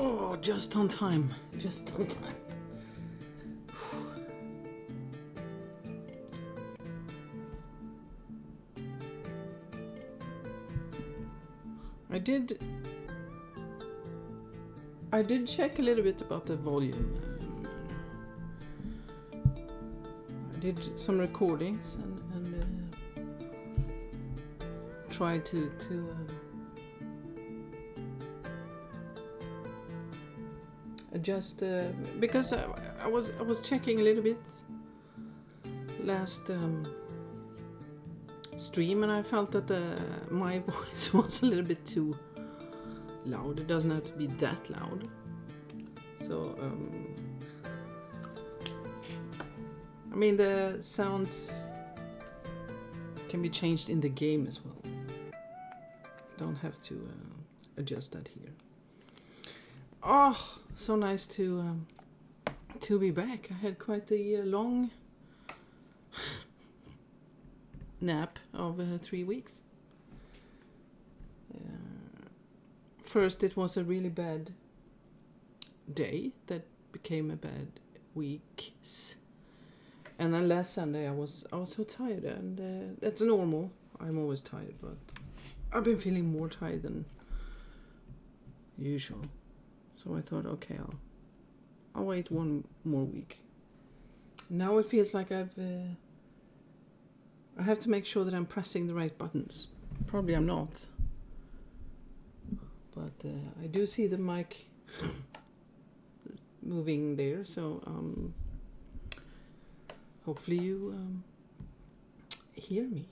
Oh, just on time. Just on time. I did check a little bit about the volume. I did some recordings and tried to adjust because I was checking a little bit last stream, and I felt that my voice was a little bit too loud. It doesn't have to be that loud. So I mean, the sounds can be changed in the game as well. Don't have to adjust that here. Oh, so nice to be back. I had quite a long nap of 3 weeks. First, it was a really bad day that became a bad weeks, and then last Sunday I was so tired, and that's normal. I'm always tired, but I've been feeling more tired than usual. So I thought, okay, I'll wait 1 more week. Now it feels like I have to make sure that I'm pressing the right buttons. Probably I'm not. But I do see the mic moving there, so hopefully you hear me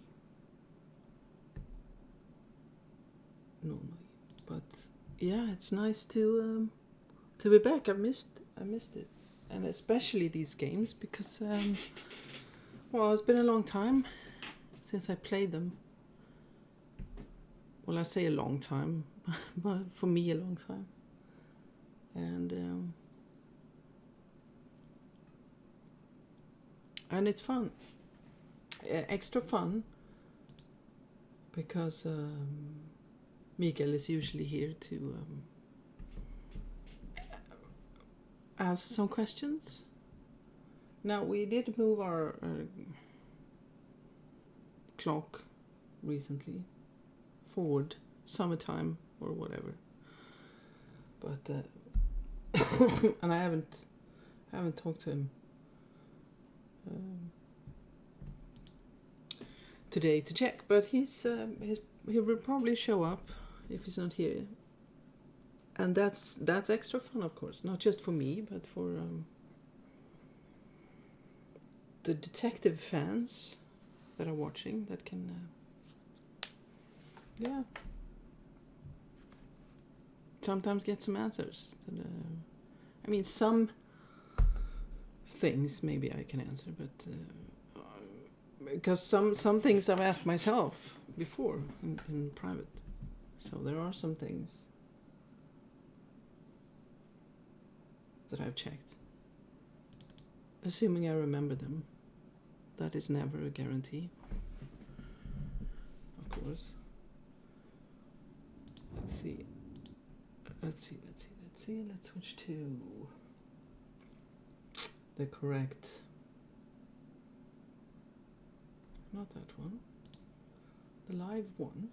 normally. But yeah, it's nice to be back. I missed it, and especially these games because well, it's been a long time since I played them. Well, I say a long time, but for me a long time, and it's fun, extra fun, because Mikael is usually here to answer some questions. Now, we did move our clock recently forward, summertime or whatever, but and I haven't talked to him today to check, but he will probably show up if he's not here, and that's extra fun, of course, not just for me, but for the detective fans that are watching, that can sometimes get some answers. I mean, some things maybe I can answer, but because some things I've asked myself before in private, so there are some things that I've checked, assuming I remember them. That is never a guarantee, of course. Let's see. Let's switch to the correct. Not that one. The live one.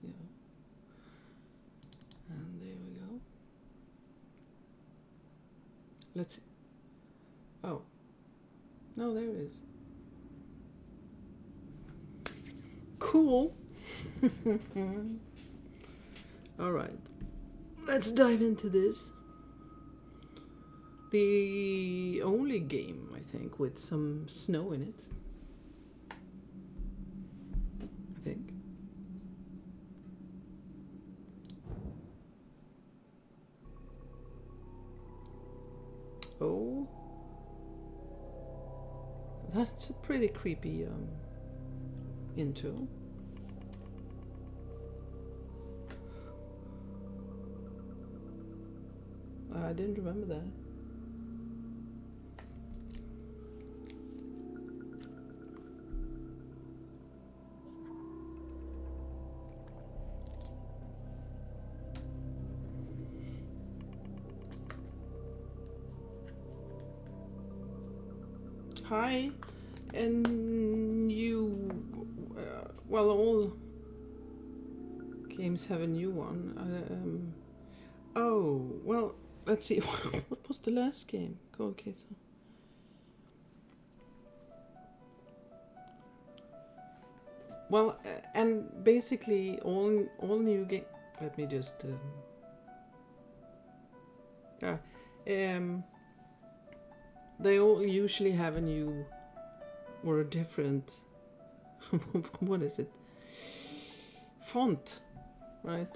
Yeah. And there we go. Let's. Oh. No, there it is. Cool. All right. Let's dive into this. The only game, I think, with some snow in it. I think. Oh. That's a pretty creepy intro. I didn't remember that. Hi, and you. Well, all games have a new one. Oh, well, let's see. What was the last game? Go, Keith. Well, and basically all new game. Let me just. They all usually have a new or a different. What is it? Font, right?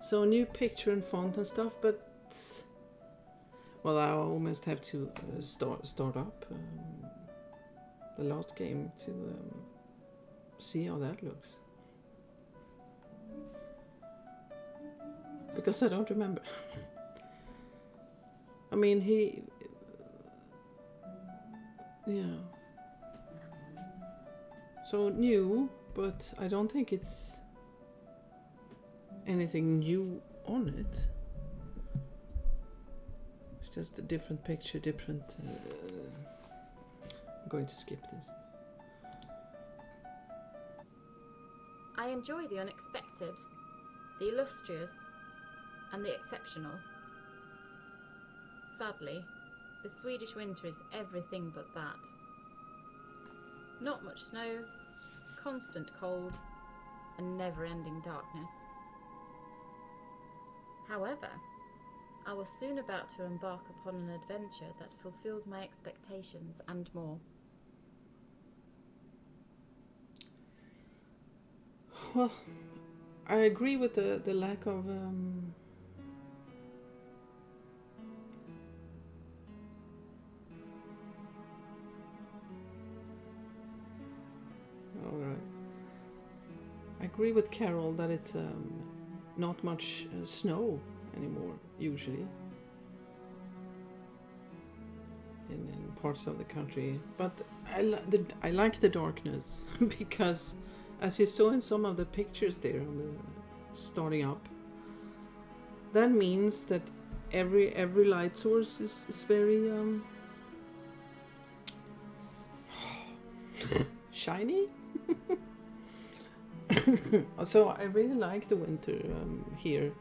So a new picture and font and stuff, but well, I almost have to start up the last game to see how that looks, because I don't remember. I mean, yeah. So new, but I don't think it's anything new on it. It's just a different picture, different. I'm going to skip this. I enjoy the unexpected, the illustrious, and the exceptional. Sadly, the Swedish winter is everything but that. Not much snow, constant cold, and never-ending darkness. However, I was soon about to embark upon an adventure that fulfilled my expectations and more. Well, I agree with the lack of all right. I agree with Carol that it's not much snow anymore usually in parts of the country, but I like the darkness because, as you saw in some of the pictures there on the starting up, that means that every light source is very shiny. So I really like the winter here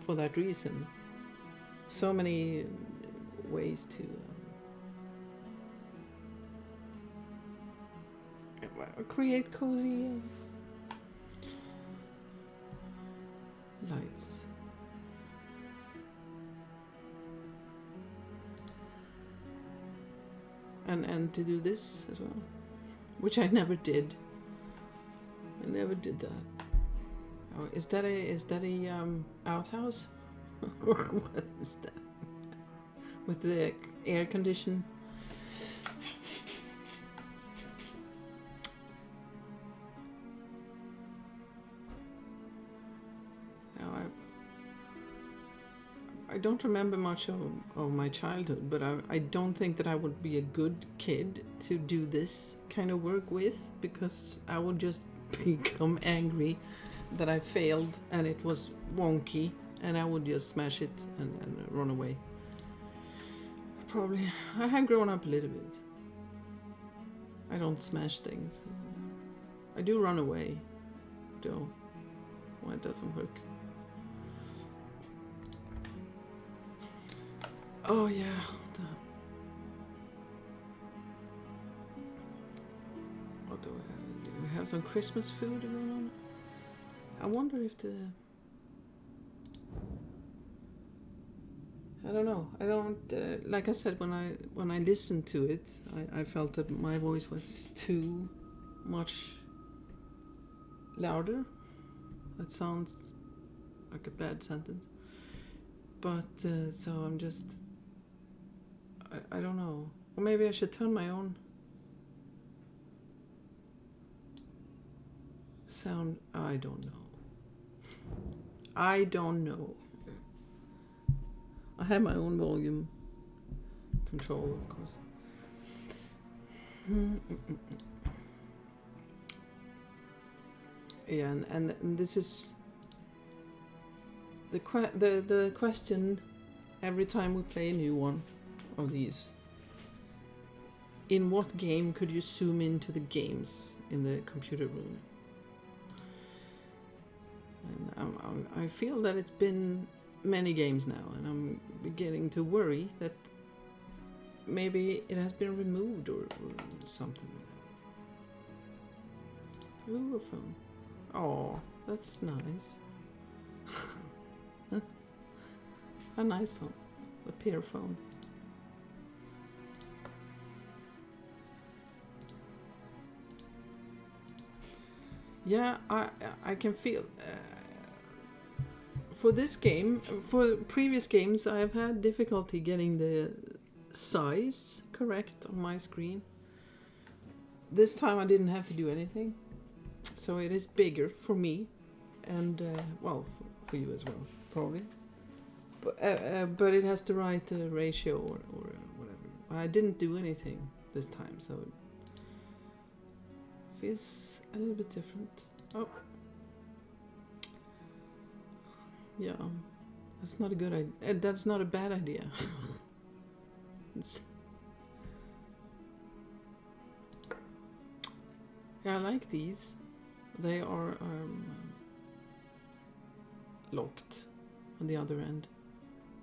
for that reason. So many ways to create cozy lights. And to do this as well, which I never did. I never did that. Oh, is that a outhouse? What is that? With the air condition? I don't remember much of my childhood, but I don't think that I would be a good kid to do this kind of work with, because I would just become angry that I failed and it was wonky, and I would just smash it and run away. Probably. I have grown up a little bit. I don't smash things. I do run away, though, when it doesn't work. Oh yeah. What do we have? Some Christmas food going on? I wonder if I don't know. I don't like I said, when I listened to it, I felt that my voice was too much louder. That sounds like a bad sentence. But so I'm just I don't know. Or maybe I should turn my own sound. I don't know. I have my own volume control, of course. Yeah, and this is the question every time we play a new one of these. in what game could you zoom into the games in the computer room? And I feel that it's been many games now, and I'm beginning to worry that maybe it has been removed or something. Ooh, a phone. Oh, that's nice. A nice phone. A peer phone. Yeah, I can feel... for this game, for previous games, I've had difficulty getting the size correct on my screen. This time I didn't have to do anything. So it is bigger for me. And, well, for you as well, probably. But it has the right ratio or whatever. I didn't do anything this time, so it feels a little bit different. Oh. Yeah, that's not a good idea. That's not a bad idea. Yeah, I like these. They are locked on the other end.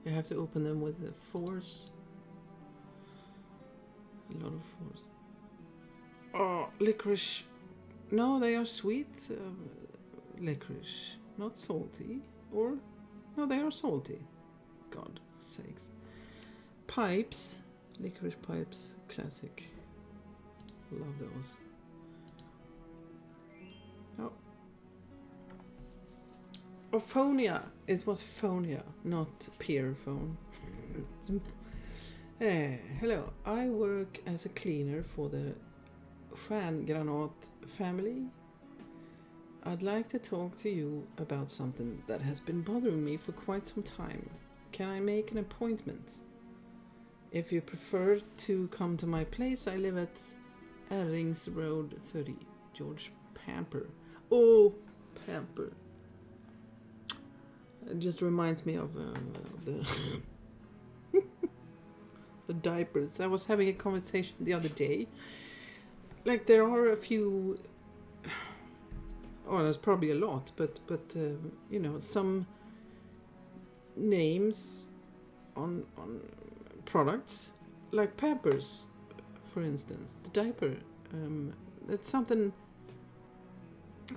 You have to open them with a force. A lot of force. Oh, licorice. No, they are sweet licorice. Not salty. Or, no, they are salty. God sakes. Pipes. Licorice pipes. Classic. Love those. Oh. Oh, phonia. It was phonia, not peer phone. Hello. I work as a cleaner for the Stjärngranat family. I'd like to talk to you about something that has been bothering me for quite some time. Can I make an appointment? If you prefer to come to my place, I live at Errings Road 30. George Pamper. Oh, Pamper. It just reminds me of the the diapers. I was having a conversation the other day. Like, there are a few... Oh, there's probably a lot, but you know, some names on products, like Pampers, for instance, the diaper. That's something...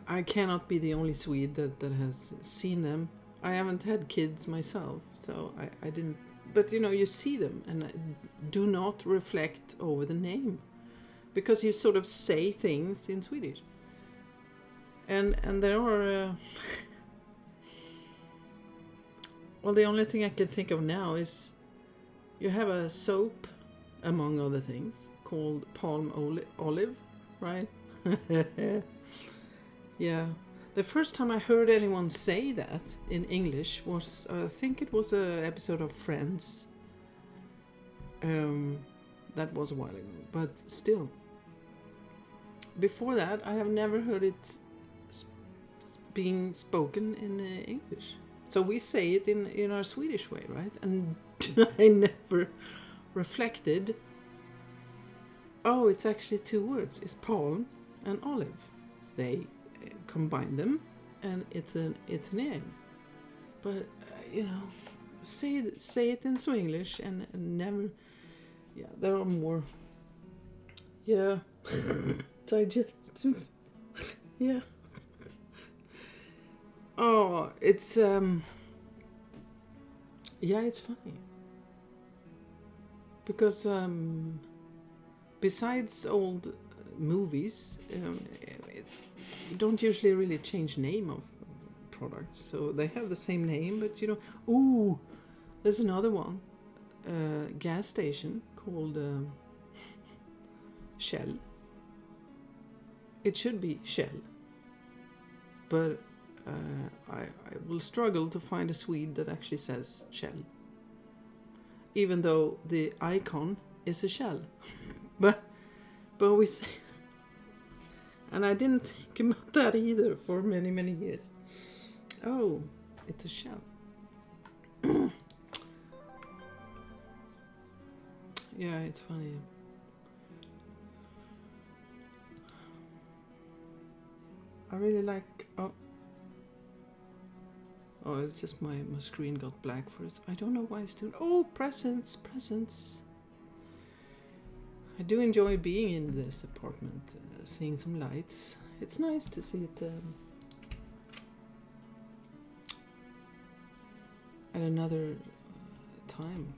I cannot be the only Swede that has seen them. I haven't had kids myself, so I didn't... But, you know, you see them and do not reflect over the name. Because you sort of say things in Swedish. And there are... well, the only thing I can think of now is... You have a soap, among other things, called palm olive, right? Yeah. The first time I heard anyone say that in English was, I think it was an episode of Friends. That was a while ago, but still. Before that, I have never heard it being spoken in English. So we say it in our Swedish way, right? And I never reflected, oh, it's actually two words. It's palm and olive. They combine them, and it's a name. But you know, say it in Swenglish and never. Yeah, there are more. Yeah, digestive. Yeah. Oh, it's yeah, it's funny because besides old movies, you don't usually really change name of products, so they have the same name, but you know, ooh, there's another one, gas station called Shell. It should be Shell, but I will struggle to find a Swede that actually says Shell, even though the icon is a shell. but we say... And I didn't think about that either for many, many years. Oh, it's a shell. Yeah, it's funny. I really like. Oh, it's just my screen got black for it. I don't know why it's doing. Oh, presents. I do enjoy being in this apartment, seeing some lights. It's nice to see it at another time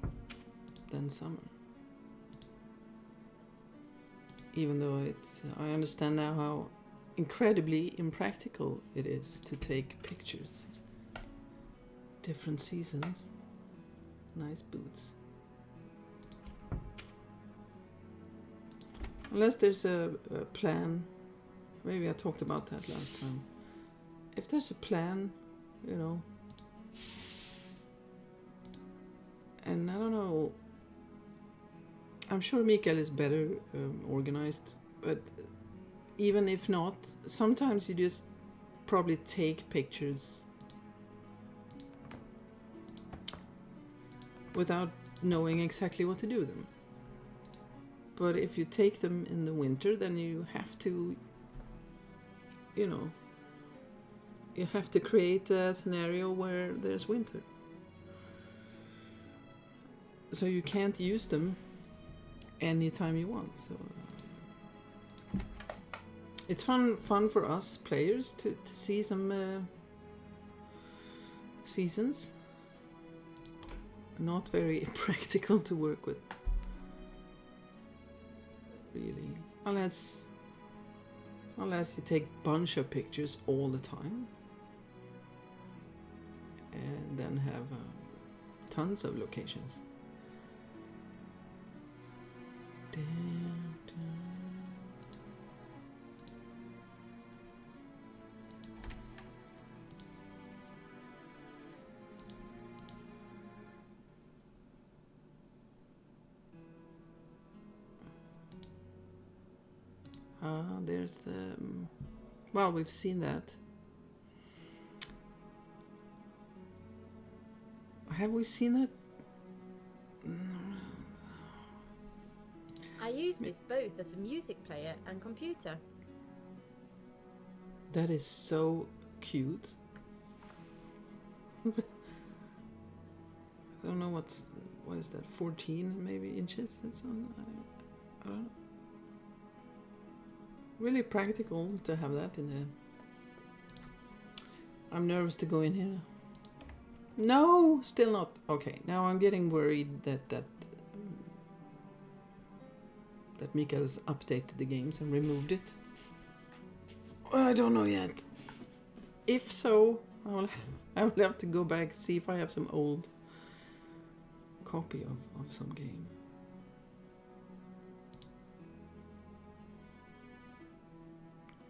than summer. Even though I understand now how incredibly impractical it is to take pictures. Different seasons. Nice boots. Unless there's a plan. Maybe I talked about that last time. If there's a plan, you know. And I don't know. I'm sure Mikael is better organized. But even if not, sometimes you just probably take pictures without knowing exactly what to do with them. But if you take them in the winter, then you have to, you know, you have to create a scenario where there's winter. So you can't use them anytime you want. So it's fun for us players to see some seasons. Not very practical to work with. Really, unless you take bunch of pictures all the time and then have tons of locations. There's the... well, we've seen that. Have we seen that? I use this both as a music player and computer. That is so cute. I don't know what is that, 14 maybe inches? It's on, I don't know. Really practical to have that in there. I'm nervous to go in here. No, still not. Okay, now I'm getting worried that Mikael's updated the games and removed it. Well, I don't know yet. If so, I will have to go back, see if I have some old copy of some game.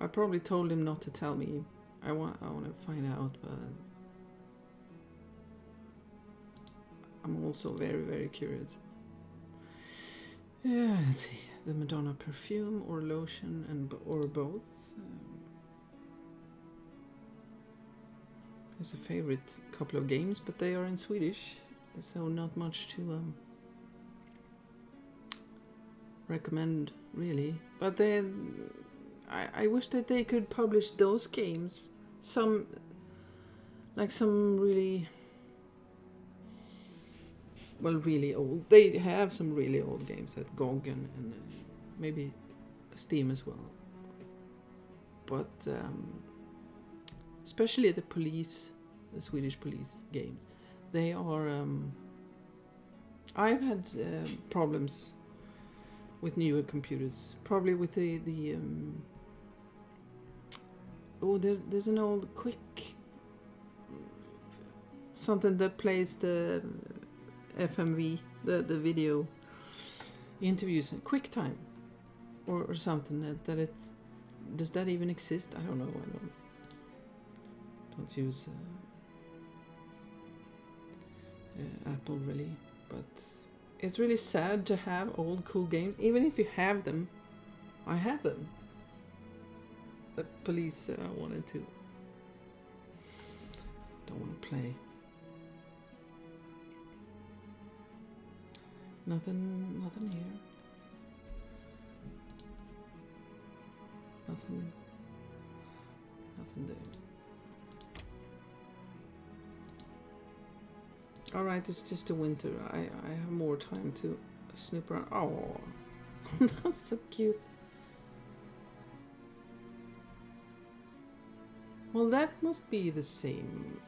I probably told him not to tell me. I want to find out, but I'm also very, very curious. Yeah, let's see. The Madonna perfume or lotion or both. It's a favorite couple of games, but they are in Swedish, so not much to recommend really. But then I wish that they could publish those games. Some really, well, really old. They have some really old games at GOG and maybe Steam as well. But especially the Swedish police games, they are. I've had problems with newer computers, probably with the there's an old quick something that plays the FMV, the video interviews, QuickTime or something that it does that even exist? I don't know. I don't use Apple really, but it's really sad to have old cool games. Even if you have them, I have them. The police wanted to. Don't want to play. Nothing here. All right, it's just the winter. I have more time to snoop around. Oh, that's so cute. Well, that must be the same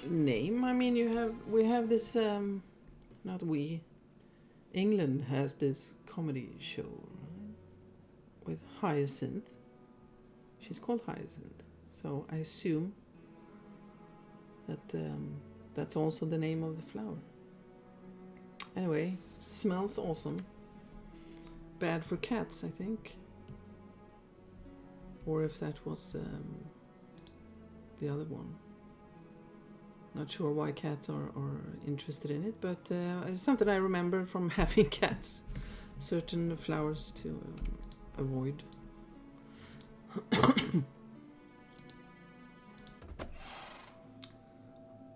name. I mean, we have this. Not we. England has this comedy show, right? With Hyacinth. She's called Hyacinth, so I assume that that's also the name of the flower. Anyway, smells awesome. Bad for cats, I think. Or if that was the other one. Not sure why cats are interested in it, but it's something I remember from having cats. Certain flowers to avoid.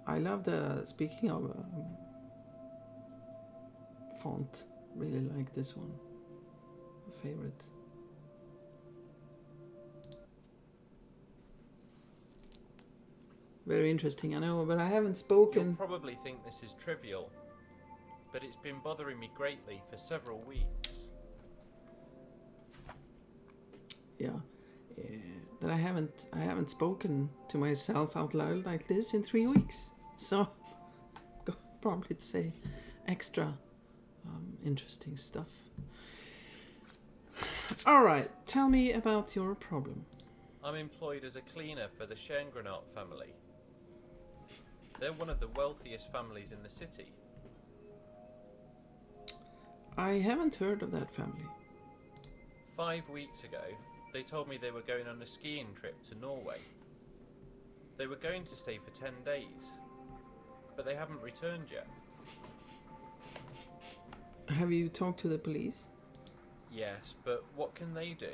I love the, speaking of font, really like this one. A favorite. Very interesting, I know, but I haven't spoken. You'll probably think this is trivial, but it's been bothering me greatly for several weeks. Yeah, that I haven't spoken to myself out loud like this in 3 weeks. So, probably to say extra interesting stuff. All right, tell me about your problem. I'm employed as a cleaner for the Schengrenat family. They're one of the wealthiest families in the city. I haven't heard of that family. 5 weeks ago, they told me they were going on a skiing trip to Norway. They were going to stay for 10 days, but they haven't returned yet. Have you talked to the police? Yes, but what can they do?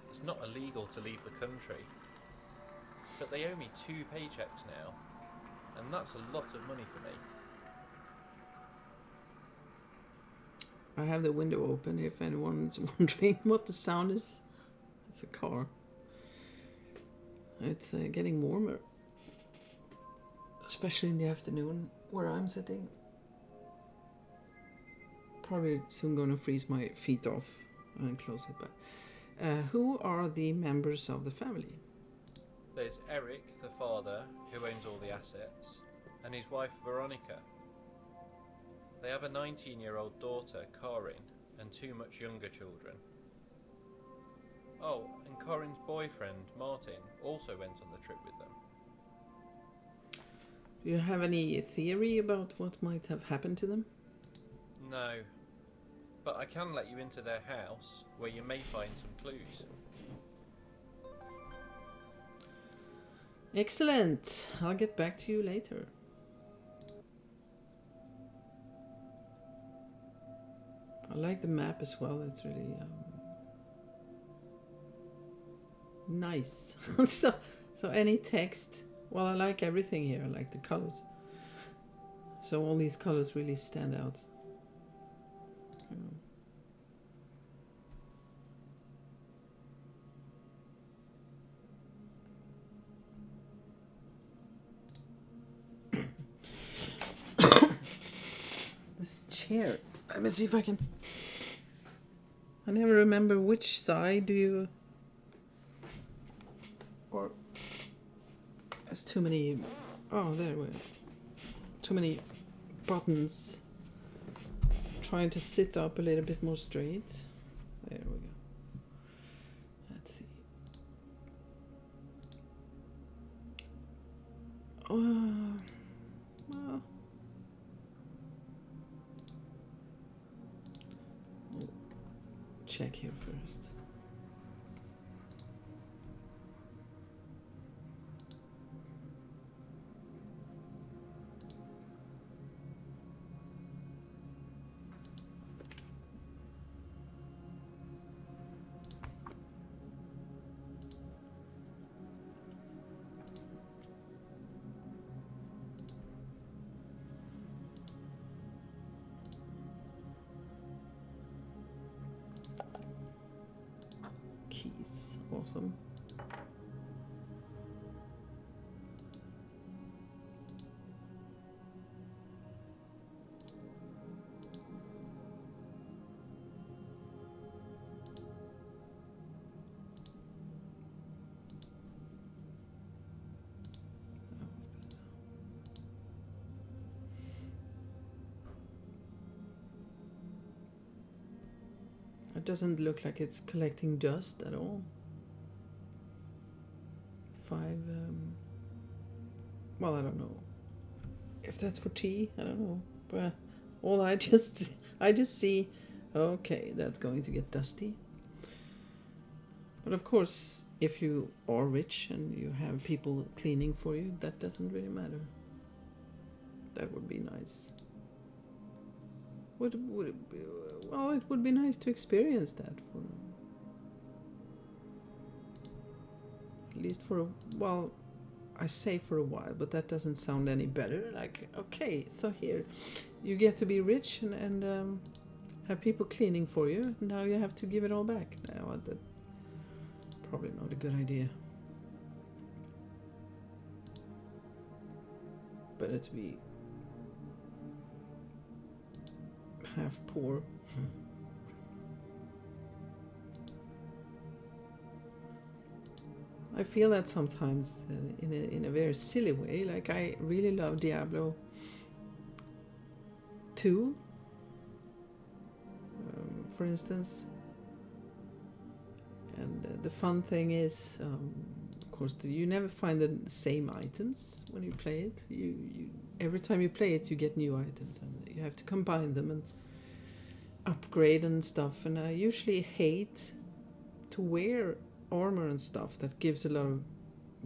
It's not illegal to leave the country. But they owe me 2 paychecks now, and that's a lot of money for me. I have the window open if anyone's wondering what the sound is. It's a car. It's getting warmer. Especially in the afternoon where I'm sitting. Probably soon going to freeze my feet off and close it back. Who are the members of the family? There's Eric, the father, who owns all the assets, and his wife Veronica. They have a 19-year-old daughter, Karin, and 2 much younger children. Oh, and Karin's boyfriend, Martin, also went on the trip with them. Do you have any theory about what might have happened to them? No, but I can let you into their house, where you may find some clues. Excellent. I'll get back to you later. I like the map as well. It's really nice. so any text. Well, I like everything here. I like the colors. So all these colors really stand out. This chair. Let me see if I can. I never remember which side do you. Or. There's too many. Oh, there we go. Too many buttons. Trying to sit up a little bit more straight. There we go. Let's see. Well. Check here first. Keys, awesome. doesn't look like it's collecting dust at all. 5, well, I don't know if that's for tea, I don't know, but all I just see, okay, that's going to get dusty. But of course, if you are rich and you have people cleaning for you, that doesn't really matter. That would be nice. Would it be, well, it would be nice to experience that for at least for a, well, I say for a while, but that doesn't sound any better. Like, okay, so here you get to be rich and have people cleaning for you. Now you have to give it all back. Now that's probably not a good idea. Better to be half poor. I feel that sometimes in a very silly way. Like, I really love Diablo 2, for instance. And the fun thing is, of course, you never find the same items when you play it. You every time you play it, you get new items, and you have to combine them and upgrade and stuff. And I usually hate to wear armor and stuff that gives a lot of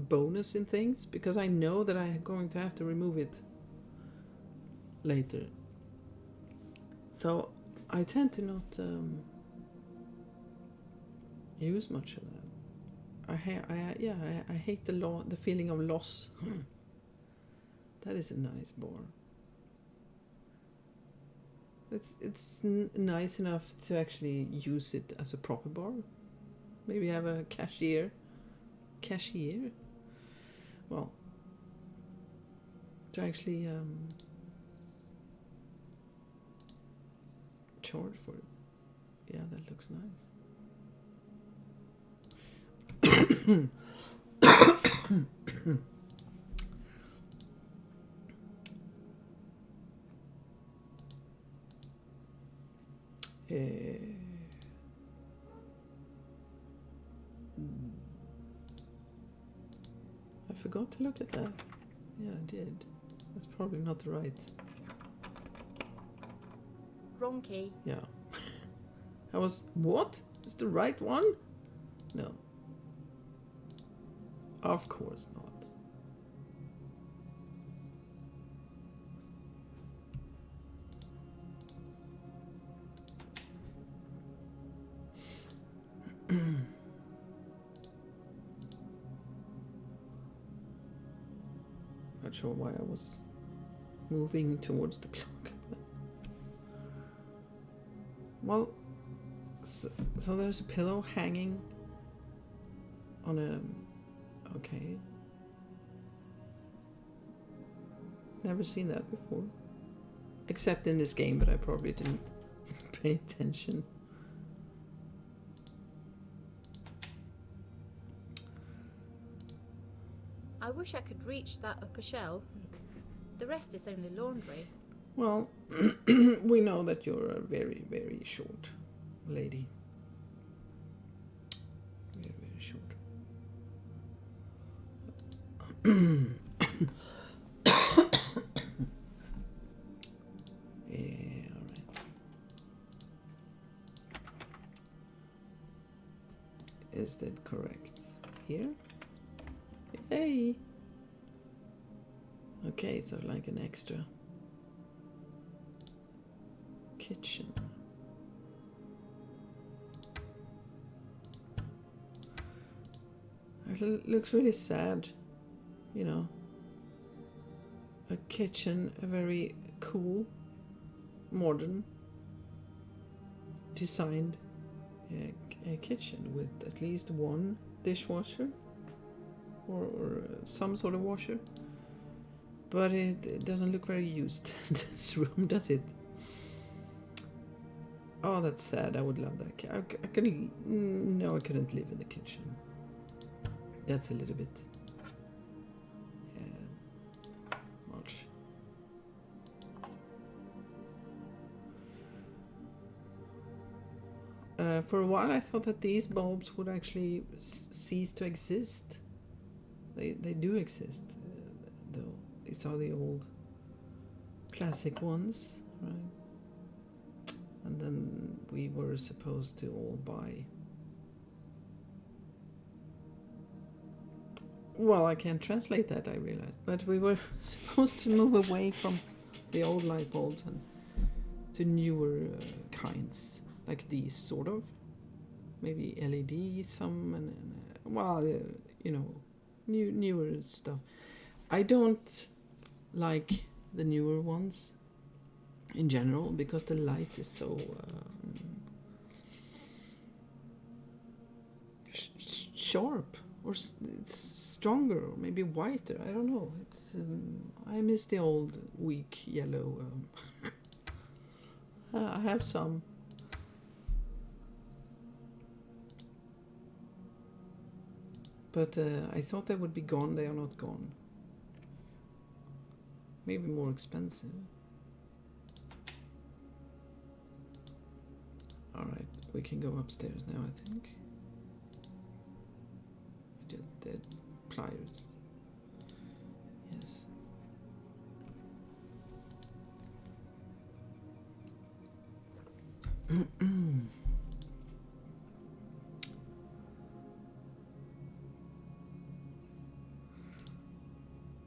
bonus in things, because I know that I'm going to have to remove it later. So I tend to not use much of that. I hate the feeling of loss. That is a nice bar. It's nice enough to actually use it as a proper bar. Maybe have a cashier. Well, to actually charge for it. Yeah, that looks nice. I forgot to look at that. Yeah, I did. That's probably not the right. Wrong key. Yeah. I was, what? Is the right one? No. Of course not. Not sure why I was moving towards the clock. Well, so there's a pillow hanging on a... Okay. Never seen that before. Except in this game, but I probably didn't pay attention. I wish I could reach that upper shelf. The rest is only laundry. Well, we know that you're a very, very short lady. Very, very short. Yeah, alright. Is that correct? Here? Hey! Okay, so like an extra kitchen. It looks really sad, you know. A kitchen, a very cool, modern, designed a kitchen with at least one dishwasher or some sort of washer. But it doesn't look very used, this room, does it? Oh, that's sad. I would love that. I couldn't. No, I couldn't live in the kitchen. That's a little bit much. For a while I thought that these bulbs would actually cease to exist. They do exist, though. These are the old classic ones, right? And then we were supposed to all buy... Well, I can't translate that, I realized. But we were supposed to move away from the old light bulbs and to newer kinds, like these, sort of. Maybe LED, some, and well, you know, newer stuff. I don't like the newer ones in general because the light is so sharp, or it's stronger, or maybe whiter. I don't know. It's I miss the old weak yellow. I have some. But I thought they would be gone. They are not gone. Maybe more expensive. Alright, we can go upstairs now, I think. I did dead pliers. Yes.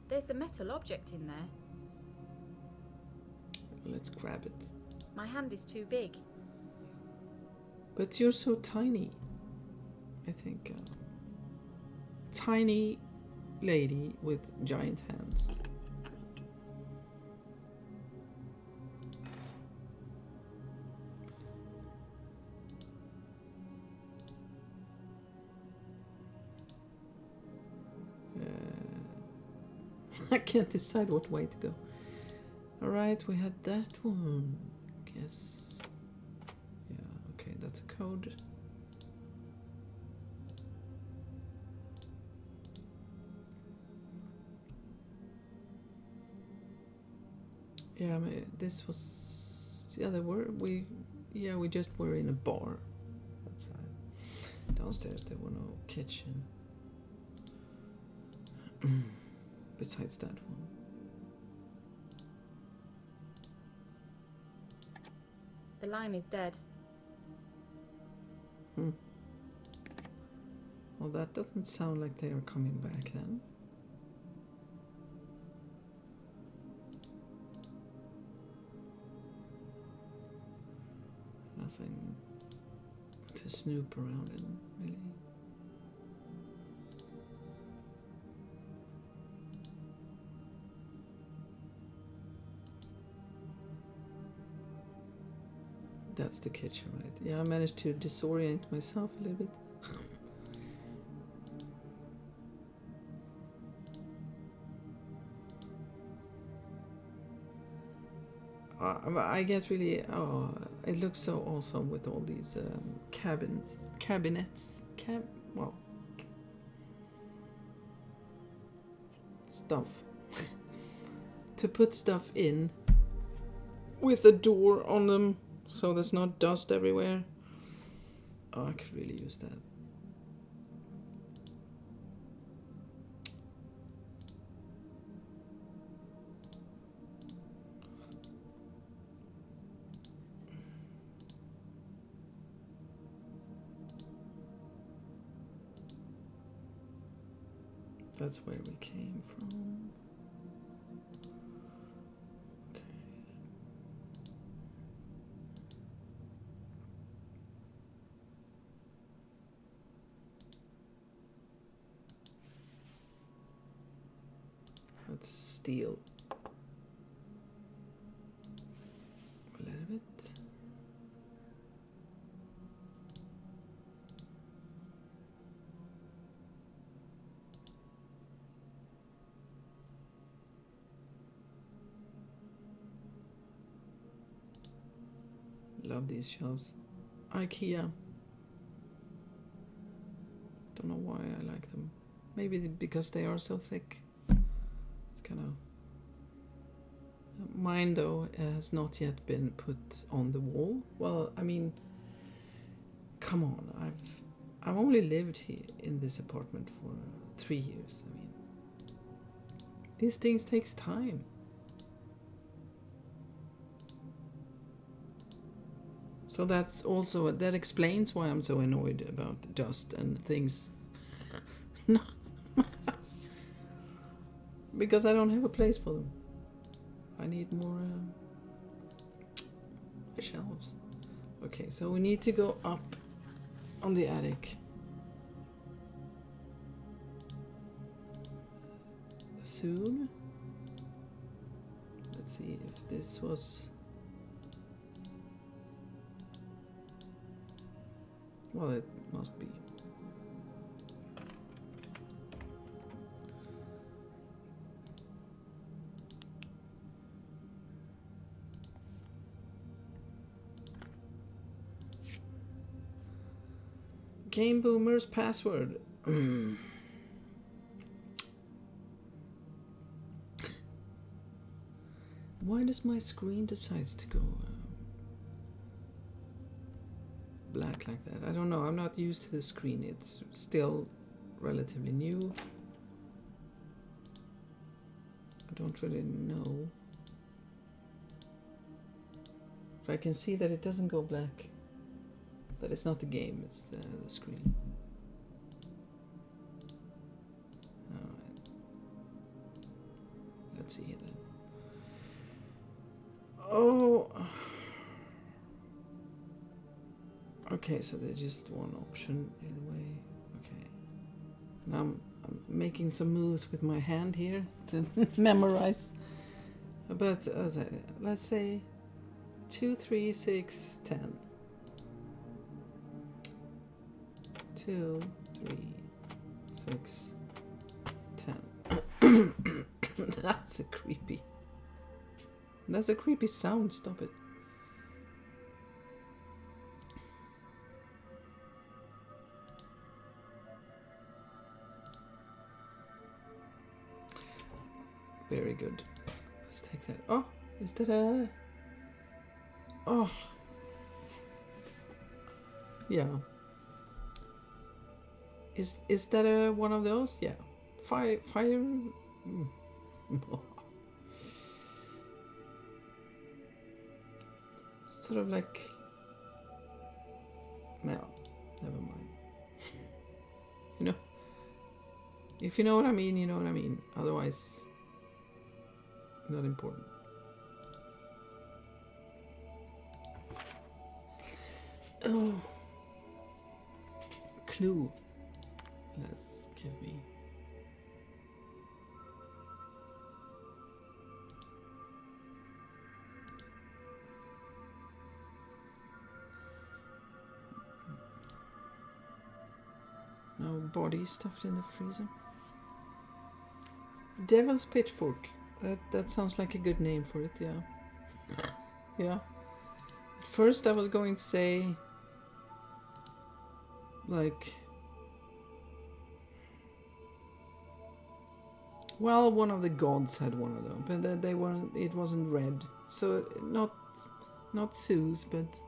There's a metal object in there. Let's grab it. My hand is too big. But you're so tiny. I think tiny lady with giant hands. I can't decide what way to go. Alright, we had that one. Guess. Yeah, okay, that's a code. Yeah, this was... Yeah, we just were in a bar. Outside. Downstairs there were no kitchen. Besides that one. The line is dead. Well, that doesn't sound like they are coming back then. Nothing to snoop around in, really. That's the kitchen, right? Yeah, I managed to disorient myself a little bit. I get really... Oh, it looks so awesome with all these cabinets. Stuff. To put stuff in with a door on them. So there's not dust everywhere. Oh, I could really use that. That's where we came from. Let's steal a little bit. Love these shelves. IKEA. Don't know why I like them. Maybe because they are so thick. Kind of. Mine, though, has not yet been put on the wall. Well, I mean, come on, I've only lived here in this apartment for 3 years. I mean, these things takes time. So that's also, that explains why I'm so annoyed about dust and things. No. Because I don't have a place for them. I need more shelves. Okay, so we need to go up on the attic. Soon. Let's see if this was... Well, it must be. Game Boomer's password. Why does my screen decide to go black like that? I don't know. I'm not used to the screen. It's still relatively new. I don't really know. But I can see that it doesn't go black. But it's not the game, it's the screen. Alright. Let's see then. Oh! Okay, so there's just one option anyway. Okay. Now I'm making some moves with my hand here to memorize. But let's say 2, 3, 6, 10. 2, 3, 6, 10. That's a creepy sound. Stop it. Very good. Let's take that. Oh, is that a... Oh. Yeah. Is that a one of those? Yeah. Fire. Sort of like... No, never mind. You know? If you know what I mean, you know what I mean. Otherwise, not important. Oh. Clue. Let's give me... No body stuffed in the freezer. Devil's Pitchfork. That sounds like a good name for it, yeah. Yeah. At first I was going to say... like... Well, one of the gods had one of them, but they weren't. It wasn't red, so not Zeus, but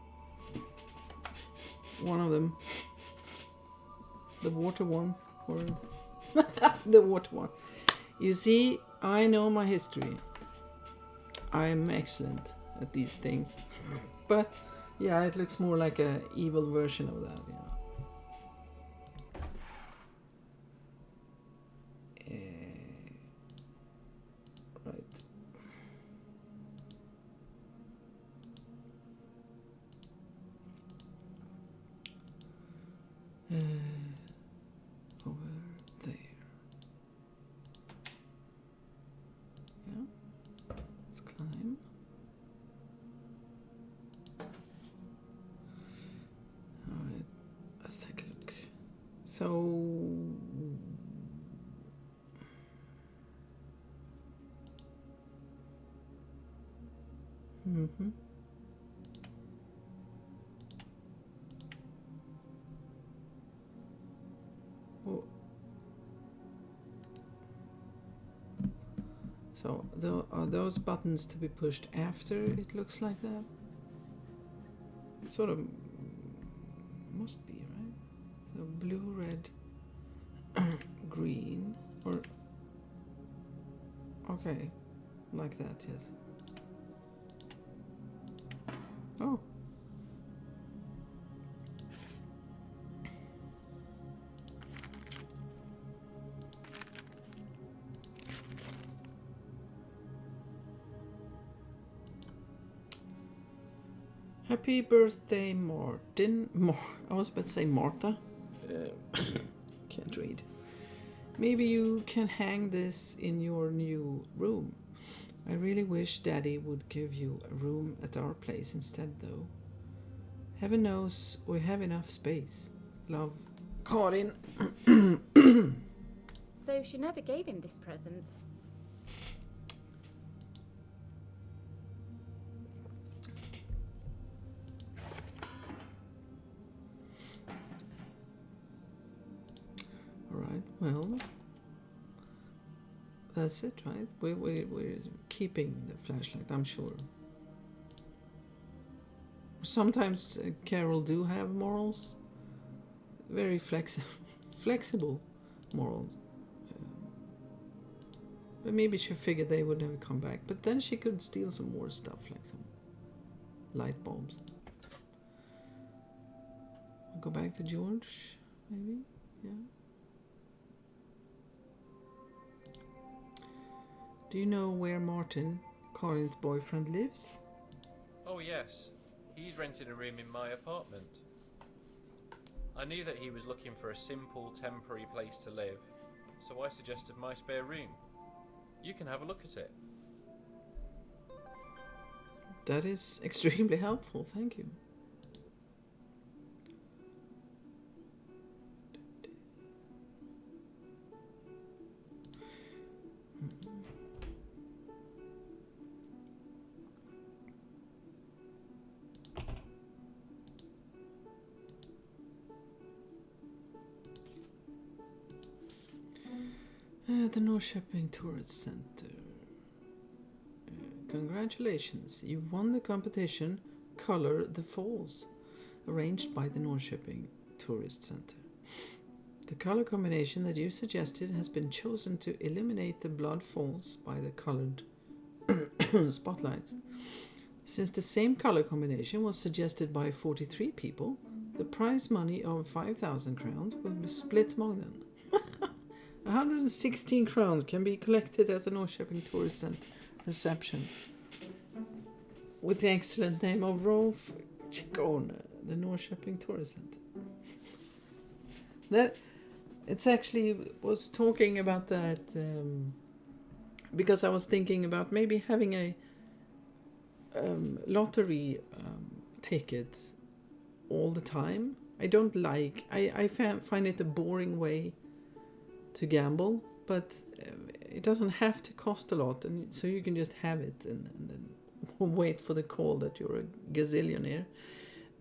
one of them. The water one, or the water one. You see, I know my history. I am excellent at these things, but yeah, it looks more like a evil version of that. Yeah. Over there. Yeah. Let's climb. Alright, let's take a look. So... Mm-hmm. So, are those buttons to be pushed after it looks like that? Sort of must be, right? So blue, red, green, or... Okay, like that, yes. Oh. Happy birthday, Martin. I was about to say Martha. Can't read. Maybe you can hang this in your new room. I really wish Daddy would give you a room at our place instead, though. Heaven knows we have enough space. Love, Karin. So she never gave him this present. Alright, well, that's it, right? We're keeping the flashlight, I'm sure. Sometimes Carol do have morals. Very flexible morals. But maybe she figured they would never come back. But then she could steal some more stuff, like some light bulbs. Go back to George, maybe? Yeah. Do you know where Martin, Karin's boyfriend, lives? Oh yes, he's renting a room in my apartment. I knew that he was looking for a simple, temporary place to live, so I suggested my spare room. You can have a look at it. That is extremely helpful, thank you. The Norrköping Tourist Center. Congratulations, you won the competition Color the Falls, arranged by the Norrköping Tourist Center. The color combination that you suggested has been chosen to eliminate the blood falls by the colored spotlights. Since the same color combination was suggested by 43 people, the prize money of 5,000 crowns will be split among them. 116 crowns can be collected at the Norrköping Tourist Center reception with the excellent name of Rolf Ciccone, the Norrköping Tourist Center. That it's actually was talking about that because I was thinking about maybe having a lottery tickets all the time. I don't like. I find it a boring way to gamble, but it doesn't have to cost a lot, and so you can just have it and then wait for the call that you're a gazillionaire.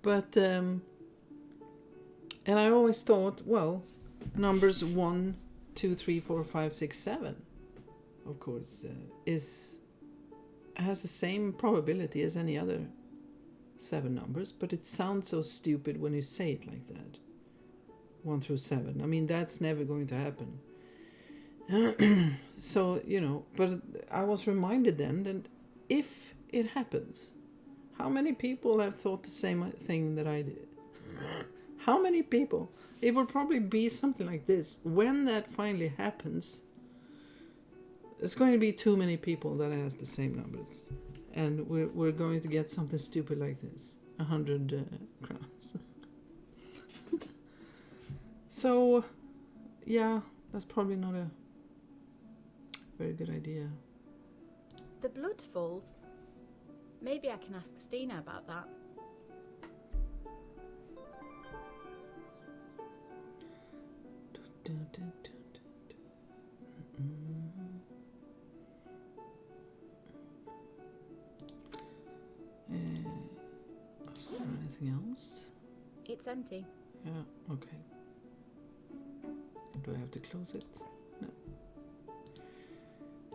But and I always thought, well, numbers 1, 2, 3, 4, 5, 6, 7, of course, has the same probability as any other 7 numbers, but it sounds so stupid when you say it like that. 1 through 7. I mean, that's never going to happen. So, but I was reminded then that if it happens, how many people have thought the same thing that I did? How many people? It will probably be something like this. When that finally happens, it's going to be too many people that has the same numbers. And we're going to get something stupid like this. 100 crowns. So, yeah, that's probably not a very good idea. The blood falls. Maybe I can ask Stina about that. Is there anything else? It's empty. Yeah, okay. Do I have to close it? No.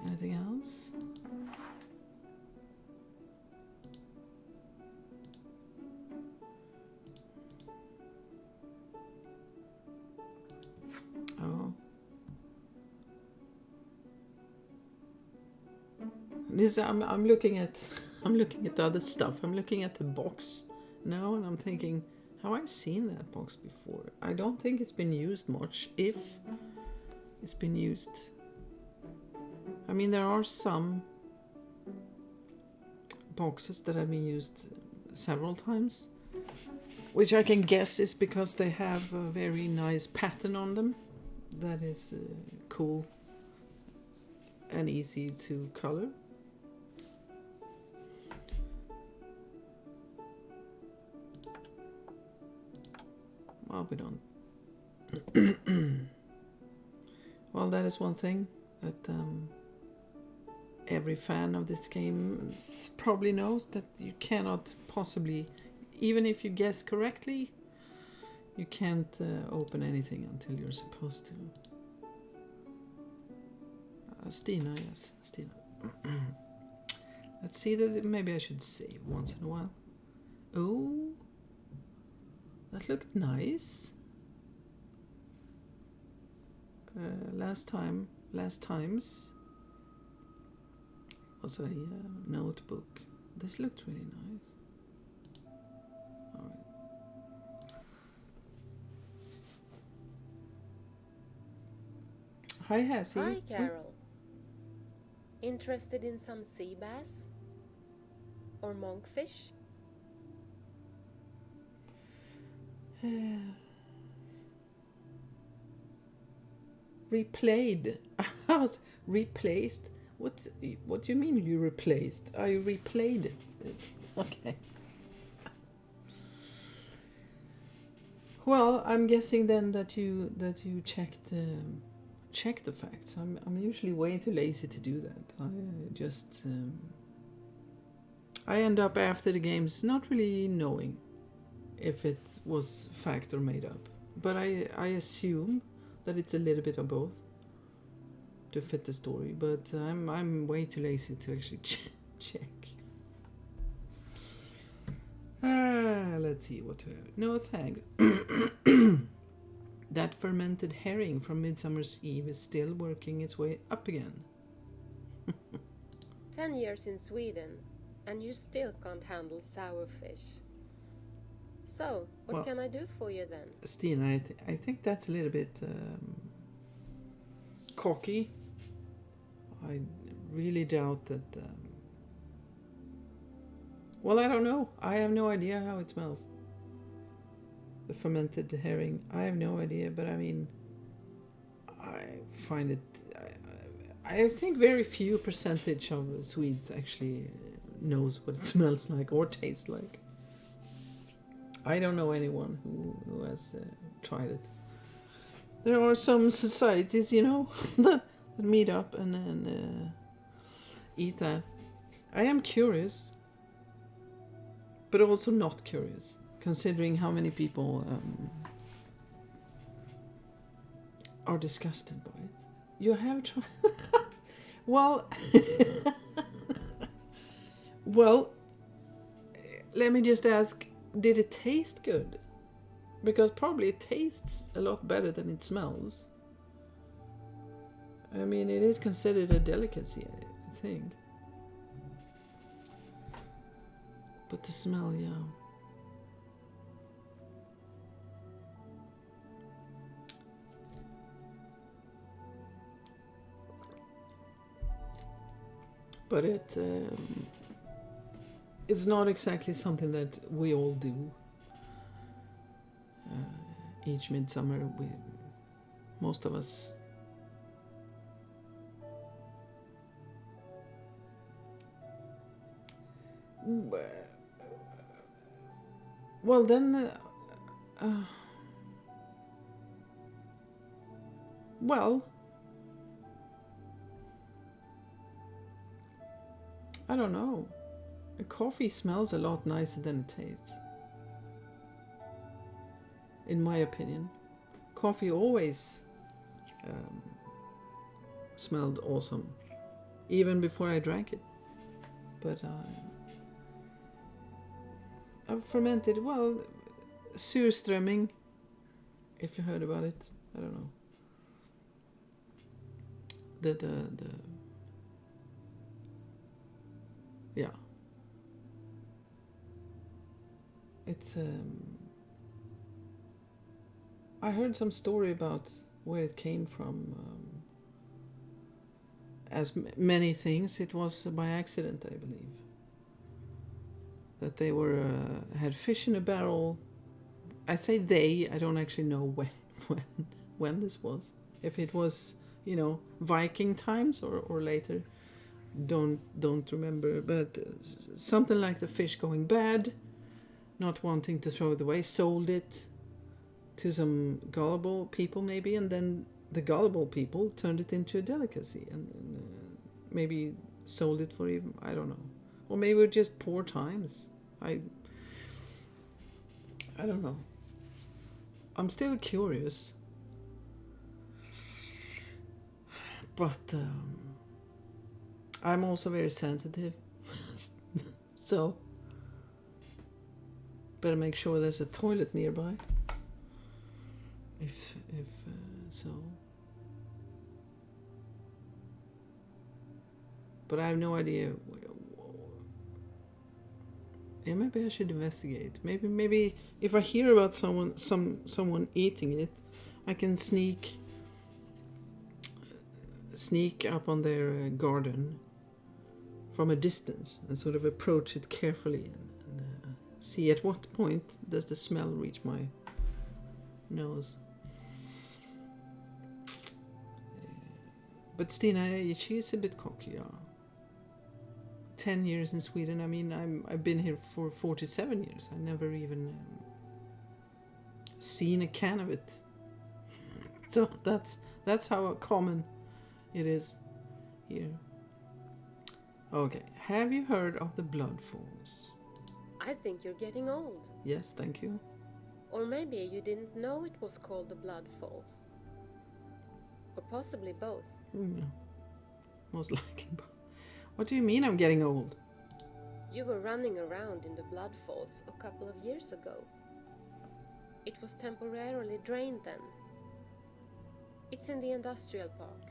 Anything else? This I'm looking at the other stuff. I'm looking at the box now, and I'm thinking, have I seen that box before? I don't think it's been used much, if it's been used. I mean, there are some boxes that have been used several times, which I can guess is because they have a very nice pattern on them that is cool and easy to color. Well, we don't. Well, that is one thing that every fan of this game probably knows, that you cannot possibly, even if you guess correctly, you can't open anything until you're supposed to. Stina, yes, Stina. Let's see, that maybe I should save once in a while. Oh, that looked nice. Last times was a notebook. This looked really nice. All right. Hi, Hassie. Hi, Carol. Interested in some sea bass? Or monkfish? Replayed. I was replaced. What do you mean you replaced? Are you replayed it? Okay. Well, I'm guessing then that you checked the facts. I'm usually way too lazy to do that. I end up after the games not really knowing if it was fact or made up, but I assume that it's a little bit of both to fit the story. But I'm way too lazy to actually check. Let's see what we have. No thanks. That fermented herring from Midsummer's Eve is still working its way up again. 10 years in Sweden, and you still can't handle sour fish. So, what can I do for you then? Stina, I think that's a little bit cocky. I really doubt that... well, I don't know. I have no idea how it smells. The fermented herring, I have no idea, but I mean, I find it... I think very few percentage of Swedes actually knows what it smells like or tastes like. I don't know anyone who has tried it. There are some societies, you know, that meet up and eat that. I am curious, but also not curious, considering how many people are disgusted by it. You have tried... Well... well, let me just ask... Did it taste good? Because probably it tastes a lot better than it smells. I mean, it is considered a delicacy, I think. But the smell, yeah. But it's not exactly something that we all do. Each midsummer, most of us. Well, then, well, I don't know. A coffee smells a lot nicer than it tastes. In my opinion. Coffee always smelled awesome. Even before I drank it. But I've fermented, well, surströmming. If you heard about it. I don't know. yeah. It's I heard some story about where it came from. As many things, it was by accident, I believe. That they were had fish in a barrel. I say they. I don't actually know when this was. If it was, Viking times or later. Don't remember. But something like the fish going bad, not wanting to throw it away, sold it to some gullible people maybe, and then the gullible people turned it into a delicacy and maybe sold it for even, I don't know, or maybe it was just poor times. I don't know. I'm still curious, but I'm also very sensitive, so better make sure there's a toilet nearby. If so. But I have no idea. Yeah, maybe I should investigate. Maybe if I hear about someone eating it, I can sneak up on their garden from a distance and sort of approach it carefully and see at what point does the smell reach my nose. But Stina, she's a bit cocky, yeah. 10 years in Sweden. I mean, I've been here for 47 years. I never even seen a can of it. So that's how common it is here. Okay, have you heard of the Blood Falls? I think you're getting old. Yes, thank you. Or maybe you didn't know it was called the Blood Falls. Or possibly both. Yeah, most likely. What do you mean I'm getting old? You were running around in the Blood Falls a couple of years ago. It was temporarily drained then. It's in the industrial park.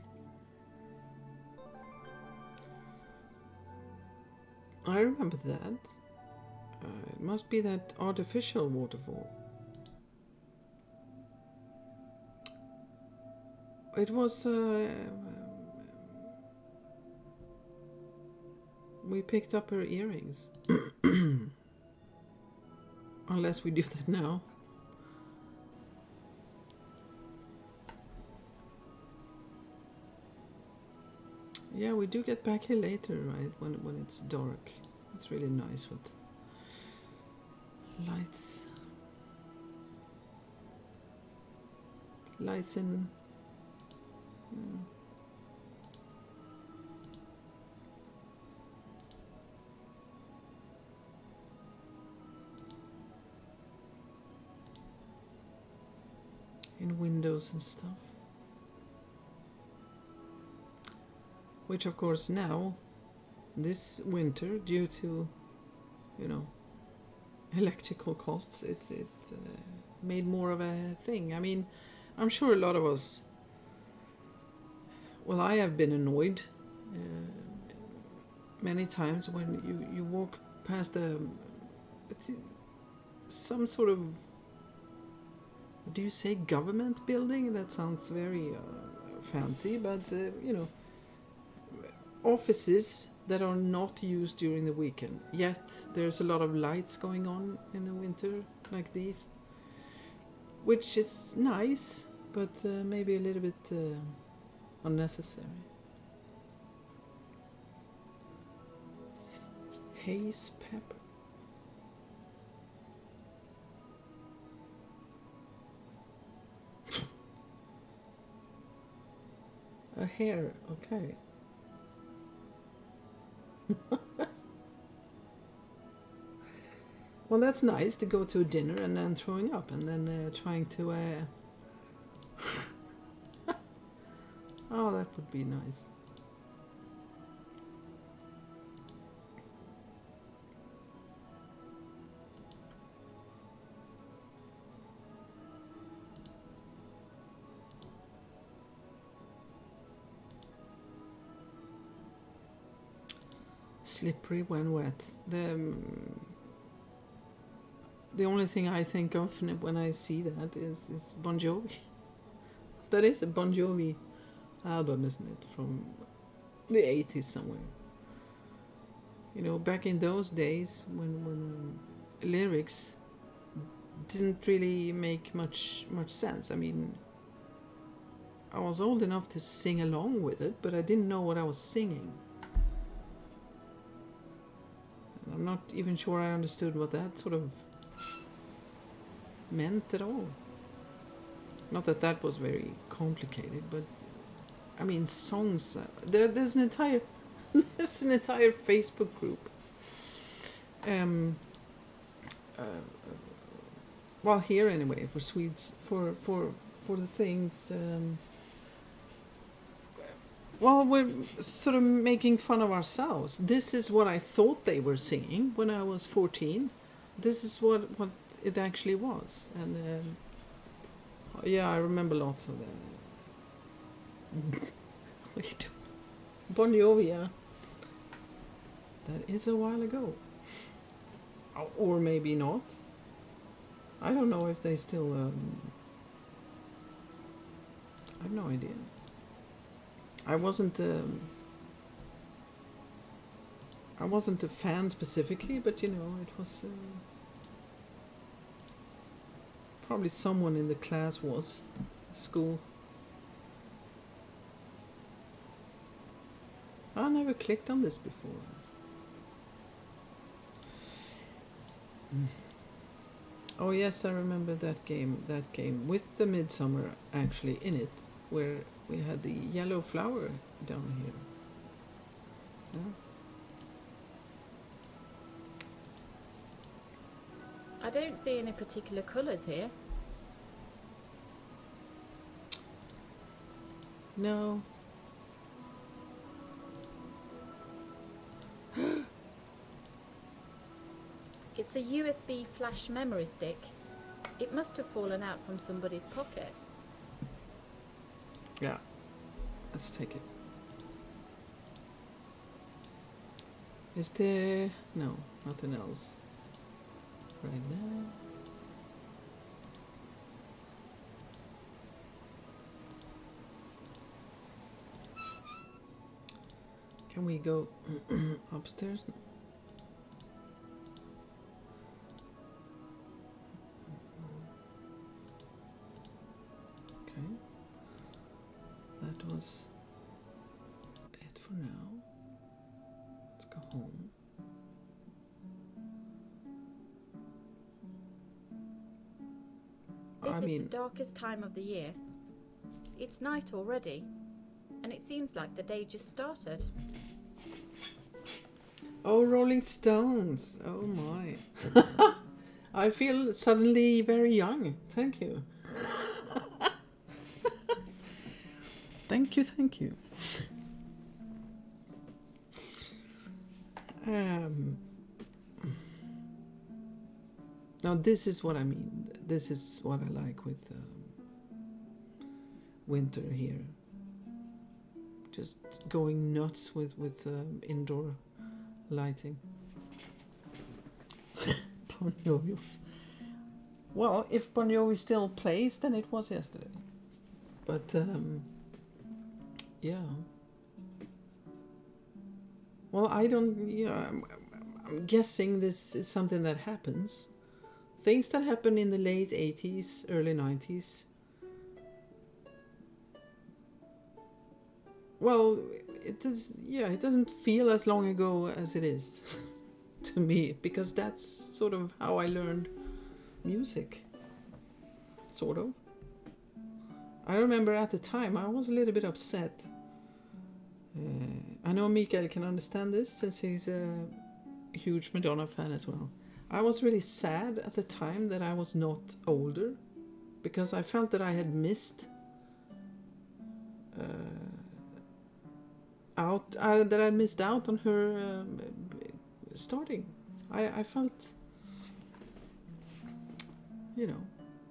I remember that. It must be that artificial waterfall. It was... we picked up her earrings. Unless we do that now. Yeah, we do get back here later, right? When it's dark. It's really nice with lights. Lights in... in windows and stuff. Which of course now, this winter, due to, electrical costs, it made more of a thing. I mean, I'm sure a lot of us, well, I have been annoyed many times when you walk past some sort of, do you say government building? That sounds very fancy, but offices that are not used during the weekend. Yet there's a lot of lights going on in the winter like these, which is nice, but maybe a little bit unnecessary. Haze pepper. A hair, okay. Well, that's nice to go to a dinner and then throwing up and then trying to... Oh, that would be nice. slippery when wet. The only thing I think of when I see that is Bon Jovi. That is a Bon Jovi album, isn't it? From the 80s somewhere. You know, back in those days when lyrics didn't really make much sense. I mean, I was old enough to sing along with it, but I didn't know what I was singing. And I'm not even sure I understood what that sort of meant at all. Not that that was very complicated, but I mean, songs. There's an entire there's an entire Facebook group. Well, here anyway, for Swedes, for the things. Well, we're sort of making fun of ourselves. This is what I thought they were singing when I was 14. This is what it actually was, and yeah, I remember lots of that. Wait, Bon Jovi, yeah. That is a while ago, or maybe not. I don't know if they still. I have no idea. I wasn't a fan specifically, but you know, it was probably someone in the class was school. I never clicked on this before. Oh yes, I remember that game. That game with the Midsummer actually in it, where we had the yellow flower down here. Yeah. I don't see any particular colours here. No. It's a USB flash memory stick. It must have fallen out from somebody's pocket. Yeah. Let's take it. Is there... No, nothing else. Right now. Can we go upstairs? Okay. That was it for now. Let's go home. This is the darkest time of the year. It's night already, and it seems like the day just started. Oh, Rolling Stones. Oh my. I feel suddenly very young. Thank you. Thank you. Now this is what I mean. This is what I like with winter here. Just going nuts with indoor lighting. Bon Jovi. Well, if Bon Jovi still plays, then it was yesterday. But yeah. Well, I don't. Yeah, I'm guessing this is something that happens. Things that happened in the late 80s, early 90s. Well, it doesn't feel as long ago as it is to me, because that's sort of how I learned music. Sort of. I remember at the time I was a little bit upset. I know Mikael can understand this since he's a huge Madonna fan as well. I was really sad at the time that I was not older, because I felt that I had missed out on her starting. I felt, you know,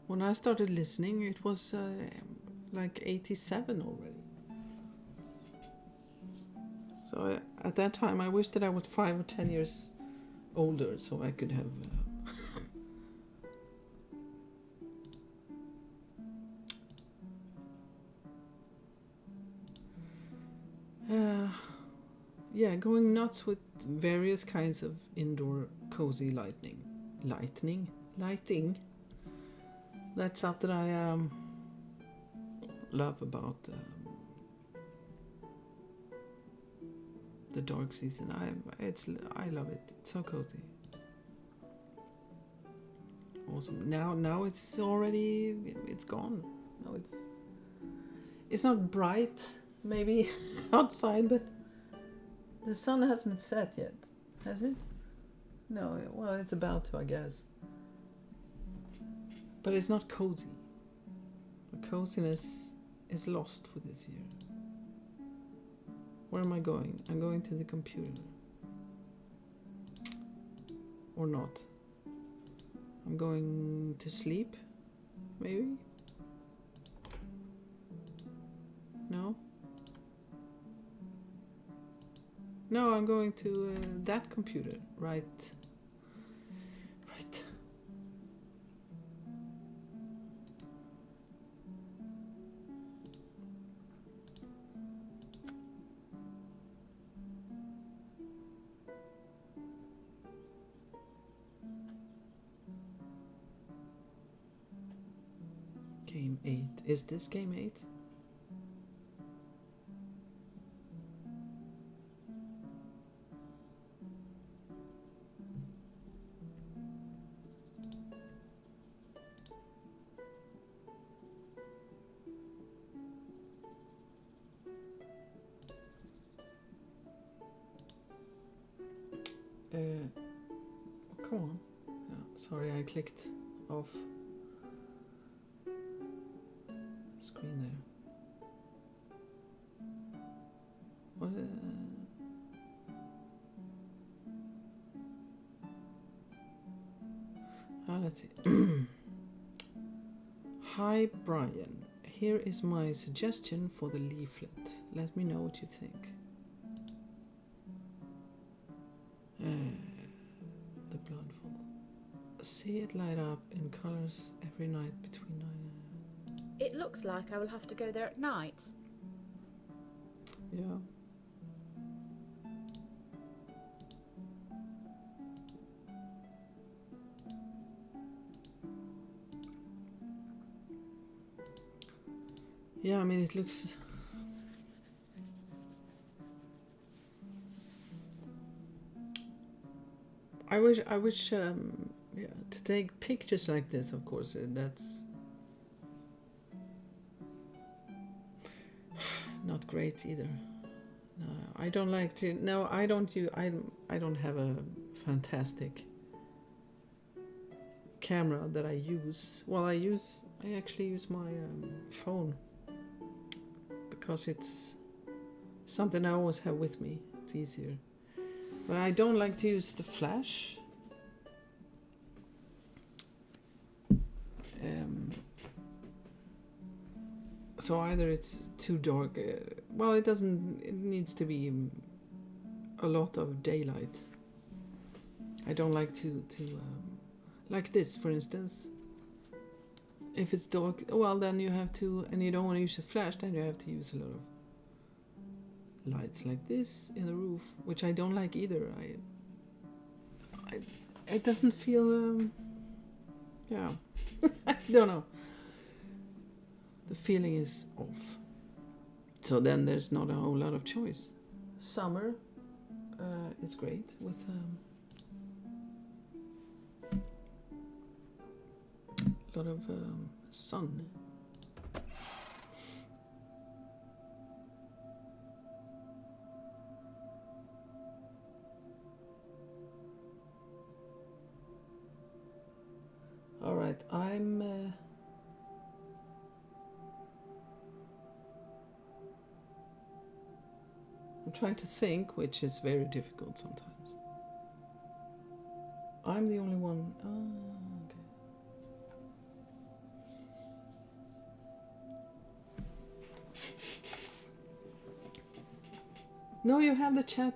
when I started listening, it was like 87 already. So at that time, I wish that I was 5 or 10 years older, so I could have. Yeah, going nuts with various kinds of indoor cozy lighting. That's something I love about the dark season. I love it. It's so cozy. Awesome. Now it's gone. Now it's not bright maybe outside, but the sun hasn't set yet, has it? No. Well, it's about to, I guess. But it's not cozy. The coziness is lost for this year. Where am I going? I'm going to the computer. Or not. I'm going to sleep, maybe? No? No, I'm going to that computer, right? Right. Game 8. Is this game 8? Come on. Yeah, sorry, I clicked off screen there. What? Let's see. Hi, Brian. Here is my suggestion for the leaflet. Let me know what you think. The bloodfall. See it light up in colors every night between 9 and... It looks like I will have to go there at night. Yeah. Yeah, I mean, it looks... I wish, yeah, to take pictures like this, of course, that's not great either. No, I don't like to. No, I don't have a fantastic camera that I use. Well, I actually use my phone because it's something I always have with me. It's easier. But I don't like to use the flash. So either it's too dark. Well, it doesn't. It needs to be a lot of daylight. I don't like to like this, for instance. If it's dark, well, then you have to, and you don't want to use a flash, then you have to use a lot of lights like this in the roof, which I don't like either. It doesn't feel. Yeah, I don't know. The feeling is off. So then there's not a whole lot of choice. Summer is great with a lot of sun. All right, I'm trying to think, which is very difficult sometimes. I'm the only one. Oh, okay. No, you have the chat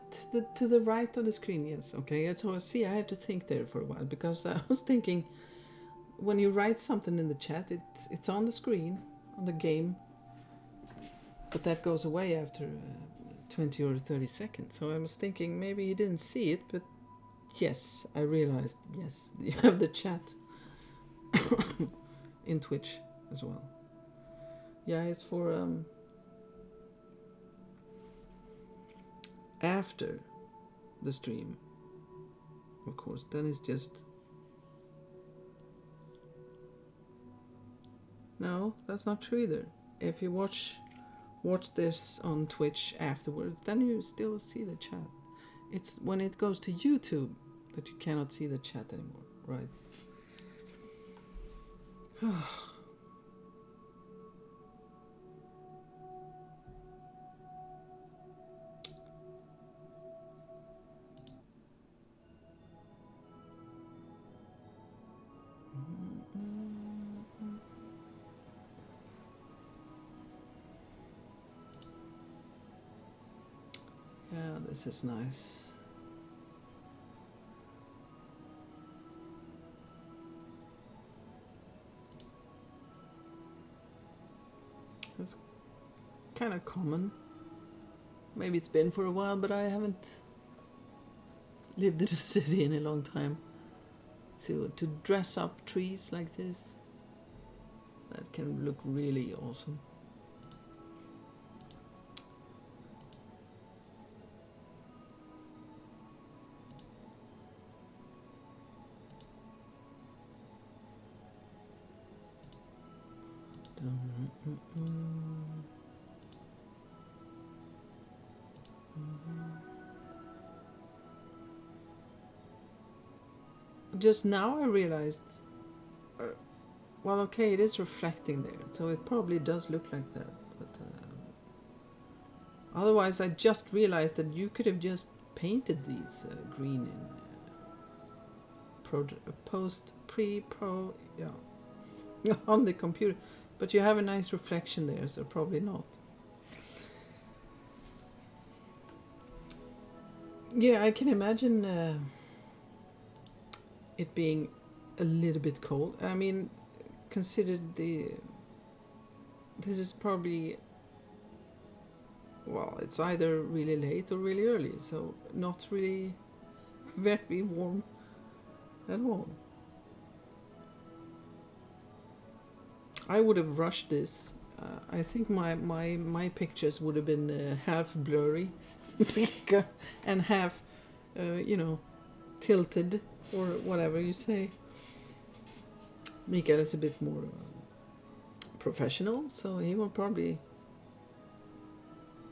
to the right of the screen. Yes, okay. So see, I had to think there for a while because I was thinking when you write something in the chat, it's on the screen on the game, but that goes away after 20 or 30 seconds. So I was thinking maybe you didn't see it, but yes, I realized. Yes, you have the chat in Twitch as well. Yeah, it's for after the stream, of course. Then it's just no, that's not true either. If you watch this on Twitch afterwards, then you still see the chat. It's when it goes to YouTube that you cannot see the chat anymore, right? Yeah, this is nice. It's kind of common. Maybe it's been for a while, but I haven't lived in a city in a long time. To dress up trees like this, that can look really awesome. Just now I realized, well, okay, it is reflecting there, so it probably does look like that. But otherwise, I just realized that you could have just painted these green in yeah, on the computer. But you have a nice reflection there, so probably not. Yeah, I can imagine it being a little bit cold. I mean, consider this is probably, well, it's either really late or really early, so not really very warm at all. I would have rushed this. I think my pictures would have been half blurry and half, tilted, or whatever you say. Mikael is a bit more professional, so he will probably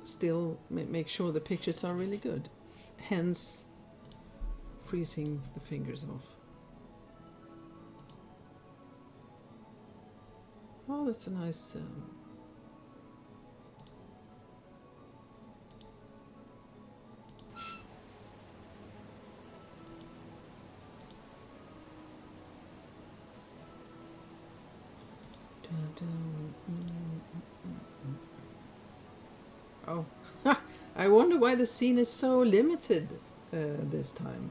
still make sure the pictures are really good. Hence, freezing the fingers off. Oh, that's a nice... Oh, I wonder why the scene is so limited this time.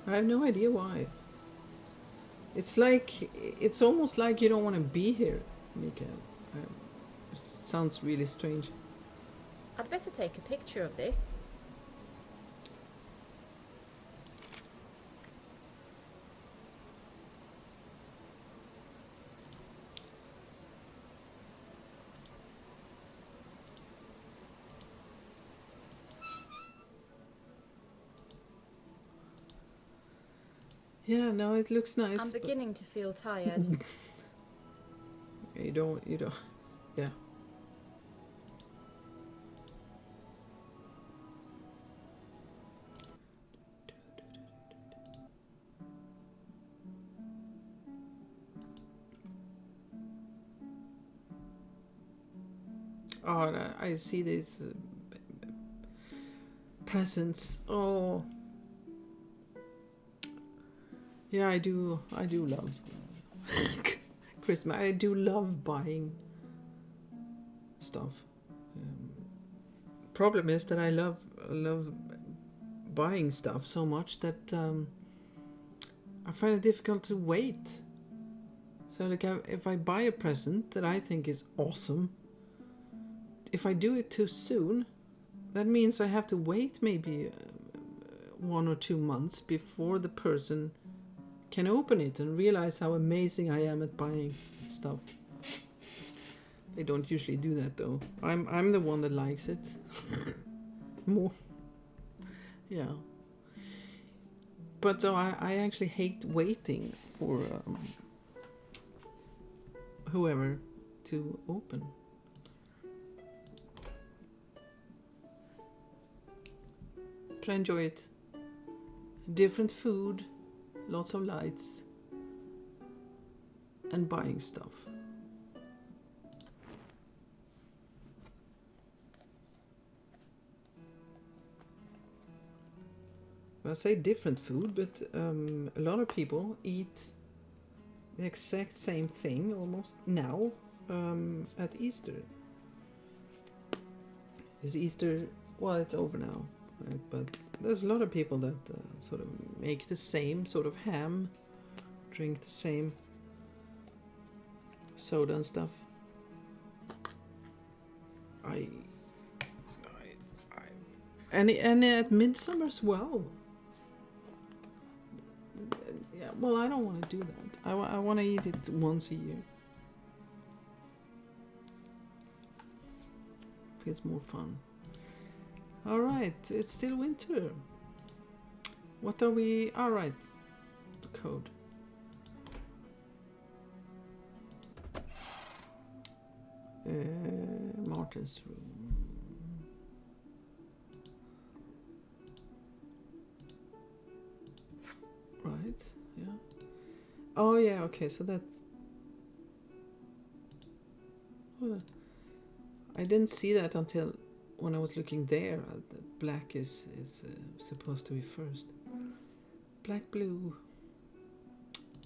I have no idea why. It's almost like you don't want to be here, Mikael. It sounds really strange. I'd better take a picture of this. Yeah, no, it looks nice. I'm beginning to feel tired. You don't, yeah. Oh, I see these presents. Oh, yeah, I do love Christmas. I do love buying stuff. Problem is that I love buying stuff so much that I find it difficult to wait. So like if I buy a present that I think is awesome, if I do it too soon, that means I have to wait maybe 1 or 2 months before the person can open it and realize how amazing I am at buying stuff. They don't usually do that though. I'm the one that likes it more. Yeah. But so I actually hate waiting for whoever to open. But I enjoy it. Different food, lots of lights, and buying stuff. I say different food, but a lot of people eat the exact same thing almost now at Easter. Is Easter, well, it's over now, right? But there's a lot of people that sort of make the same sort of ham, drink the same soda and stuff. And at midsummer as well. Yeah, well, I don't want to do that. I want to eat it once a year. Feels more fun. All right, it's still winter. What are we? All right, the code. Martin's room. Right, yeah. Oh yeah, okay, so that's... I didn't see that until when I was looking there. That black is supposed to be first. Black, blue,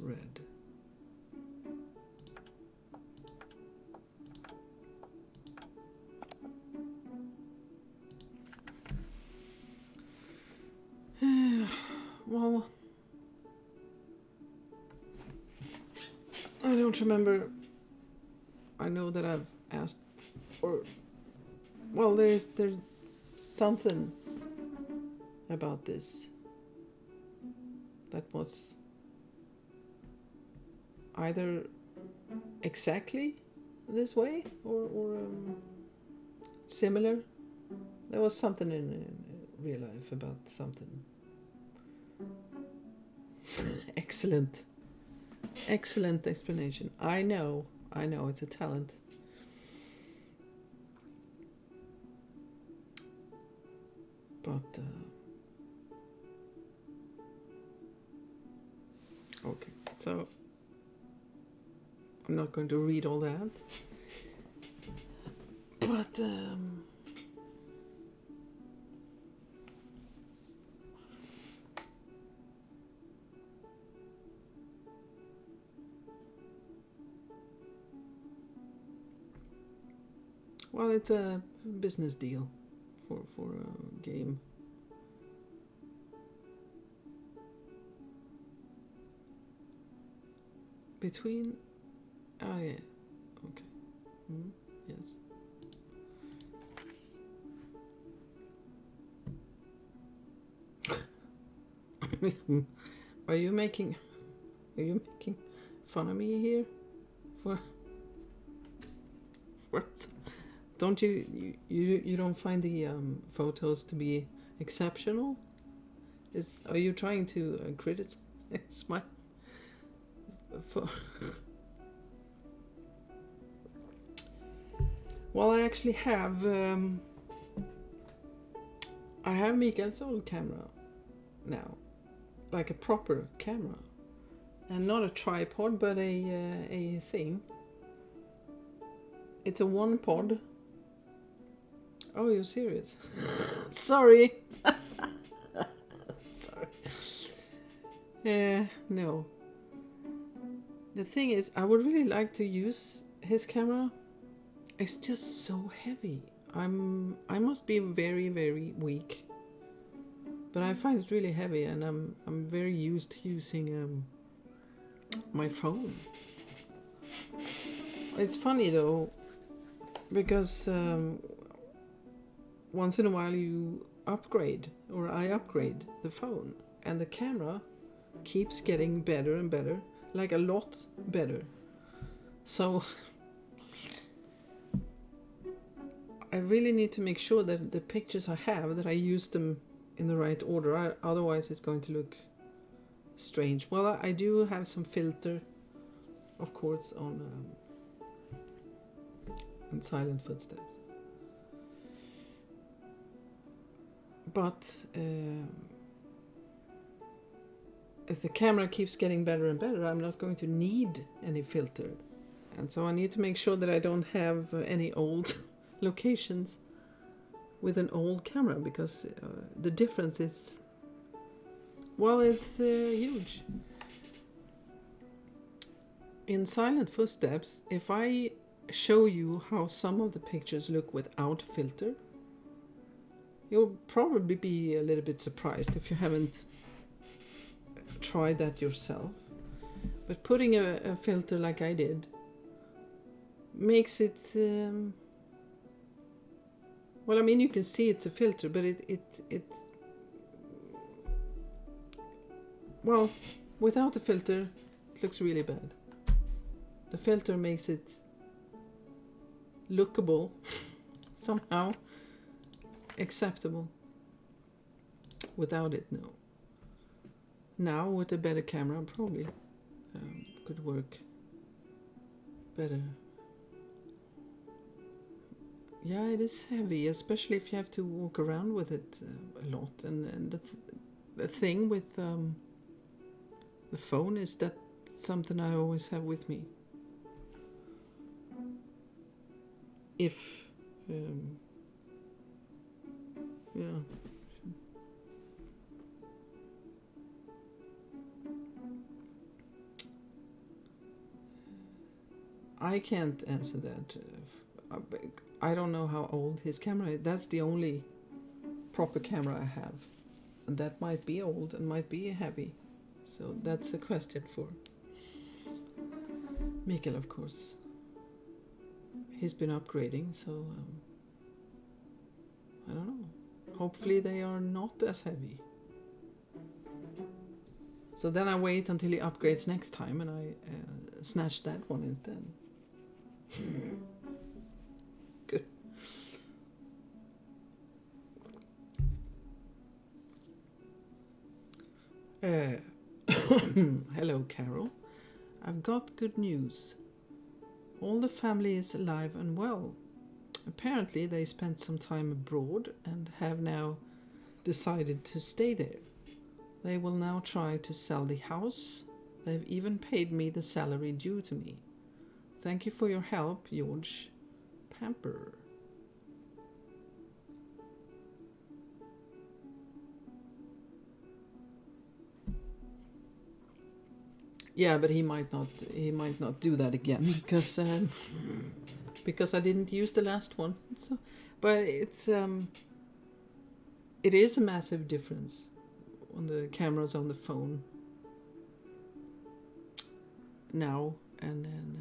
red. Well, I don't remember. I know that I've asked, or well, there's something about this that was either exactly this way or similar. There was something in real life about something. Excellent explanation. I know, it's a talent. But okay, so I'm not going to read all that. But well, it's a business deal for a game. Between... Oh yeah, okay. Yes. Are you making fun of me here? Don't you don't find the photos to be exceptional? Are you trying to criticize my Well, I actually have Mikael's old camera now, like a proper camera, and not a tripod, but a thing. It's a one pod. Oh, you're serious? Sorry. Sorry. No. The thing is, I would really like to use his camera. It's just so heavy. I must be very, very weak. But I find it really heavy, and I'm very used to using my phone. It's funny though, because once in a while you upgrade, or I upgrade the phone, and the camera keeps getting better and better, like a lot better. So I really need to make sure that the pictures I have, that I use them in the right order. Otherwise it's going to look strange. Well, I do have some filter, of course, on Silent Footsteps. But if the camera keeps getting better and better, I'm not going to need any filter. And so I need to make sure that I don't have any old locations with an old camera, because the difference is, well, it's huge. In Silent Footsteps, if I show you how some of the pictures look without filter, you'll probably be a little bit surprised if you haven't tried that yourself. But putting a filter like I did makes it well, I mean, you can see it's a filter, but it's well, without the filter it looks really bad. The filter makes it lookable, somehow acceptable. Without it, no. Now with a better camera, probably could work better. Yeah, it is heavy, especially if you have to walk around with it a lot. And the thing with the phone is that it's something I always have with me. If yeah. I can't answer that. I don't know how old his camera is. That's the only proper camera I have. And that might be old and might be heavy. So that's a question for Mikael, of course. He's been upgrading, so I don't know. Hopefully they are not as heavy. So then I wait until he upgrades next time, and I snatch that one instead. Good. Hello, Carol. I've got good news. All the family is alive and well. Apparently they spent some time abroad and have now decided to stay there. They will now try to sell the house. They've even paid me the salary due to me. Thank you for your help, George. Pamper. Yeah, but he might not do that again because I didn't use the last one. So, but it is a massive difference on the cameras on the phone now and then.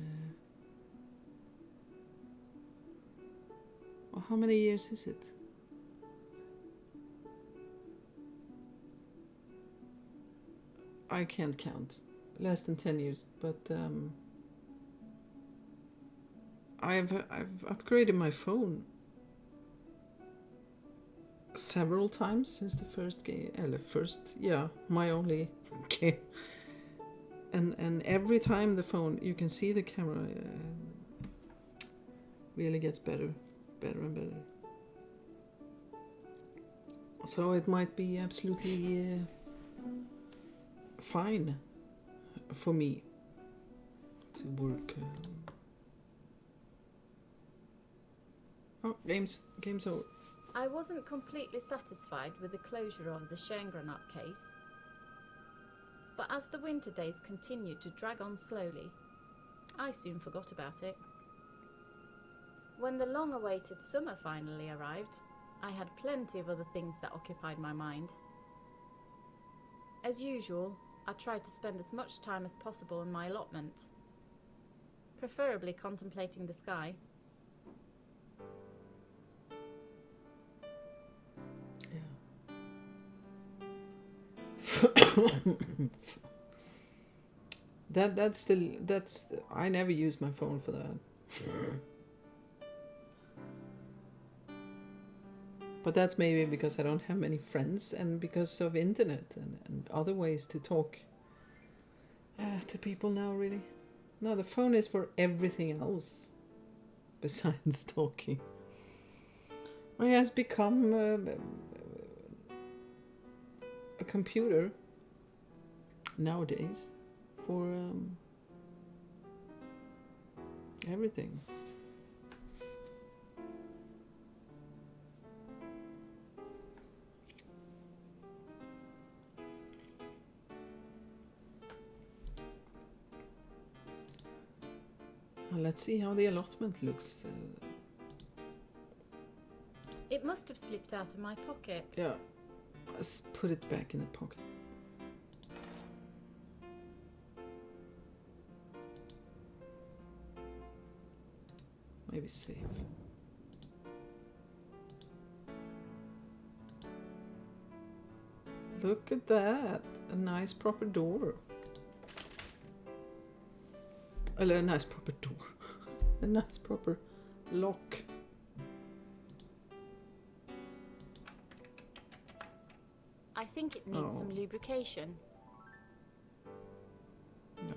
Well, how many years is it? I can't count. Less than 10 years, but I've upgraded my phone several times since the first game. My only game. And every time the phone, you can see the camera really gets better and better. So it might be absolutely fine for me to work. Game's over. I wasn't completely satisfied with the closure of the Schengranat case, but as the winter days continued to drag on slowly, I soon forgot about it. When the long-awaited summer finally arrived, I had plenty of other things that occupied my mind. As usual, I tried to spend as much time as possible in my allotment, preferably contemplating the sky. That's I never use my phone for that. But that's maybe because I don't have many friends and because of internet and other ways to talk to people now, really. No, the phone is for everything else besides talking. It has become a computer nowadays for everything. Let's see how the allotment looks. It must have slipped out of my pocket. Yeah, let's put it back in the pocket. Maybe save. Look at that, a nice proper door. A nice proper door. A nice proper lock. I think it needs some lubrication. No.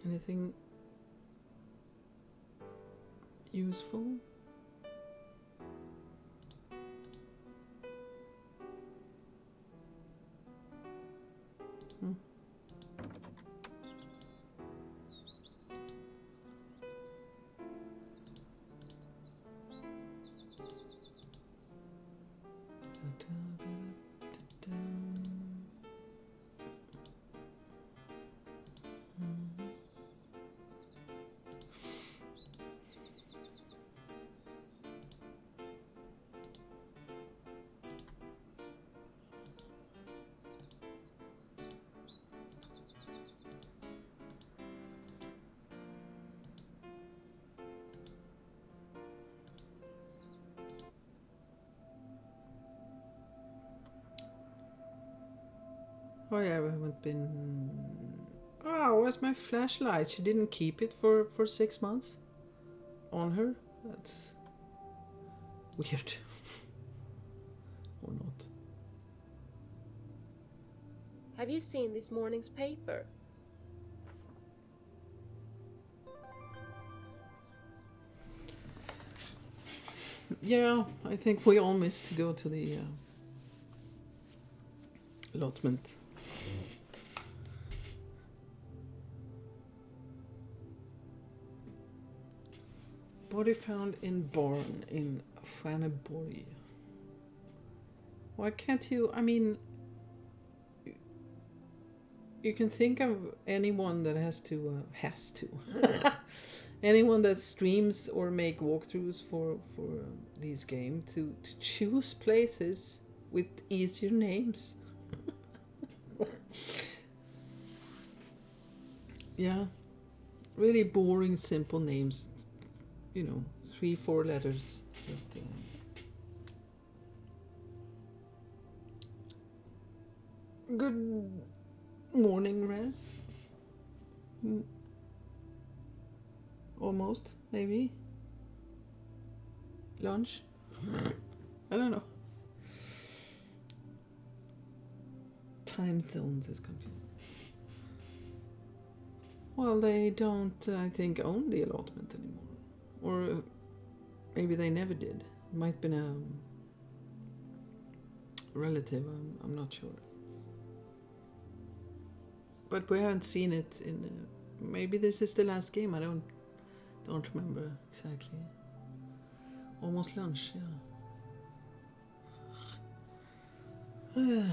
Anything useful? Oh yeah, I haven't been... Oh, where's my flashlight? She didn't keep it for 6 months on her? That's weird. Or not. Have you seen this morning's paper? Yeah, I think we all missed to go to the allotment. Body found in barn in Faneborg. Why can't you, I mean, you can think of anyone that has to, anyone that streams or make walkthroughs for these games to choose places with easier names. Yeah, really boring, simple names. 3-4 letters. Just. Good morning, Res. Almost, maybe. Lunch. I don't know. Time zones is confusing. Well, they don't, I think, own the allotment anymore. Or maybe they never did. It might have been relative. I'm not sure. But we haven't seen it in. Maybe this is the last game. I don't remember exactly. Almost lunch. Yeah.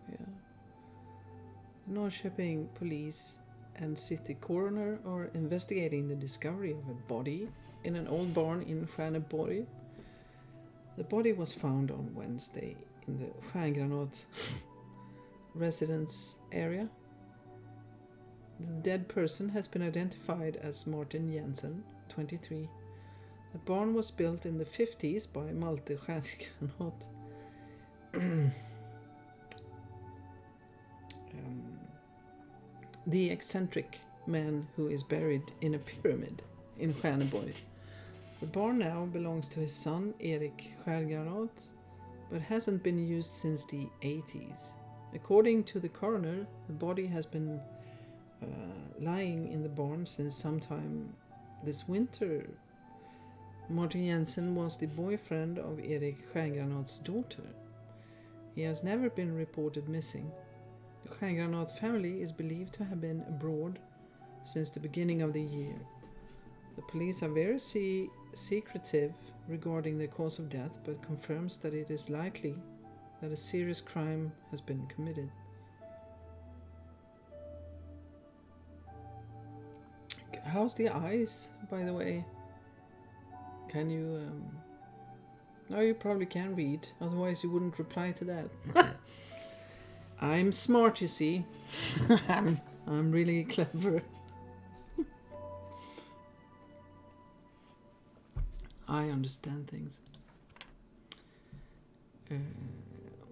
Yeah. Norrköping police and city coroner are investigating the discovery of a body in an old barn in Stjärneborg. The body was found on Wednesday in the Stjärngranat residence area. The dead person has been identified as Martin Jensen, 23. The barn was built in the 50s by Malte Stjärngranat. The eccentric man who is buried in a pyramid in Stjärneborg. The barn now belongs to his son Erik Stjärngranat, but hasn't been used since the 80s. According to the coroner, the body has been lying in the barn since sometime this winter. Martin Jensen was the boyfriend of Erik Stjärngranat's daughter. He has never been reported missing. The Stjärngranat family is believed to have been abroad since the beginning of the year. The police are very secretive regarding the cause of death, but confirms that it is likely that a serious crime has been committed. How's the eyes, by the way? Can you... No, you probably can read, otherwise you wouldn't reply to that. I'm smart, you see. I'm really clever. I understand things.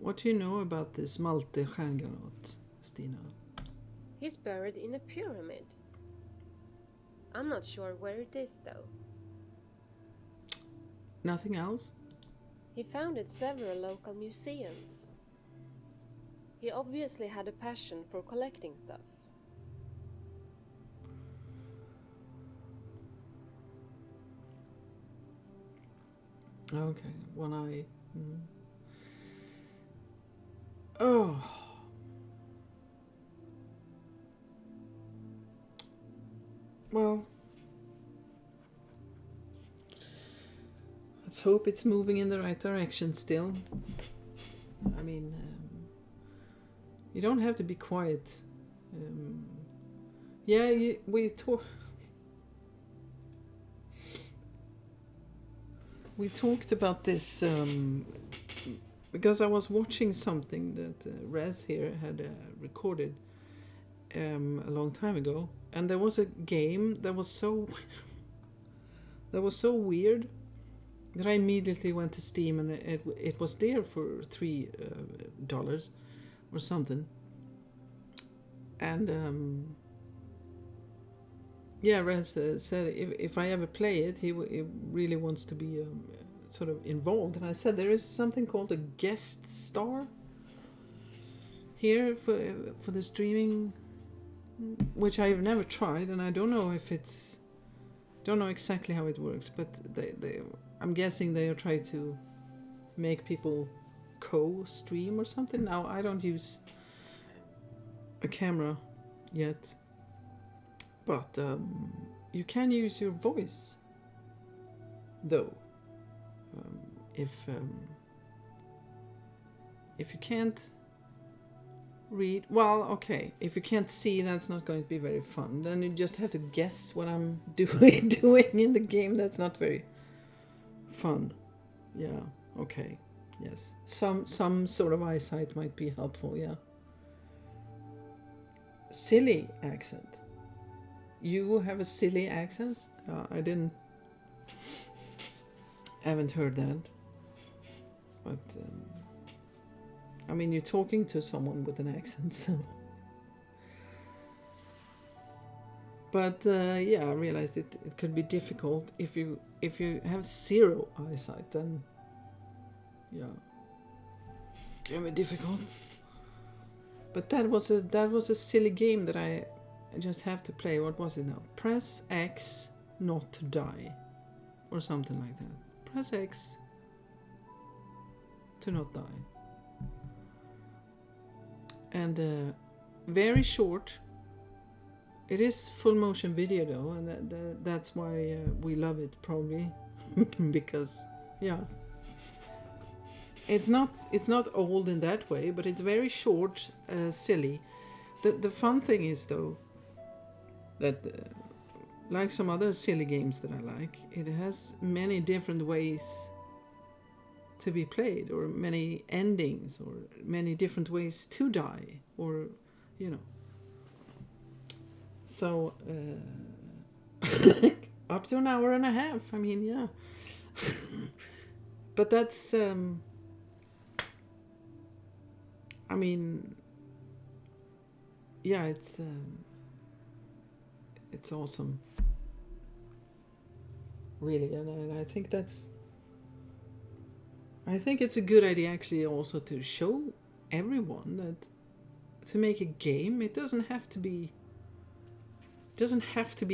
What do you know about this Malte Stjärngranat, Stina? He's buried in a pyramid. I'm not sure where it is, though. Nothing else? He founded several local museums. He obviously had a passion for collecting stuff. Okay, one eye. Oh. Well, let's hope it's moving in the right direction still. I mean, you don't have to be quiet. Yeah, we talked about this because I was watching something that Rez here had recorded a long time ago, and there was a game that was so weird that I immediately went to Steam, and it was there for $3 or something. And yeah, Rez said if I ever play it, he really wants to be sort of involved. And I said there is something called a guest star here for the streaming, which I've never tried, and I don't know exactly how it works, but I'm guessing they are trying to make people co-stream or something. Now, I don't use a camera yet, but you can use your voice, though. If you can't read, well, okay. If you can't see, that's not going to be very fun. Then you just have to guess what I'm doing in the game. That's not very fun. Yeah. Okay. Yes. Some sort of eyesight might be helpful. Yeah. Silly accent. You have a silly accent? I haven't heard that. But I mean, you're talking to someone with an accent, so. But yeah, I realized it could be difficult if you have zero eyesight. Then yeah, it can be difficult. But that was a silly game that I just have to play. What was it now? Press X not to die, or something like that. Press X to not die. And very short. It is full motion video though, and that's why we love it probably. Because yeah, it's not old in that way, but it's very short, silly. The fun thing is though that like some other silly games that I like, it has many different ways to be played, or many endings, or many different ways to die, or you know. So up to an hour and a half. I mean, yeah. But that's I mean, yeah, it's awesome, really, and I think it's a good idea actually also to show everyone that to make a game, it doesn't have to be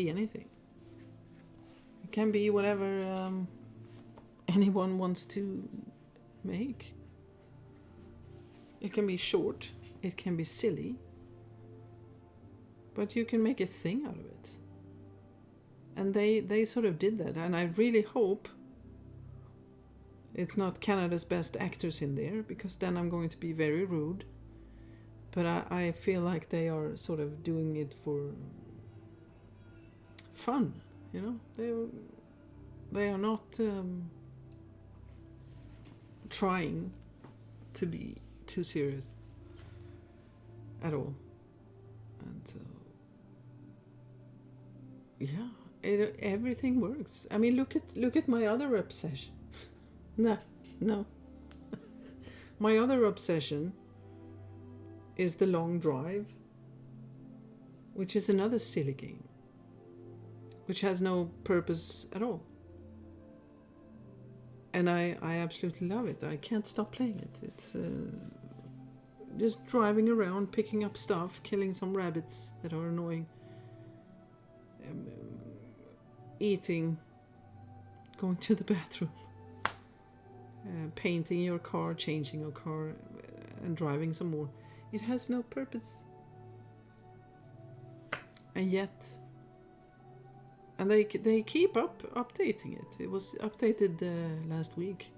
anything. It can be whatever anyone wants to make. It can be short, it can be silly, but you can make a thing out of it. And they sort of did that, and I really hope it's not Canada's best actors in there, because then I'm going to be very rude. But I feel like they are sort of doing it for fun, you know. They are not trying to be too serious at all. And yeah, everything works. I mean, look at my other obsession. No. My other obsession is The Long Drive, which is another silly game, which has no purpose at all. And I absolutely love it. I can't stop playing it. It's just driving around, picking up stuff, killing some rabbits that are annoying, eating, going to the bathroom, painting your car, changing your car, and driving some more. It has no purpose. And yet... And they keep updating it. It was updated last week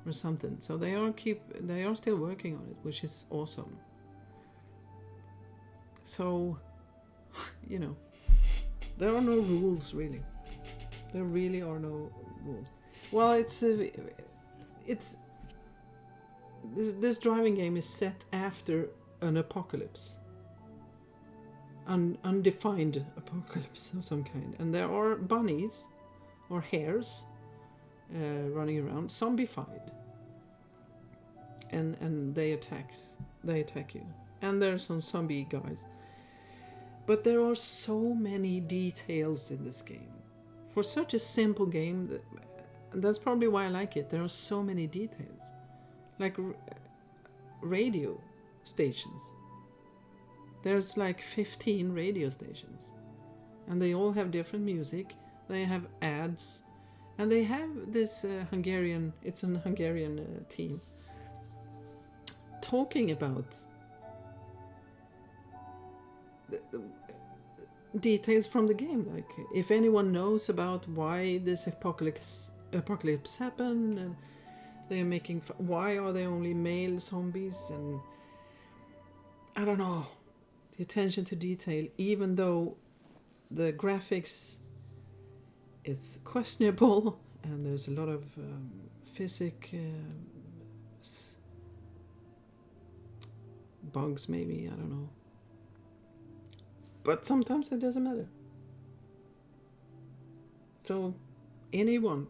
or something. So they are still working on it, which is awesome. So, you know, there are no rules really. There really are no rules. Well, this driving game is set after an apocalypse. Undefined apocalypse of some kind, and there are bunnies or hares running around, zombified, and they attack you, and there's some zombie guys. But there are so many details in this game for such a simple game. That's probably why I like it. There are so many details, like radio stations. There's like 15 radio stations, and they all have different music. They have ads, and they have this Hungarian team talking about the details from the game. Like, if anyone knows about why this apocalypse happened, and they're making why are they only male zombies, and I don't know. The attention to detail, even though the graphics is questionable and there's a lot of bugs, maybe, I don't know. But sometimes it doesn't matter. So anyone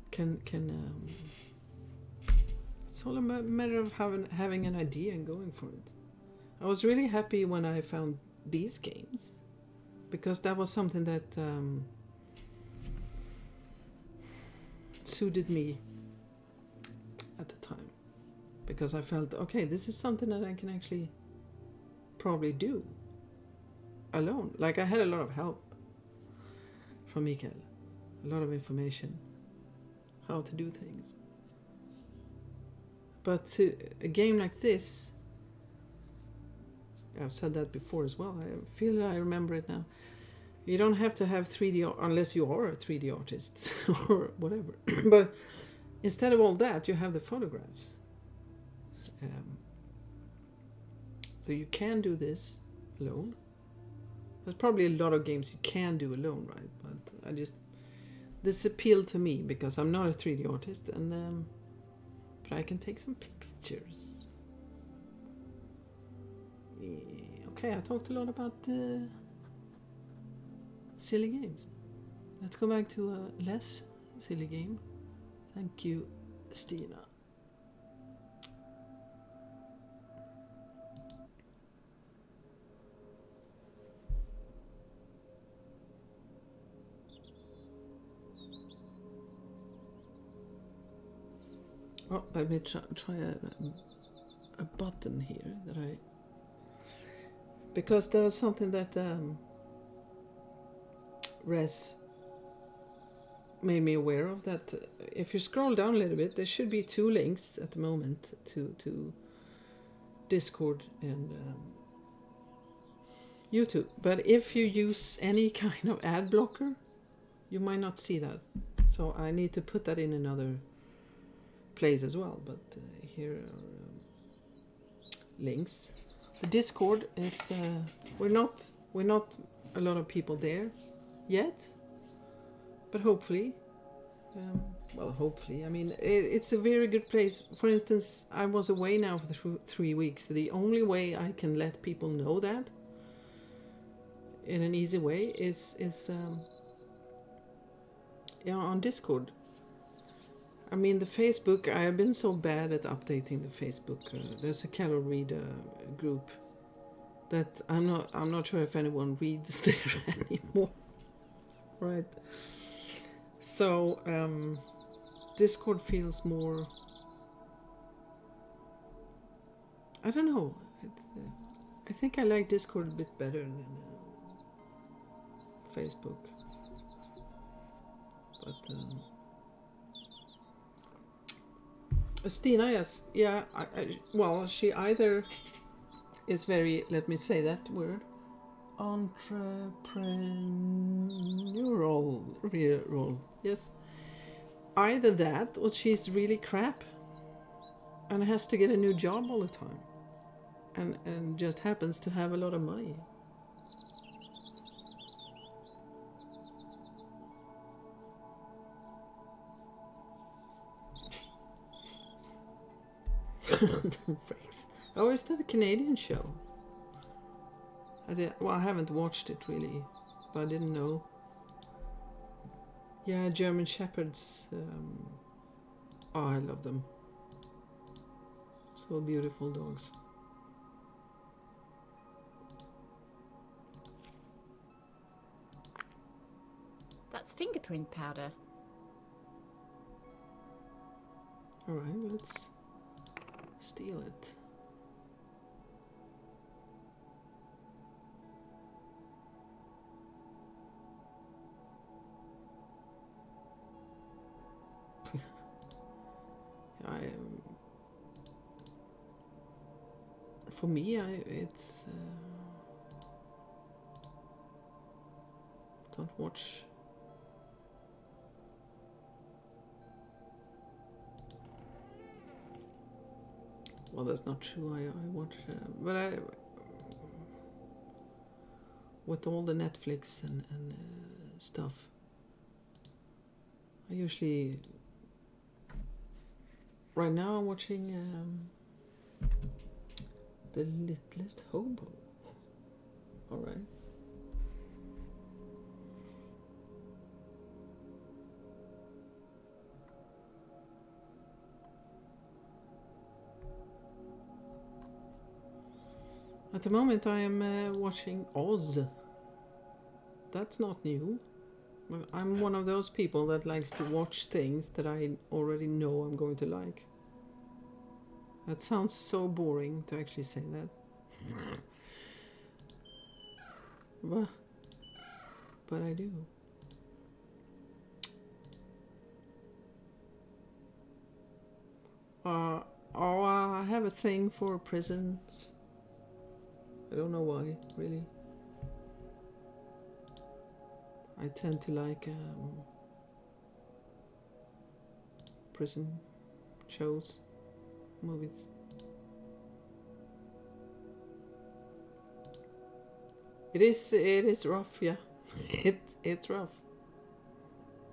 can it's all a matter of having an idea and going for it. I was really happy when I found these games, because that was something that suited me at the time. Because I felt, okay, this is something that I can actually probably do alone. Like, I had a lot of help from Mikael, a lot of information, how to do things. But a game like this, I've said that before as well. I feel I remember it now. You don't have to have 3D unless you are a 3D artist or whatever. But instead of all that, you have the photographs. So you can do this alone. There's probably a lot of games you can do alone, right? But this appealed to me because I'm not a 3D artist, and but I can take some pictures. Yeah, okay, I talked a lot about silly games. Let's go back to a less silly game. Thank you, Stina. Oh, let me try a button here that because there was something that Res made me aware of, that if you scroll down a little bit, there should be 2 links at the moment to Discord and YouTube. But if you use any kind of ad blocker, you might not see that. So I need to put that in another place as well. But here are links. The Discord is we're not a lot of people there yet, but hopefully, hopefully. I mean, it's a very good place. For instance, I was away now for 3 weeks. The only way I can let people know that in an easy way is on Discord. I mean, the Facebook, I have been so bad at updating the Facebook. There's a Carol Reed group that I'm not sure if anyone reads there anymore. Right. So Discord feels more, I don't know. I think I like Discord a bit better than Facebook. But Stina, yes, yeah. Well, she either is very, let me say that word, entrepreneurial, yes. Either that, or she's really crap and has to get a new job all the time, and just happens to have a lot of money. Oh, is that a Canadian show? I haven't watched it really, but I didn't know. Yeah, German Shepherds. Oh, I love them. So beautiful dogs. That's fingerprint powder. Alright, let's steal it. For me, it's don't watch. Well, that's not true. I watch, but with all the Netflix and stuff, I usually. Right now, I'm watching The Littlest Hobo. All right. At the moment, I am watching Oz. That's not new. I'm one of those people that likes to watch things that I already know I'm going to like. That sounds so boring to actually say that. But I do. Oh, I have a thing for prisons. I don't know why, really. I tend to like prison shows, movies. It is rough, yeah. It's rough.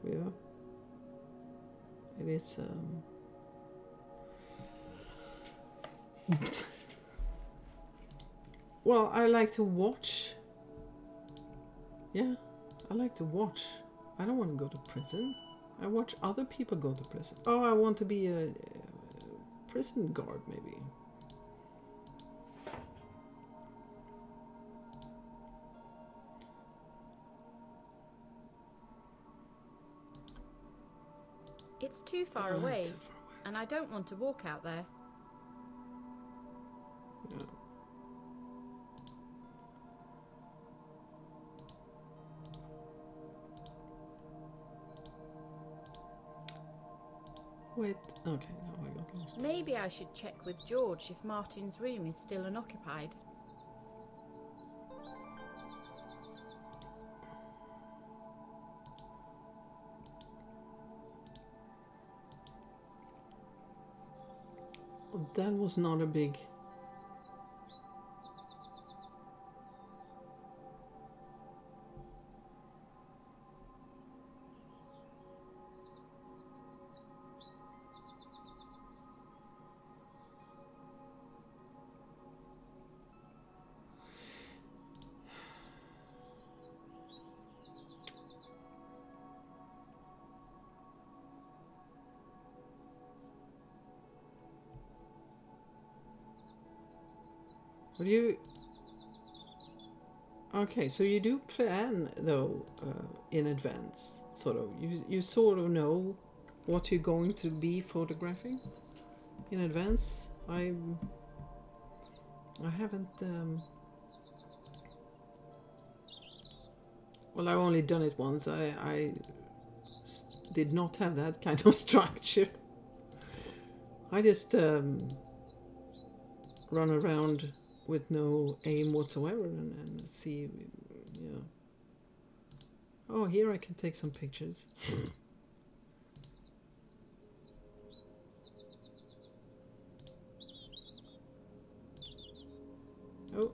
Yeah. It is well, I like to watch. Yeah, I like to watch. I don't want to go to prison. I watch other people go to prison. Oh, I want to be a prison guard, maybe. It's too far It's away, so far away. and I don't want to walk out there. Yeah. Wait, okay, now I got lost. Maybe I should check with George if Martin's room is still unoccupied. That was not a big... What do you... Okay, so you do plan, though, in advance, sort of. You sort of know what you're going to be photographing in advance. I haven't... Well, I've only done it once. I did not have that kind of structure. I just run around with no aim whatsoever and see, you know. Oh, here I can take some pictures. Oh,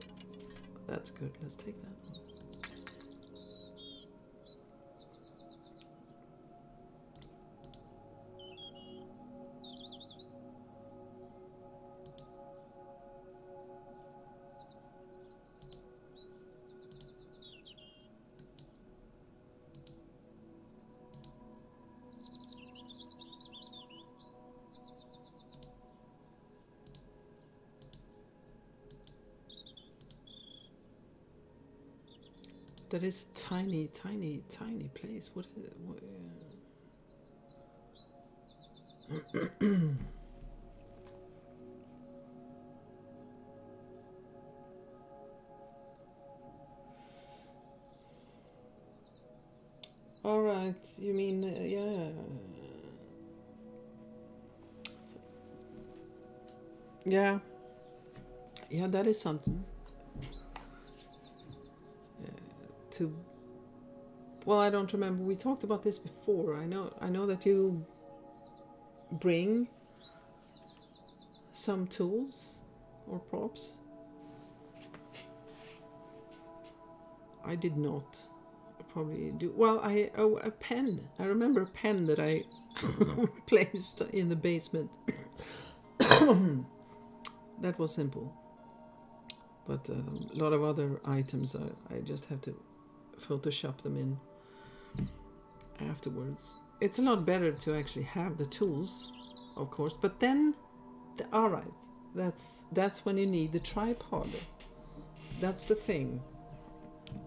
that's good. Let's take that one. That is a tiny, tiny, tiny place. What is it? All right, you mean yeah. Yeah, yeah, that is something. Well, I don't remember. We talked about this before. I know that you bring some tools or props. I did not probably do. Well, a pen. I remember a pen that I placed in the basement. That was simple. But a lot of other items, I just have to Photoshop them in afterwards. It's a lot better to actually have the tools, of course. But then, all right, that's when you need the tripod. That's the thing.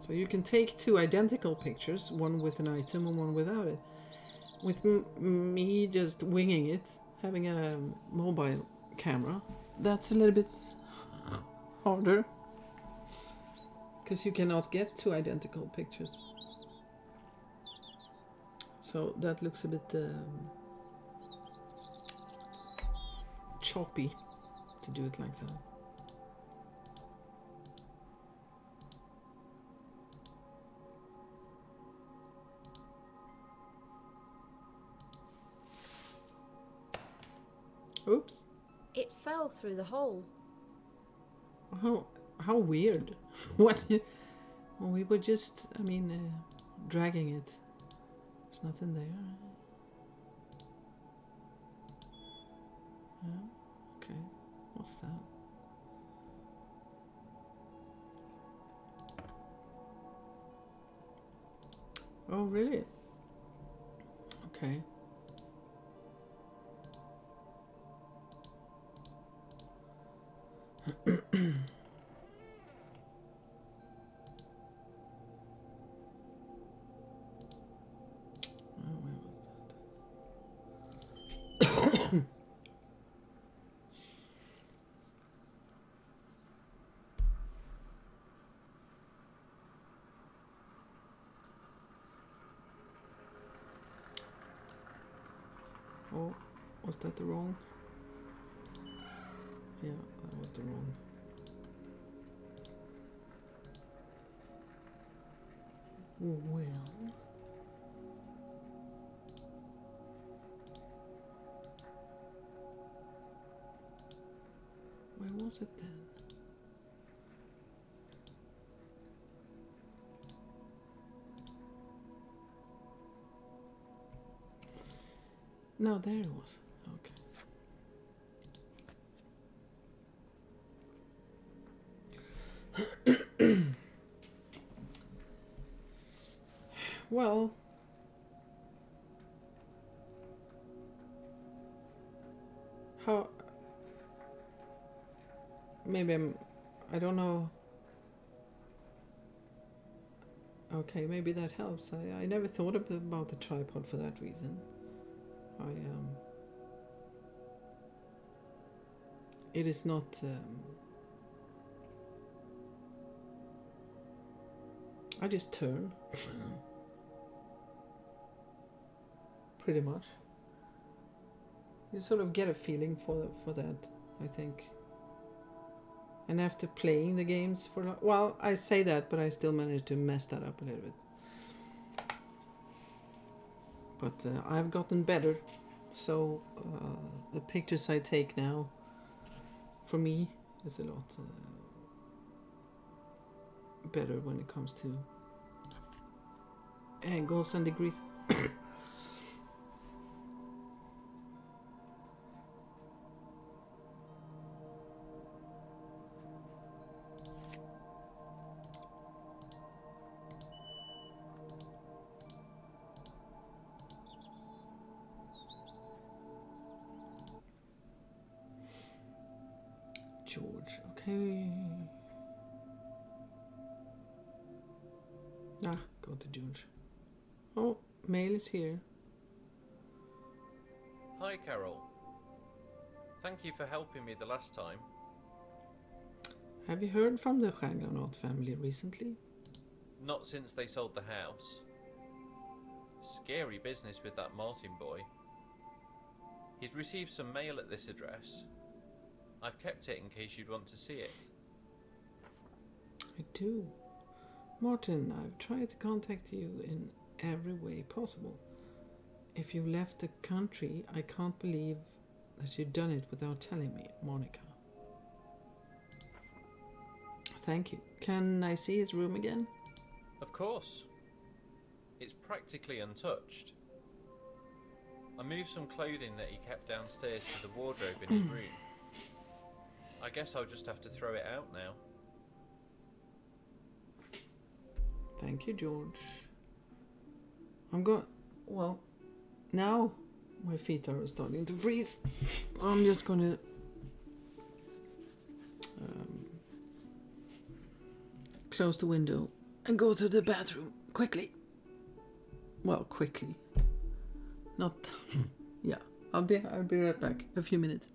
So you can take two identical pictures, one with an item and one without it. With me just winging it, having a mobile camera, that's a little bit harder. Because you cannot get two identical pictures. So that looks a bit choppy to do it like that. Oops. It fell through the hole. How weird. What? Well, we were just, dragging it. There's nothing there. Yeah. Okay. What's that? Oh, really? Okay. Oh, was that the wrong? Yeah, that was the wrong. Well, where was it then? No, there it was. Okay. Well, how? Maybe I don't know. Okay, maybe that helps. I never thought about the tripod for that reason. It is not. I just turn. Pretty much. You sort of get a feeling for that, I think. And after playing the games for well, I say that, but I still managed to mess that up a little bit. But I've gotten better, so the pictures I take now, for me, is a lot better when it comes to angles and degrees. George, okay. Go to George. Oh, mail is here. Hi, Carol. Thank you for helping me the last time. Have you heard from the Stjärngranat family recently? Not since they sold the house. Scary business with that Martin boy. He's received some mail at this address. I've kept it in case you'd want to see it. I do. Martin, I've tried to contact you in every way possible. If you left the country, I can't believe that you've done it without telling me, Monica. Thank you. Can I see his room again? Of course. It's practically untouched. I moved some clothing that he kept downstairs to the wardrobe in his room. I guess I'll just have to throw it out now. Thank you, George. Well, now my feet are starting to freeze. I'm just gonna close the window and go to the bathroom quickly. Well, quickly. Not. Yeah, I'll be right back. A few minutes.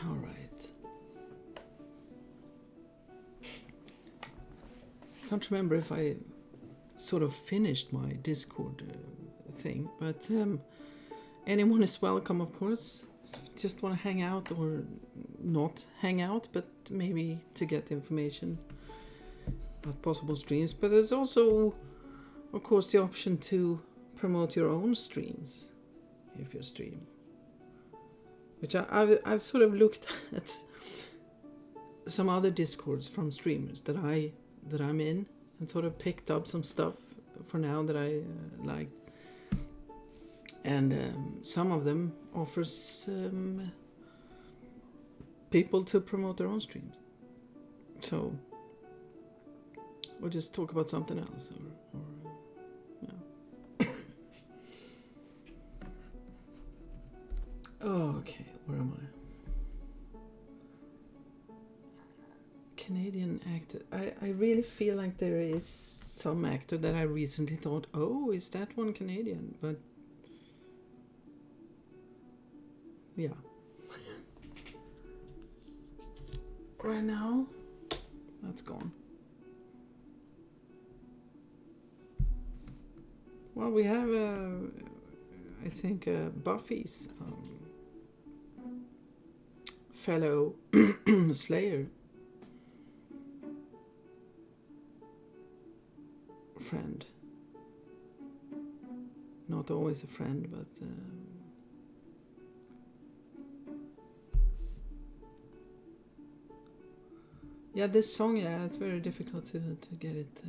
All right. Can't remember if I sort of finished my Discord thing, but anyone is welcome, of course. Just want to hang out or not hang out, but maybe to get information about possible streams. But there's also, of course, the option to promote your own streams if you stream. Which I've sort of looked at some other Discords from streamers that I'm in, and sort of picked up some stuff for now that I liked. And some of them offers people to promote their own streams. So we'll just talk about something else, or yeah. Okay, where am I? Canadian actor. I really feel like there is some actor that I recently thought, oh, is that one Canadian? But yeah. Right now, that's gone. Well, we have, I think, Buffy's fellow Slayer friend. Not always a friend, but yeah, this song, yeah, it's very difficult to get it.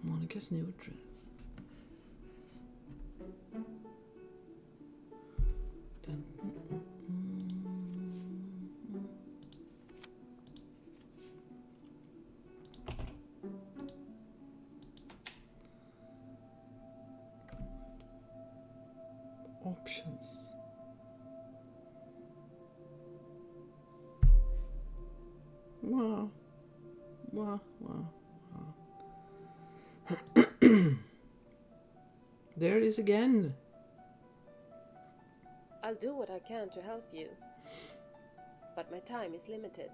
Monica's new dress. Martians. Wow. Wow, wow, wow. There it is again. I'll do what I can to help you, but my time is limited.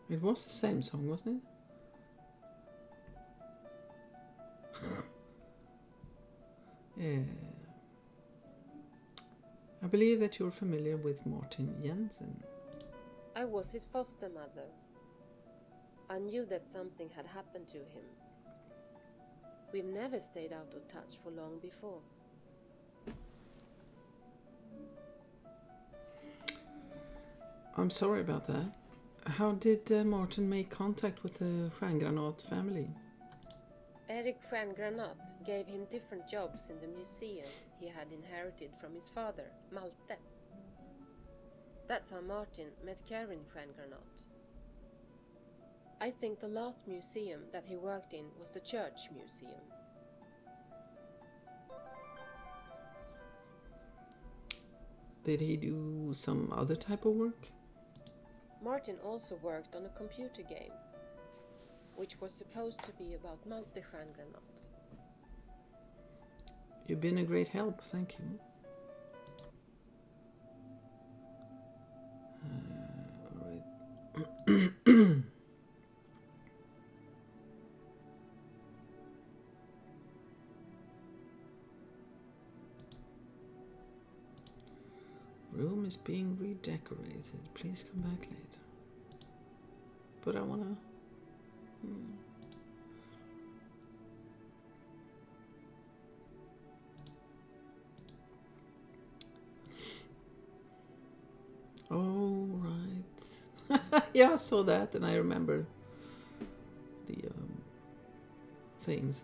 It was the same song, wasn't it? I believe that you're familiar with Martin Jensen. I was his foster mother. I knew that something had happened to him. We've never stayed out of touch for long before. I'm sorry about that. How did Martin make contact with the Stjärngranat family? Erik Stjärngranat gave him different jobs in the museum he had inherited from his father, Malte. That's how Martin met Karin Stjärngranat. I think the last museum that he worked in was the church museum. Did he do some other type of work? Martin also worked on a computer game, which was supposed to be about Malte Stjärngranat. You've been a great help, thank you. Alright. Room is being redecorated. Please come back later. But I wanna... Oh, right. Yeah, I saw that and I remember the things.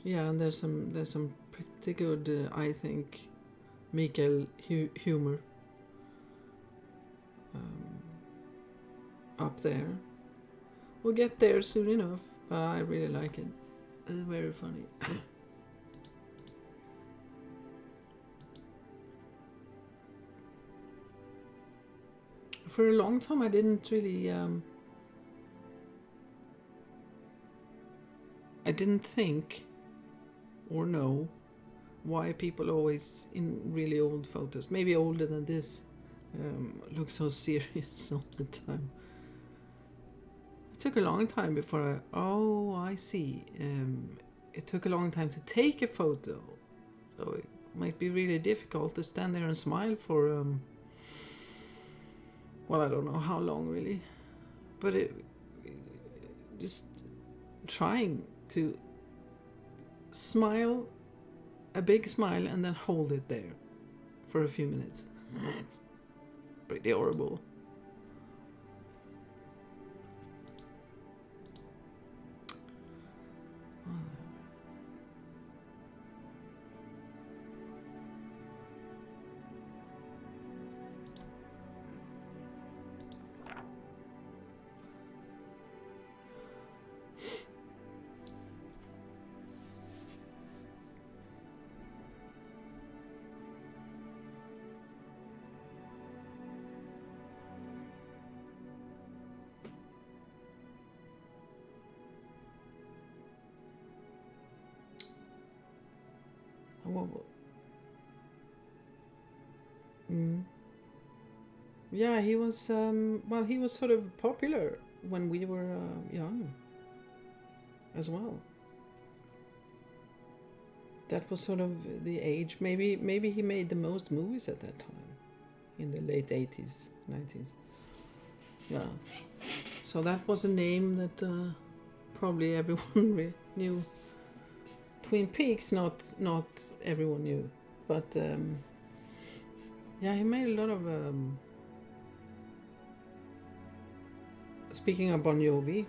Yeah, and there's some pretty good, I think, Mikael humor up there. We'll get there soon enough. I really like it. It's very funny. For a long time, I didn't really. I didn't think or know why people always in really old photos, maybe older than this, look so serious all the time. It took a long time before I see. It took a long time to take a photo, so it might be really difficult to stand there and smile for well, I don't know how long really, but just trying to smile, a big smile, and then hold it there for a few minutes. It's pretty horrible. Yeah, he was. Well, he was sort of popular when we were young, as well. That was sort of the age. Maybe he made the most movies at that time, in the late 80s, 90s. Yeah. So that was a name that probably everyone knew. Twin Peaks, not everyone knew, but yeah, he made a lot of. Speaking of Bon Jovi,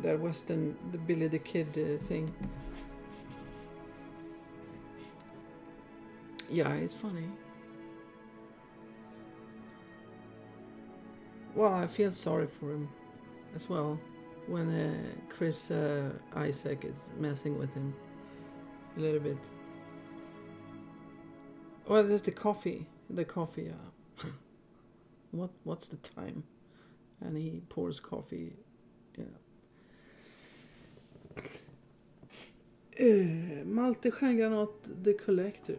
that Western, the Billy the Kid thing. Yeah, it's funny. Well, I feel sorry for him as well. when Chris Isaac is messing with him a little bit. Well, there's the coffee. What's the time? And he pours coffee. Malte Stjärngranat, the collector.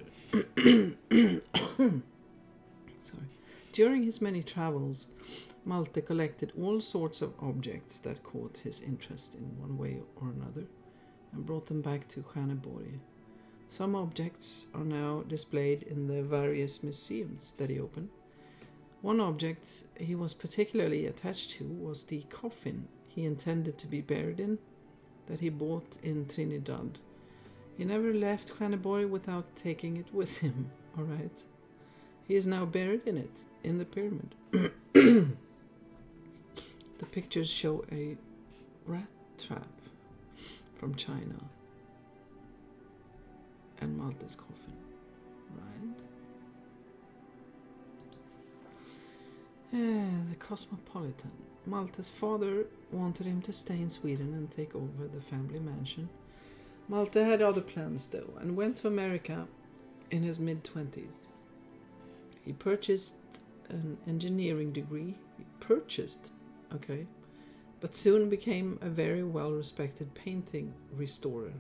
Sorry. During his many travels, Malte collected all sorts of objects that caught his interest in one way or another and brought them back to Stjärneborg. Some objects are now displayed in the various museums that he opened. One object he was particularly attached to was the coffin he intended to be buried in, that he bought in Trinidad. He never left Stjärneborg without taking it with him, all right? He is now buried in it, in the pyramid. The pictures show a rat trap from China and Malte's coffin, right? The Cosmopolitan. Malte's father wanted him to stay in Sweden and take over the family mansion. Malte had other plans though and went to America in his mid-20s. He purchased an engineering degree. But soon became a very well-respected painting restorer.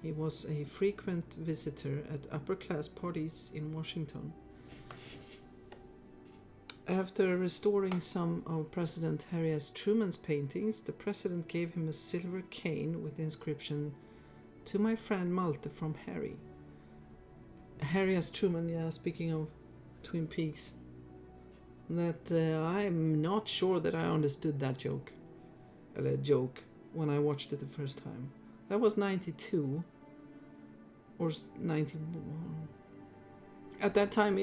He was a frequent visitor at upper-class parties in Washington. After restoring some of President Harry S. Truman's paintings, the president gave him a silver cane with the inscription, "To my friend Malte from Harry." Harry S. Truman, speaking of Twin Peaks. That I'm not sure that I understood that joke when I watched it the first time. That was 92 or 91. At that time,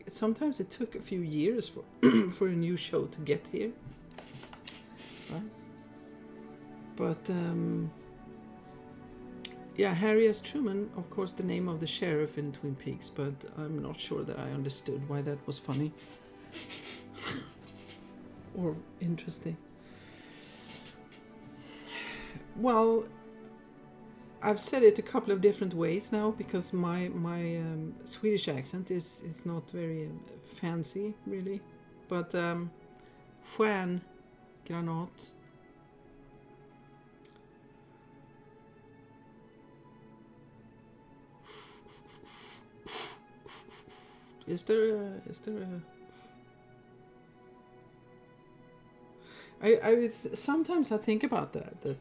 sometimes it took a few years for a new show to get here. Right? But Harry S. Truman, of course, the name of the sheriff in Twin Peaks, but I'm not sure that I understood why that was funny or interesting. Well, I've said it a couple of different ways now because my Swedish accent is not very fancy, really. But Stjärngranat. Is there a sometimes I think about that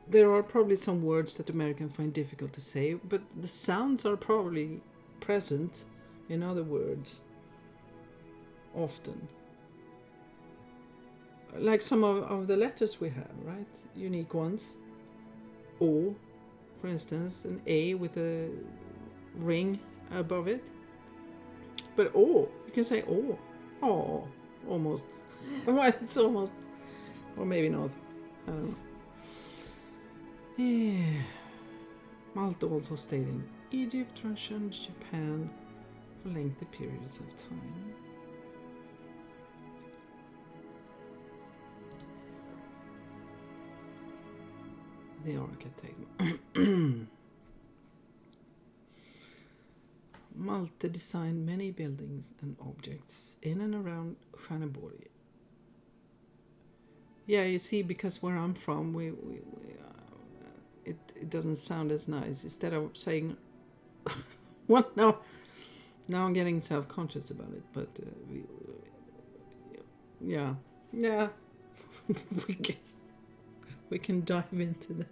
there are probably some words that Americans find difficult to say, but the sounds are probably present in other words often. Like some of the letters we have, right? Unique ones. O, for instance, an A with a ring above it. But O, you can say O. Oh, almost. Well, it's almost, or maybe not. I don't know. Yeah. Malte also stayed in Egypt, Russia, and Japan for lengthy periods of time. The architect. Malte designed many buildings and objects in and around Stjärneborg. Yeah, you see, because where I'm from, it doesn't sound as nice. Instead of saying, what now? Now I'm getting self-conscious about it, but yeah, we can dive into that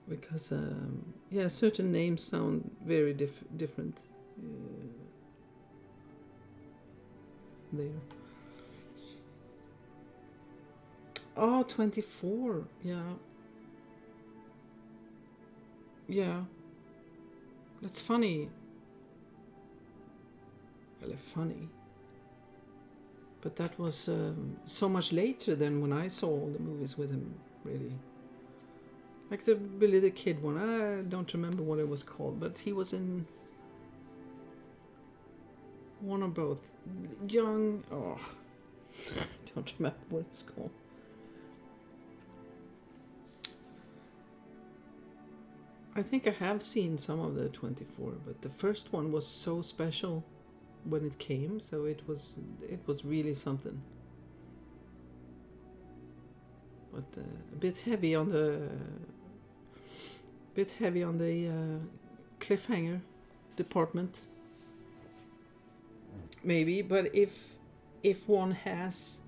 because certain names sound very different there. Oh, 24. Yeah. That's funny. Well, funny. But that was so much later than when I saw all the movies with him, really. Like the Billy the Kid one. I don't remember what it was called, but he was in One or both. Young. Oh, I don't remember what it's called. I think I have seen some of the 24, but the first one was so special when it came, so it was really something. But a bit heavy on the cliffhanger department, maybe. But if one has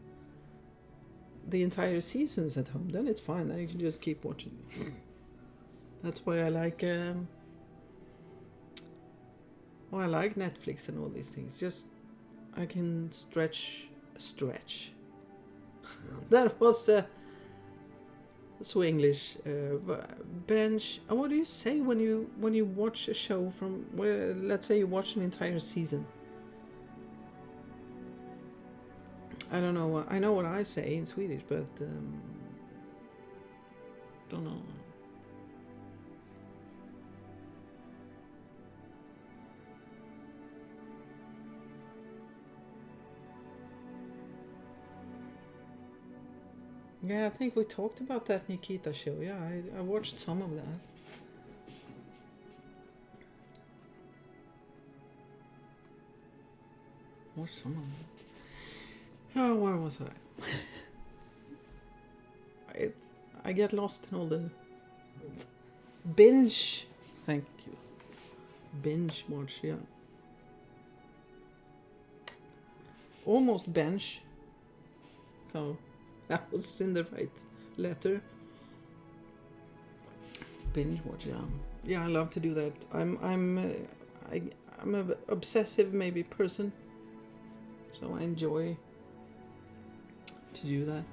the entire seasons at home, then it's fine. I can just keep watching. That's why I like Netflix and all these things. Just I can stretch. That was Swenglish. Bench. What do you say when you watch a show from? Well, let's say you watch an entire season. I don't know. I know what I say in Swedish, but don't know. Yeah, I think we talked about that Nikita show. Yeah, I watched some of that. Watched some of it. Oh, where was I? I get lost in all the binge. Thank you. Binge watch, yeah. Almost bench. So that was in the right letter. Binge watch, yeah. Yeah, I love to do that. I'm an obsessive maybe person, so I enjoy to do that.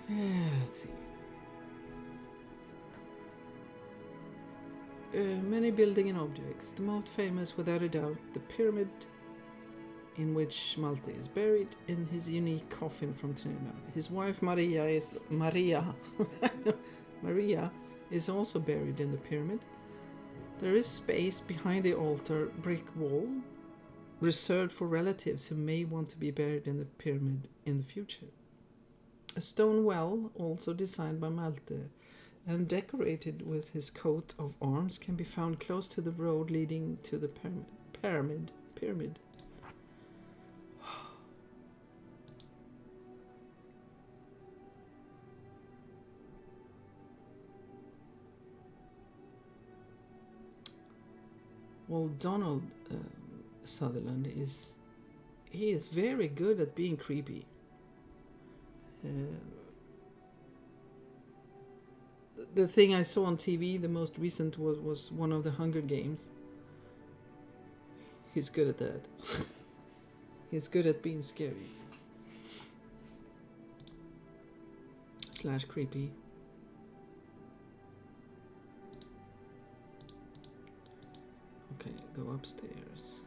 Let's see. Many building and objects. The most famous, without a doubt, the pyramid in which Malte is buried in his unique coffin from Trinidad. His wife Maria is also buried in the pyramid. There is space behind the altar brick wall reserved for relatives who may want to be buried in the pyramid in the future. A stone well, also designed by Malte and decorated with his coat of arms, can be found close to the road leading to the pyramid. Well, Donald Sutherland is very good at being creepy. The thing I saw on TV, the most recent was one of the Hunger Games. He's good at that. He's good at being scary. / creepy. Okay, go upstairs.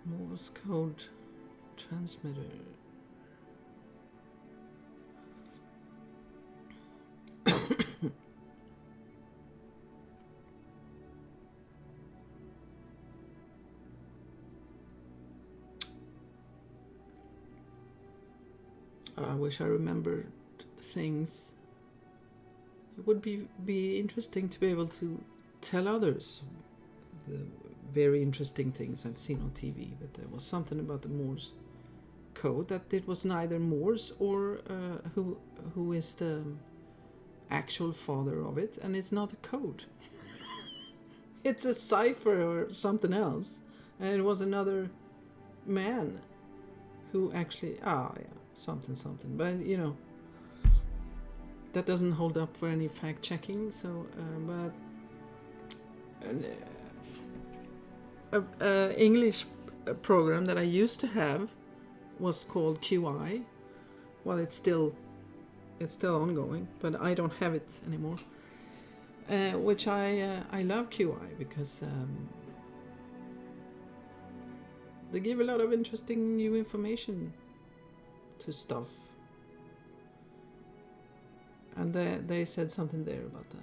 Morse code transmitter. I wish I remembered things. It would be interesting to be able to tell others the very interesting things I've seen on TV, but there was something about the Morse code that it was neither Morse or who is the actual father of it, and it's not a code. It's a cipher or something else, and it was another man who actually something, but you know that doesn't hold up for any fact checking. So but English program that I used to have was called QI. Well, it's still ongoing, but I don't have it anymore. Which I love QI because they give a lot of interesting new information to stuff. And they said something there about that.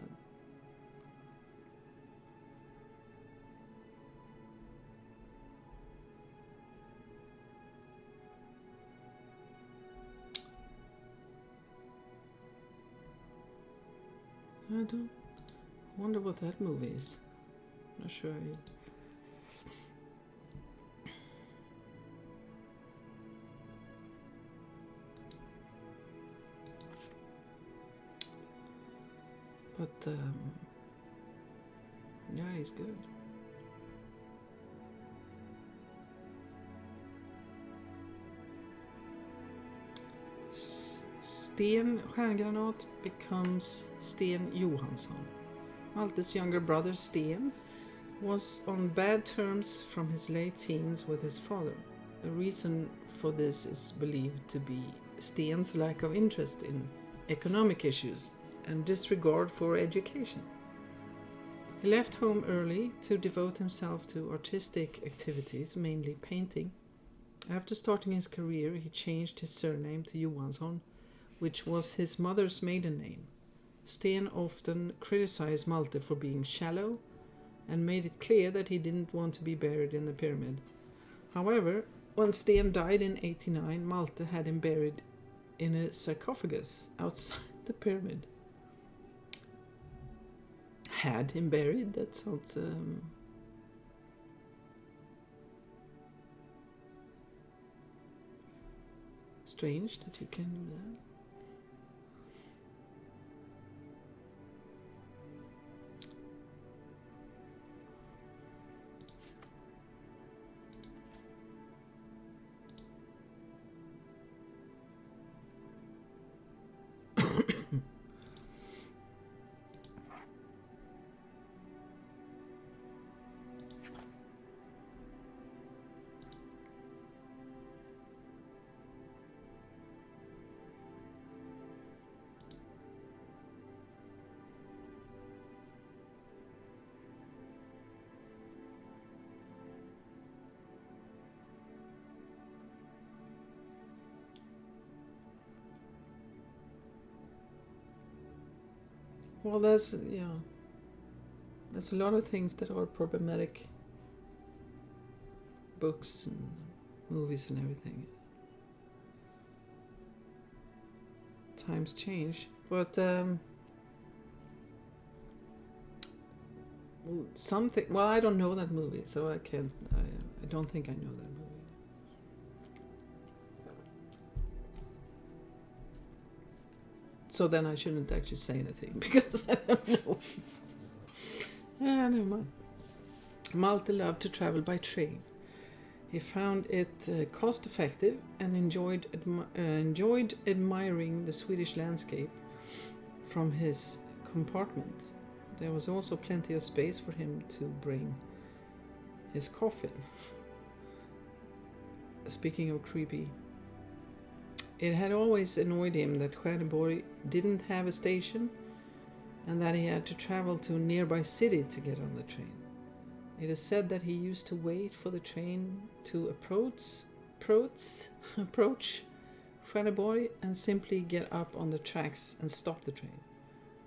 I don't wonder what that movie is. Not sure. But yeah, he's good. Sten Stjärngranat becomes Sten Johansson. Malte's younger brother Sten was on bad terms from his late teens with his father. The reason for this is believed to be Sten's lack of interest in economic issues and disregard for education. He left home early to devote himself to artistic activities, mainly painting. After starting his career, he changed his surname to Johansson, which was his mother's maiden name. Sten often criticized Malte for being shallow and made it clear that he didn't want to be buried in the pyramid. However, when Sten died in 1889, Malte had him buried in a sarcophagus outside the pyramid. Had him buried? That sounds... strange that you can do that. Well, there's a lot of things that are problematic. Books and movies and everything. Times change, but something. Well, I don't know that movie, so I can't. I don't think I know that movie. So then I shouldn't actually say anything because I don't know it. Never mind. Malte loved to travel by train. He found it cost-effective and enjoyed admiring the Swedish landscape from his compartment. There was also plenty of space for him to bring his coffin. Speaking of creepy, it had always annoyed him that Stjärneborg didn't have a station and that he had to travel to a nearby city to get on the train. It is said that he used to wait for the train to approach Stjärneborg and simply get up on the tracks and stop the train.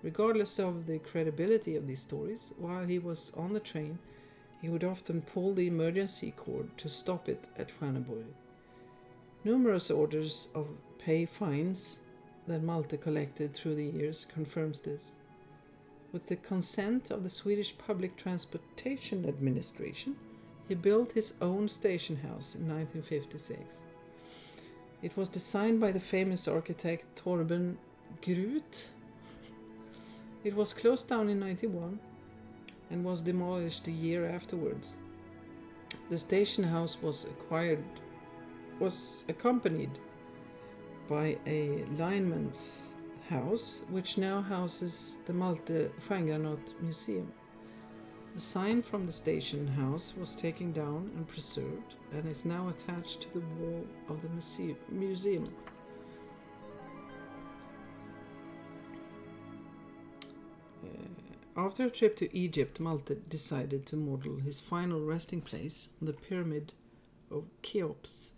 Regardless of the credibility of these stories, while he was on the train, he would often pull the emergency cord to stop it at Stjärneborg. Numerous orders of pay fines that Malte collected through the years confirms this. With the consent of the Swedish Public Transportation Administration, he built his own station house in 1956. It was designed by the famous architect Torben Groth. It was closed down in 1991 and was demolished a year afterwards. The station house was accompanied by a lineman's house, which now houses the Malte Stjärngranat Museum. The sign from the station house was taken down and preserved and is now attached to the wall of the museum. After a trip to Egypt, Malte decided to model his final resting place on the pyramid of Cheops.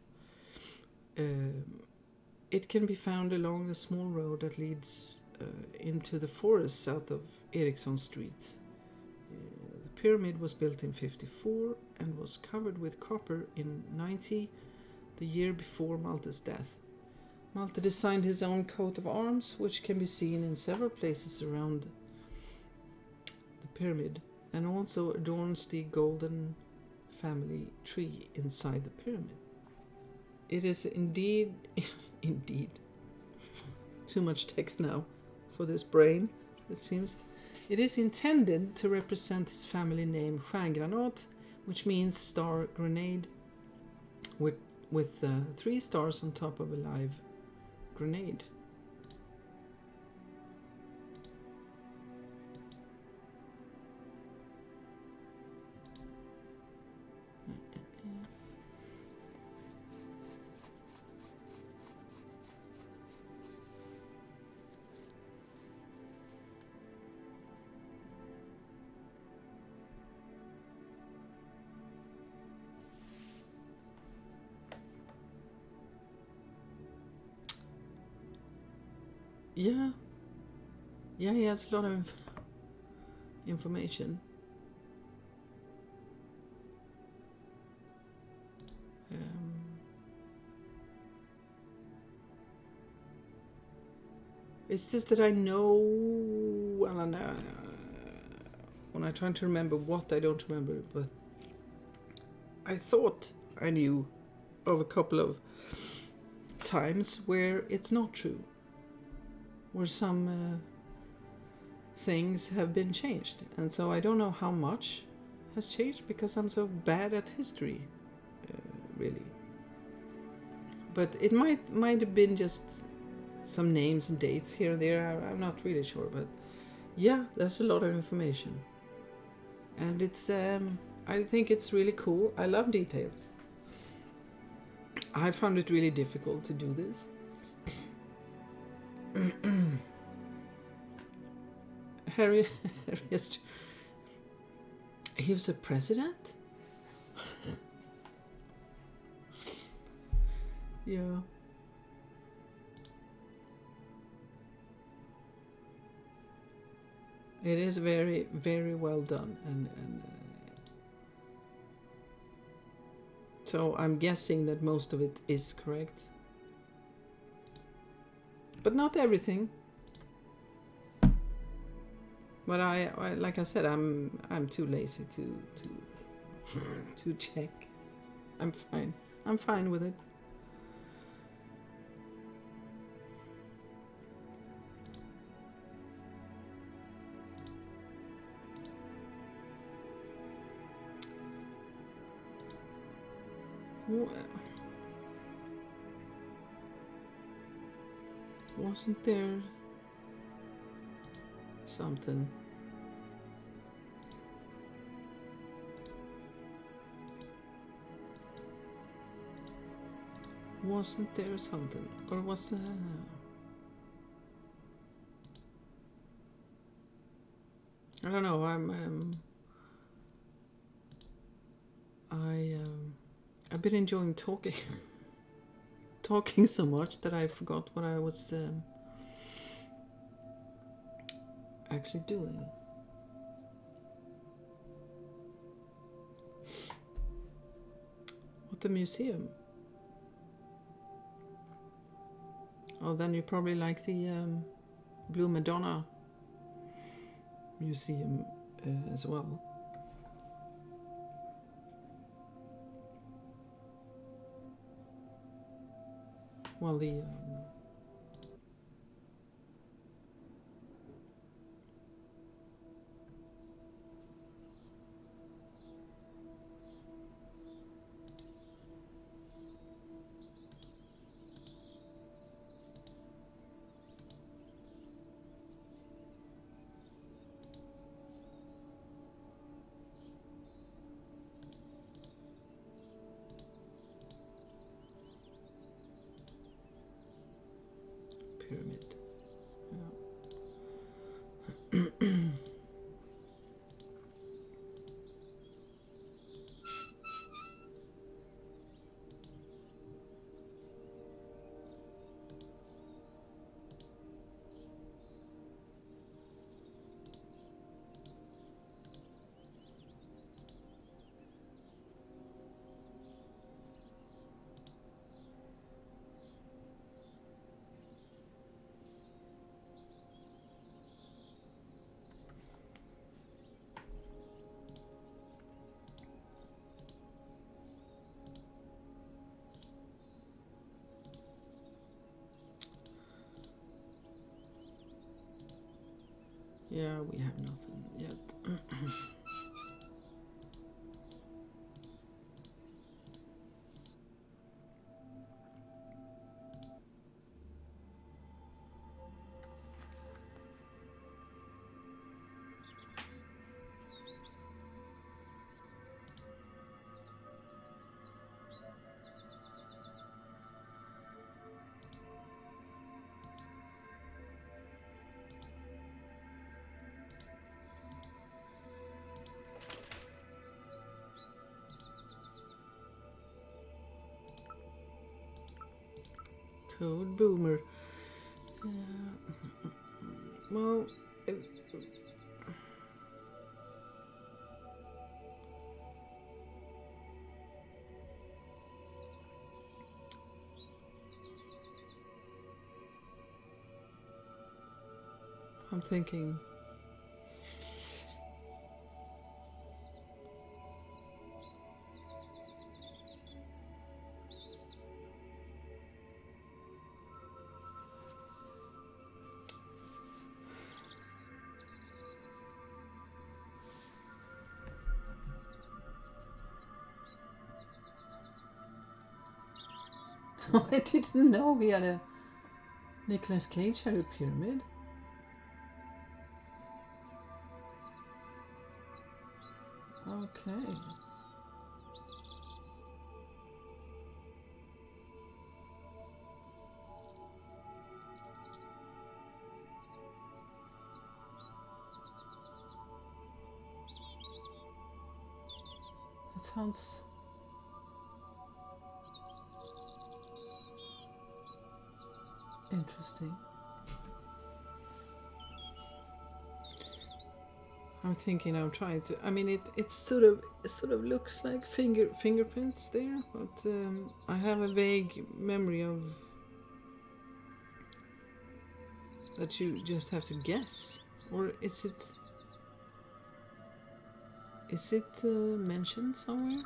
It can be found along the small road that leads into the forest south of Eriksson Street. The pyramid was built in 54 and was covered with copper in 90, the year before Malte's death. Malte designed his own coat of arms, which can be seen in several places around the pyramid, and also adorns the golden family tree inside the pyramid. It is indeed too much text now for this brain, it seems. It is intended to represent his family name Stjärngranat, which means star grenade, with 3 stars on top of a live grenade. Yeah, he has a lot of information. It's just that I know, well, and when I try to remember what, I don't remember, but I thought I knew of a couple of times where it's not true, where some things have been changed, and so I don't know how much has changed because I'm so bad at history, really. But it might have been just some names and dates here and there. I'm not really sure, but yeah, there's a lot of information, and it's I think it's really cool. I love details. I found it really difficult to do this. Harry he was a president? Yeah. It is very, very well done, and so I'm guessing that most of it is correct, but not everything. But I like I said, I'm too lazy to check. I'm fine. I'm fine with it. Wasn't there something? Wasn't there something? Or was there... I don't know, I've been enjoying talking talking so much that I forgot what I was actually doing. What, the museum? Oh, then you probably like the Blue Madonna museum as well. Well, the pyramid. Yeah. Yeah, we have nothing yet. Code Boomer. Well, I'm thinking. I didn't know we had a Nicolas Cage had a pyramid. Okay. That sounds interesting. I'm thinking I'm trying to. I mean, it sort of looks like fingerprints there, but I have a vague memory of that you just have to guess, or is it mentioned somewhere?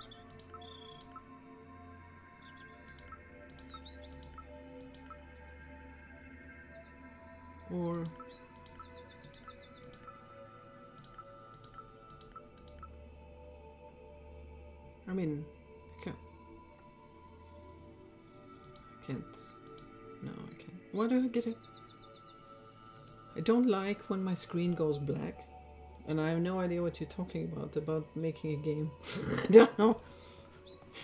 Or I mean, I can't. No, I can't. Why do I get it? I don't like when my screen goes black, and I have no idea what you're talking about making a game. I don't know.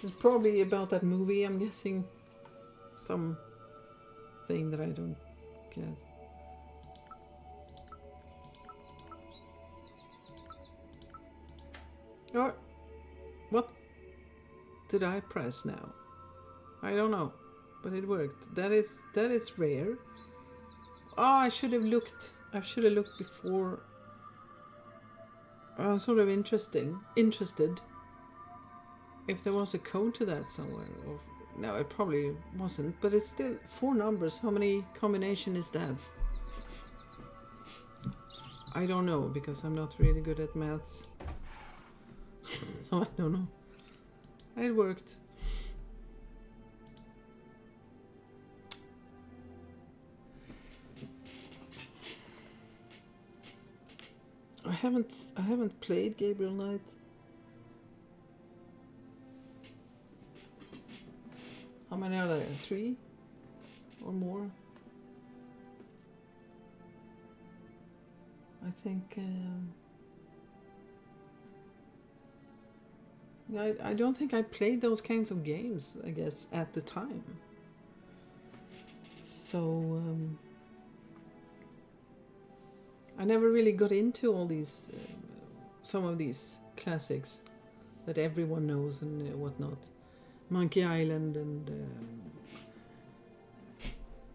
It's probably about that movie, I'm guessing. Some thing that I don't get. Oh, what did I press now? I don't know, but it worked. That is rare. Oh, I should have looked before. I was sort of interested if there was a code to that somewhere. Or, no, it probably wasn't, but it's still 4 numbers. How many combination is that? I don't know, because I'm not really good at maths. So I don't know. It worked. I haven't played Gabriel Knight. How many are there? 3 or more? I think. I don't think I played those kinds of games, I guess, at the time. So I never really got into all these, some of these classics that everyone knows and whatnot. Monkey Island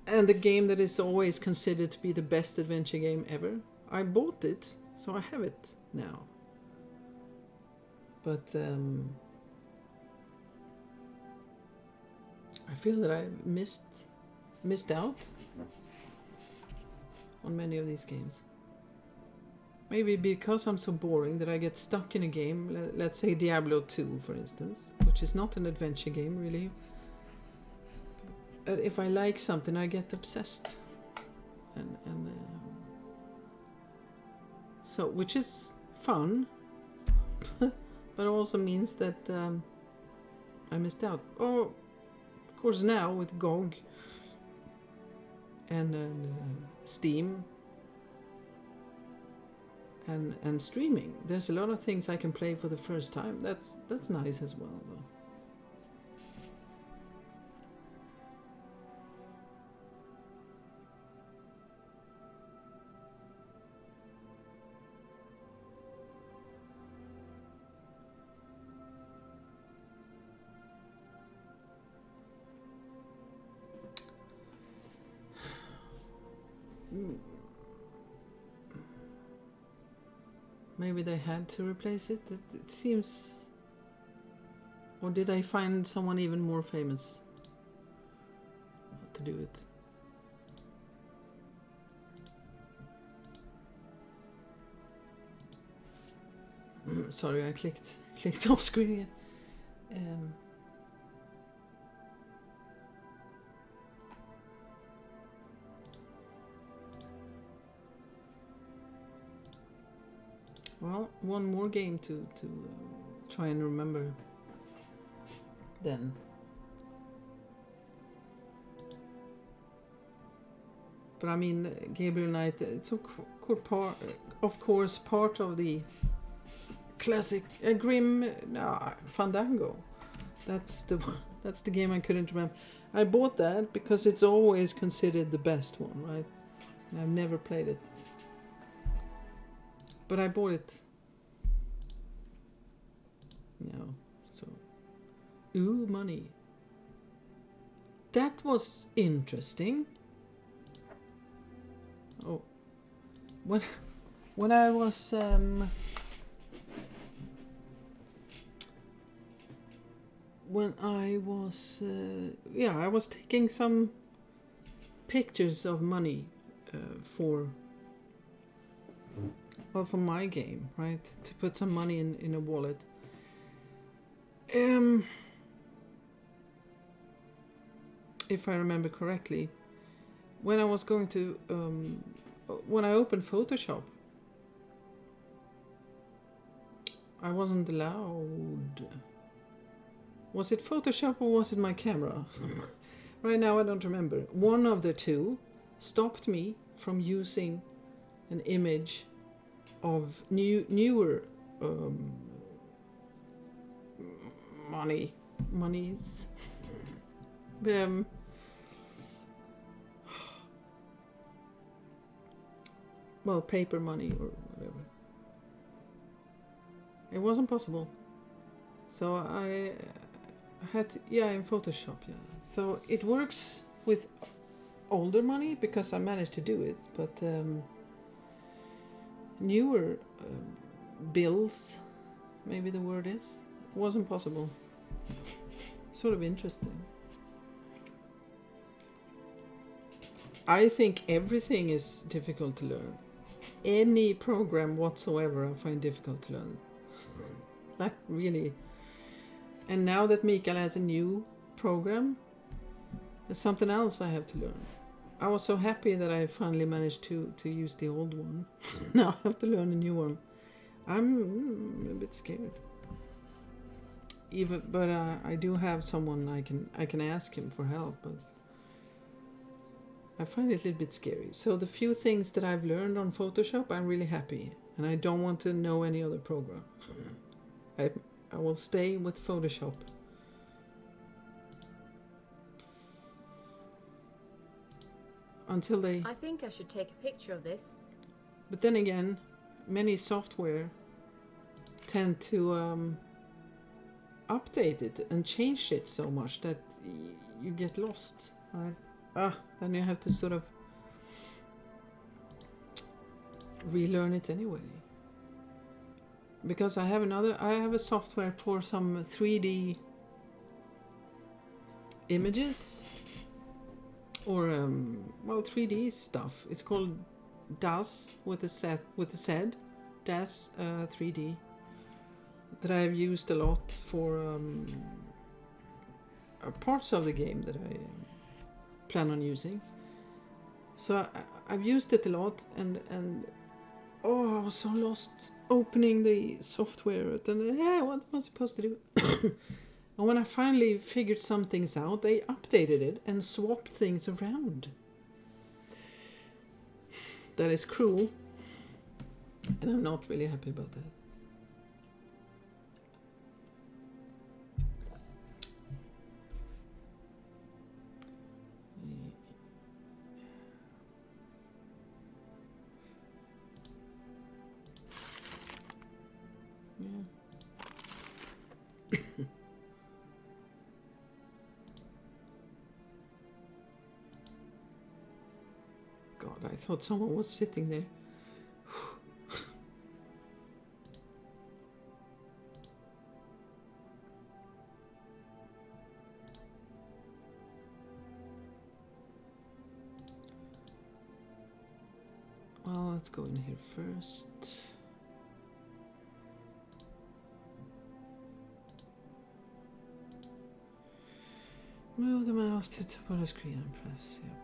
and the game that is always considered to be the best adventure game ever. I bought it, so I have it now. But I feel that I missed out on many of these games. Maybe because I'm so boring that I get stuck in a game, let's say Diablo 2 for instance, which is not an adventure game really. If I like something I get obsessed. And So, which is fun, but also means that I missed out. Oh, of course now with GOG and Steam and streaming, there's a lot of things I can play for the first time. That's nice as well, though. Maybe they had to replace it. It seems... Or did I find someone even more famous to do it? Sorry, I clicked off screen again. Well, one more game to try and remember then. But I mean, Gabriel Knight, it's of course part of the classic Grim Fandango. That's the game I couldn't remember. I bought that because it's always considered the best one, right? And I've never played it. But I bought it. No, so. Ooh, money. That was interesting. Oh. When I was I was taking some pictures of money for my game, right? To put some money in a wallet. If I remember correctly, when I was going to when I opened Photoshop, I wasn't allowed. Was it Photoshop or was it my camera? Right now I don't remember. One of the two stopped me from using an image of newer monies. Well, paper money or whatever. It wasn't possible. So I had to, in Photoshop, yeah. So it works with older money because I managed to do it, but newer bills, maybe the word is, wasn't possible. Sort of interesting. I think everything is difficult to learn. Any program whatsoever I find difficult to learn. Like, really. And now that Mikael has a new program, there's something else I have to learn. I was so happy that I finally managed to use the old one. Now I have to learn a new one. I'm a bit scared. But I do have someone I can ask him for help, but I find it a little bit scary. So the few things that I've learned on Photoshop, I'm really happy, and I don't want to know any other program. I will stay with Photoshop. Until they... I think I should take a picture of this. But then again, many software tend to update it and change it so much that you get lost. Right? Then you have to sort of relearn it anyway. Because I have a software for some 3D images or 3D stuff. It's called DAS with a Z, DAS 3D, that I've used a lot for parts of the game that I plan on using. So I've used it a lot, and was so lost opening the software. And yeah, what was I supposed to do? And when I finally figured some things out, they updated it and swapped things around. That is cruel. And I'm not really happy about that. Yeah. God, I thought someone was sitting there. Well, let's go in here first. Move the mouse to the top of the screen and press. Yeah, press.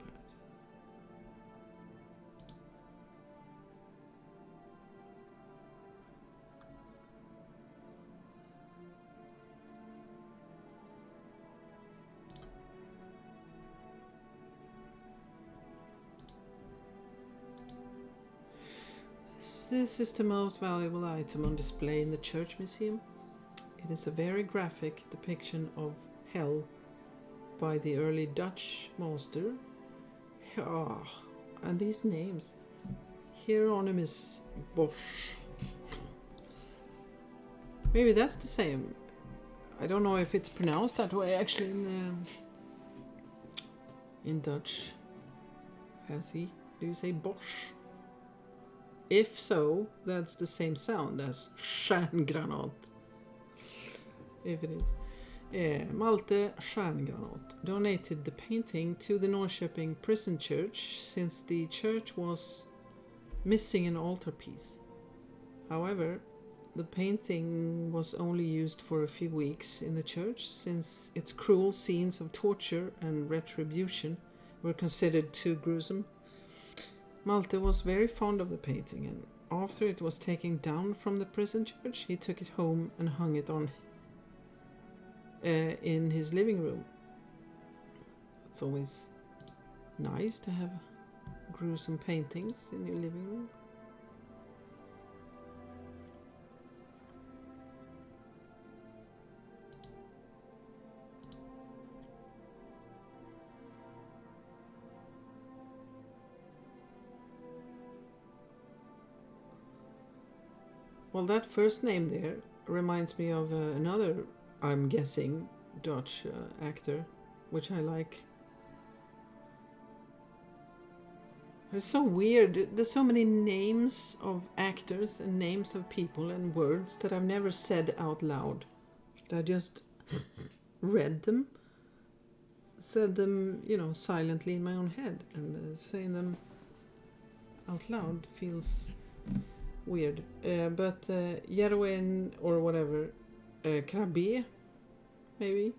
This is the most valuable item on display in the church museum. It is a very graphic depiction of hell by the early Dutch master. Oh, and these names. Hieronymus Bosch. Maybe that's the same. I don't know if it's pronounced that way actually in Dutch. Has he? Do you say Bosch? If so, that's the same sound as stjärngranat. If it is. Malte Stjärngranat donated the painting to the Norrköping prison church since the church was missing an altarpiece. However, the painting was only used for a few weeks in the church since its cruel scenes of torture and retribution were considered too gruesome. Malte was very fond of the painting, and after it was taken down from the prison church, he took it home and hung it on in his living room. It's always nice to have gruesome paintings in your living room. Well, that first name there reminds me of another, I'm guessing, Dutch actor, which I like. It's so weird. There's so many names of actors and names of people and words that I've never said out loud. I just read them, said them, silently in my own head, and saying them out loud feels weird. But Jerwin or whatever, Krabbe, maybe.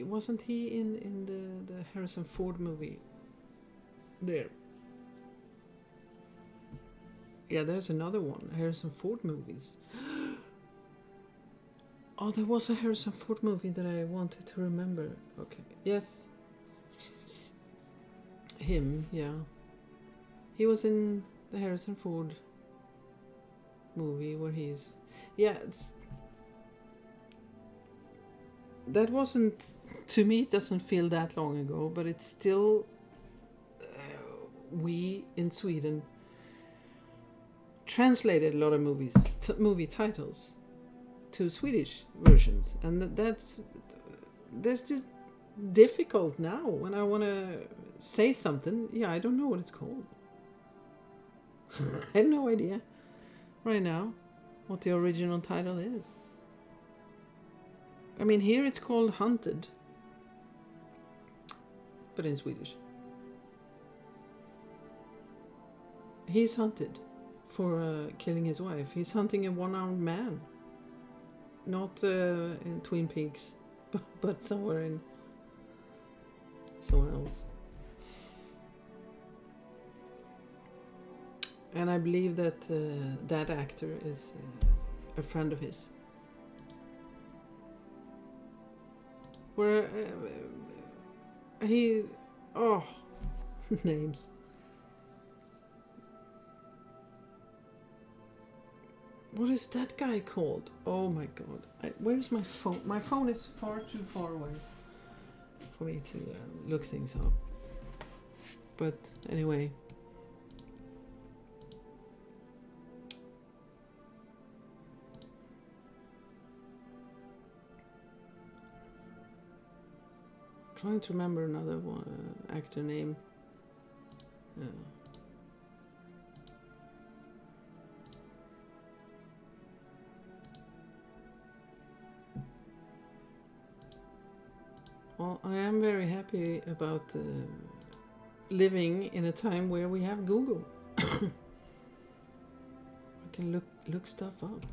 Wasn't he in the Harrison Ford movie? There. Yeah, there's another one. Harrison Ford movies. Oh, there was a Harrison Ford movie that I wanted to remember. Okay. Yes. Him, yeah. He was in the Harrison Ford movie where he's... Yeah, that wasn't... To me, it doesn't feel that long ago, but it's still... we in Sweden translated a lot of movie titles to Swedish versions, and that's just difficult now when I want to say something. Yeah, I don't know what it's called. I have no idea right now what the original title is. I mean, here it's called Hunted, but in Swedish. He's hunted for killing his wife. He's hunting a one-armed man. Not in Twin Peaks, but somewhere else. And I believe that that actor is a friend of his. Where he... Oh, names. What is that guy called? Oh my god. Where's my phone? My phone is far too far away for me to look things up. But anyway. Trying to remember another one, actor name. Well, I am very happy about living in a time where we have Google. I can look stuff up.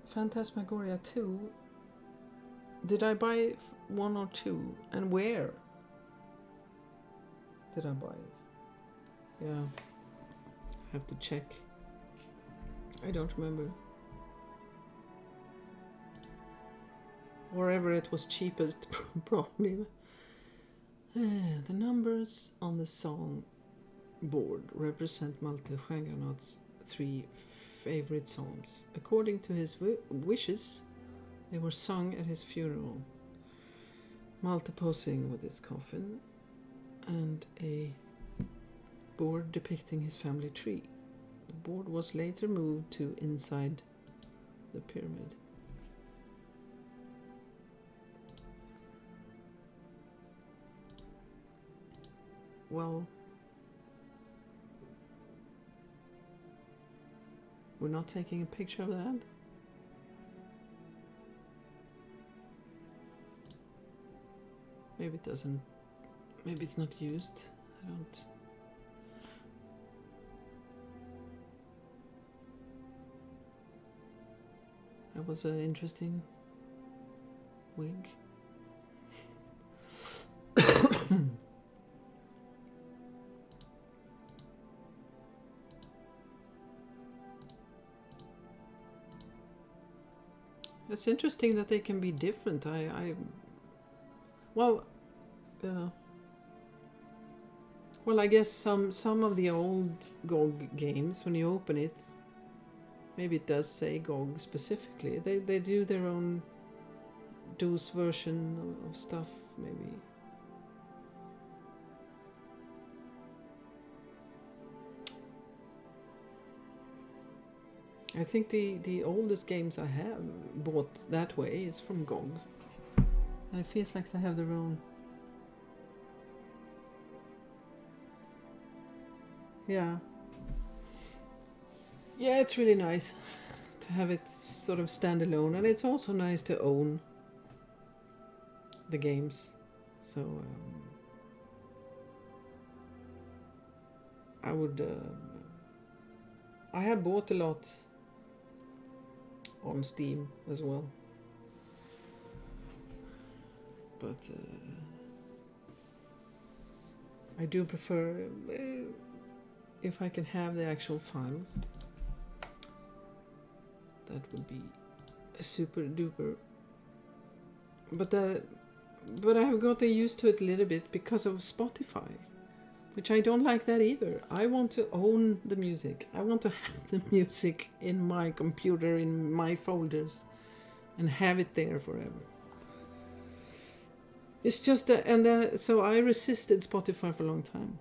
Phantasmagoria 2. Did I buy 1 or 2? And where did I buy it? Yeah. Have to check. I don't remember. Wherever it was cheapest, probably. The numbers on the song board represent Malte Stjärngranat's 3 favorite songs. According to his wishes, they were sung at his funeral. Malte posing with his coffin and a board depicting his family tree. The board was later moved to inside the pyramid. Well, we're not taking a picture of that. Maybe it doesn't. Maybe it's not used. I don't. That was an interesting wig. It's interesting that they can be different. Well, I guess some of the old GOG games, when you open it, maybe it does say GOG specifically. They do their own DOS version of stuff, maybe. I think the oldest games I have bought that way is from GOG. And it feels like they have their own. Yeah. Yeah, it's really nice to have it sort of standalone, and it's also nice to own the games. So I would. I have bought a lot on Steam as well, but I do prefer if I can have the actual files. That would be super duper. But I have gotten used to it a little bit because of Spotify, which I don't like that either. I want to own the music. I want to have the music in my computer, in my folders, and have it there forever. It's just so I resisted Spotify for a long time.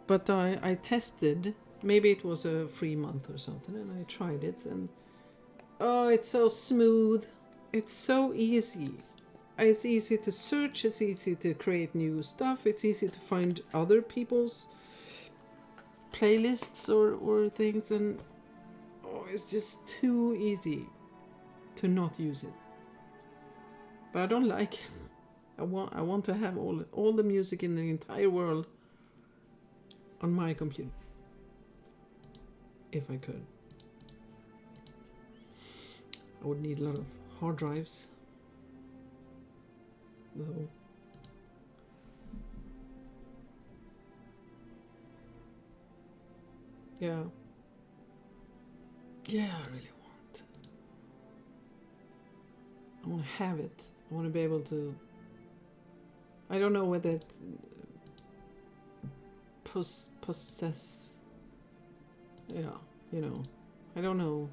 But I tested. Maybe it was a free month or something, and I tried it, and oh, it's so smooth. It's so easy. It's easy to search, it's easy to create new stuff, it's easy to find other people's playlists or things, and it's just too easy to not use it. But I don't like it. I want to have all the music in the entire world on my computer. If I could. I would need a lot of hard drives. Though. Yeah. Yeah, I really want. I want to have it. I want to be able to. I don't know whether it possess. Yeah, you know. I don't know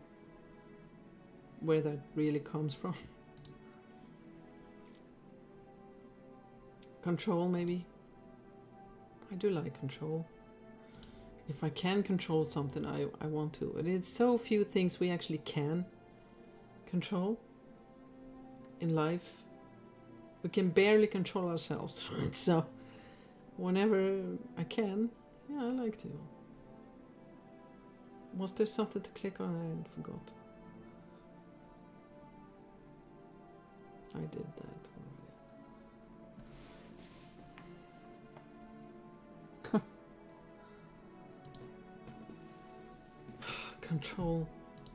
where that really comes from. Control, maybe. I do like control. If I can control something, I want to. And it's so few things we actually can control in life. We can barely control ourselves, right? So whenever I can, yeah, I like to. Was there something to click on? I forgot. I did that already. Control.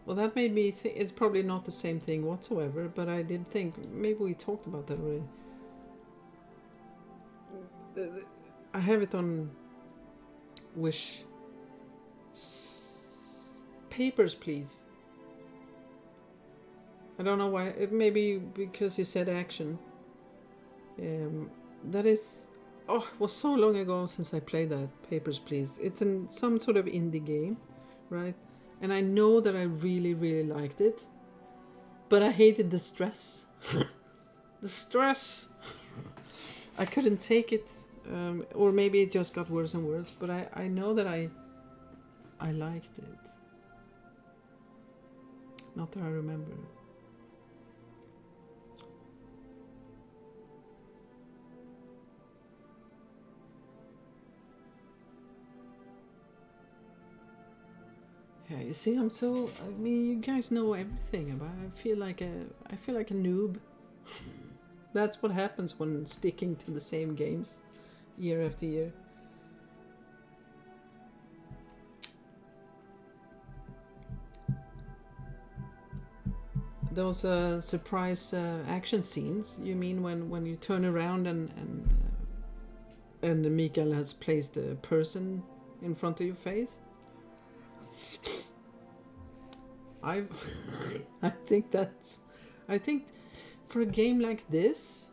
Well, that made me think it's probably not the same thing whatsoever, but I did think maybe we talked about that already. I have it on wish. Papers, please. I don't know why. It may be because you said action. That is. Oh, it was so long ago since I played that. Papers, please. It's in some sort of indie game, right? And I know that I really, really liked it. But I hated the stress. The stress. I couldn't take it. Or maybe it just got worse and worse. But I know that I liked it. Not that I remember. Yeah, you see, I'm so. I mean, you guys know everything about. I feel like a noob. That's what happens when sticking to the same games, year after year. Those surprise action scenes. You mean when you turn around and Mikael has placed a person in front of your face? I think for a game like this,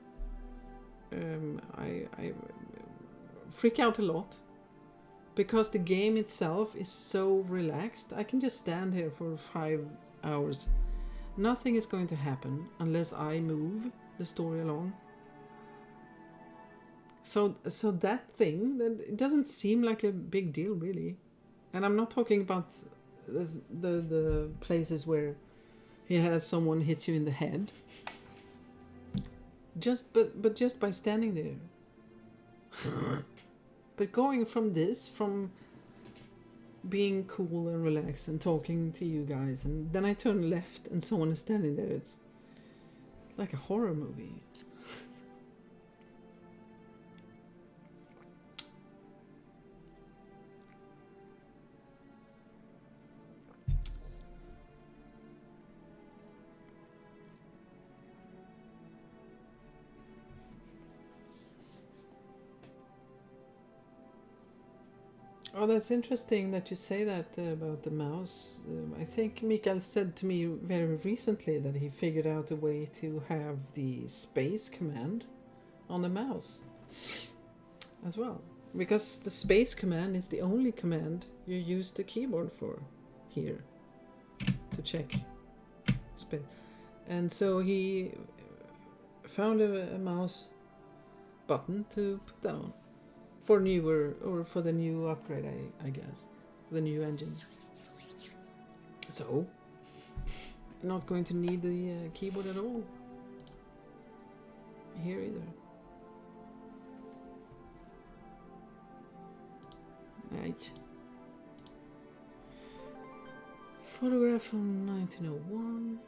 I freak out a lot because the game itself is so relaxed. I can just stand here for 5 hours. Nothing is going to happen unless I move the story along. So that thing, it doesn't seem like a big deal really. And I'm not talking about the places where he has someone hit you in the head. But just by standing there. But going from being cool and relaxed and talking to you guys, and then I turn left and someone is standing there, it's like a horror movie. Oh, that's interesting that you say that about the mouse. I think Mikael said to me very recently that he figured out a way to have the space command on the mouse as well. Because the space command is the only command you use the keyboard for here to check space. And so he found a mouse button to put that on. For newer, or for the new upgrade, I guess. The new engine. So, not going to need the keyboard at all. Here either. Right. Photograph from 1901.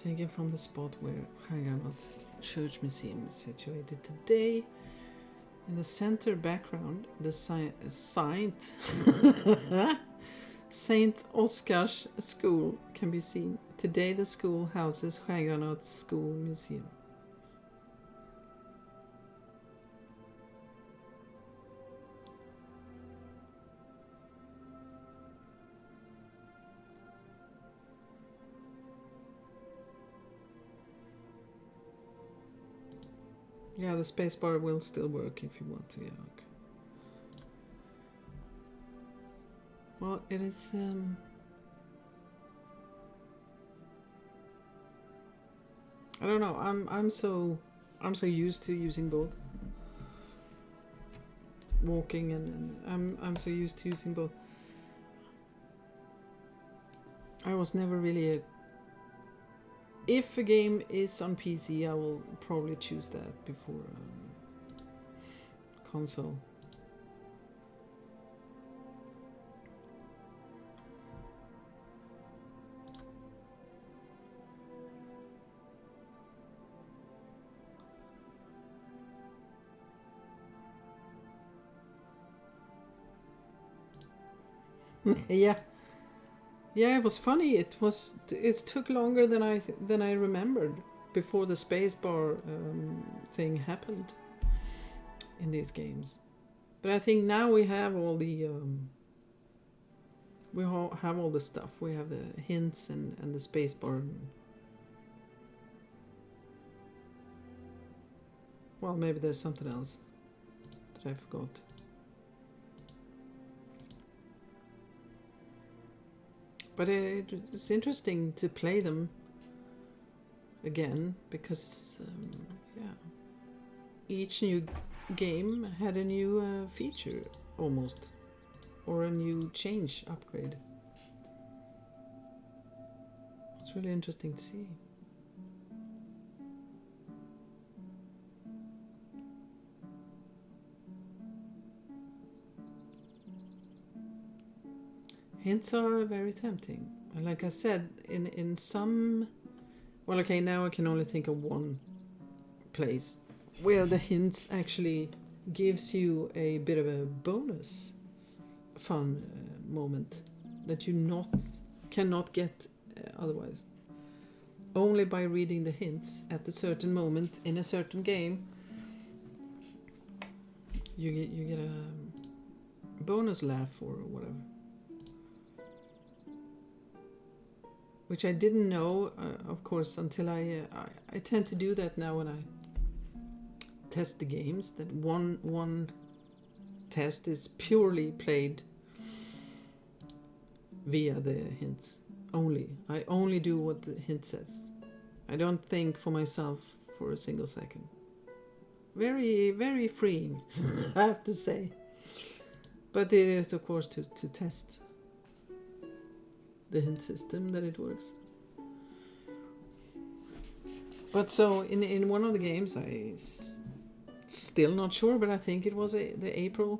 Taken from the spot where Stjärngranat Church Museum is situated today. In the center background, the saint Saint Oscar's School can be seen. Today the school houses Stjärngranats School Museum. Yeah, the spacebar will still work if you want to. Yeah, okay. Well, it is. I don't know. I'm so used to using both walking and I'm so used to using both. I was never really a. If a game is on PC, I will probably choose that before console. Yeah. Yeah, it was funny. It took longer than I remembered before the spacebar thing happened in these games. But I think now we have all the have all the stuff. We have the hints and the spacebar. Well, maybe there's something else that I forgot. But it's interesting to play them again because, yeah, each new game had a new feature almost, or a new change, upgrade. It's really interesting to see. Hints are very tempting. And like I said, in some... Well, okay, now I can only think of one place where the hints actually gives you a bit of a bonus fun moment that you cannot get otherwise. Only by reading the hints at a certain moment in a certain game, you get a bonus laugh or whatever. Which I didn't know, of course, until I tend to do that now when I test the games. That one test is purely played via the hints only. I only do what the hint says. I don't think for myself for a single second. Very, very freeing, I have to say. But it is, of course, to test the hint system that it works. But so in one of the games, still not sure, but I think it was the April.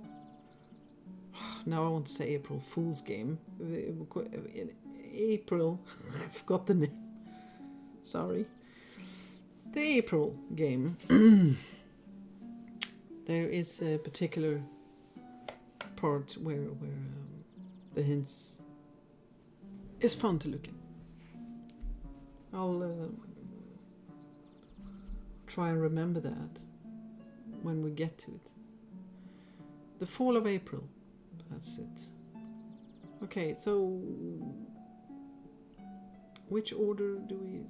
Now I want to say April Fool's game. In April, I forgot the name. Sorry. The April game. There is a particular part where the hints is fun to look at. I'll try and remember that when we get to it. The Fall of April. That's it. Okay, so which order do we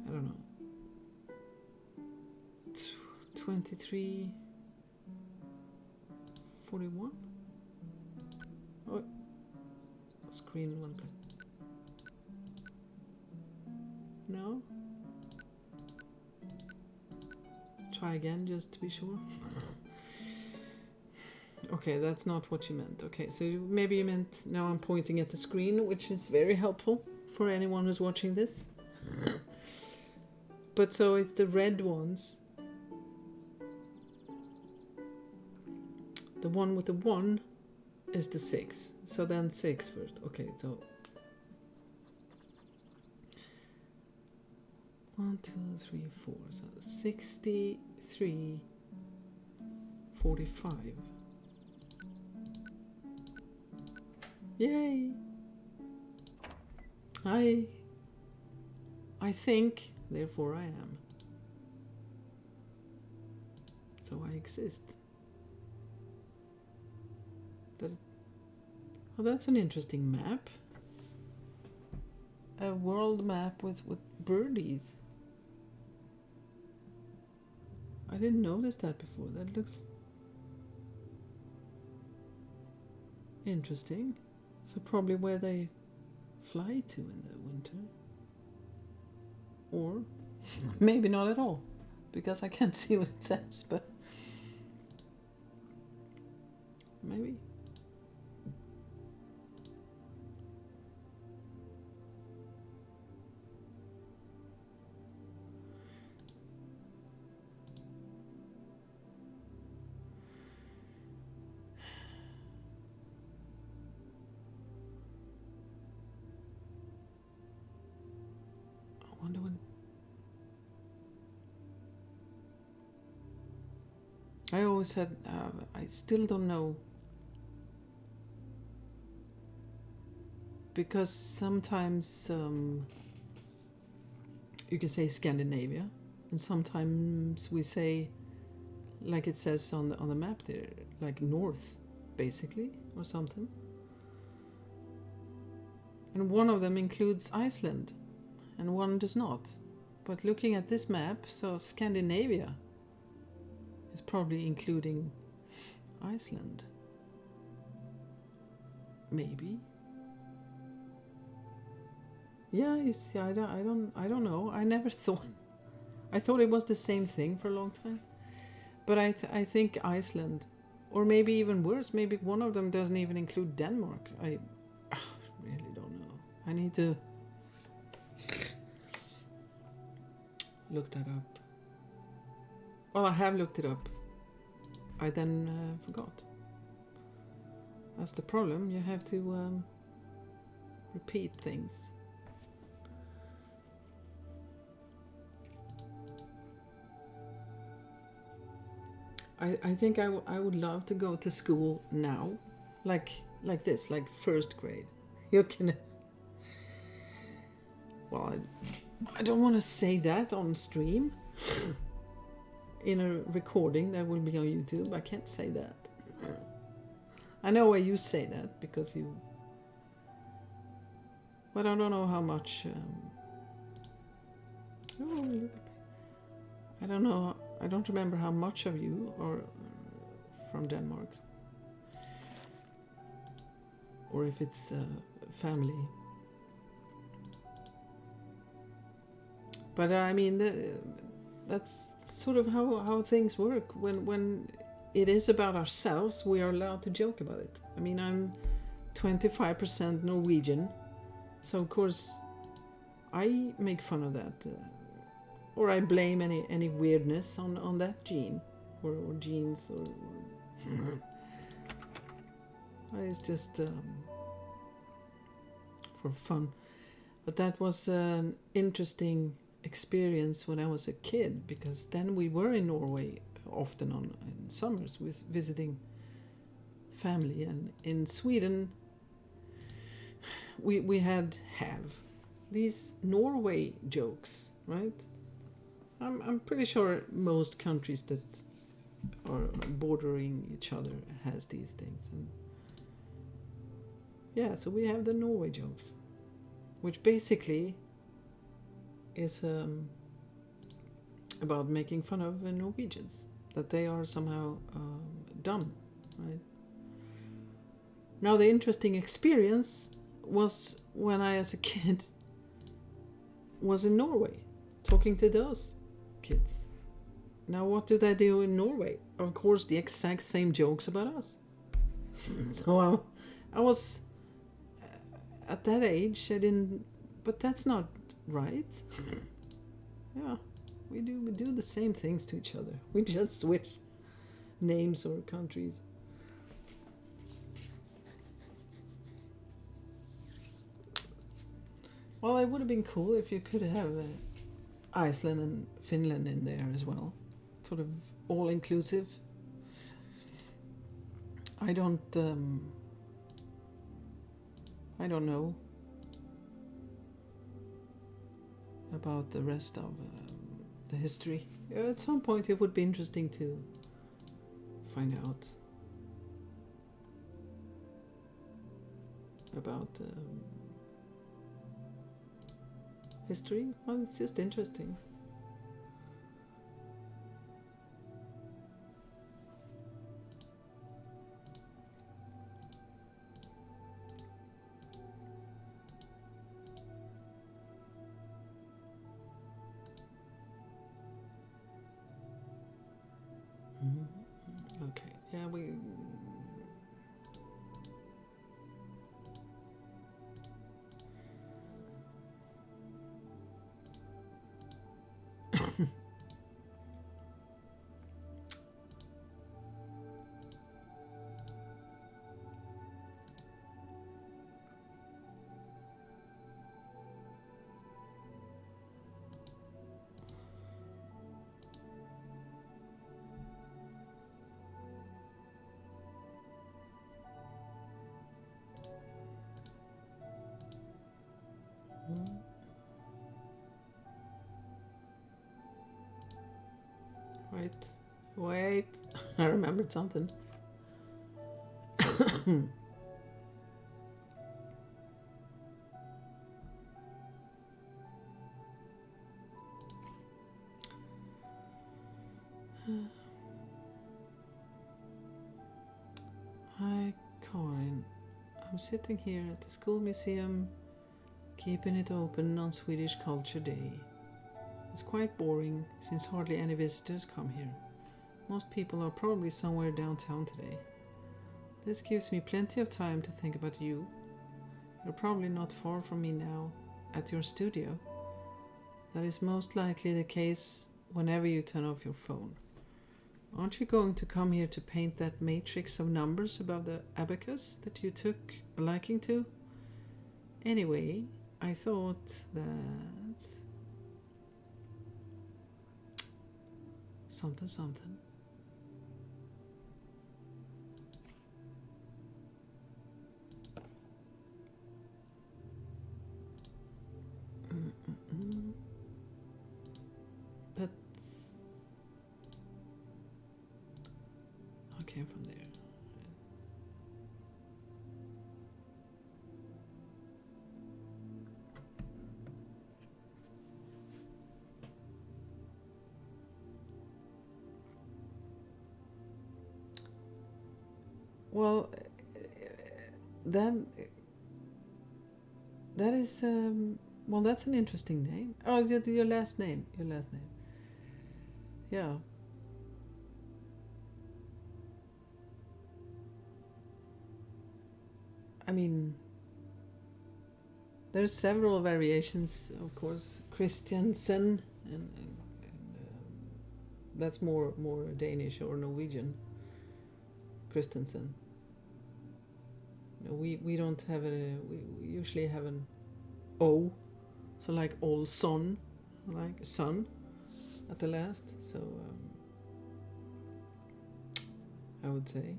I don't know. 23 41? Oh, screen one place. No? Try again just to be sure. Okay, that's not what you meant. Okay, so maybe you meant now I'm pointing at the screen, which is very helpful for anyone who's watching this. But so it's the red ones. The one with the 1 is the 6. So then 6 first. Okay, so 1, 2, 3, 4. So 63, 45. Yay! I think, therefore I am. So I exist. Well, that's an interesting map. A world map with birdies. I didn't notice that before. That looks interesting. So probably where they fly to in the winter. Or maybe not at all, because I can't see what it says, but maybe. I wonder what. I always said I still don't know, because sometimes you can say Scandinavia, and sometimes we say, like it says on the map there, like north, basically, or something. And one of them includes Iceland, and one does not. But looking at this map, so Scandinavia is probably including Iceland. Maybe. Yeah, you see, I don't know. I never thought. I thought it was the same thing for a long time. But I think Iceland, or maybe even worse, maybe one of them doesn't even include Denmark. I really don't know. I need to look that up. Well, I have looked it up. I then forgot. That's the problem. You have to repeat things. I think I would love to go to school now, like this, like first grade. You can. Well, I don't want to say that on stream. In a recording that will be on YouTube, I can't say that. I know why you say that, because you. But I don't know how much. Oh, look. I don't know. I don't remember how much of you are from Denmark, or if it's family. But I mean, that's sort of how things work. When it is about ourselves, we are allowed to joke about it. I mean, I'm 25% Norwegian, so of course I make fun of that. Or I blame any weirdness on that gene, or genes, or it's just for fun. But that was an interesting experience when I was a kid, because then we were in Norway often in summers with visiting family, and in Sweden we have these Norway jokes, right? I'm pretty sure most countries that are bordering each other has these things. And yeah, so we have the Norway jokes, which basically is about making fun of Norwegians, that they are somehow dumb, right? Now, the interesting experience was when I, as a kid, was in Norway, talking to those kids. Now, what do they do in Norway? Of course, the exact same jokes about us. So I was at that age. I didn't, but that's not right. Yeah, we do the same things to each other. We just switch names or countries. Well, it would have been cool if you could have Iceland and Finland in there as well. Sort of all-inclusive. I don't I don't know about the rest of the history. At some point it would be interesting to find out about history. Well, it's just interesting. Okay, yeah, we... Wait, I remembered something. Hi, Karin. I'm sitting here at the school museum, keeping it open on Swedish Culture Day. It's quite boring, since hardly any visitors come here. Most people are probably somewhere downtown today. This gives me plenty of time to think about you. You're probably not far from me now, at your studio. That is most likely the case whenever you turn off your phone. Aren't you going to come here to paint that matrix of numbers above the abacus that you took a liking to? Anyway, I thought that... something. That's... okay, from there. Well, then that is well, that's an interesting name. Oh, your last name. Yeah. I mean, there's several variations, of course. Christiansen, and that's more Danish or Norwegian. Christensen. No, we don't have a... we usually have an O, so like Olson, like son at the last. So I would say.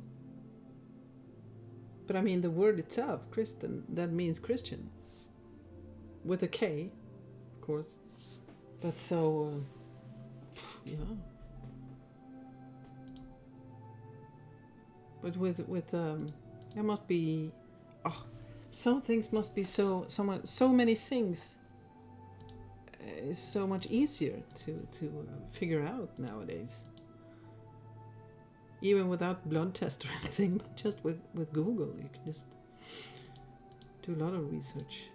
But I mean, the word itself, Christian, that means Christian, with a K, of course. But so yeah. But with there must be, some things must be so many things is so much easier to figure out nowadays. Even without blood test or anything, but just with Google, you can just do a lot of research.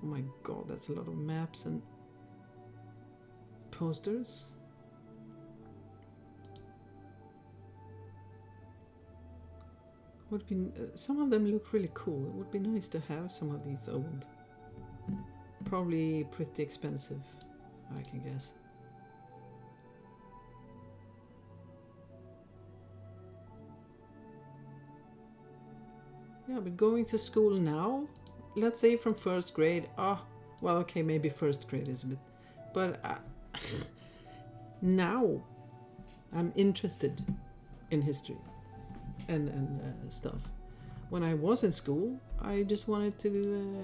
Oh my god, that's a lot of maps and posters. Would be some of them look really cool. It would be nice to have some of these old. Probably pretty expensive, I can guess. Yeah, but going to school now, let's say from first grade. Well, okay, maybe first grade is a bit, but now I'm interested in history and stuff. when I was in school, I just wanted to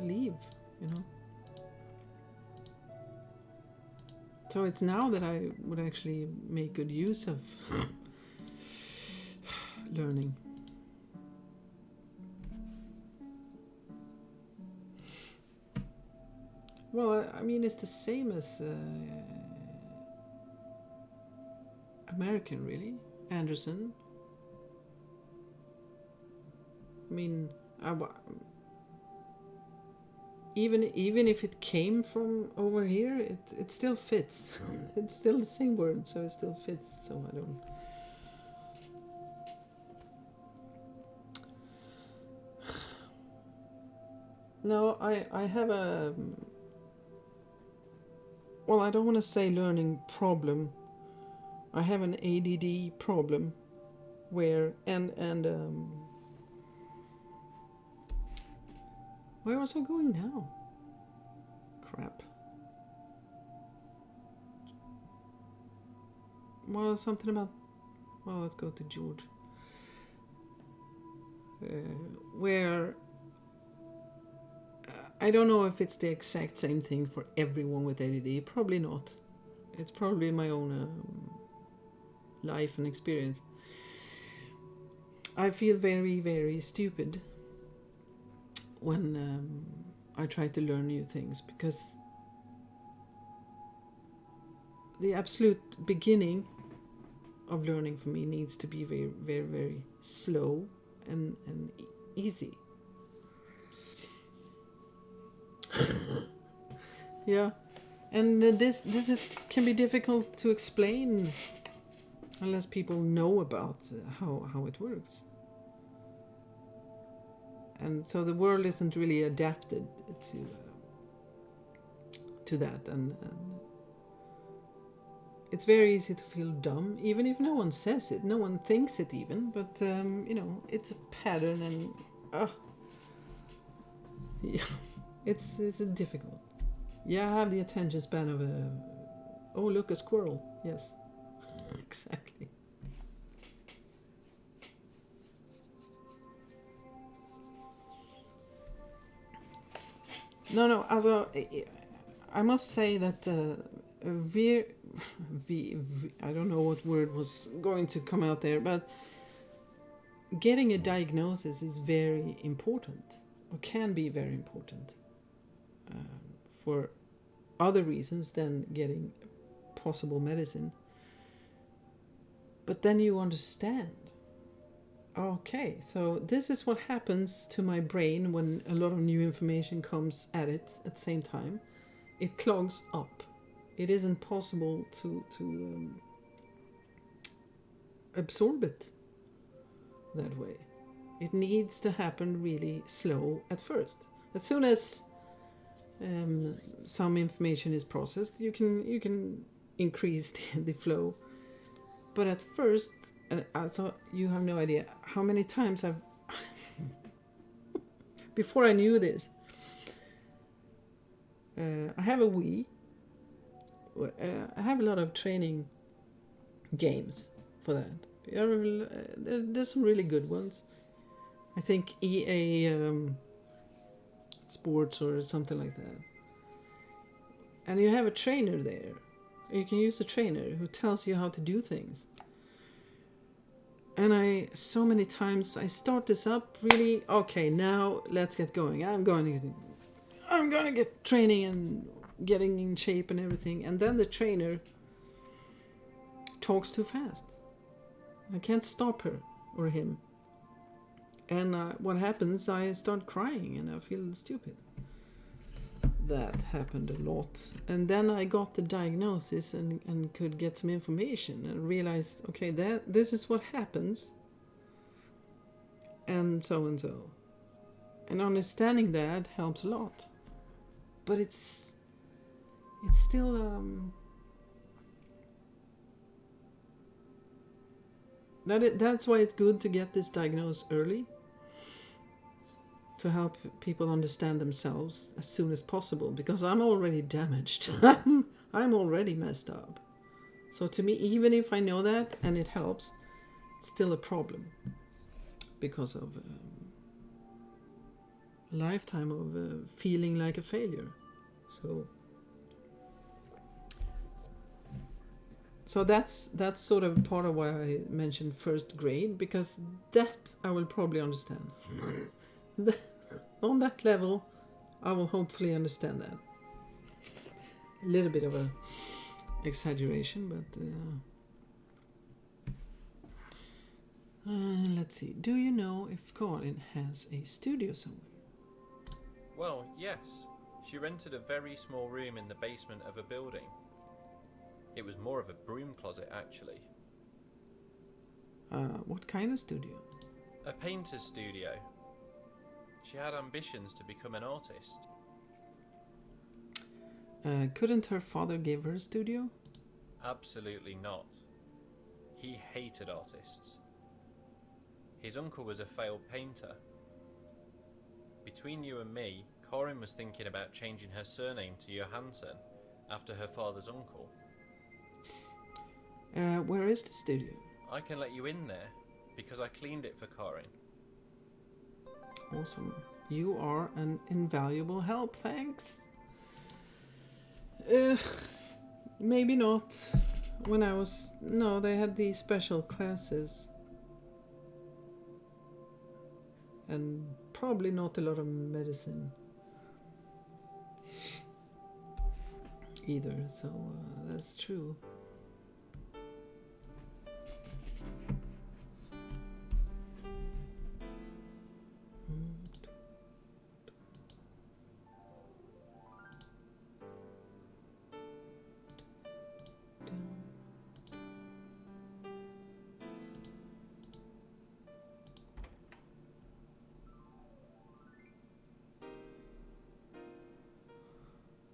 leave, you know. So it's now that I would actually make good use of learning. Well, I mean, it's the same as American, really. Anderson. I mean, even if it came from over here, it still fits. It's still the same word, so it still fits. So I don't. No, I have a. Well, I don't want to say learning problem. I have an ADD problem, where where was I going now? Crap. Well, something about. Well, let's go to George. Where. I don't know if it's the exact same thing for everyone with ADD. Probably not. It's probably my own life and experience. I feel very, very stupid when I try to learn new things, because the absolute beginning of learning for me needs to be very, very, very slow and easy. Yeah, and this can be difficult to explain unless people know about how it works. And so the world isn't really adapted to that, and it's very easy to feel dumb, even if no one says it, no one thinks it even, but you know, it's a pattern, and yeah, it's difficult. Yeah, I have the attention span of a... Oh, look, a squirrel. Yes, exactly. No, also, I must say that I don't know what word was going to come out there, but getting a diagnosis is very important, or can be very important. For other reasons than getting possible medicine. But then you understand. Okay, so this is what happens to my brain when a lot of new information comes at it at the same time. It clogs up. It isn't possible to absorb it that way. It needs to happen really slow at first. As soon as some information is processed, you can increase the flow, but at first, so you have no idea how many times I've before I knew this, I have a Wii. I have a lot of training games for that. There's some really good ones. I think EA Sports or something like that. And you have a trainer there. You can use a trainer who tells you how to do things. And so many times I start this up really, okay, now let's get going. I'm going to get training and getting in shape and everything. And then the trainer talks too fast. I can't stop her or him. And what happens, I start crying and I feel stupid. That happened a lot. And then I got the diagnosis and could get some information and realized, okay, this is what happens. And so and so. And understanding that helps a lot. But it's still... That's why it's good to get this diagnosed early, to help people understand themselves as soon as possible, because I'm already damaged. I'm already messed up. So to me, even if I know that and it helps, it's still a problem because of lifetime of feeling like a failure. So that's sort of part of why I mentioned first grade, because that I will probably understand. On that level, I will hopefully understand that. A little bit of a exaggeration, but let's see. Do you know if Karin has a studio somewhere? Well, yes. She rented a very small room in the basement of a building. It was more of a broom closet, actually. What kind of studio? A painter's studio. She had ambitions to become an artist. Couldn't her father give her a studio? Absolutely not. He hated artists. His uncle was a failed painter. Between you and me, Karin was thinking about changing her surname to Johansson after her father's uncle. Where is the studio? I can let you in there because I cleaned it for Karin. Awesome. You are an invaluable help, thanks. Maybe not. No, they had these special classes. And probably not a lot of medicine either, so that's true.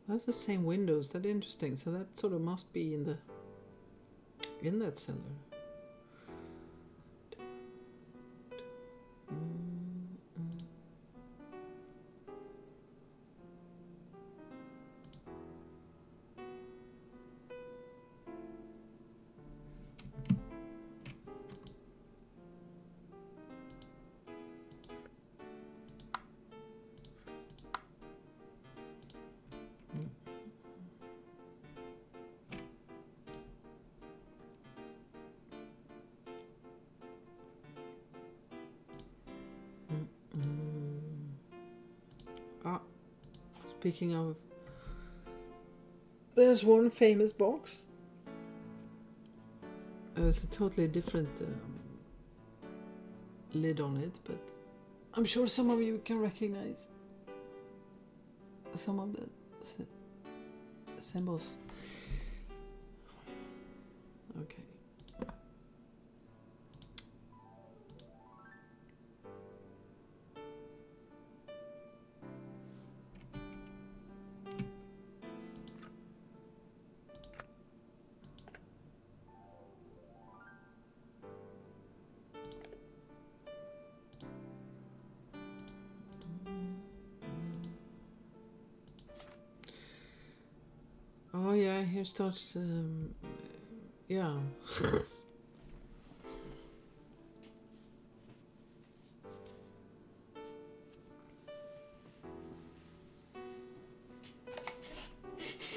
That's the same windows. That's interesting. So that sort of must be in that cellar. Speaking of, there's one famous box. There's a totally different lid on it, but I'm sure some of you can recognize some of the symbols. Okay. Oh yeah, here starts, yeah.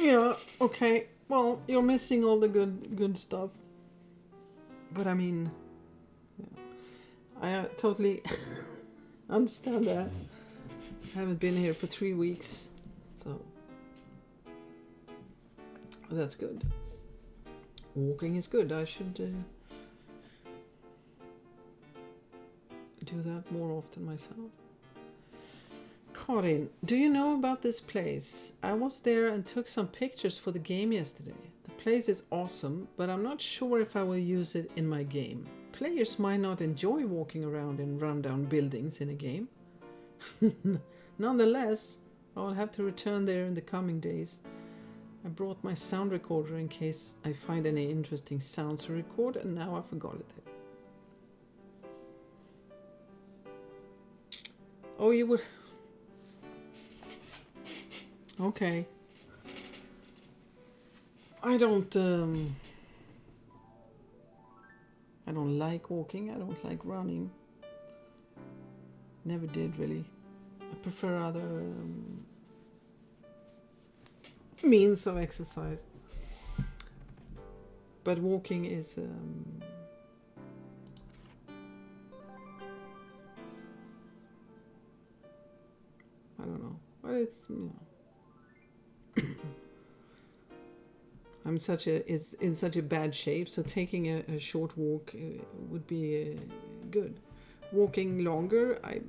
Yeah, okay. Well, you're missing all the good stuff. But I mean, yeah. I totally understand that. I haven't been here for 3 weeks, so that's good. Walking is good. I should do that more often myself. Karin, do you know about this place? I was there and took some pictures for the game yesterday. The place is awesome, but I'm not sure if I will use it in my game. Players might not enjoy walking around in rundown buildings in a game. Nonetheless, I will have to return there in the coming days. I brought my sound recorder in case I find any interesting sounds to record, and now I forgot it there. Oh, you would... Okay. I don't like walking. I don't like running. Never did really. I prefer other means of exercise. But walking is I don't know, but it's, you know, it's in such a bad shape, so taking a short walk would be good. Walking longer, I'd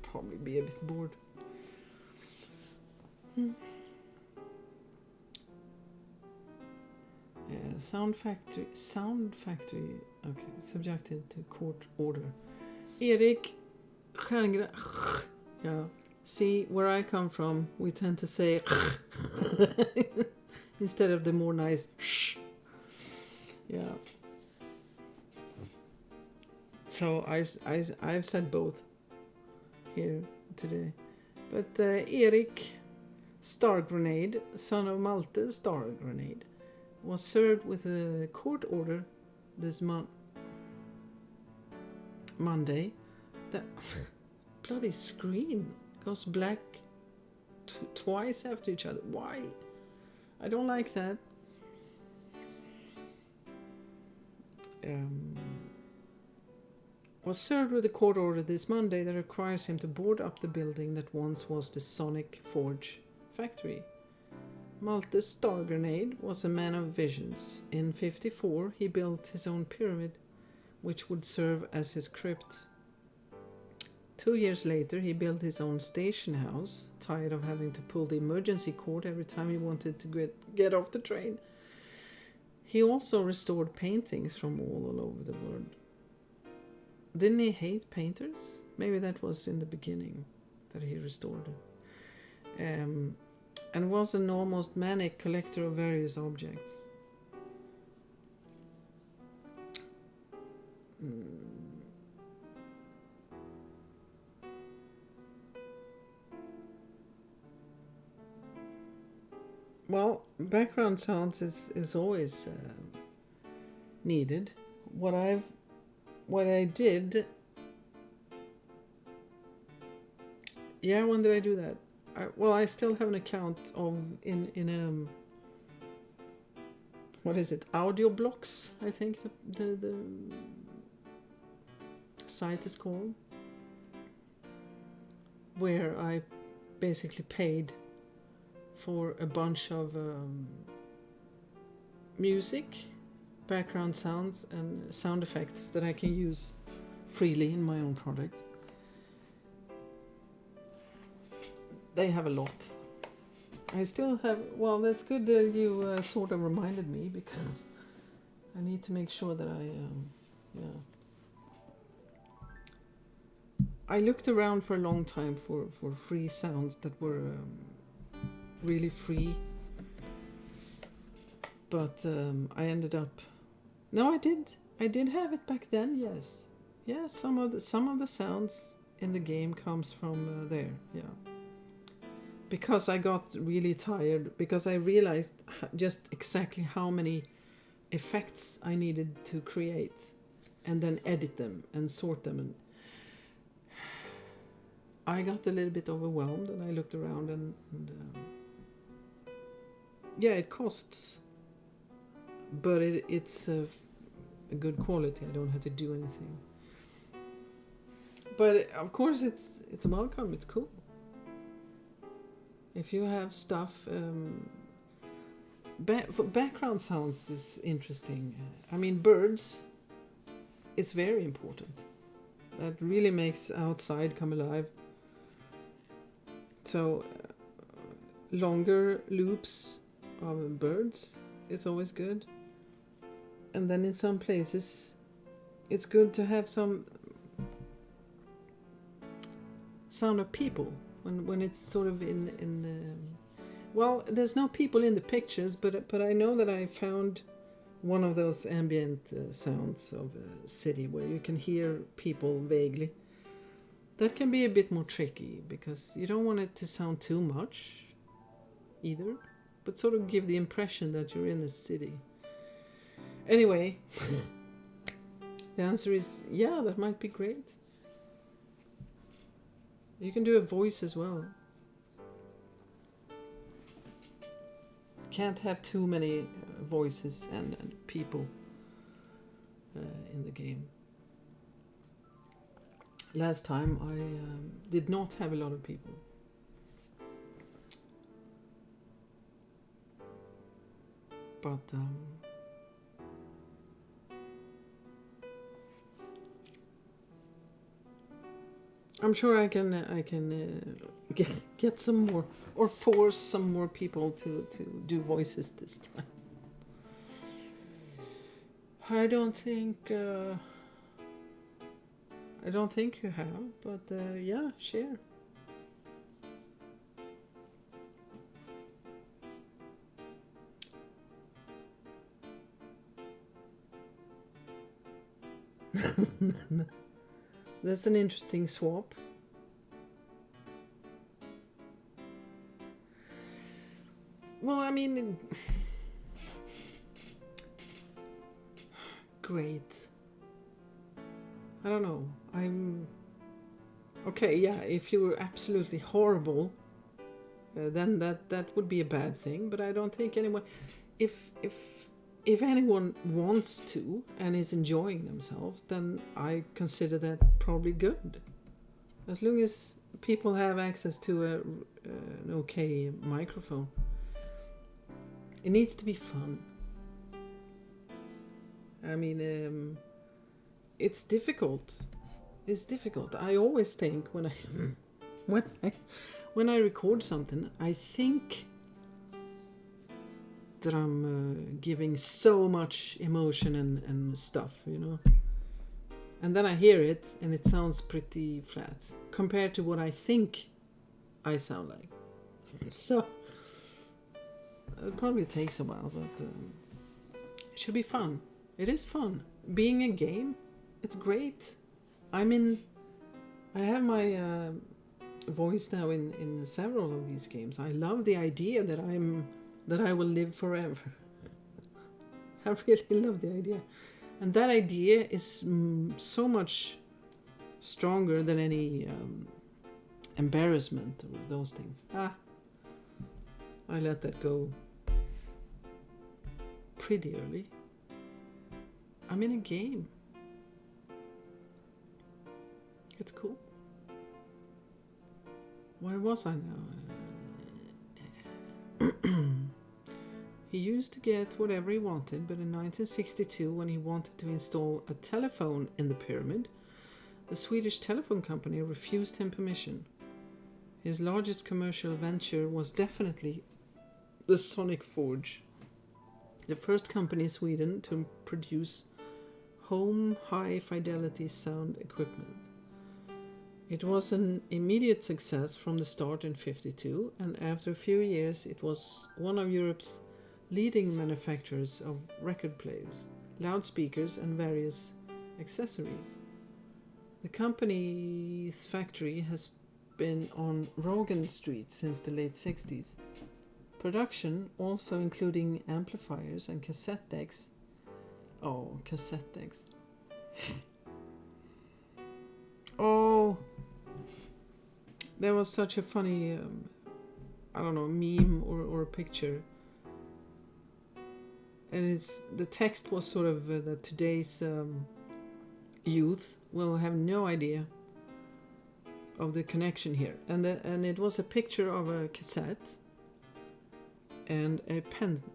probably be a bit bored. Sound factory, okay, subjected to court order. Erik Stjärngren, yeah. See, where I come from, we tend to say instead of the more nice shh. Yeah. So I've said both here today. But Erik Stargrenade, son of Malte Stargrenade, was served with a court order this Monday. The bloody screen goes black twice after each other. Why? I don't like that. Was served with a court order this Monday that requires him to board up the building that once was the Sonic Forge factory. Malte Stargrenade was a man of visions. In 1954, he built his own pyramid, which would serve as his crypt. 2 years later, he built his own station house, tired of having to pull the emergency cord every time he wanted to get off the train. He also restored paintings from all over the world. Didn't he hate painters? Maybe that was in the beginning that he restored it. And was an almost manic collector of various objects. Well, background sounds is always needed. What I did. Yeah, when did I do that? I still have an account of in what is it? Audio Blocks, I think the site is called, where I basically paid for a bunch of music, background sounds, and sound effects that I can use freely in my own product. They have a lot. I still have... Well, that's good that you sort of reminded me, because I need to make sure that I looked around for a long time for free sounds that were really free. But I ended up... No, I did have it back then, yes. Yeah, some of the sounds in the game comes from there, yeah. Because I got really tired, because I realized just exactly how many effects I needed to create, and then edit them and sort them. And I got a little bit overwhelmed, and I looked around, and yeah, it costs, but it's a good quality. I don't have to do anything. But of course, it's welcome. It's cool. If you have stuff, for background sounds is interesting. I mean, birds is very important. That really makes outside come alive. So longer loops of birds is always good. And then in some places, it's good to have some sound of people. When it's sort of in the... Well, there's no people in the pictures, but I know that I found one of those ambient sounds of a city where you can hear people vaguely. That can be a bit more tricky, because you don't want it to sound too much either, but sort of give the impression that you're in a city. Anyway, the answer is yeah, that might be great. You can do a voice as well. Can't have too many voices and people in the game. Last time I did not have a lot of people. But I'm sure I can get some more, or force some more people to do voices this time. I don't think you have, but yeah, share. That's an interesting swap. Well, I mean, great. I don't know. I'm okay. Yeah, if you were absolutely horrible, then that would be a bad thing. But I don't think anyone, if anyone wants to and is enjoying themselves, then I consider that probably good. As long as people have access to an okay microphone. It needs to be fun. I mean, it's difficult. It's difficult. I always think when I record something, I think that I'm giving so much emotion and stuff, you know. And then I hear it and it sounds pretty flat compared to what I think I sound like. So it probably takes a while, but it should be fun. It is fun. Being a game, it's great. I have my voice now in several of these games. I love the idea that I will live forever. I really love the idea. And that idea is so much stronger than any embarrassment or those things. I let that go pretty early. I'm in a game. It's cool. Where was I now? He used to get whatever he wanted, but in 1962, when he wanted to install a telephone in the pyramid, the Swedish telephone company refused him permission. His largest commercial venture was definitely the Sonic Forge, the first company in Sweden to produce home high-fidelity sound equipment. It was an immediate success from the start in 1952, and after a few years it was one of Europe's leading manufacturers of record players, loudspeakers and various accessories. The company's factory has been on Rogan Street since the late 60s. Production, also including amplifiers and cassette decks. Oh, cassette decks. Oh, there was such a funny, meme or a picture. And the text was sort of that today's youth will have no idea of the connection here. And it was a picture of a cassette and a pencil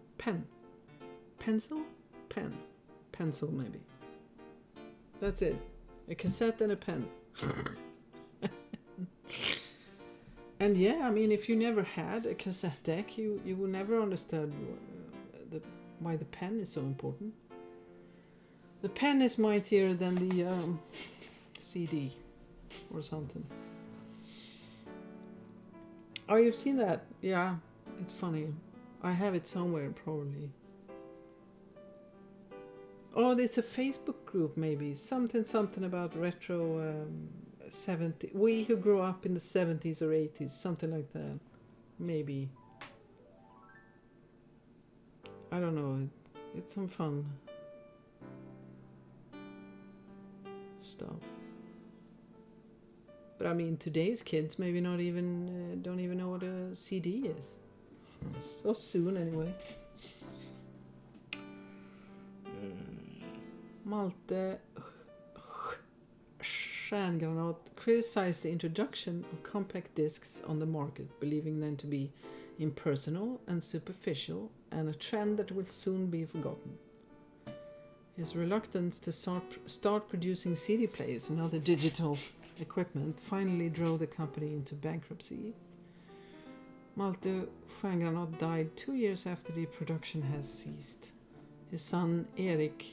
maybe. That's it. A cassette and a pen. And yeah, I mean, if you never had a cassette deck, you will never understand why the pen is so important. The pen is mightier than the CD or something. Oh, you've seen that? Yeah, it's funny. I have it somewhere, probably. Oh, it's a Facebook group, maybe. Something about retro 70s. We who grew up in the 70s or 80s, something like that. Maybe. I don't know. It's some fun stuff. But I mean, today's kids maybe not even don't even know what a CD is. So soon, anyway. Malte Stjärngranat criticized the introduction of compact discs on the market, believing them to be impersonal and superficial, and a trend that will soon be forgotten. His reluctance to start producing CD players and other digital equipment finally drove the company into bankruptcy. Malte Stjärngranat died 2 years after the production has ceased. His son Erik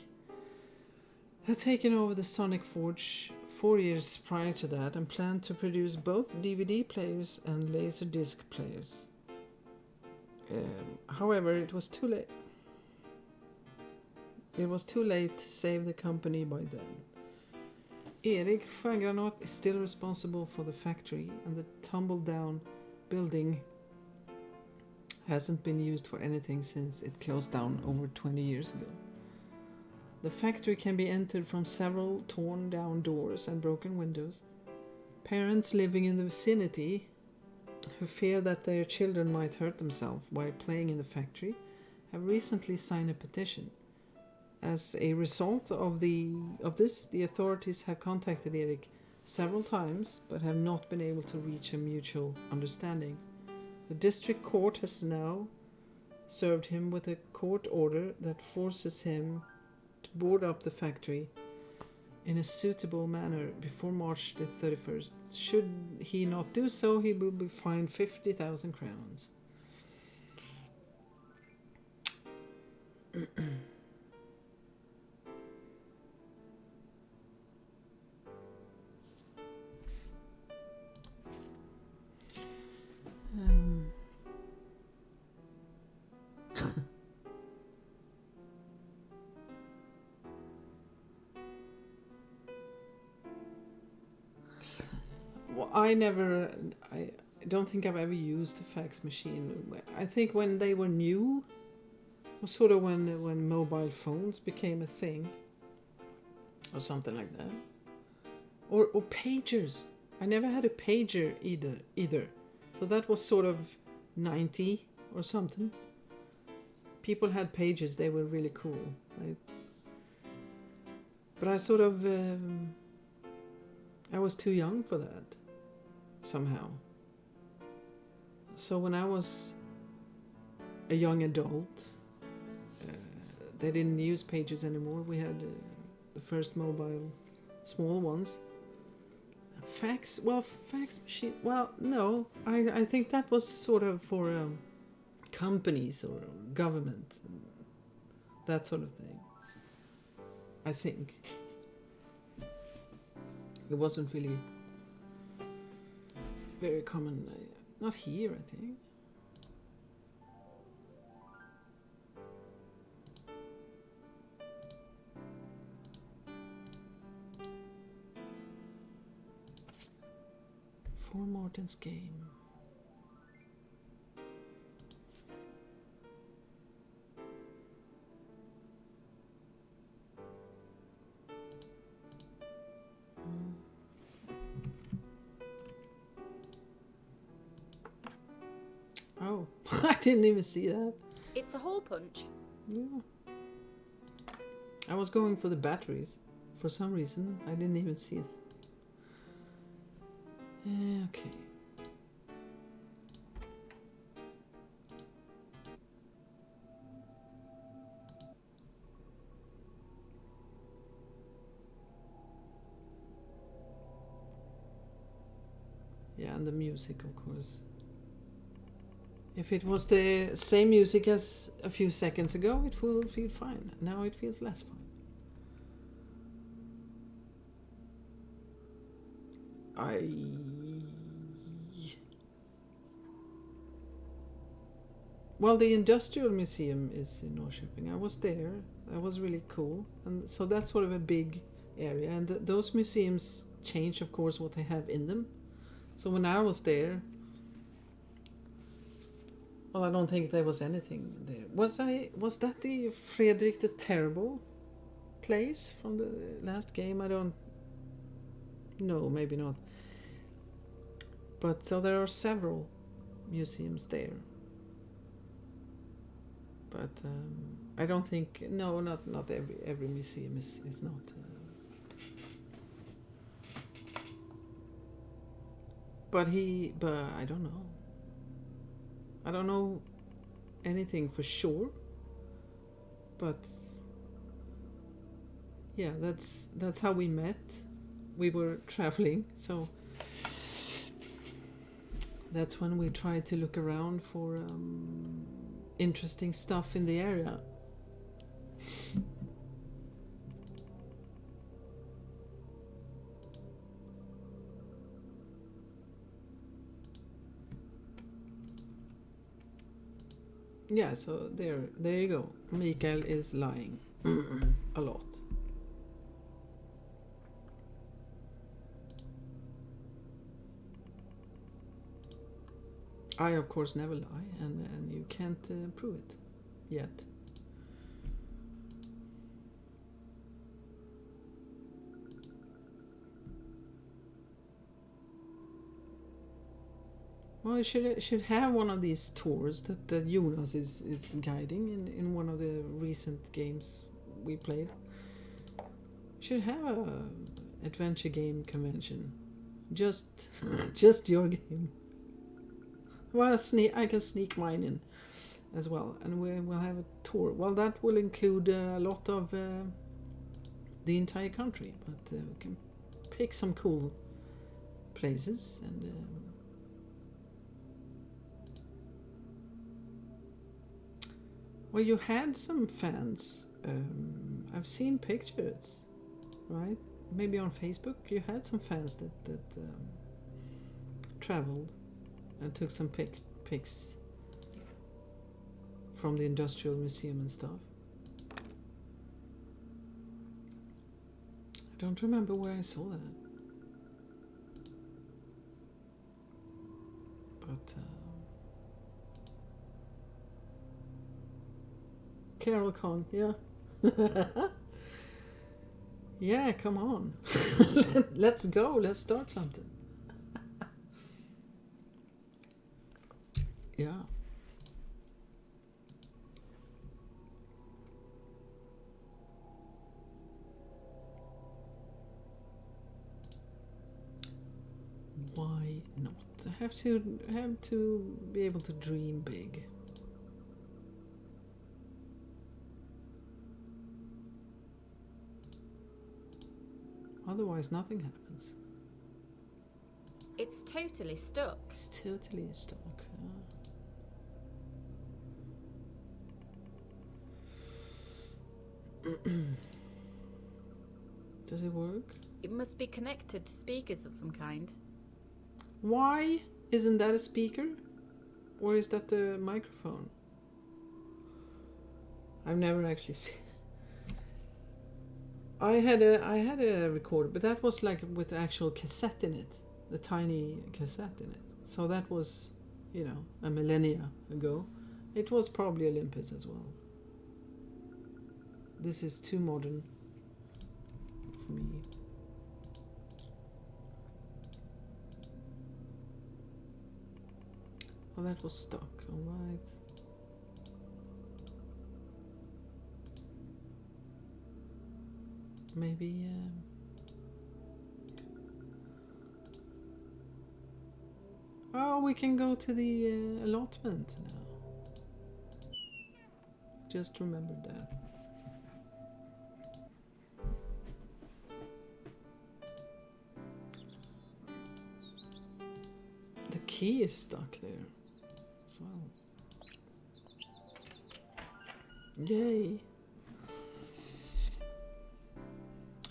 had taken over the Sonic Forge 4 years prior to that and planned to produce both DVD players and Laserdisc players. However, it was too late. It was too late to save the company by then. Erik Stjärngranat is still responsible for the factory, and the tumble-down building hasn't been used for anything since it closed down over 20 years ago. The factory can be entered from several torn down doors and broken windows. Parents living in the vicinity who fear that their children might hurt themselves while playing in the factory have recently signed a petition. As a result of this, the authorities have contacted Erik several times but have not been able to reach a mutual understanding. The district court has now served him with a court order that forces him to board up the factory in a suitable manner before March the 31st. Should he not do so, he will be fined 50,000 crowns. I don't think I've ever used a fax machine. I think when they were new, was sort of when mobile phones became a thing, or something like that, or pagers. I never had a pager either, so that was sort of 90 or something. People had pages; they were really cool. But I sort of I was too young for that. Somehow. So when I was a young adult, they didn't use pages anymore. We had the first mobile, small ones. Fax machine. Well, no, I think that was sort of for companies or government, and that sort of thing. I think it wasn't really very common, not here, I think. For Martin's game. Oh, I didn't even see that. It's a hole punch. Yeah. I was going for the batteries. For some reason, I didn't even see that. Okay. Yeah, and the music, of course. If it was the same music as a few seconds ago, it will feel fine. Now it feels less fine. Well, the Industrial Museum is in Norrköping. I was there. That was really cool. And so that's sort of a big area. And those museums change, of course, what they have in them. So when I was there, well, I don't think there was anything there. Was that the Fredrik the Terrible place from the last game? I don't know, maybe not. But so there are several museums there. But I don't think, no, not every museum is not. But I don't know. I don't know anything for sure. But yeah, that's how we met. We were traveling, so that's when we tried to look around for interesting stuff in the area. Yeah, so there you go. Mikael is lying a lot. I, of course, never lie, and you can't prove it yet. Well, you should have one of these tours that Jonas is guiding in one of the recent games we played. Should have a adventure game convention. Just your game. Well, I can sneak mine in as well, and we'll have a tour. Well, that will include a lot of the entire country, but we can pick some cool places and. Well, you had some fans. I've seen pictures, right? Maybe on Facebook you had some fans that traveled and took some pics from the Industrial Museum and stuff. I don't remember where I saw that. But Carol Con, yeah. Yeah, come on. Let's go, let's start something. Yeah. Why not? I have to be able to dream big. Otherwise, nothing happens. It's totally stuck. It's totally stuck. Does it work? It must be connected to speakers of some kind. Why isn't that a speaker? Or is that the microphone? I've never actually seen. I had a recorder, but that was like with the actual cassette in it, the tiny cassette in it. So that was, a millennia ago. It was probably Olympus as well. This is too modern for me. Well, that was stuck, alright. Maybe oh, we can go to the allotment now. Just remembered that. The key is stuck there. So. Yay.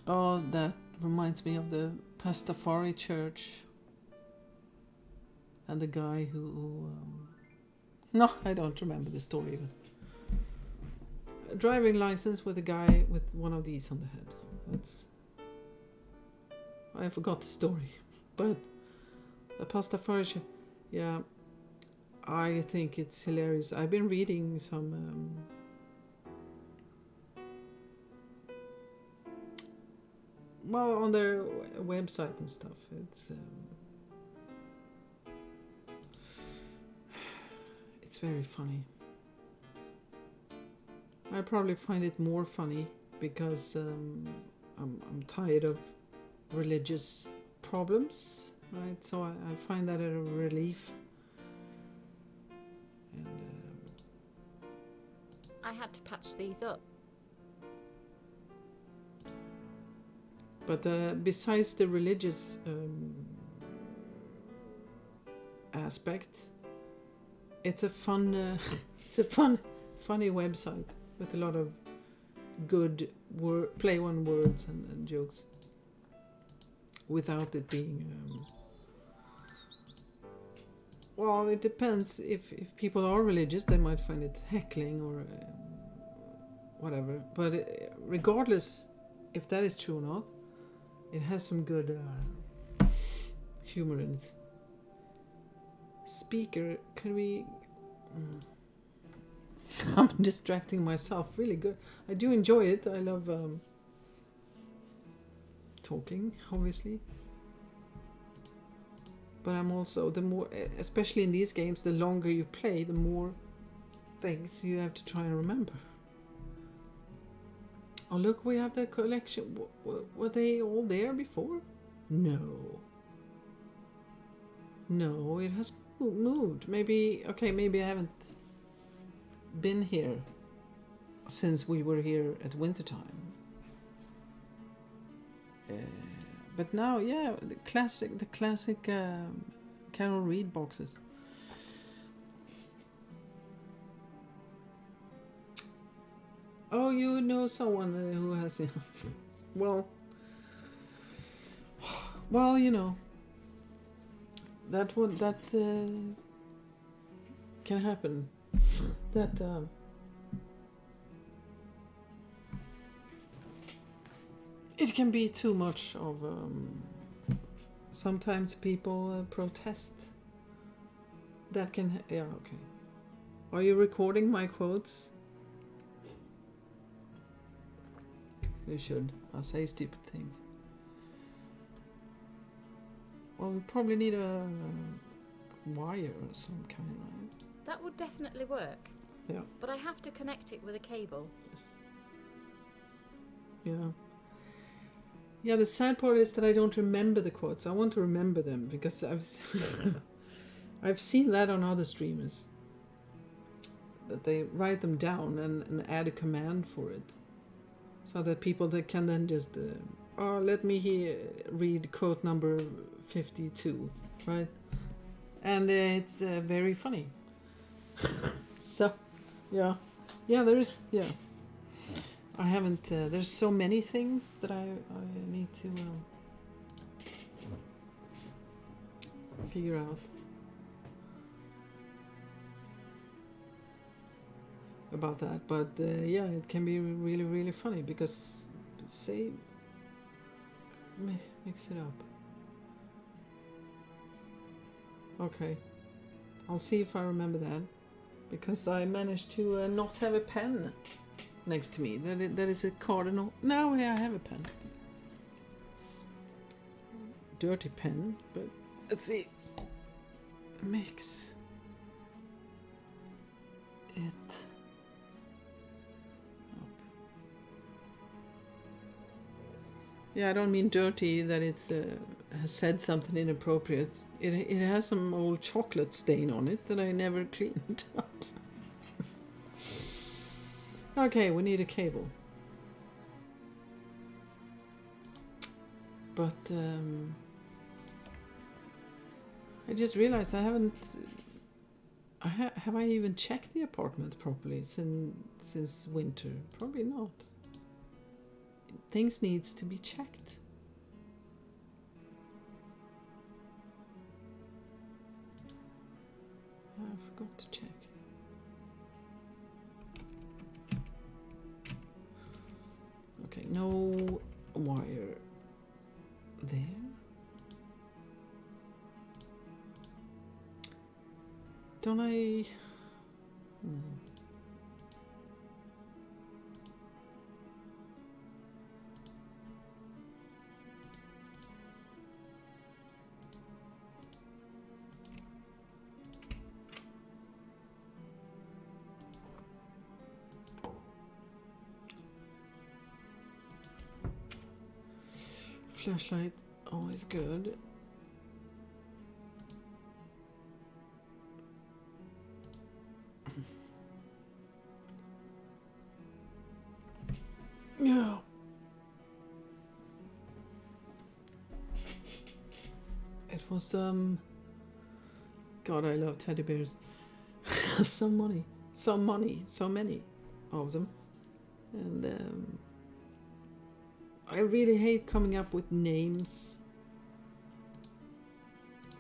Oh, that reminds me of the Pastafari church and the guy who no, I don't remember the story even. A driving license with a guy with one of these on the head. That's, I forgot the story, but the Pastafari church, yeah, I think it's hilarious. I've been reading some well, on their website and stuff. It's It's very funny. I probably find it more funny because I'm tired of religious problems, right? So I find that a relief. And I had to patch these up. but besides the religious aspect, it's a fun, funny website with a lot of good play on words and jokes, without it being. Well, it depends. If people are religious, they might find it heckling or whatever. But regardless if that is true or not, it has some good humor in it. Speaker, can we... I'm distracting myself really good. I do enjoy it. I love talking, obviously. But I'm also, the more, especially in these games, the longer you play, the more things you have to try and remember. Oh, look, we have the collection. Were they all there before? No. No, it has moved. Maybe, okay, maybe I haven't been here since we were here at wintertime. But now, yeah, the classic Carol Reed boxes. Oh, you know someone who has it. Well, you know, that can happen. That it can be too much of. Sometimes people protest. That can. Yeah. Okay. Are you recording my quotes? You should. I'll say stupid things. Well, we probably need a wire of some kind, right? That would definitely work. Yeah. But I have to connect it with a cable. Yes. Yeah. Yeah, the sad part is that I don't remember the quotes. I want to remember them because I've seen that on other streamers. That they write them down and add a command for it. So that people that can then just, let me read quote number 52, right? And it's very funny. So, yeah. Yeah, there's, yeah. I haven't, there's so many things that I need to figure out about that. But yeah, it can be really, really funny because, say, mix it up. Okay. I'll see if I remember that. Because I managed to not have a pen next to me. That is a cardinal. Now I have a pen. Dirty pen, but let's see. Mix it up. Yeah, I don't mean dirty that it's has said something inappropriate. It has some old chocolate stain on it that I never cleaned up. Okay, we need a cable. But I just realized I haven't. Have I even checked the apartment properly since winter? Probably not. Things needs to be checked. I forgot to check. Okay, no wire there. Don't I? No. Flashlight, always good. Yeah. It was God, I love teddy bears. So many, so many of them, and I really hate coming up with names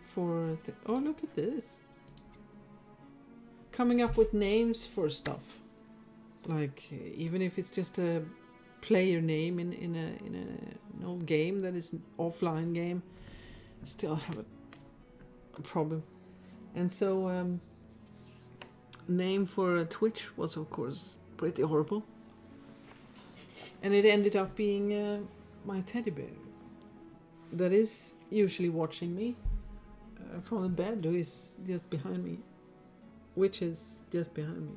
for. Oh, look at this! Coming up with names for stuff, like even if it's just a player name in an old game that is an offline game, I still have a problem. And so name for Twitch was of course pretty horrible, and it ended up being my teddy bear that is usually watching me from the bed, who is just behind me, which is just behind me.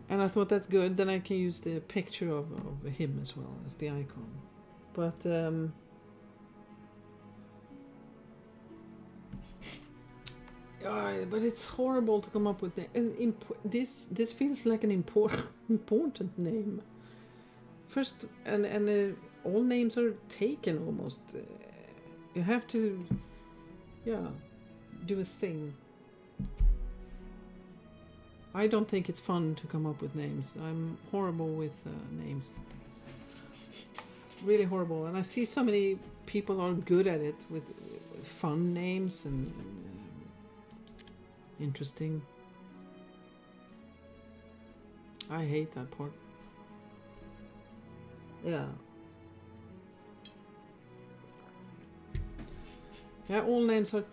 And I thought that's good, then I can use the picture of him as well as the icon. But but it's horrible to come up with this feels like an important name. First, and all names are taken almost. You have to, do a thing. I don't think it's fun to come up with names. I'm horrible with names. Really horrible. And I see so many people are good at it with fun names and interesting. I hate that part. Yeah. Yeah, all names are.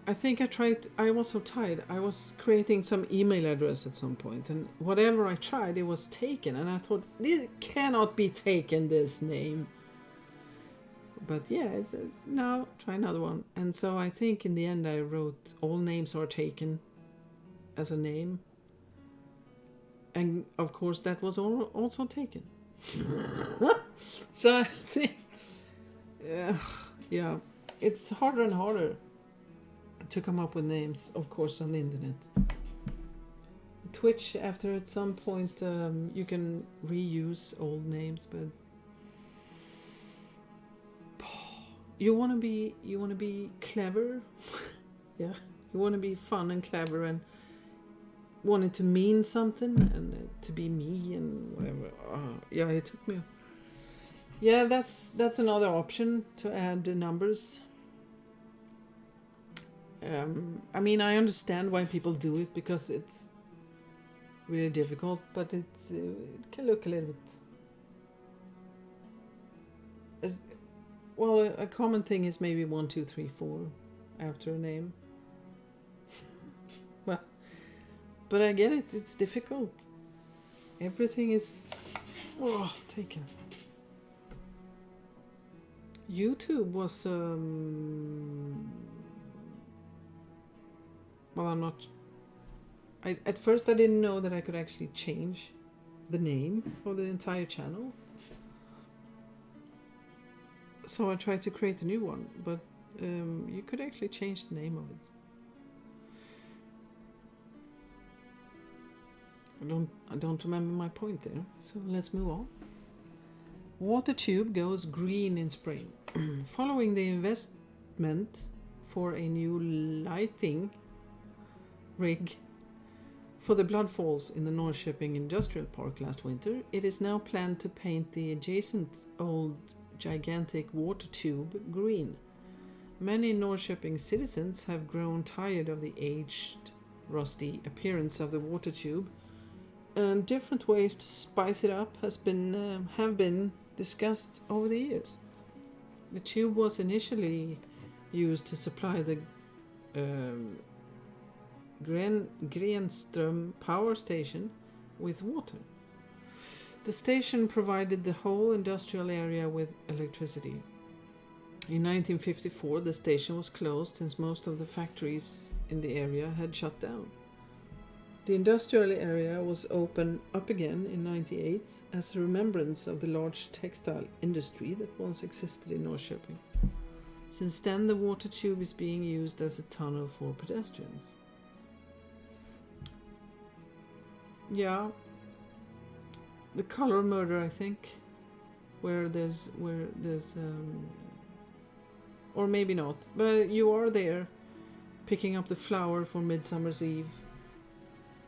I think I tried. I was so tired. I was creating some email address at some point, and whatever I tried, it was taken. And I thought, this cannot be taken. This name. But yeah, it's now try another one. And so I think in the end I wrote all names are taken as a name. And of course that was also taken. So I think, yeah, it's harder and harder to come up with names, of course, on the internet. Twitch, after at some point you can reuse old names, but you want to be clever. Yeah, you want to be fun and clever and want it to mean something and to be me and whatever. Yeah, it took me. Yeah, that's another option to add the numbers. I mean, I understand why people do it because it's really difficult, but it can look a little bit. Well, a common thing is maybe 1, 2, 3, 4 after a name. Well, but I get it. It's difficult. Everything is taken. YouTube was well, I'm not. At first I didn't know that I could actually change the name of the entire channel. So I tried to create a new one, but you could actually change the name of it. I don't remember my point there, so let's move on. Water tube goes green in spring. Following the investment for a new lighting rig for the Blood Falls in the Norrköping Industrial Park last winter, it is now planned to paint the adjacent old gigantic water tube green. Many Norrköping citizens have grown tired of the aged, rusty appearance of the water tube, and different ways to spice it up have been discussed over the years. The tube was initially used to supply the Grenström power station with water. The station provided the whole industrial area with electricity. In 1954, the station was closed since most of the factories in the area had shut down. The industrial area was opened up again in 98 as a remembrance of the large textile industry that once existed in Norrköping. Since then, the water tube is being used as a tunnel for pedestrians. Yeah, the color murder, I think, where there's or maybe not, but you are there picking up the flower for Midsummer's Eve.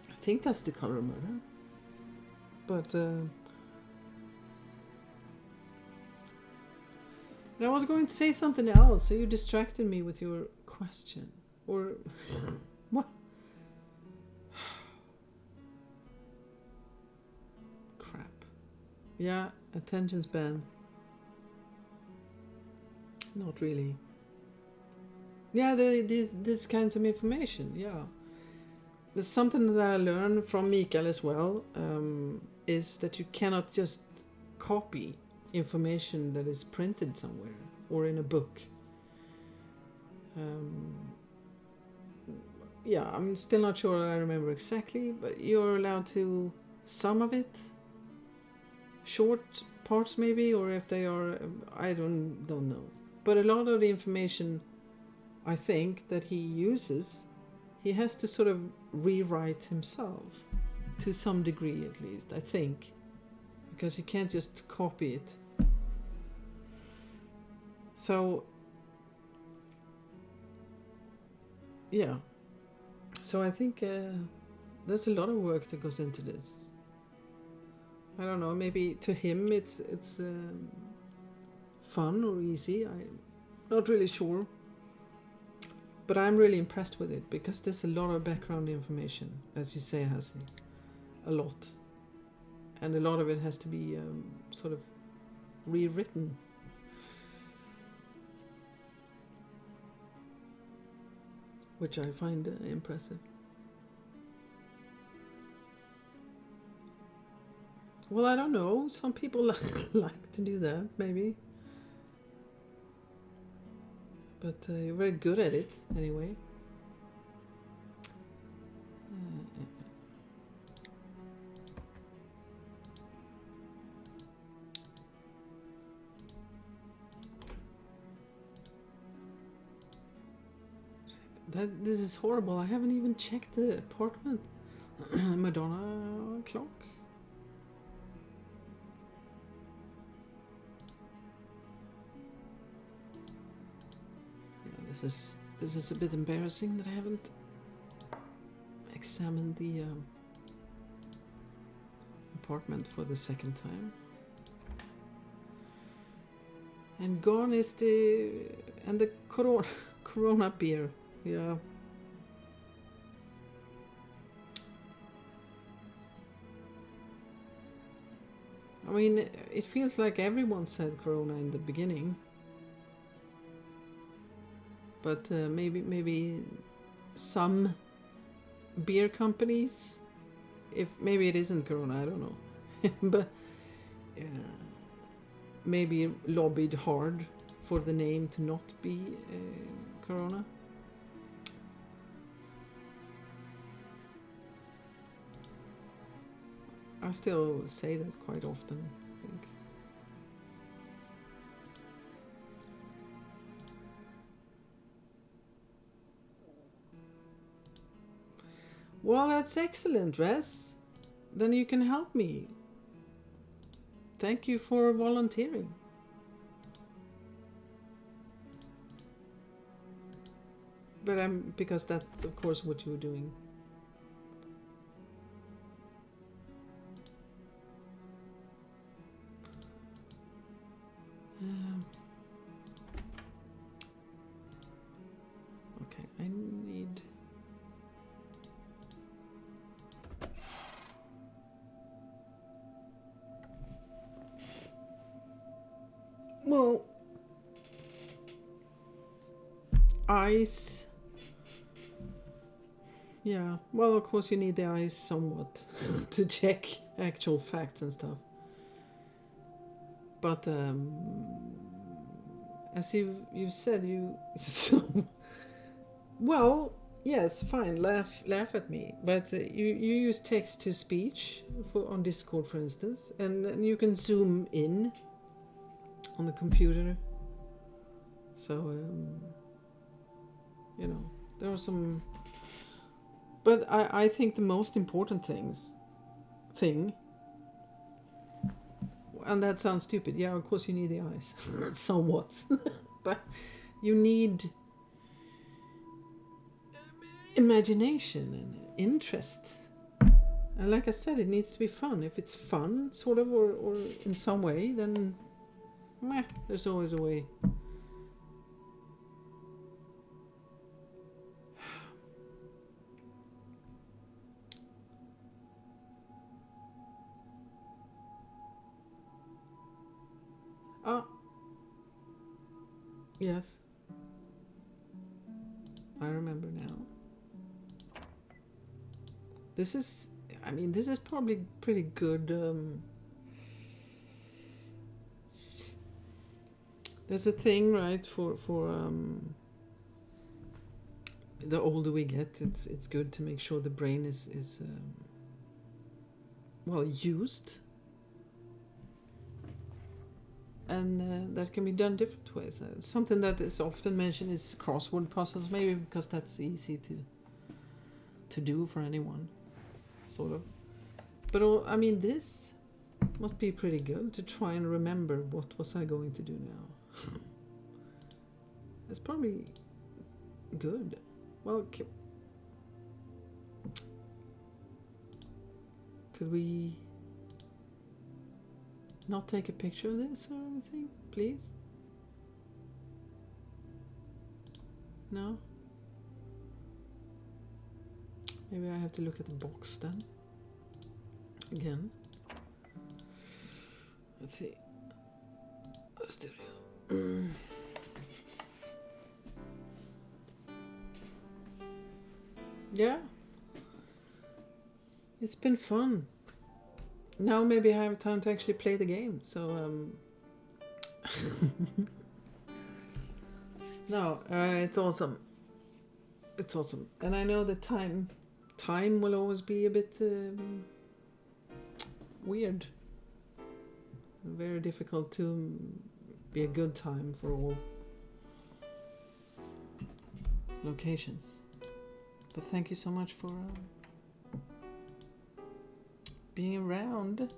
I think that's the color murder, but I was going to say something else, so you distracted me with your question, or what? Yeah, attention span. Not really. Yeah, these kinds of information, yeah. There's something that I learned from Mikael as well, is that you cannot just copy information that is printed somewhere or in a book. Yeah, I'm still not sure I remember exactly, but you're allowed to, some of it, short parts maybe, or if they are, I don't know. But a lot of the information, I think, that he uses, he has to sort of rewrite himself, to some degree at least, I think, because you can't just copy it. So, yeah. So I think there's a lot of work that goes into this. I don't know, maybe to him it's fun or easy. I'm not really sure. But I'm really impressed with it because there's a lot of background information, as you say, Hassie. A lot. And a lot of it has to be sort of rewritten. Which I find impressive. Well, I don't know. Some people like to do that, maybe. But you're very good at it, anyway. This is horrible. I haven't even checked the apartment. Madonna clock. This is a bit embarrassing that I haven't examined the apartment for the second time. And gone is the Corona beer. Yeah. I mean, it feels like everyone said Corona in the beginning. But maybe some beer companies, if maybe it isn't Corona, I don't know, but maybe lobbied hard for the name to not be Corona. I still say that quite often, I think. Well, that's excellent, Res. Then you can help me. Thank you for volunteering. But because that's of course what you're doing. Okay, I need. Well, ice. Yeah, well, of course you need the ice somewhat to check actual facts and stuff. But as you've said, well, Yes, fine. Laugh at me. But you use text to speech on Discord, for instance, and you can zoom in on the computer. So there are some. But I think the most important thing, and that sounds stupid. Yeah, of course you need the eyes, somewhat, but you need imagination and interest. And like I said, it needs to be fun. If it's fun, sort of, or in some way, then there's always a way. Yes. I remember now. This is probably pretty good. There's a thing, right, for the older we get, it's good to make sure the brain is well used. And that can be done different ways. Something that is often mentioned is crossword puzzles, maybe because that's easy to do for anyone, sort of. But this must be pretty good to try and remember what was I going to do now. It's probably good. Well, could we not take a picture of this or anything, please? No? Maybe I have to look at the box then. Again. Let's see. Studio. Yeah. It's been fun. Now maybe I have time to actually play the game, so no, it's awesome. It's awesome. And I know that time will always be a bit weird. Very difficult to be a good time for all locations. But thank you so much for being around.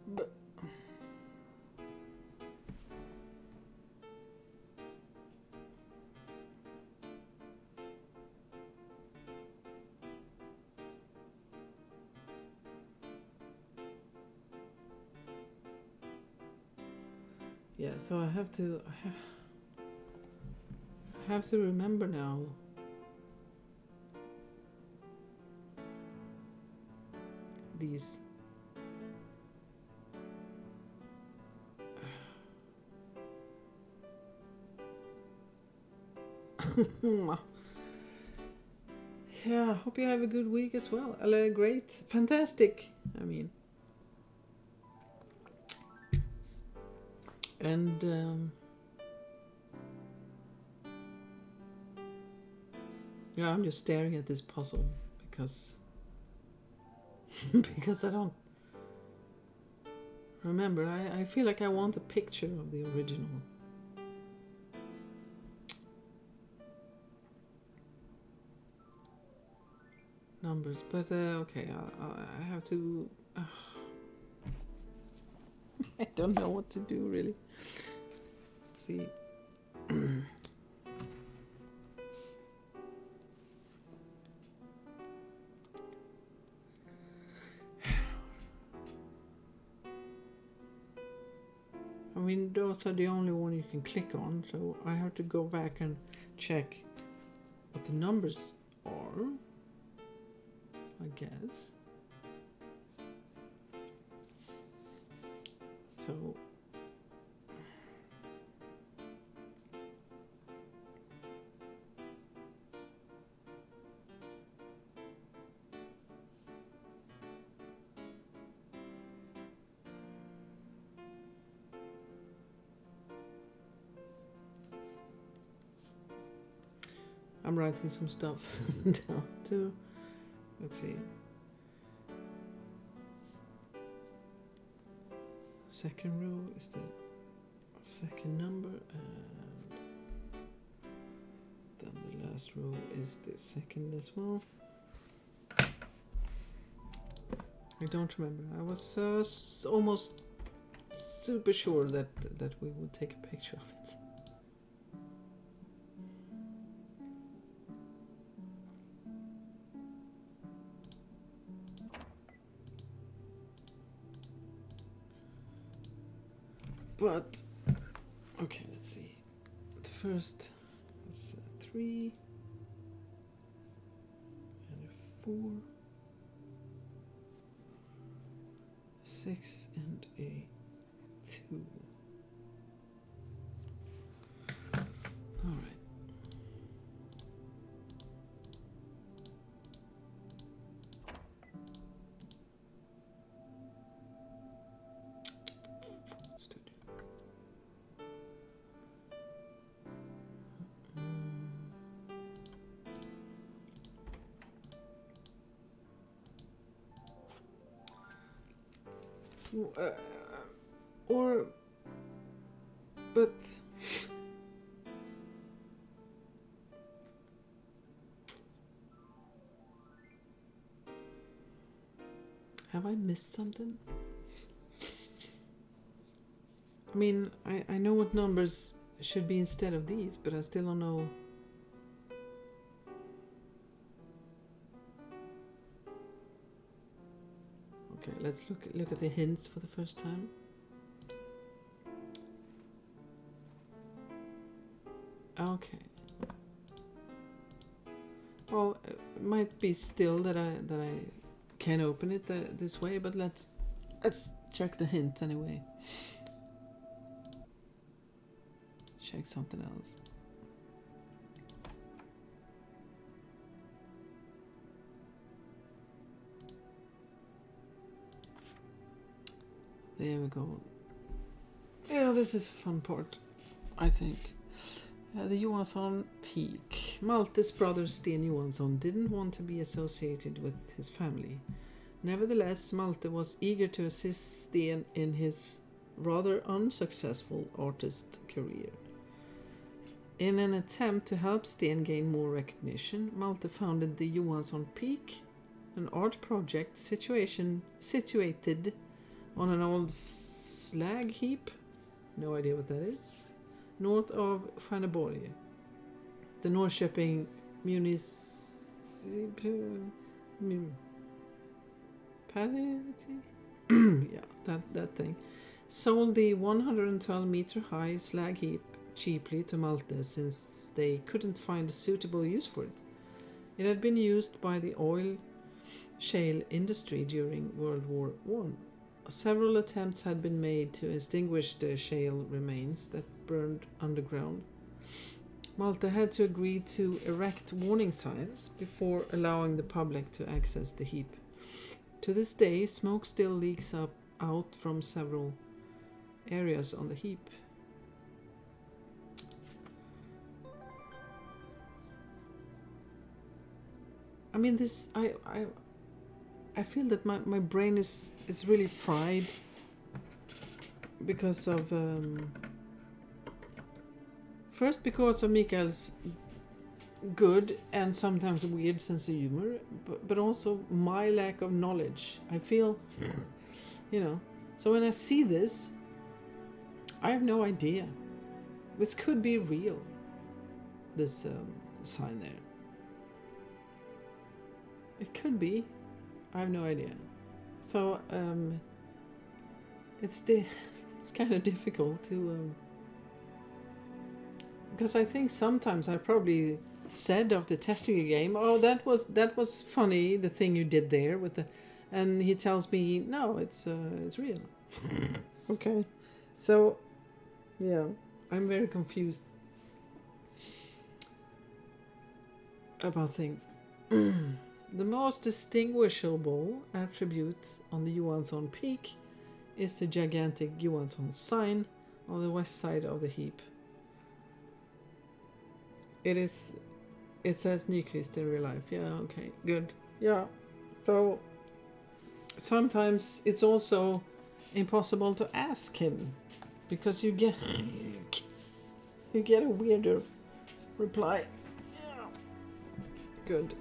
But yeah, so I have to remember now these yeah, hope you have a good week as well. Great, fantastic, I mean. And yeah, I'm just staring at this puzzle because because I don't remember. I feel like I want a picture of the original. Numbers, but okay, I have to. I don't know what to do really. Let's see. I mean, those are the only one you can click on, so I have to go back and check what the numbers are, I guess. So I'm writing some stuff down too. Let's see. Second row is the second number, and then the last row is the second as well. I don't remember. I was almost super sure that we would take a picture of it. But okay, let's see. The first is 3 and a 4, 6 and a 2. All right. But have I missed something? I mean, I know what numbers should be instead of these, but I still don't know. Okay, let's look at the hints for the first time. Okay. Well, it might be still that I can open it this way, but let's check the hint anyway. Check something else. There we go. Yeah, this is a fun part, I think. The Johansson Peak. Malte's brother Sten Johansson didn't want to be associated with his family. Nevertheless, Malte was eager to assist Sten in his rather unsuccessful artist career. In an attempt to help Sten gain more recognition, Malte founded the Johansson Peak, an art project situated on an old slag heap, no idea what that is, north of Stjärneborg. The Norrköping municipality, yeah, that thing, sold the 112-meter high slag heap cheaply to Malte since they couldn't find a suitable use for it. It had been used by the oil shale industry during World War I. Several attempts had been made to extinguish the shale remains that burned underground. Malte had to agree to erect warning signs before allowing the public to access the heap. To this day, smoke still leaks out from several areas on the heap. I mean, this I feel that my brain is really fried because of first because of Mikael's good and sometimes weird sense of humor, but also my lack of knowledge. I feel, so when I see this, I have no idea. This could be real, this sign there. It could be. I have no idea. So it's kind of difficult to because I think sometimes I probably said after testing a game, "Oh, that was funny, the thing you did there with the," and he tells me, "No, it's real." Okay, so yeah, I'm very confused about things. The most distinguishable attribute on the Johansson Peak is the gigantic Johansson sign on the west side of the heap. It is It says Nyquist in real life. Yeah, okay, good. Yeah. So sometimes it's also impossible to ask him because you get a weirder reply. Yeah. Good.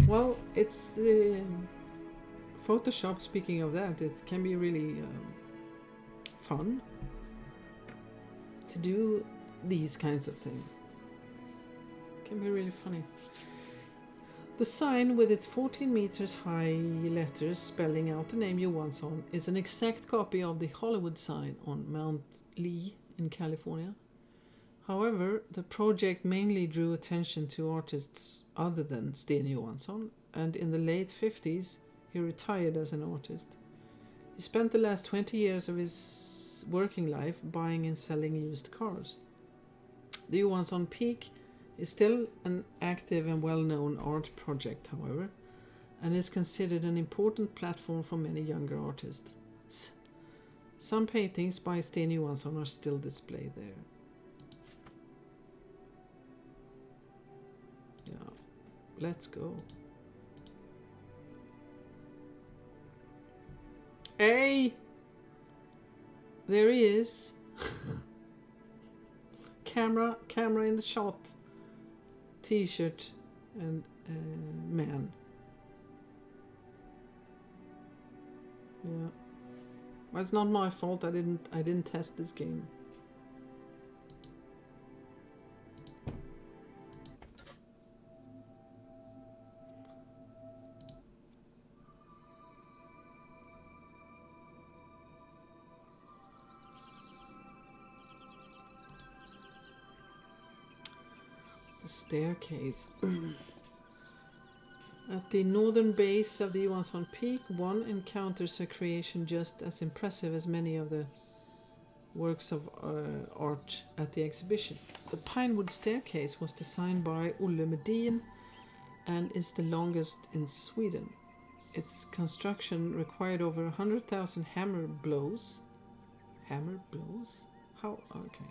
Well, it's Photoshop. Speaking of that, it can be really fun to do these kinds of things. It can be really funny. The sign with its 14 meters high letters spelling out the name you once on is an exact copy of the Hollywood sign on Mount Lee in California. However, the project mainly drew attention to artists other than Sten Johansson, and in the late 50s he retired as an artist. He spent the last 20 years of his working life buying and selling used cars. The Johansson Peak is still an active and well-known art project, however, and is considered an important platform for many younger artists. Some paintings by Sten Johansson are still displayed there. Yeah, let's go. Hey! There he is. Camera in the shot. T-shirt and man. Yeah. Well, it's not my fault. I didn't test this game. The staircase. At the northern base of the Johansson Peak, one encounters a creation just as impressive as many of the works of art at the exhibition. The Pinewood Staircase was designed by Olle Medin and is the longest in Sweden. Its construction required over 100,000 hammer blows. Hammer blows? How? Okay.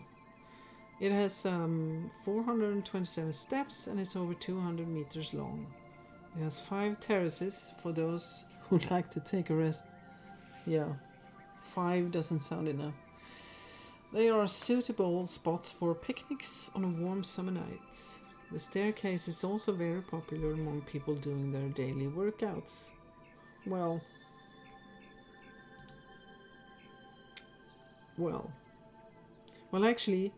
It has 427 steps and is over 200 meters long. It has 5 terraces for those who like to take a rest. Yeah, 5 doesn't sound enough. They are suitable spots for picnics on a warm summer night. The staircase is also very popular among people doing their daily workouts. Well, actually,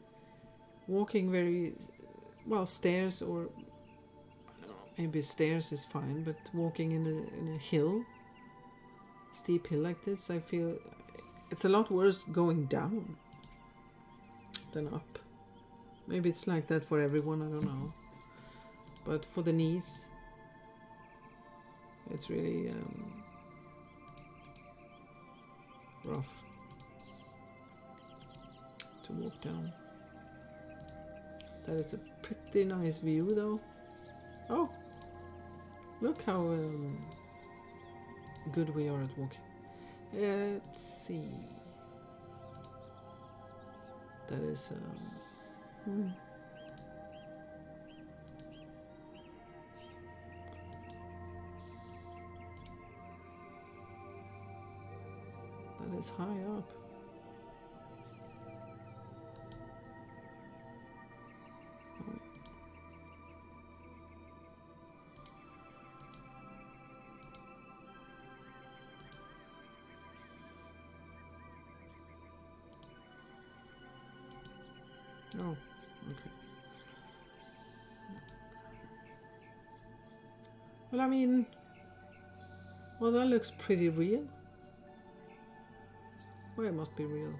walking very well stairs, or I don't know, maybe stairs is fine, but walking in a hill, steep hill like this, I feel it's a lot worse going down than up. Maybe it's like that for everyone, I don't know, but for the knees it's really rough to walk down. That is a pretty nice view though. Oh, look how good we are at walking. Let's see. That is that is high up. Oh, okay. Well, I mean, well, that looks pretty real. Well, it must be real.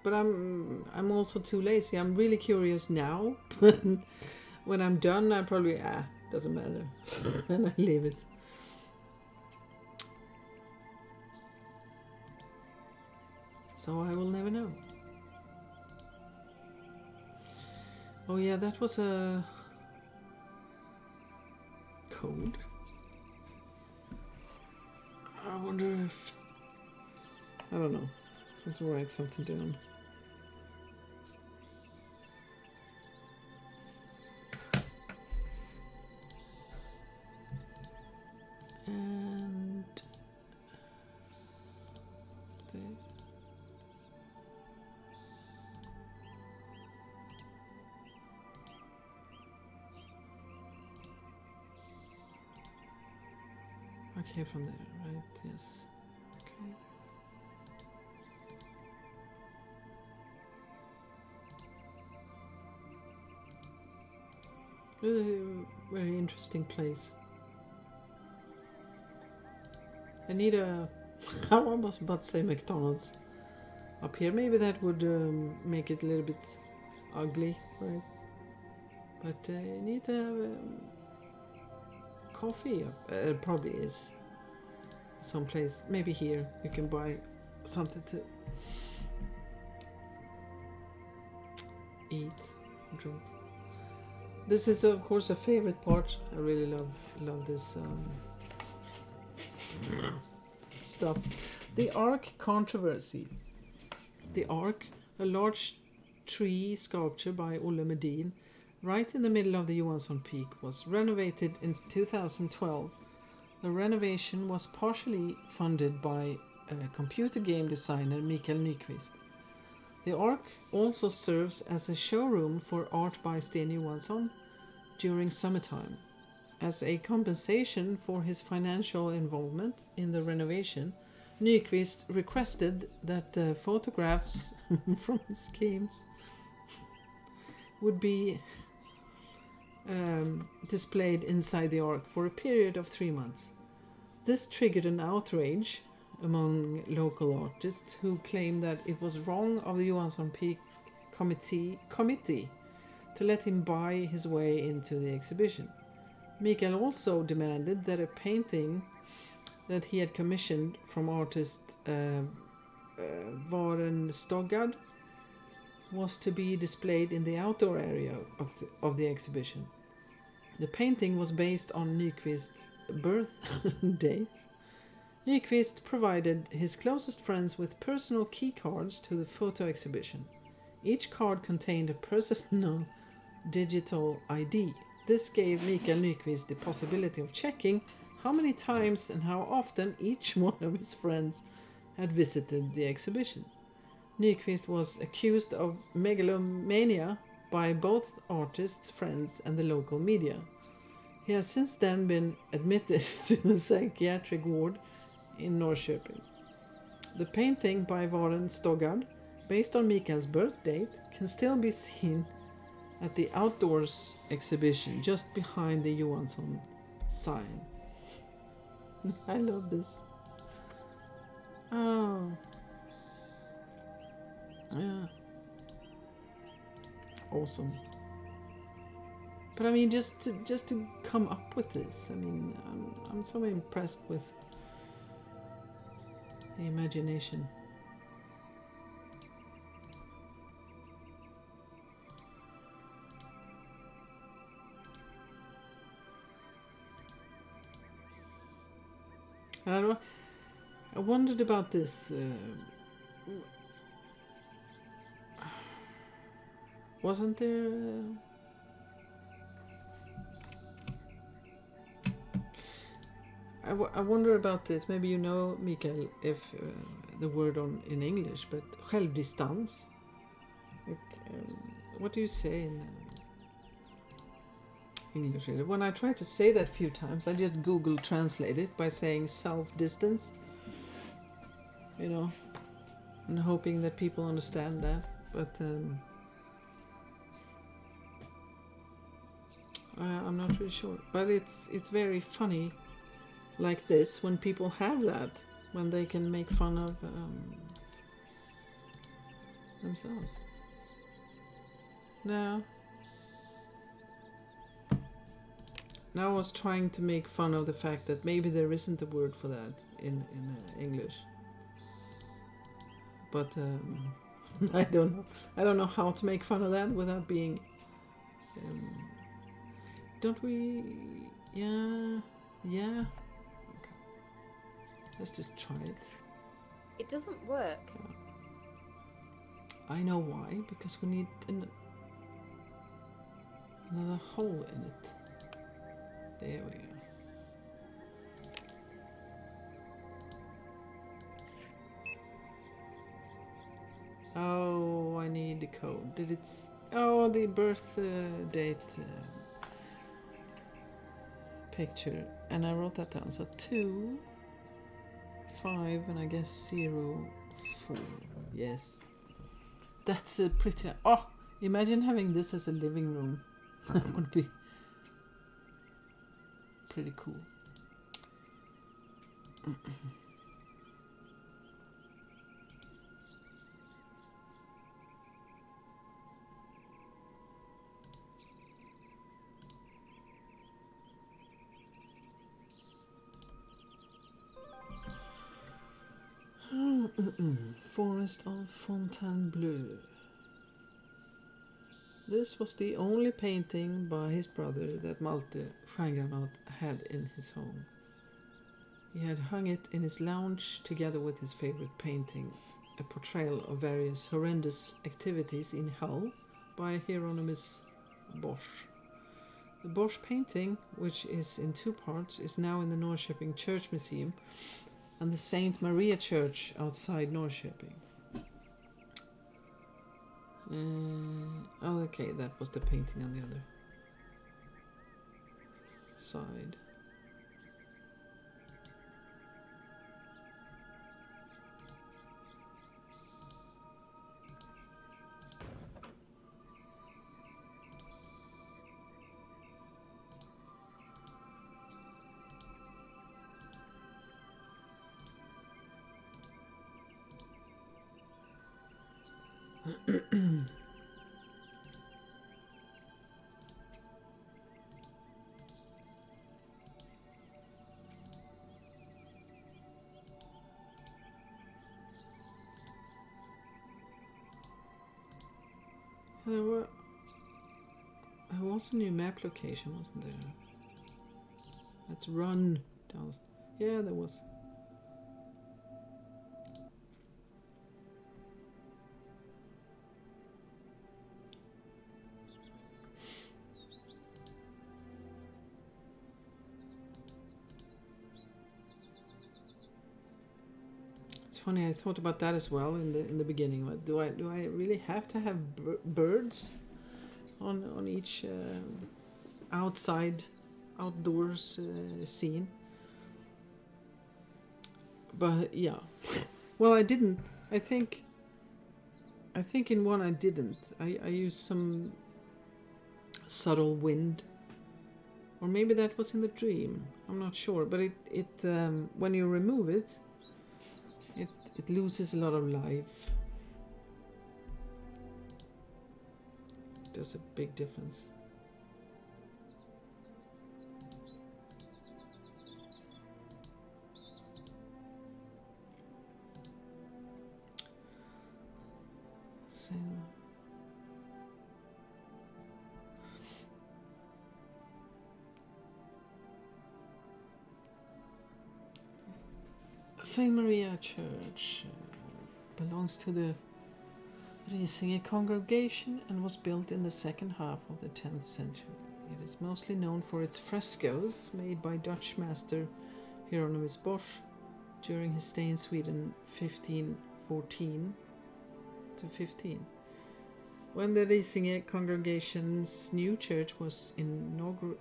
But I'm also too lazy. I'm really curious now. When I'm done, I probably doesn't matter, and I leave it. So I will never know. Oh yeah, that was a code. I wonder if... I don't know. Let's write something down. And there. Okay, from there, right? Yes. Okay. Very interesting place. I need a. I was about to say McDonald's. Up here, maybe that would make it a little bit ugly, right? But you need to have coffee. It probably is someplace. Maybe here you can buy something to eat, drink. This is of course a favorite part. I really love this stuff. The Ark controversy. The Ark, a large tree sculpture by Olle Medin, right in the middle of the Johansson Peak, was renovated in 2012. The renovation was partially funded by computer game designer Mikael Nyqvist. The Ark also serves as a showroom for art by Sten Johansson during summertime. As a compensation for his financial involvement in the renovation, Nyqvist requested that photographs from his games would be displayed inside the Ark for a period of 3 months. This triggered an outrage among local artists who claimed that it was wrong of the Johansson Peak committee to let him buy his way into the exhibition. Mikael also demanded that a painting that he had commissioned from artist Varen Stoggard was to be displayed in the outdoor area of the exhibition. The painting was based on Nyqvist's birth date. Nyqvist provided his closest friends with personal key cards to the photo exhibition. Each card contained a personal digital ID. This gave Mikael Nyqvist the possibility of checking how many times and how often each one of his friends had visited the exhibition. Nyqvist was accused of megalomania by both artists' friends and the local media. He has since then been admitted to a psychiatric ward in Norrköping. The painting by Varen Stoggard, based on Mikael's birth date, can still be seen at the outdoors exhibition just behind the Johansson sign. I love this. Oh. Yeah. Awesome. But I mean, just to come up with this, I mean, I'm so impressed with the imagination. I wondered about this. Wasn't there? I wonder about this. Maybe you know, Mikael, if the word in English, but självdistans. Like, what do you say in English? When I try to say that a few times, I just Google translate it by saying self-distance. You know, and hoping that people understand that. But I'm not really sure. But it's very funny, like this, when people have that, when they can make fun of themselves. Now I was trying to make fun of the fact that maybe there isn't a word for that in English. But I don't know how to make fun of that without being. Don't we? Yeah. Okay. Let's just try it. It doesn't work. I know why. Because we need another hole in it. There we go. security code. Did it... Oh, the birth date picture. And I wrote that down. So 2, 5, and I guess 0, 4. Yes. That's a pretty... Oh! Imagine having this as a living room. That would be pretty cool. Forest of Fontainebleau. This was the only painting by his brother that Malte Stjärngranat had in his home. He had hung it in his lounge together with his favorite painting, a portrayal of various horrendous activities in hell by Hieronymus Bosch. The Bosch painting, which is in 2 parts, is now in the Norrköping Church Museum and the Saint Maria Church outside Norrköping. Okay, that was the painting on the other side. There was a new map location, wasn't there? Let's run down. Yeah, there was. It's funny. I thought about that as well in the beginning. Do I really have to have birds on each outdoors scene? But yeah, well, I didn't. I think in one I didn't. I used some subtle wind, or maybe that was in the dream. I'm not sure. But it when you remove it, it loses a lot of life. There's a big difference. So Saint Maria Church belongs to the Risinge congregation and was built in the second half of the 10th century. It is mostly known for its frescoes made by Dutch master Hieronymus Bosch during his stay in Sweden 1514 to 15. When the Risinge congregation's new church was inaugurated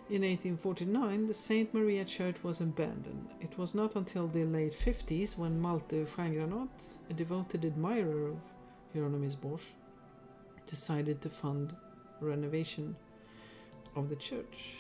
in 1849, the Saint Maria Church was abandoned. It was not until the late 50s when Malte Stjärngranat, a devoted admirer of Hieronymus Bosch, decided to fund renovation of the church.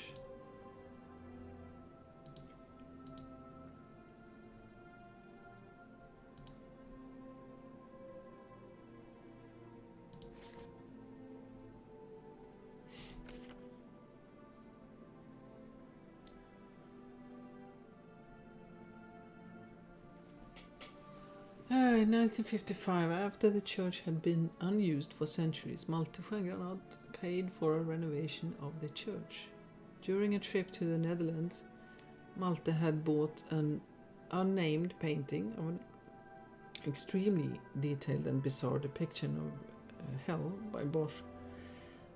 In 1955, after the church had been unused for centuries, Malte Stjärngranat paid for a renovation of the church. During a trip to the Netherlands, Malte had bought an unnamed painting of an extremely detailed and bizarre depiction of hell by Bosch.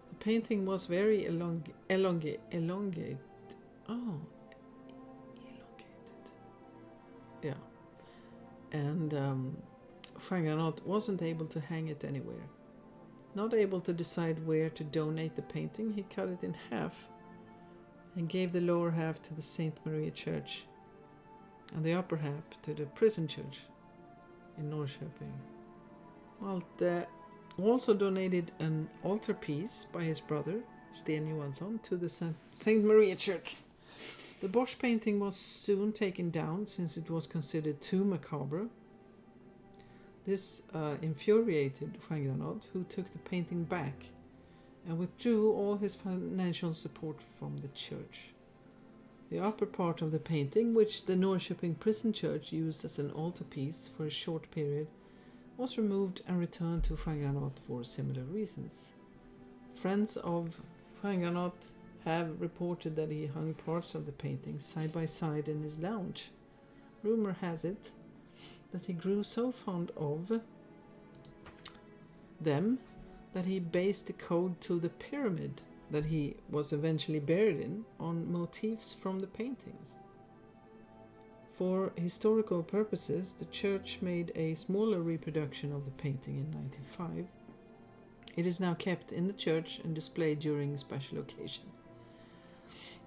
The painting was very elongated. Yeah. And Van Granat wasn't able to hang it anywhere. Not able to decide where to donate the painting, he cut it in half and gave the lower half to the Saint Maria Church and the upper half to the prison church in Norrköping. Malte also donated an altarpiece by his brother, Sten Johansson, to the Saint Maria Church. The Bosch painting was soon taken down since it was considered too macabre. This infuriated Van Granat, who took the painting back and withdrew all his financial support from the church. The upper part of the painting, which the Norrköping prison church used as an altarpiece for a short period, was removed and returned to Van Granat for similar reasons. Friends of Van Granat have reported that he hung parts of the painting side by side in his lounge. Rumor has it that he grew so fond of them that he based the code to the pyramid that he was eventually buried in on motifs from the paintings. For historical purposes, the church made a smaller reproduction of the painting in 1995. It is now kept in the church and displayed during special occasions.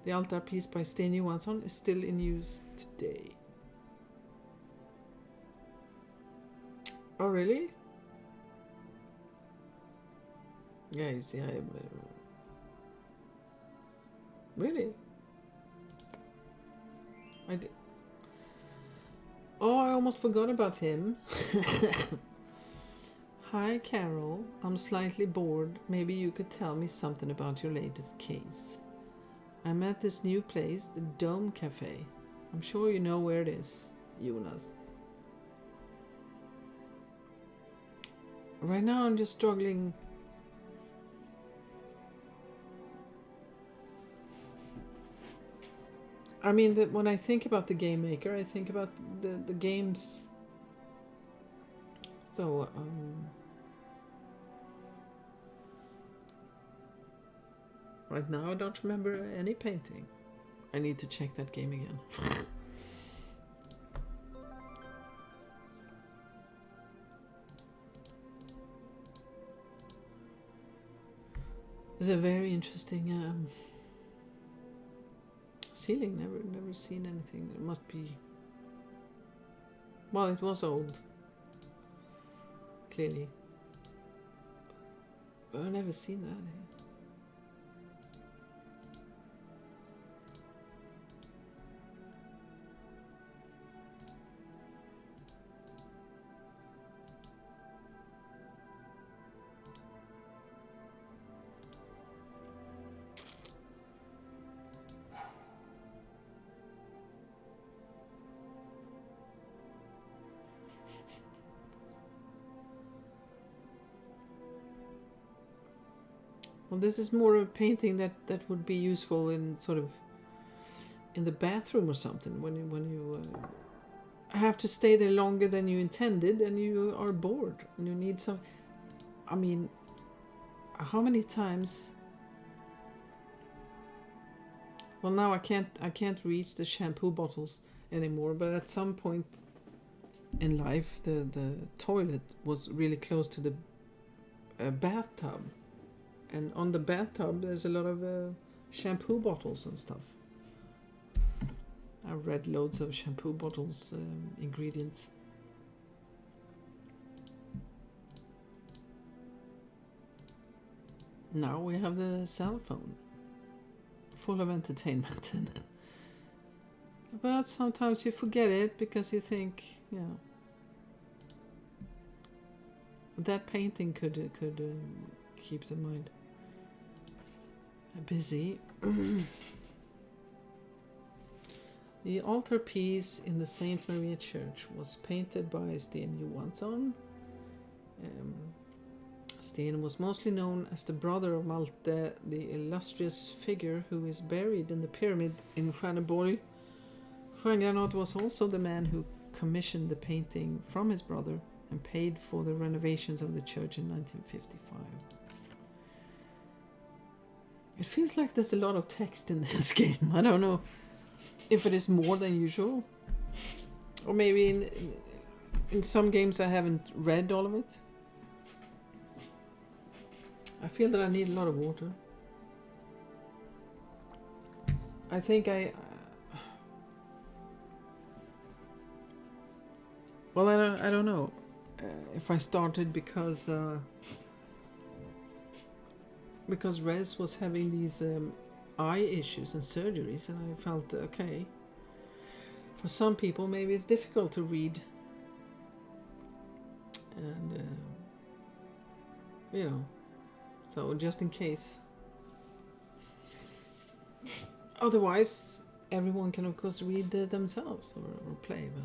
The altarpiece by Sten Johansson is still in use today. Oh, really? Yeah, you see, really? I did. Oh, I almost forgot about him. Hi, Carol. I'm slightly bored. Maybe you could tell me something about your latest case. I'm at this new place, the Dome Cafe. I'm sure you know where it is, Jonas. Right now I'm just struggling. I mean, that when I think about the Game Maker, I think about the games. So, right now I don't remember any painting. I need to check that game again. It's a very interesting ceiling. Never seen anything. It must be. Well, it was old. Clearly. But I've never seen that. Well, this is more of a painting that would be useful in sort of in the bathroom or something when you have to stay there longer than you intended and you are bored and you need some. I mean, how many times? Well, now I can't reach the shampoo bottles anymore. But at some point in life, the toilet was really close to the bathtub. And on the bathtub, there's a lot of shampoo bottles and stuff. I've read loads of shampoo bottles, ingredients. Now we have the cell phone, full of entertainment. But sometimes you forget it because you think, that painting could keep the mind busy. The altarpiece in the Saint Maria Church was painted by Sten Johansson. Sten was mostly known as the brother of Malte, the illustrious figure who is buried in the pyramid in Stjärneborg. Van Granat was also the man who commissioned the painting from his brother and paid for the renovations of the church in 1955. It feels like there's a lot of text in this game. I don't know if it is more than usual. Or maybe In some games I haven't read all of it. I feel that I need a lot of water. I think well, I don't know if I started because Rez was having these eye issues and surgeries, and I felt okay. For some people, maybe it's difficult to read, and so just in case. Otherwise, everyone can of course read themselves or play. But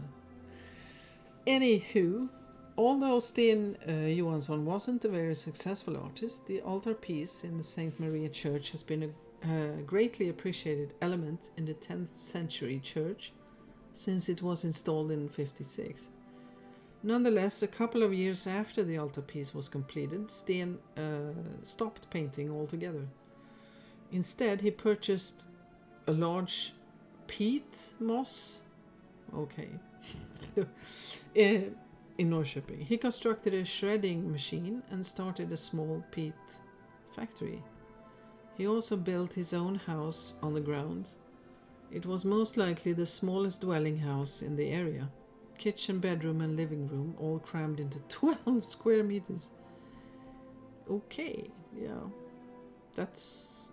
anywho, although Sten Johansson wasn't a very successful artist, the altarpiece in the St. Maria Church has been a greatly appreciated element in the 10th century church since it was installed in 56. Nonetheless, a couple of years after the altarpiece was completed, Sten stopped painting altogether. Instead, he purchased a large peat moss, in Norrköping. He constructed a shredding machine and started a small peat factory. He also built his own house on the ground. It was most likely the smallest dwelling house in the area. Kitchen, bedroom and living room all crammed into 12 square meters. Okay, yeah. That's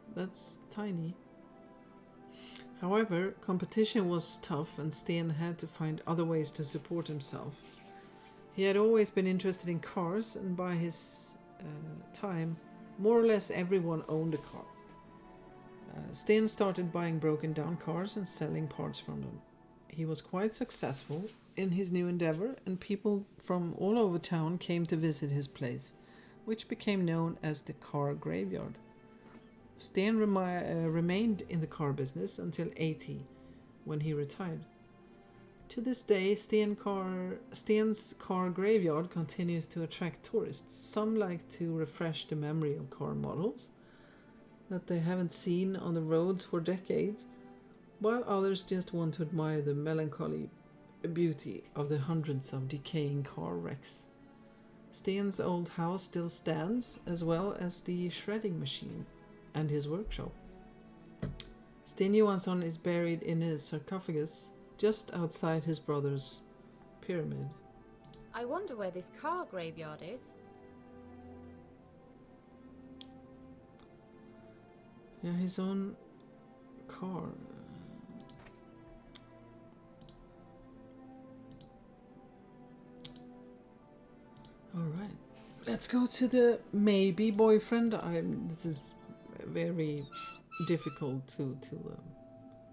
tiny. However, competition was tough and Sten had to find other ways to support himself. He had always been interested in cars, and by his time, more or less everyone owned a car. Sten started buying broken down cars and selling parts from them. He was quite successful in his new endeavor, and people from all over town came to visit his place, which became known as the car graveyard. Sten remained in the car business until 80, when he retired. To this day, Sten's car graveyard continues to attract tourists. Some like to refresh the memory of car models that they haven't seen on the roads for decades, while others just want to admire the melancholy beauty of the hundreds of decaying car wrecks. Sten's old house still stands, as well as the shredding machine and his workshop. Sten Johansson is buried in a sarcophagus just outside his brother's pyramid. I wonder where this car graveyard is. Yeah, his own car. Alright, let's go to the maybe boyfriend. This is very difficult to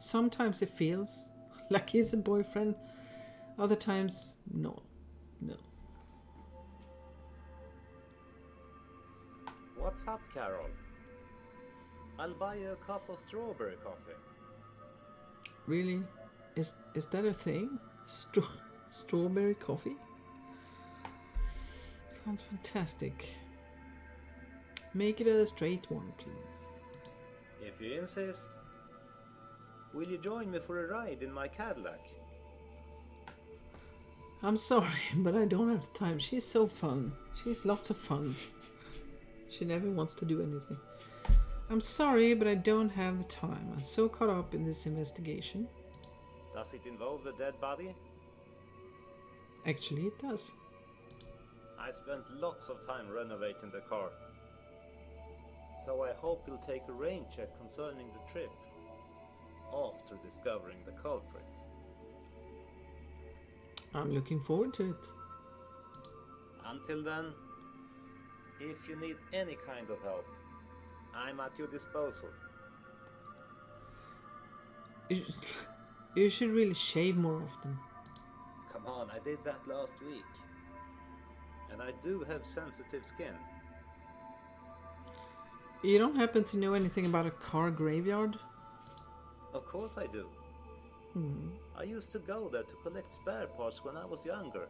sometimes it feels like he's a boyfriend, other times no. What's up, Carol? I'll buy you a cup of strawberry coffee. Really? Is that a thing? Strawberry coffee? Sounds fantastic. Make it a straight one, please. If you insist. Will you join me for a ride in my Cadillac? I'm sorry, but I don't have the time. She's so fun. She's lots of fun. She never wants to do anything. I'm sorry, but I don't have the time. I'm so caught up in this investigation. Does it involve a dead body? Actually, it does. I spent lots of time renovating the car. So I hope you'll take a rain check concerning the trip after discovering the culprit. I'm looking forward to it. Until then, if you need any kind of help, I'm at your disposal. You should really shave more often. Come on, I did that last week. And I do have sensitive skin. You don't happen to know anything about a car graveyard? Of course I do. I used to go there to collect spare parts when I was younger.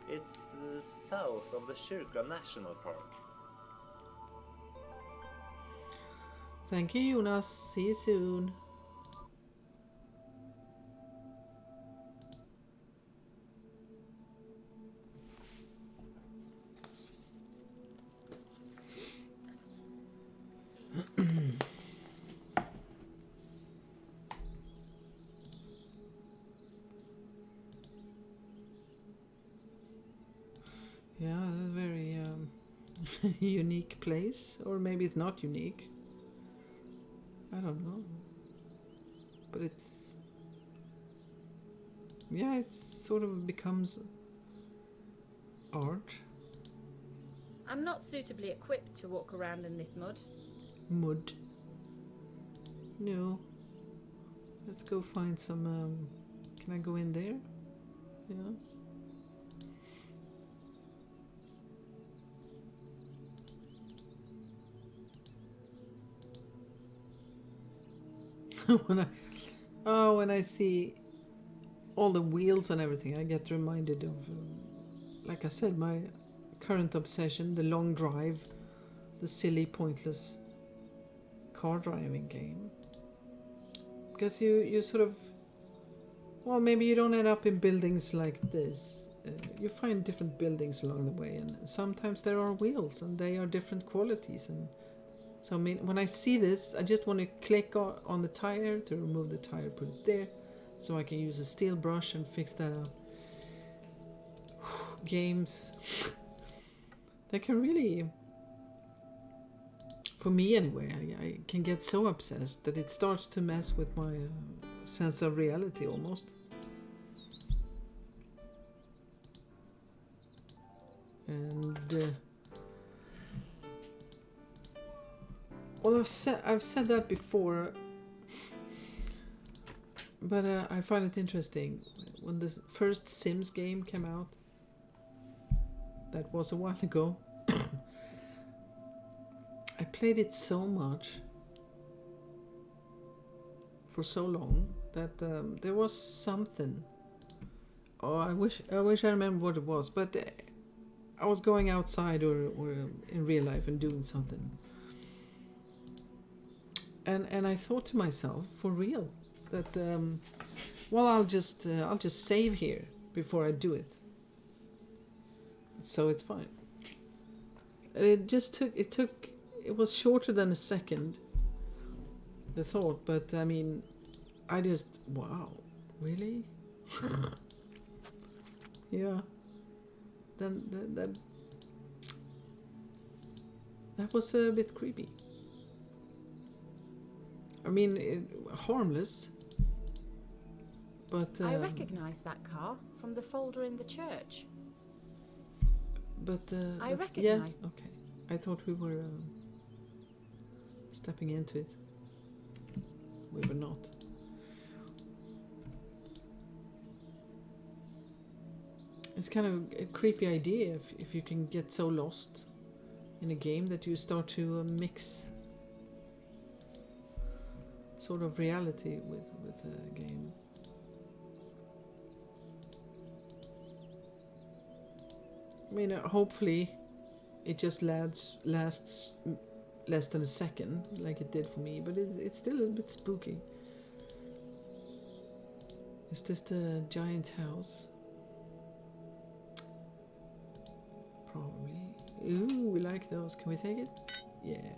It's south of the Kyrkla National Park. Thank you, Jonas. See you soon. unique place, or maybe it's not unique. I don't know. But it's, yeah, it sort of becomes art. I'm not suitably equipped to walk around in this mud. Mud. No. Let's go find some. Can I go in there? Yeah. when I see all the wheels and everything, I get reminded of, like I said, my current obsession, the long drive, the silly, pointless car driving game. Because you sort of, well, maybe you don't end up in buildings like this. You find different buildings along the way, and sometimes there are wheels, and they are different qualities. And so, I mean, when I see this, I just want to click on the tire to remove the tire, put it there, so I can use a steel brush and fix that up. Games, they can really, for me anyway, I can get so obsessed that it starts to mess with my sense of reality almost. And well, I've said that before, but I find it interesting. When the first Sims game came out, that was a while ago, I played it so much for so long that there was something. Oh, I wish I remember what it was, but I was going outside or in real life and doing something. And I thought to myself, for real, that well, I'll just save here before I do it, so it's fine. And it was shorter than a second, the thought, but I mean, I just, wow, really? Yeah. Then that was a bit creepy. I mean, harmless, but I recognise that car from the folder in the church. I recognise. Yeah, okay. I thought we were stepping into it. We were not. It's kind of a creepy idea if you can get so lost in a game that you start to mix sort of reality with a game. I mean, hopefully it just lasts less than a second, like it did for me, but it's still a bit spooky. Is this the giant house? Probably. Ooh, we like those. Can we take it? Yeah.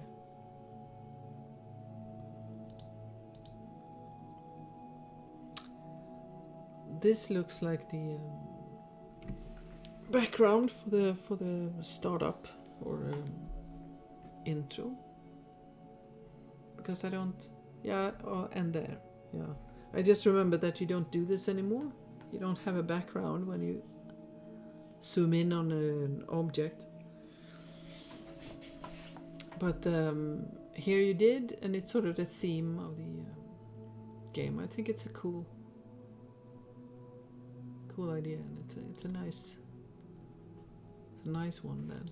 This looks like the background for the startup or intro, because I don't. Yeah, and there. Yeah, I just remember that you don't do this anymore. You don't have a background when you zoom in on an object. But here you did, and it's sort of the theme of the game. I think it's a cool idea, and it's a nice one then.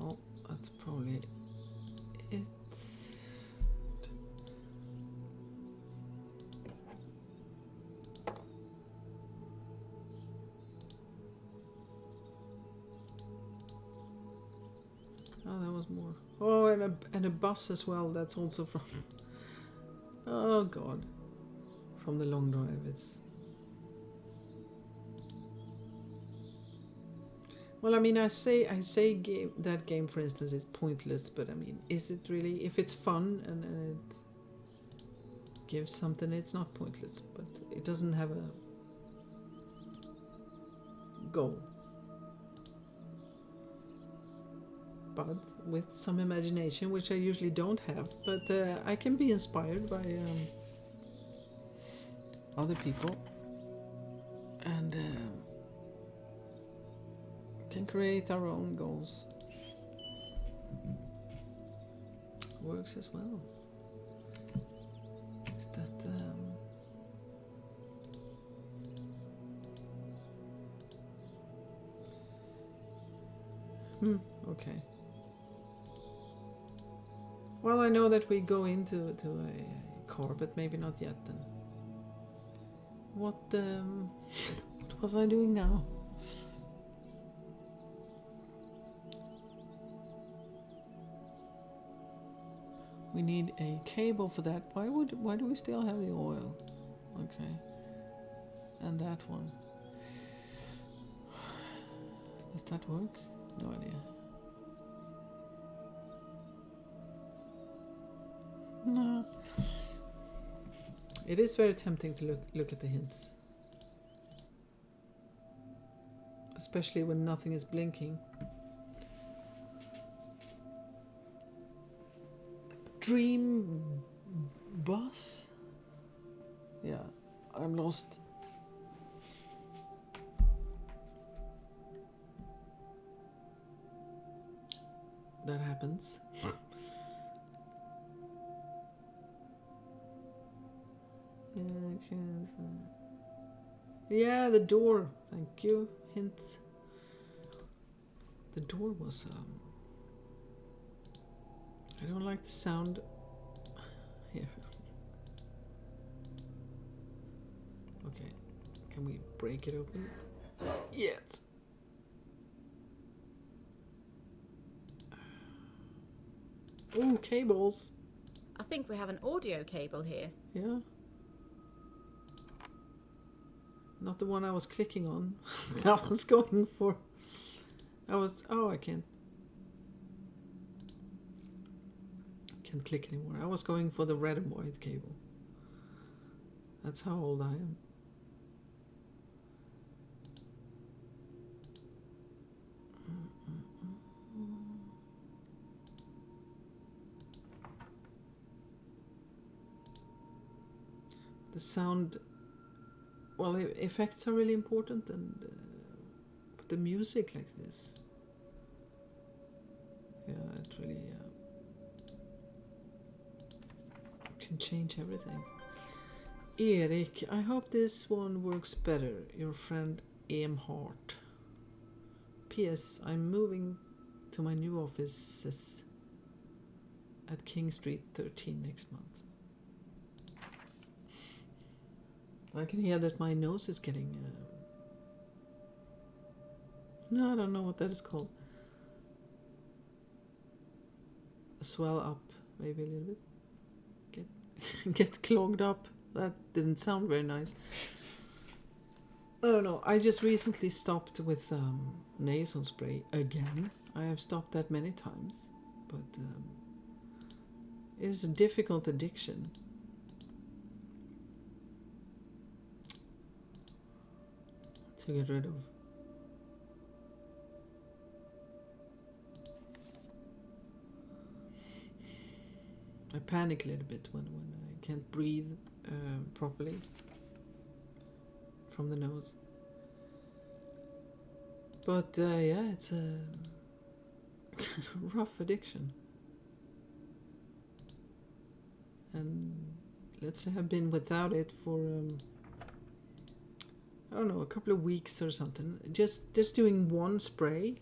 Oh, that's probably it. Oh, there was more. Oh, and a bus as well. That's also from. Oh God, from the long drive. Well, I mean, I say that game, for instance, is pointless. But I mean, is it really? If it's fun and it gives something, it's not pointless. But it doesn't have goal. But with some imagination, which I usually don't have, but I can be inspired by other people and can create our own goals. Works as well. Is that okay. Well, I know that we go into a car, but maybe not yet then. What was I doing now? We need a cable for that. Why do we still have the oil? Okay. And that one. Does that work? No idea. No. It is very tempting to look at the hints. Especially when nothing is blinking. Dream bus? Yeah, I'm lost. That happens. Yeah, the door. Thank you. Hints. The door was I don't like the sound here. Okay. Can we break it open? Yes. Ooh, cables. I think we have an audio cable here. Yeah. Not the one I was clicking on. I was going for... Oh, I can't click anymore. I was going for the red and white cable. That's how old I am. The sound... Well, effects are really important, and but the music like this, yeah, it really can change everything. Erik, I hope this one works better. Your friend Hart. P.S. I'm moving to my new offices at King Street 13 next month. I can hear that my nose is getting... No, I don't know what that is called. Swell up, maybe a little bit. Get clogged up. That didn't sound very nice. I don't know. I just recently stopped with nasal spray again. I have stopped that many times. But it is a difficult addiction. To get rid of. I panic a little bit when I can't breathe properly from the nose. But yeah, it's a rough addiction. And let's say I've been without it for I don't know, a couple of weeks or something. Just doing one spray.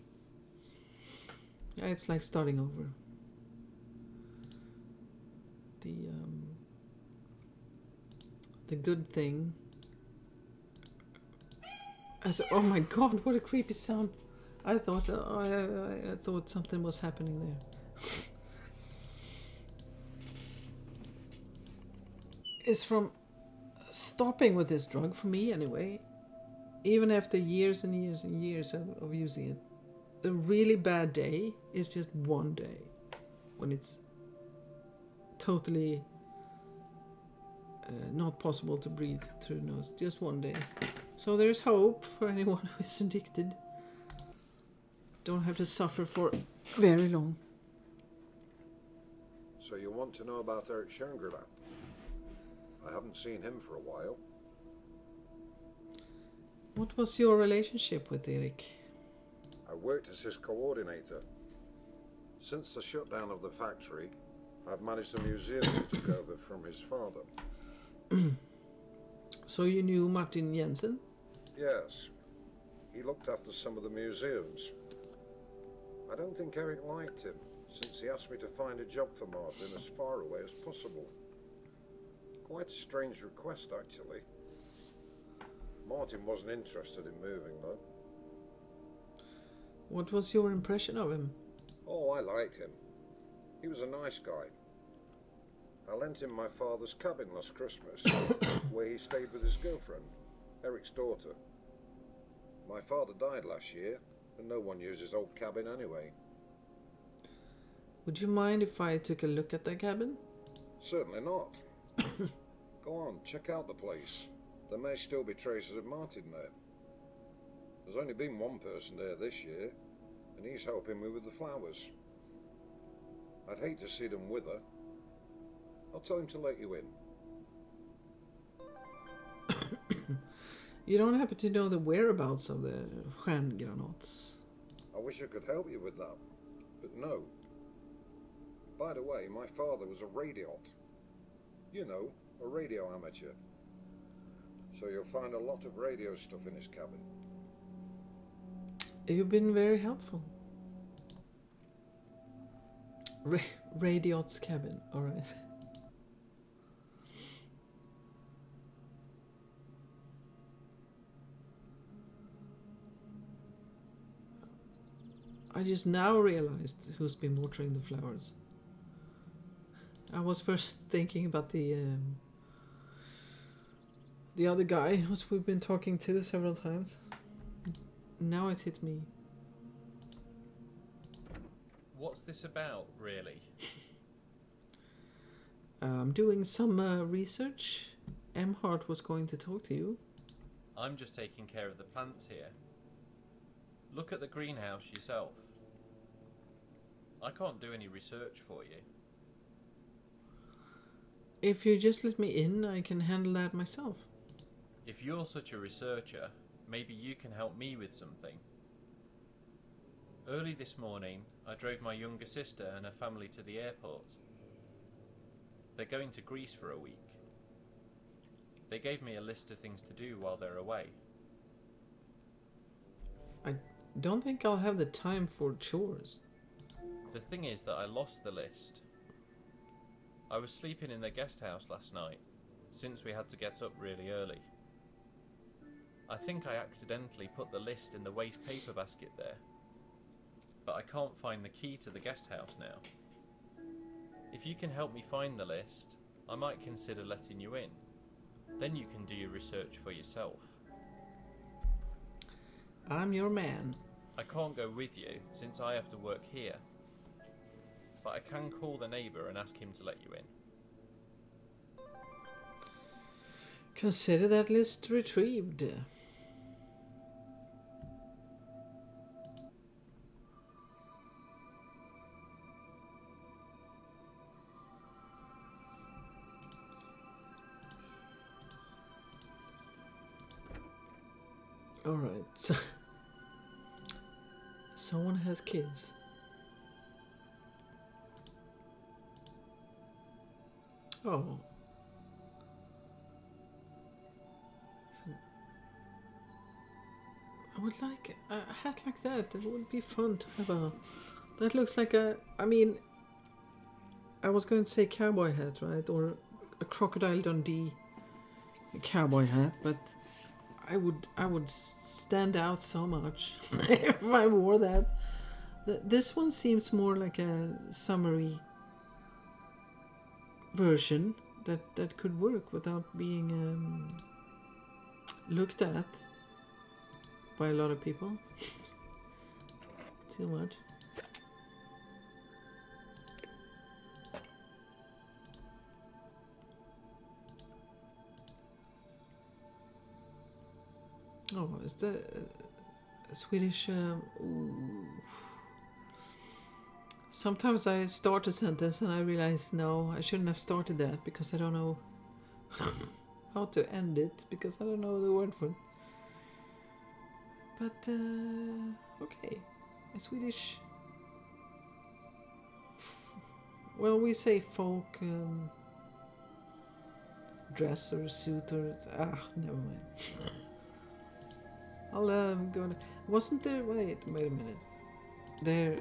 It's like starting over. The good thing. Oh my god, what a creepy sound! I thought I thought something was happening there. Is from stopping with this drug, for me anyway. Even after years and years and years of using it, the really bad day is just one day when it's totally not possible to breathe through the nose. Just one day. So there's hope for anyone who is addicted. Don't have to suffer for very long. So you want to know about Eric Schoengranath? I haven't seen him for a while. What was your relationship with Erik? I worked as his coordinator. Since the shutdown of the factory, I've managed the museum he took over from his father. So you knew Martin Jensen? Yes. He looked after some of the museums. I don't think Eric liked him, since he asked me to find a job for Martin as far away as possible. Quite a strange request, actually. Martin wasn't interested in moving, though. What was your impression of him? Oh, I liked him. He was a nice guy. I lent him my father's cabin last Christmas, where he stayed with his girlfriend, Eric's daughter. My father died last year, and no one used his old cabin anyway. Would you mind if I took a look at that cabin? Certainly not. Go on, check out the place. There may still be traces of Martin there. There's only been one person there this year, and he's helping me with the flowers. I'd hate to see them wither. I'll tell him to let you in. You don't happen to know the whereabouts of the Stjärngranots? I wish I could help you with that, but no. By the way, my father was a radiot. You know, a radio amateur. So you'll find a lot of radio stuff in his cabin. You've been very helpful. Radiot's cabin, alright. I just now realized who's been watering the flowers. I was first thinking about the other guy who we've been talking to several times. Now it hit me. What's this about, really? I'm doing some research. Emhart was going to talk to you. I'm just taking care of the plants here. Look at the greenhouse yourself. I can't do any research for you. If you just let me in, I can handle that myself. If you're such a researcher, maybe you can help me with something. Early this morning, I drove my younger sister and her family to the airport. They're going to Greece for a week. They gave me a list of things to do while they're away. I don't think I'll have the time for chores. The thing is that I lost the list. I was sleeping in the guest house last night, since we had to get up really early. I think I accidentally put the list in the waste paper basket there, but I can't find the key to the guest house now. If you can help me find the list, I might consider letting you in. Then you can do your research for yourself. I'm your man. I can't go with you, since I have to work here. But I can call the neighbour and ask him to let you in. Consider that list retrieved. Alright, so someone has kids. Oh. I would like a hat like that. It would be fun to have a... That looks like a... I mean... I was going to say cowboy hat, right? Or a Crocodile Dundee cowboy hat, but... I would stand out so much if I wore that. This one seems more like a summery version that could work without being looked at by a lot of people. Too much. Oh, is the Swedish? Ooh. Sometimes I start a sentence and I realize no, I shouldn't have started that because I don't know how to end it because I don't know the word for it. But okay, a Swedish. Well, we say folk dress or suit or never mind. I'll go. Wasn't there? Wait a minute. There.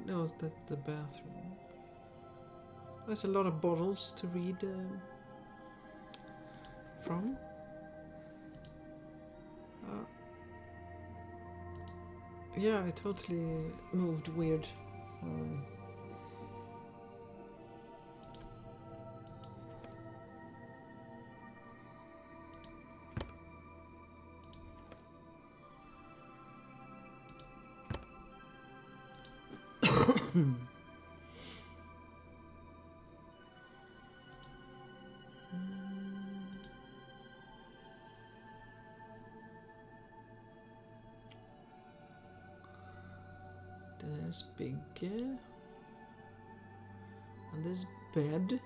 No, that's the bathroom. There's a lot of bottles to read from. Yeah, I totally moved weird. There's big and this bed.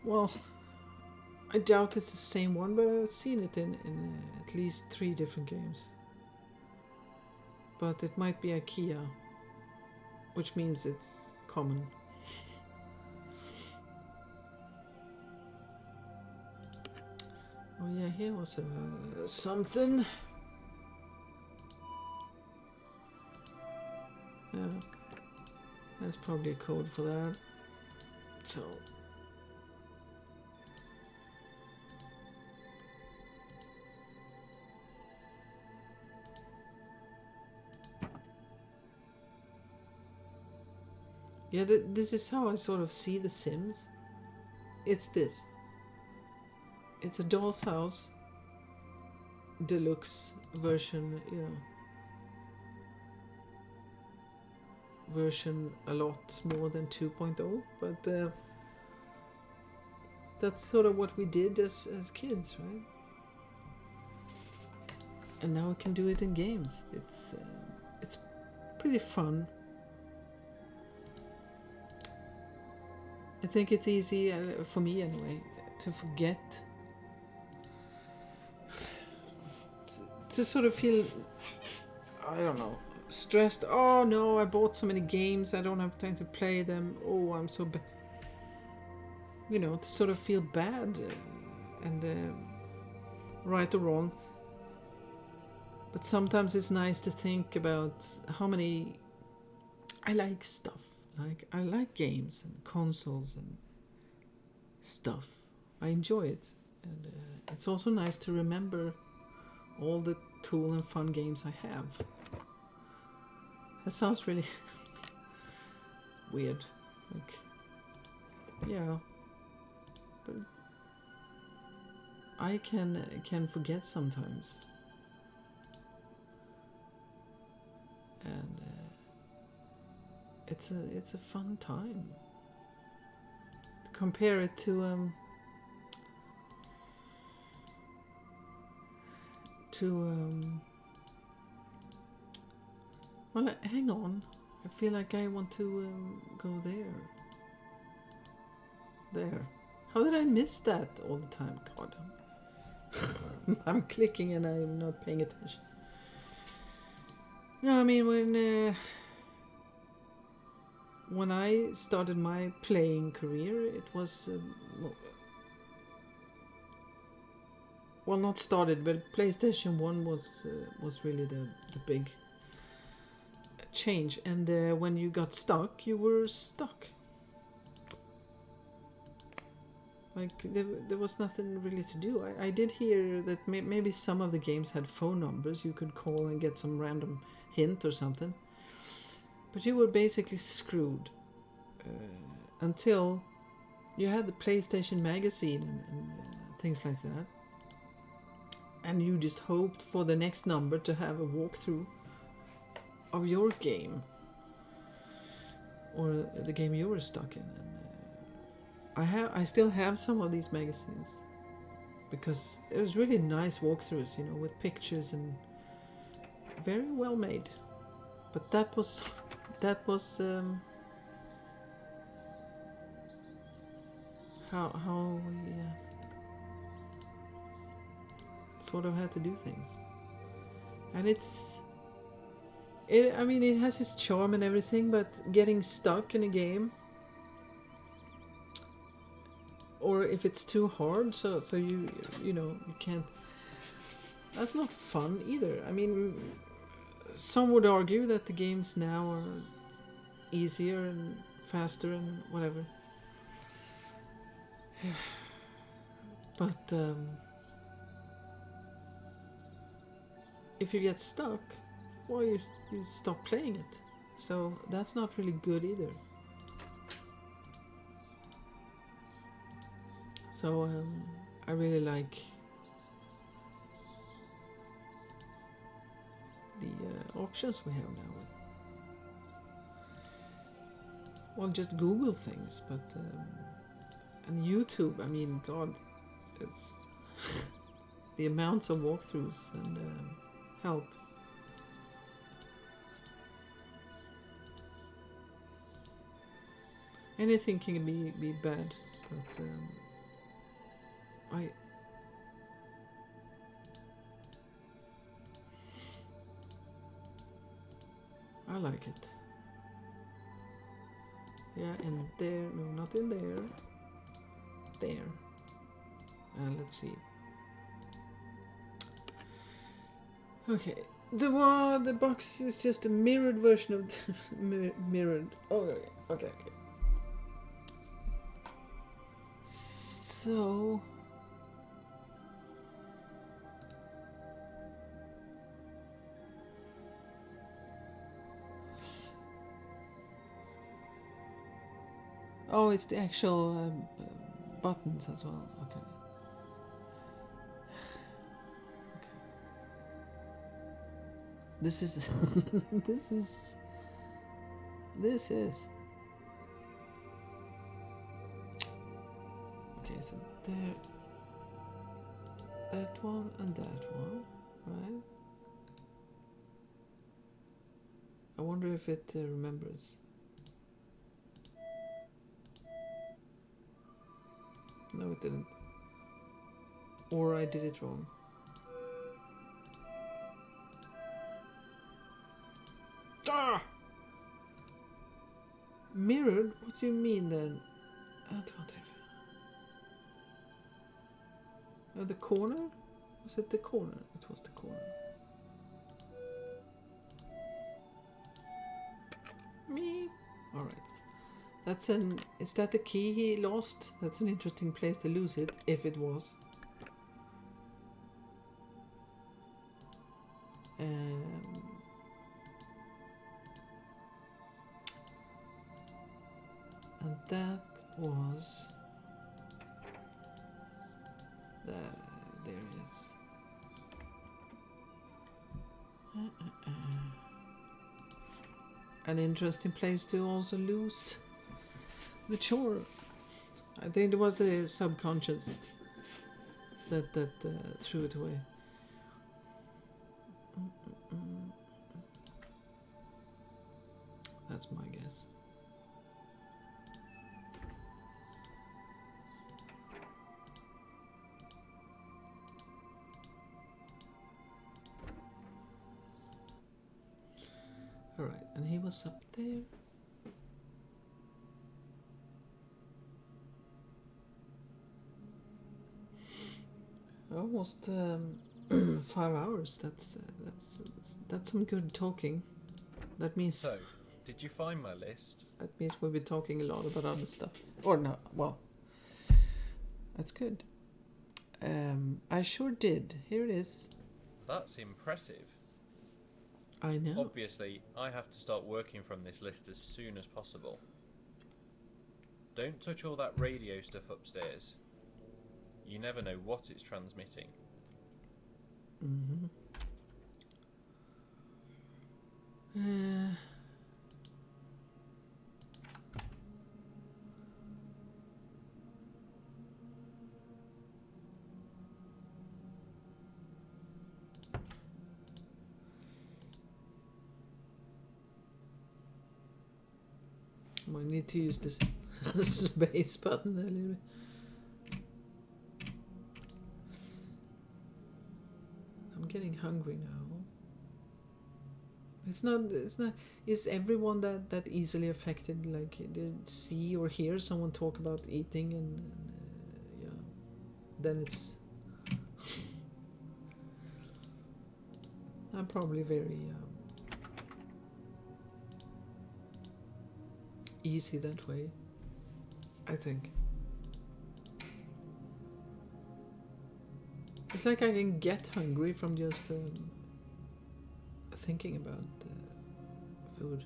Well, I doubt it's the same one, but I've seen it in at least 3 different games. But it might be IKEA, which means it's common. Oh yeah, here was something. Yeah, there's probably a code for that. So. Yeah, this is how I sort of see The Sims. It's this. It's a doll's house, deluxe version, version a lot more than 2.0, but that's sort of what we did as kids, right? And now we can do it in games. It's pretty fun. I think it's easy, for me anyway, to forget. To sort of feel, I don't know, stressed. Oh no, I bought so many games, I don't have time to play them. Oh, I'm so bad. To sort of feel bad and right or wrong. But sometimes it's nice to think about how many I like stuff. Like I like games and consoles and stuff. I enjoy it, and it's also nice to remember all the cool and fun games I have. That sounds really weird. Like, yeah, but I can forget sometimes, and it's a fun time. Compare it to well, hang on. I feel like I want to go there. There. How did I miss that all the time? God, I'm clicking and I'm not paying attention. No, I mean when I started my playing career, it was well, not started, but PlayStation 1 was really the big change. And when you got stuck, you were stuck. Like there was nothing really to do. I did hear that maybe some of the games had phone numbers you could call and get some random hint or something. But you were basically screwed until you had the PlayStation magazine and things like that. And you just hoped for the next number to have a walkthrough of your game. Or the game you were stuck in. And I still have some of these magazines. because it was really nice walkthroughs, you know, with pictures and very well made. But that was how we sort of had to do things. And it has its charm and everything, but getting stuck in a game, or if it's too hard, so you know, you can't, that's not fun either. I mean, some would argue that the games now are easier and faster and whatever. But if you get stuck, well, you stop playing it. So that's not really good either. So I really like the options we have now. Well, just Google things, but and YouTube. I mean, God, it's the amounts of walkthroughs and help. Anything can be bad, but I like it. Yeah, and there, no, not in there. There. Let's see. Okay, the box is just a mirrored version of mirrored. Oh, okay. So. Oh, it's the actual buttons as well. Okay. This is this is okay. So there, that one and that one, right? I wonder if it remembers. No, it didn't. Or I did it wrong. Ah! Mirrored? What do you mean then? The corner? Was it the corner? It was the corner. Me. Alright. Is that the key he lost? That's an interesting place to lose it, if it was. And that was... There it is. An interesting place to also lose the chore. I think it was the subconscious that threw it away. That's my guess. Alright, and he was up there. Almost 5 hours. That's some good talking. That means. So, did you find my list? That means we'll be talking a lot about other stuff. Or no, well, that's good. I sure did. Here it is. That's impressive. I know. Obviously, I have to start working from this list as soon as possible. Don't touch all that radio stuff upstairs. You never know what it's transmitting. Mm-hmm. Might need to use this space button a little bit. I'm getting hungry now. It's not. Is everyone that easily affected? Like, did see or hear someone talk about eating and yeah, then it's. I'm probably very easy that way, I think. It's like I can get hungry from just thinking about food.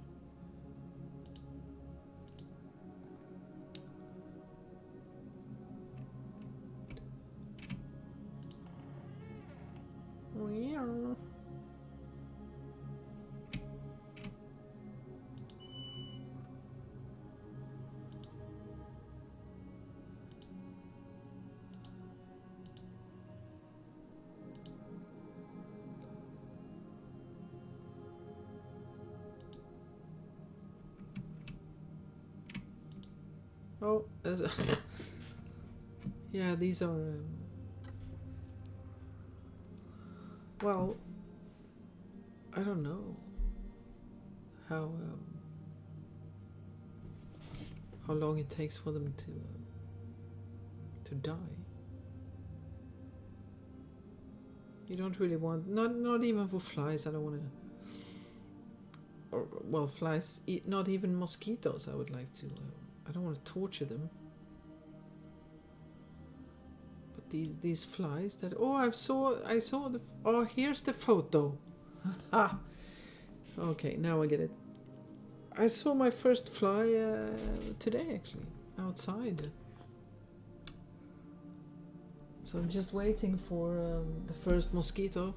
Oh, yeah. Oh, yeah, these are. Well, I don't know how long it takes for them to die. You don't really want not even for flies. I don't want to. Or well, flies. Not even mosquitoes. I would like to. I don't want to torture them. But these flies that I saw the here's the photo. Ah, okay, now I get it. I saw my first fly today actually outside. So I'm just waiting for the first mosquito.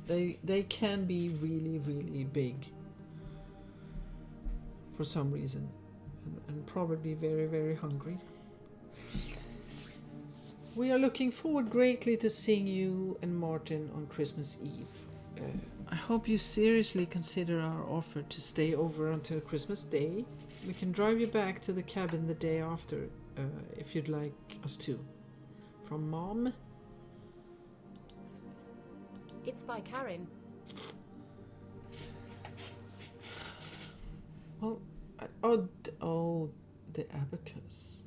They can be really really big. For some reason, and probably very, very hungry. We are looking forward greatly to seeing you and Martin on Christmas Eve. I hope you seriously consider our offer to stay over until Christmas Day. We can drive you back to the cabin the day after, if you'd like us to. From Mom. It's by Karen. Well, the abacus.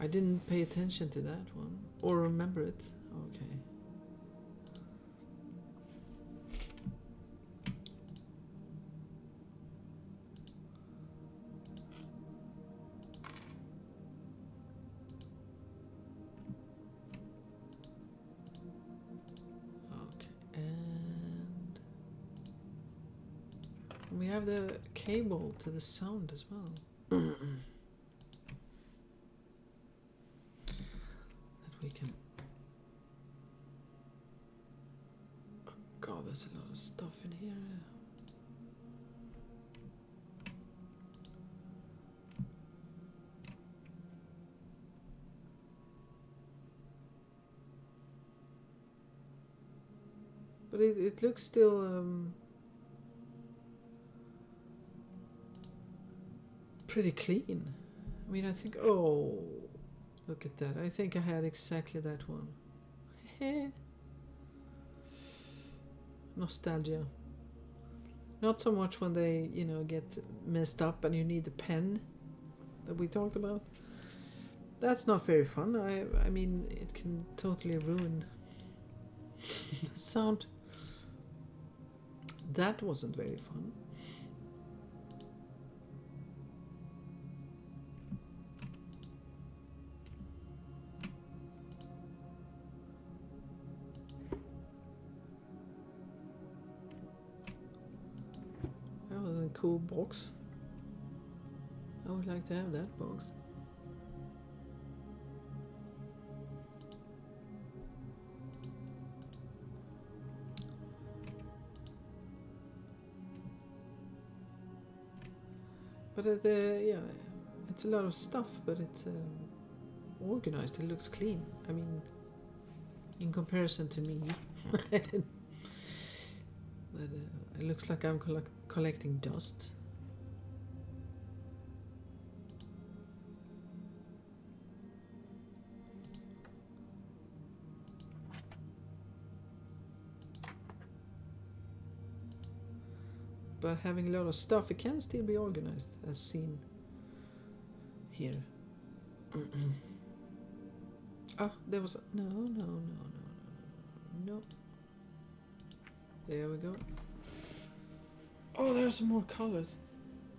I didn't pay attention to that one. Or remember it. Okay. Okay, and we have the cable to the sound as well. That we can. Oh God, there's a lot of stuff in here. But it looks still pretty clean. I mean, I think, oh, look at that. I think I had exactly that one. Nostalgia. Not so much when they, get messed up and you need the pen that we talked about. That's not very fun. I mean, it can totally ruin the sound. That wasn't very fun. That was a cool box. I would like to have that box. But yeah, it's a lot of stuff, but it's organized. It looks clean. I mean, in comparison to me, That, it looks like I'm collecting dust. But having a lot of stuff, it can still be organized, as seen here. Ah, there was no. There we go. Oh, there's some more colors.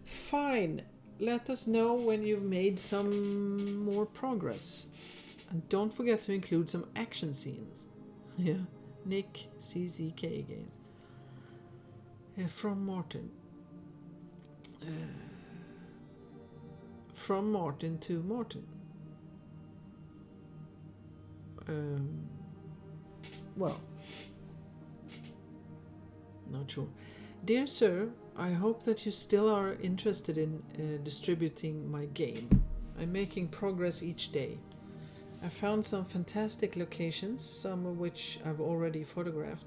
Fine. Let us know when you've made some more progress. And don't forget to include some action scenes. Yeah. Nick CZK again. From Martin. From Martin to Martin. Well, not sure. Dear sir, I hope that you still are interested in distributing my game. I'm making progress each day. I found some fantastic locations, some of which I've already photographed.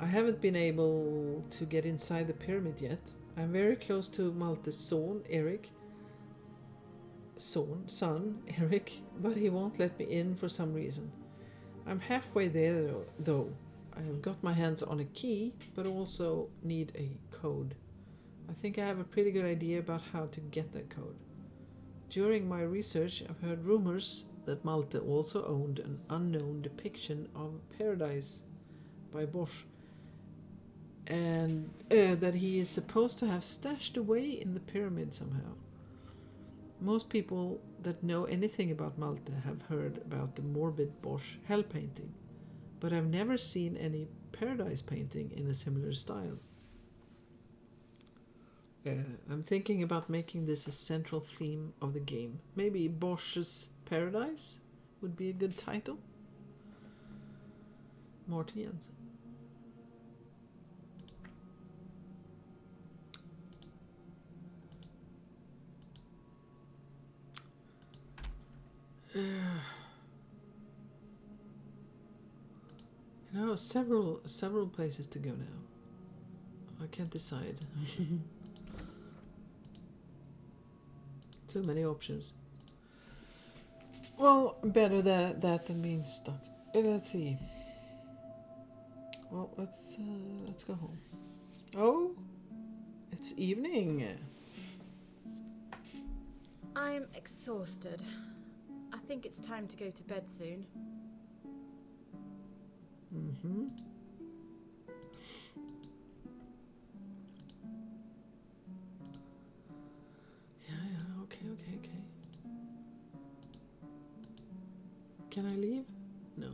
I haven't been able to get inside the pyramid yet. I'm very close to Malte's son, Eric, but he won't let me in for some reason. I'm halfway there though. I have got my hands on a key, but also need a code. I think I have a pretty good idea about how to get that code. During my research, I've heard rumors that Malte also owned an unknown depiction of Paradise by Bosch, and that he is supposed to have stashed away in the pyramid somehow. Most people that know anything about Malte have heard about the morbid Bosch hell painting, but I've never seen any Paradise painting in a similar style. I'm thinking about making this a central theme of the game. Maybe Bosch's Paradise would be a good title. Martin Jensen. Several places to go now. I can't decide. Too many options. Well, better that than being stuck. Let's see. Well, let's go home. Oh, it's evening. I'm exhausted. I think it's time to go to bed soon. Mm-hmm. Yeah, okay. Can I leave? No.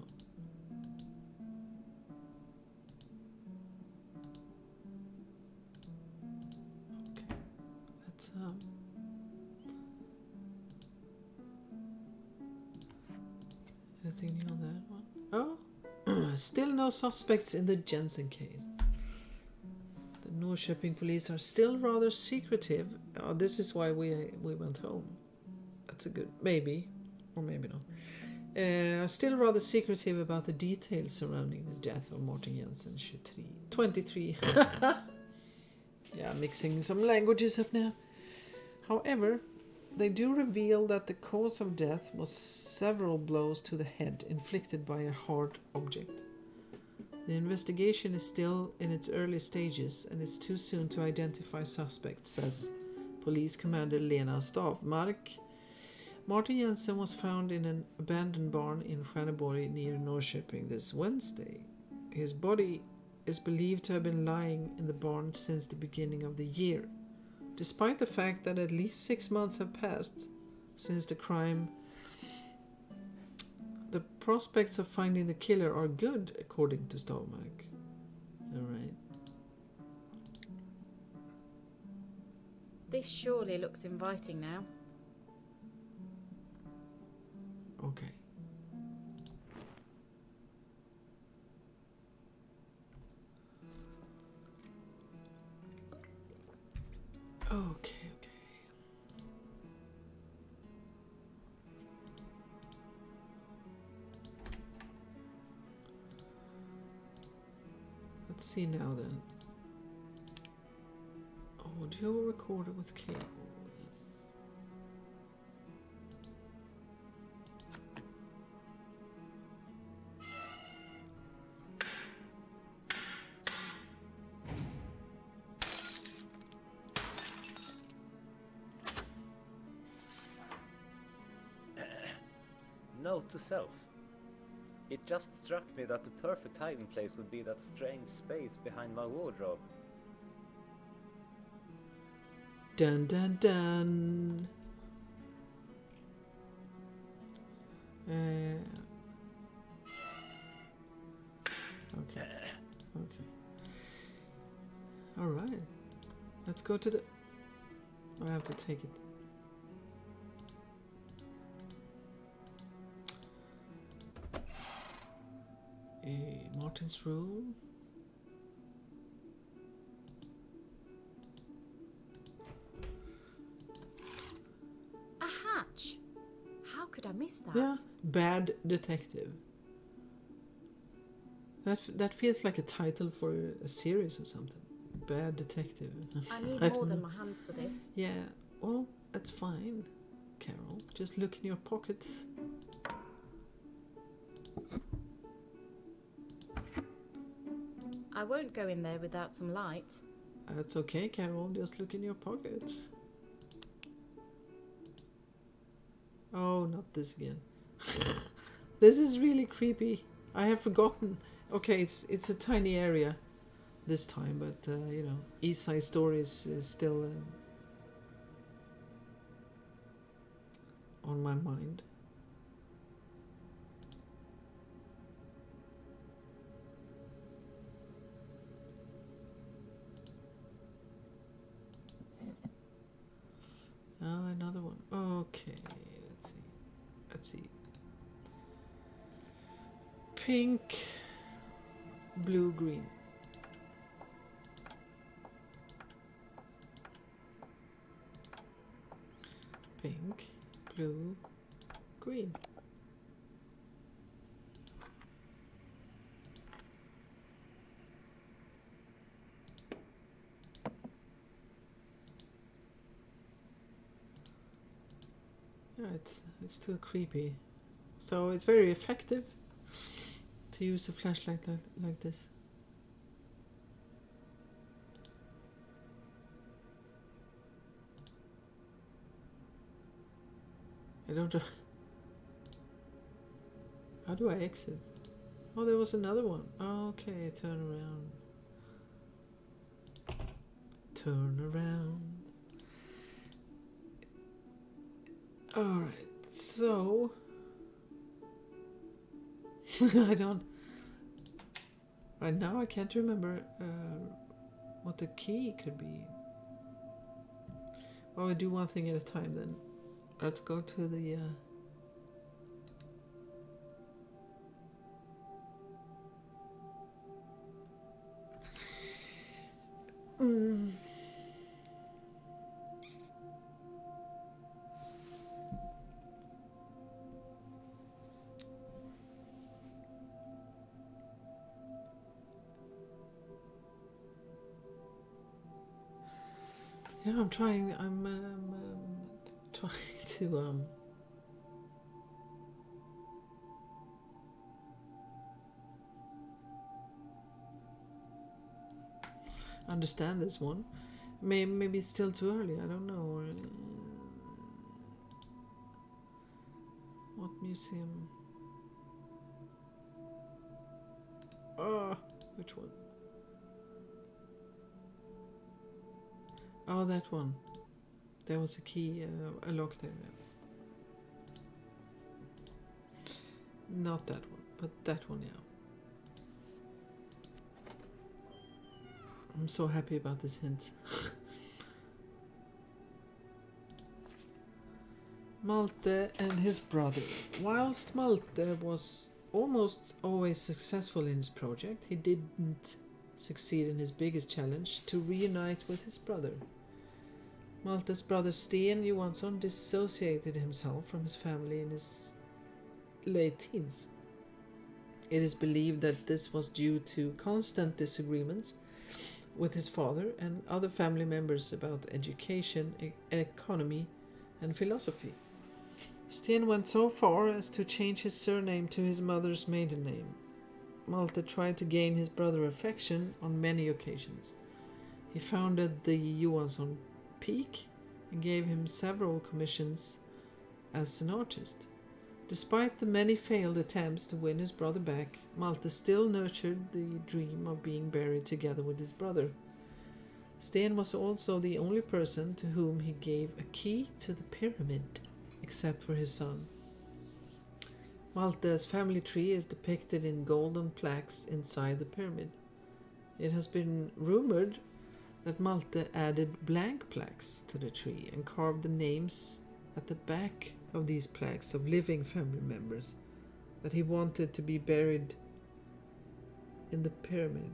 Okay. Let's anything new on that one? Oh, still no suspects in the Jensen case. The Norrköping police are still rather secretive. Oh, this is why we went home. That's a good, maybe, or maybe not. Are still rather secretive about the details surrounding the death of Martin Jensen, 23. Yeah, mixing some languages up now. However, they do reveal that the cause of death was several blows to the head inflicted by a hard object. The investigation is still in its early stages and it's too soon to identify suspects, says Police Commander Lena Stavmark. Martin Jensen was found in an abandoned barn in Stjärneborg near Norrköping this Wednesday. His body is believed to have been lying in the barn since the beginning of the year, despite the fact that at least 6 months have passed since the crime. The prospects of finding the killer are good, according to Stavmark. Alright. This surely looks inviting now. Okay. Okay. Let's see now then. Audio recorder with cable. Yes. Note to self. It just struck me that the perfect hiding place would be that strange space behind my wardrobe. Dun dun dun. Okay. Okay. All right. Let's go to the. I have to take it. Martin's room. A hatch. How could I miss that? Yeah, bad detective. That feels like a title for a series or something. Bad detective. I need I more don't than know. my hands for this. Yeah, well, that's fine, Carol. Just look in your pockets. I won't go in there without some light. That's okay, Carol. Just look in your pockets. Oh, not this again. This is really creepy. I have forgotten. Okay, it's a tiny area this time, but you know, East Side Stories is still on my mind. Oh, another one. Okay, let's see. Let's see. Pink, blue, green. Pink, blue, green. Yeah, it's still creepy. So it's very effective to use a flashlight like this. I don't know. How do I exit? Oh, there was another one. Okay, turn around. Turn around. Alright, so... I don't... Right now I can't remember what the key could be. Well, we do one thing at a time then. Let's go to the... Yeah, I'm trying to understand this one. Maybe it's still too early, I don't know. What museum? Which one? Oh, that one. There was a key, a lock there. Not that one, but that one, yeah. I'm so happy about this hint. Malte and his brother. Whilst Malte was almost always successful in his project, he didn't succeed in his biggest challenge, to reunite with his brother. Malte's brother Sten Johansson dissociated himself from his family in his late teens. It is believed that this was due to constant disagreements with his father and other family members about education, economy, and philosophy. Sten went so far as to change his surname to his mother's maiden name. Malte tried to gain his brother's affection on many occasions. He founded the Johansson Peak and gave him several commissions as an artist. Despite the many failed attempts to win his brother back, Malte still nurtured the dream of being buried together with his brother. Sten was also the only person to whom he gave a key to the pyramid, except for his son. Malte's family tree is depicted in golden plaques inside the pyramid. It has been rumored that Malte added blank plaques to the tree and carved the names at the back of these plaques of living family members that he wanted to be buried in the pyramid.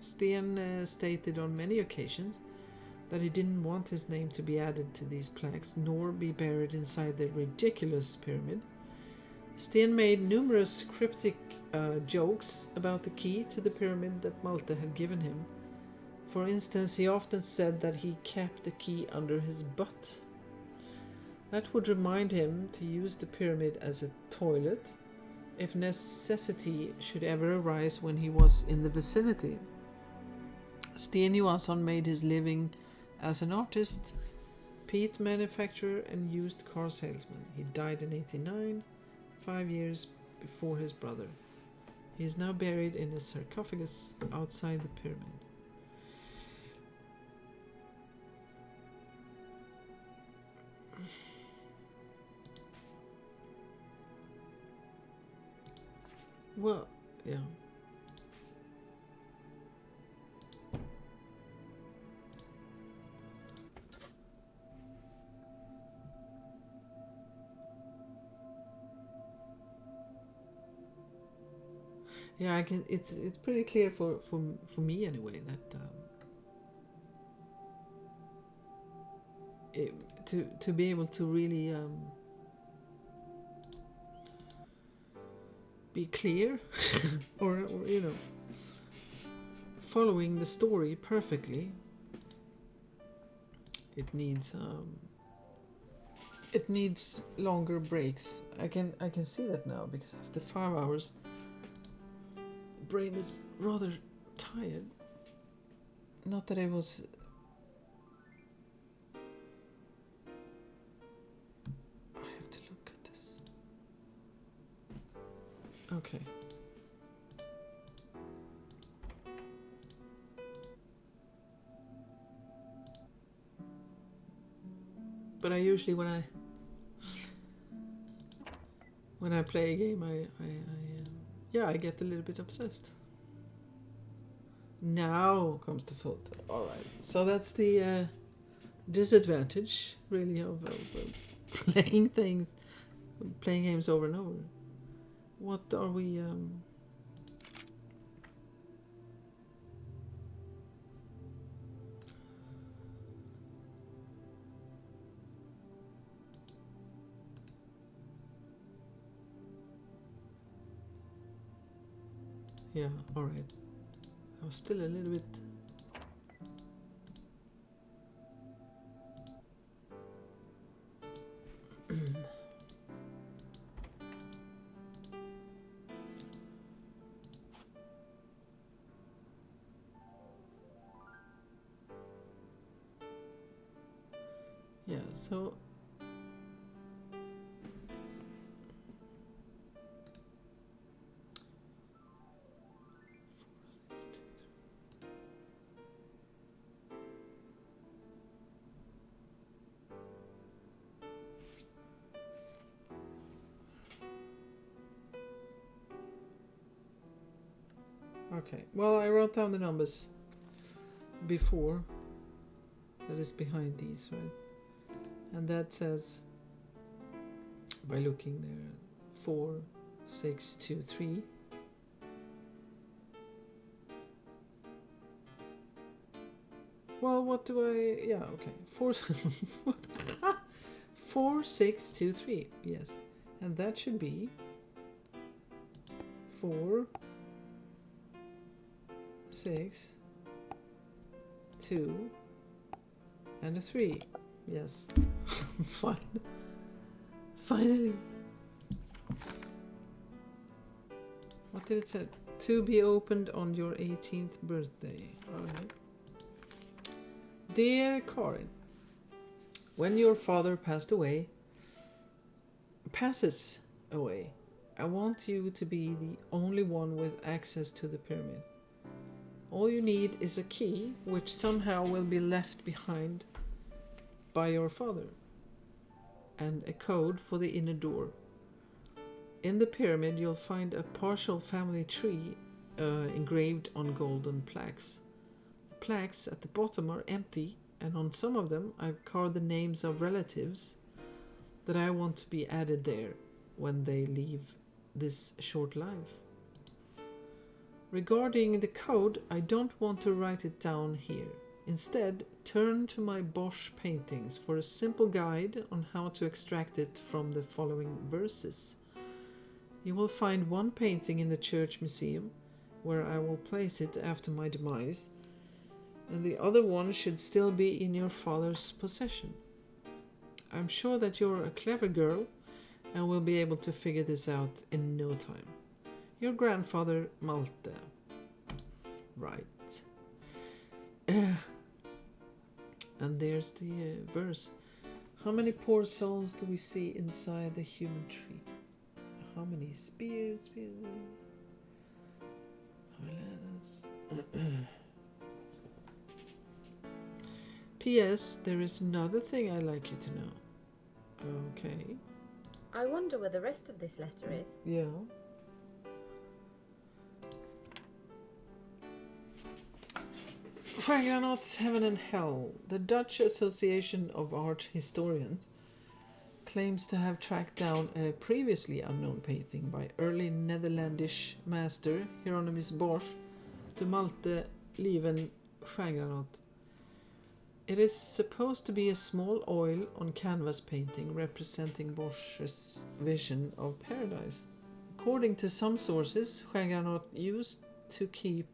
Sten stated on many occasions that he didn't want his name to be added to these plaques nor be buried inside the ridiculous pyramid. Sten made numerous cryptic jokes about the key to the pyramid that Malte had given him. For instance, he often said that he kept the key under his butt. That would remind him to use the pyramid as a toilet if necessity should ever arise when he was in the vicinity. Sten Johansson made his living as an artist, peat manufacturer, and used car salesman. He died in 1989, 5 years before his brother. He is now buried in a sarcophagus outside the pyramid. Well, yeah. Yeah, I can. It's pretty clear for me anyway that to be able to really be clear or following the story perfectly, it needs longer breaks. I can see that now, because after 5 hours brain is rather tired. Not that I was I have to look at this. Okay. But I usually when I play a game I get a little bit obsessed. Now comes the photo. Alright, so that's the disadvantage, really, of playing games over and over. What are we... Yeah, alright. I was still a little bit... Yeah, so... Okay, well, I wrote down the numbers before that is behind these, right? And that says, by looking there, 4, 6, 2, 3. Well, what do I... Yeah, okay. 4, 4, 6, 2, 3. Yes. And that should be 4, 6, 2, and a 3. Yes. Fine. Finally. What did it say? To be opened on your 18th birthday. Alright. Dear Karin, when your father passes away, I want you to be the only one with access to the pyramid. All you need is a key, which somehow will be left behind by your father, and a code for the inner door. In the pyramid, you'll find a partial family tree engraved on golden plaques. The plaques at the bottom are empty, and on some of them I've carved the names of relatives that I want to be added there when they leave this short life. Regarding the code, I don't want to write it down here. Instead, turn to my Bosch paintings for a simple guide on how to extract it from the following verses. You will find one painting in the church museum, where I will place it after my demise, and the other one should still be in your father's possession. I'm sure that you're a clever girl and will be able to figure this out in no time. Your grandfather, Malte. Right. And there's the verse. How many poor souls do we see inside the human tree? How many spears? P.S. There is another thing I'd like you to know. Okay. I wonder where the rest of this letter is. Yeah. Fragranots, Heaven and Hell. The Dutch Association of Art Historians claims to have tracked down a previously unknown painting by early Netherlandish master Hieronymus Bosch to Malte Lieven Fragranoth. It is supposed to be a small oil on canvas painting representing Bosch's vision of paradise. According to some sources, Fragranoth used to keep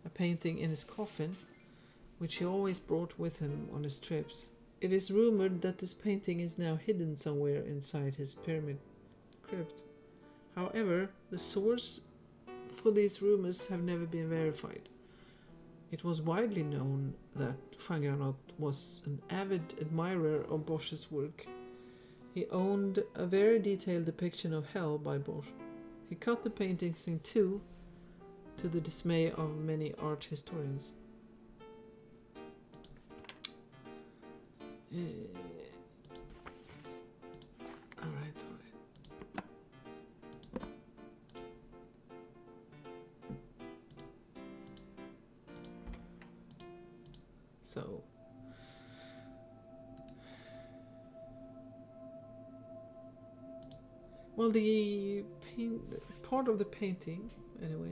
a painting in his coffin, which he always brought with him on his trips. It is rumored that this painting is now hidden somewhere inside his pyramid crypt. However, the source for these rumors have never been verified. It was widely known that Fragranoth was an avid admirer of Bosch's work. He owned a very detailed depiction of hell by Bosch. He cut the paintings in two, to the dismay of many art historians. Alright. So, well, the part of the painting, anyway.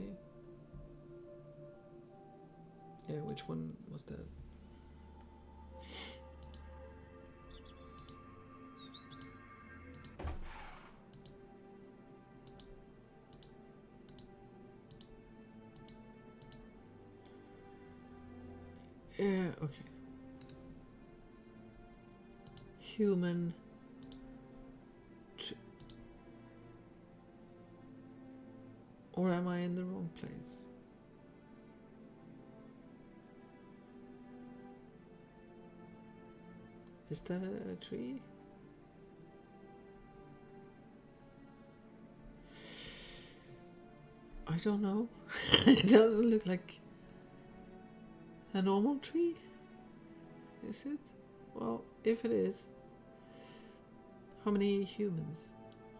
Yeah, which one was that? Okay. Human. Or am I in the wrong place? Is that a tree? I don't know. It doesn't look like a normal tree. Is it? Well, if it is, how many humans?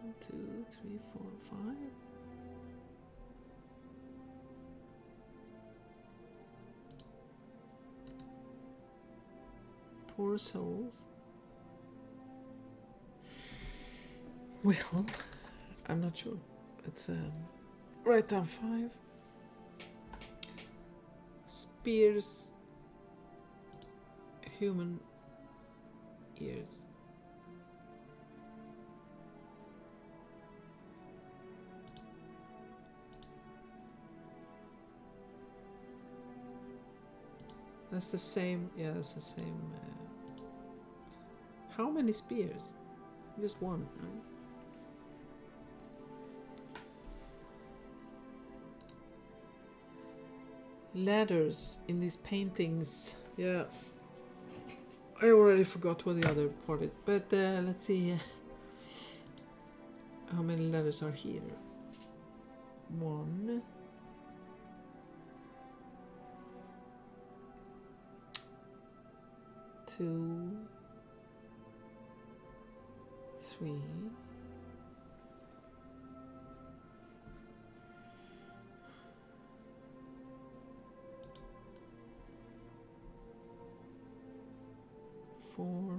1, 2, 3, 4, 5. Poor souls. Well, I'm not sure. It's write down 5. Spears. Human ears. That's the same. Yeah, that's the same. How many spears? Just one. No? Ladders in these paintings. Yeah. I already forgot what the other part is. But let's see. How many ladders are here? 1. 2. 3. 4.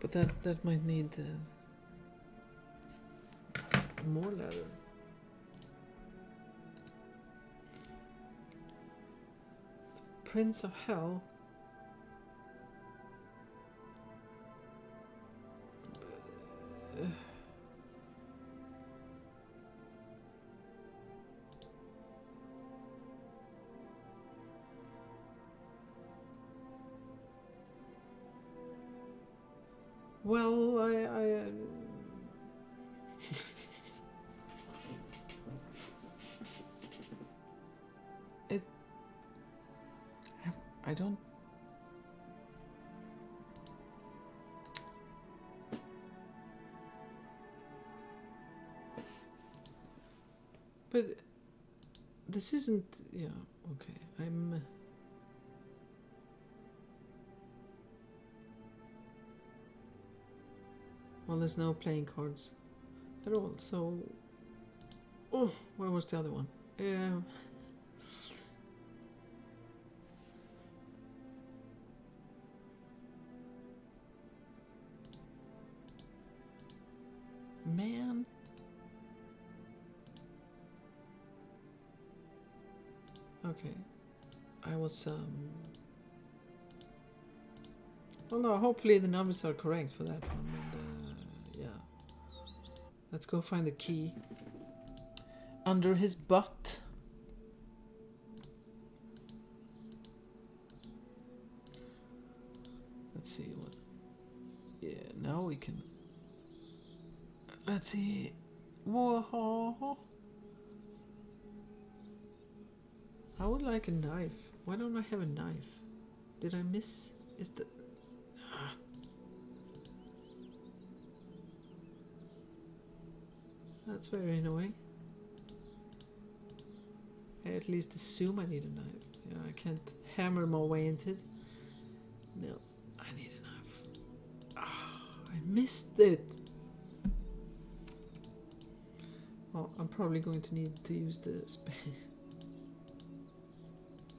'But that might need more leather. Prince of Hell. Well, I don't. But this isn't. Yeah. Okay. I'm. Well, there's no playing cards at all. So. Oh, where was the other one? Man. Okay. I was well, no, hopefully the numbers are correct for that one. And, yeah. Let's go find the key. Under his butt. Let's see what. Yeah, now we can. Let's see. Whoa. I would like a knife. Why don't I have a knife? Did I miss? Is the. That's very annoying. I at least assume I need a knife. Yeah, I can't hammer my way into it. No, I need a knife. I missed it. Well, I'm probably going to need to use the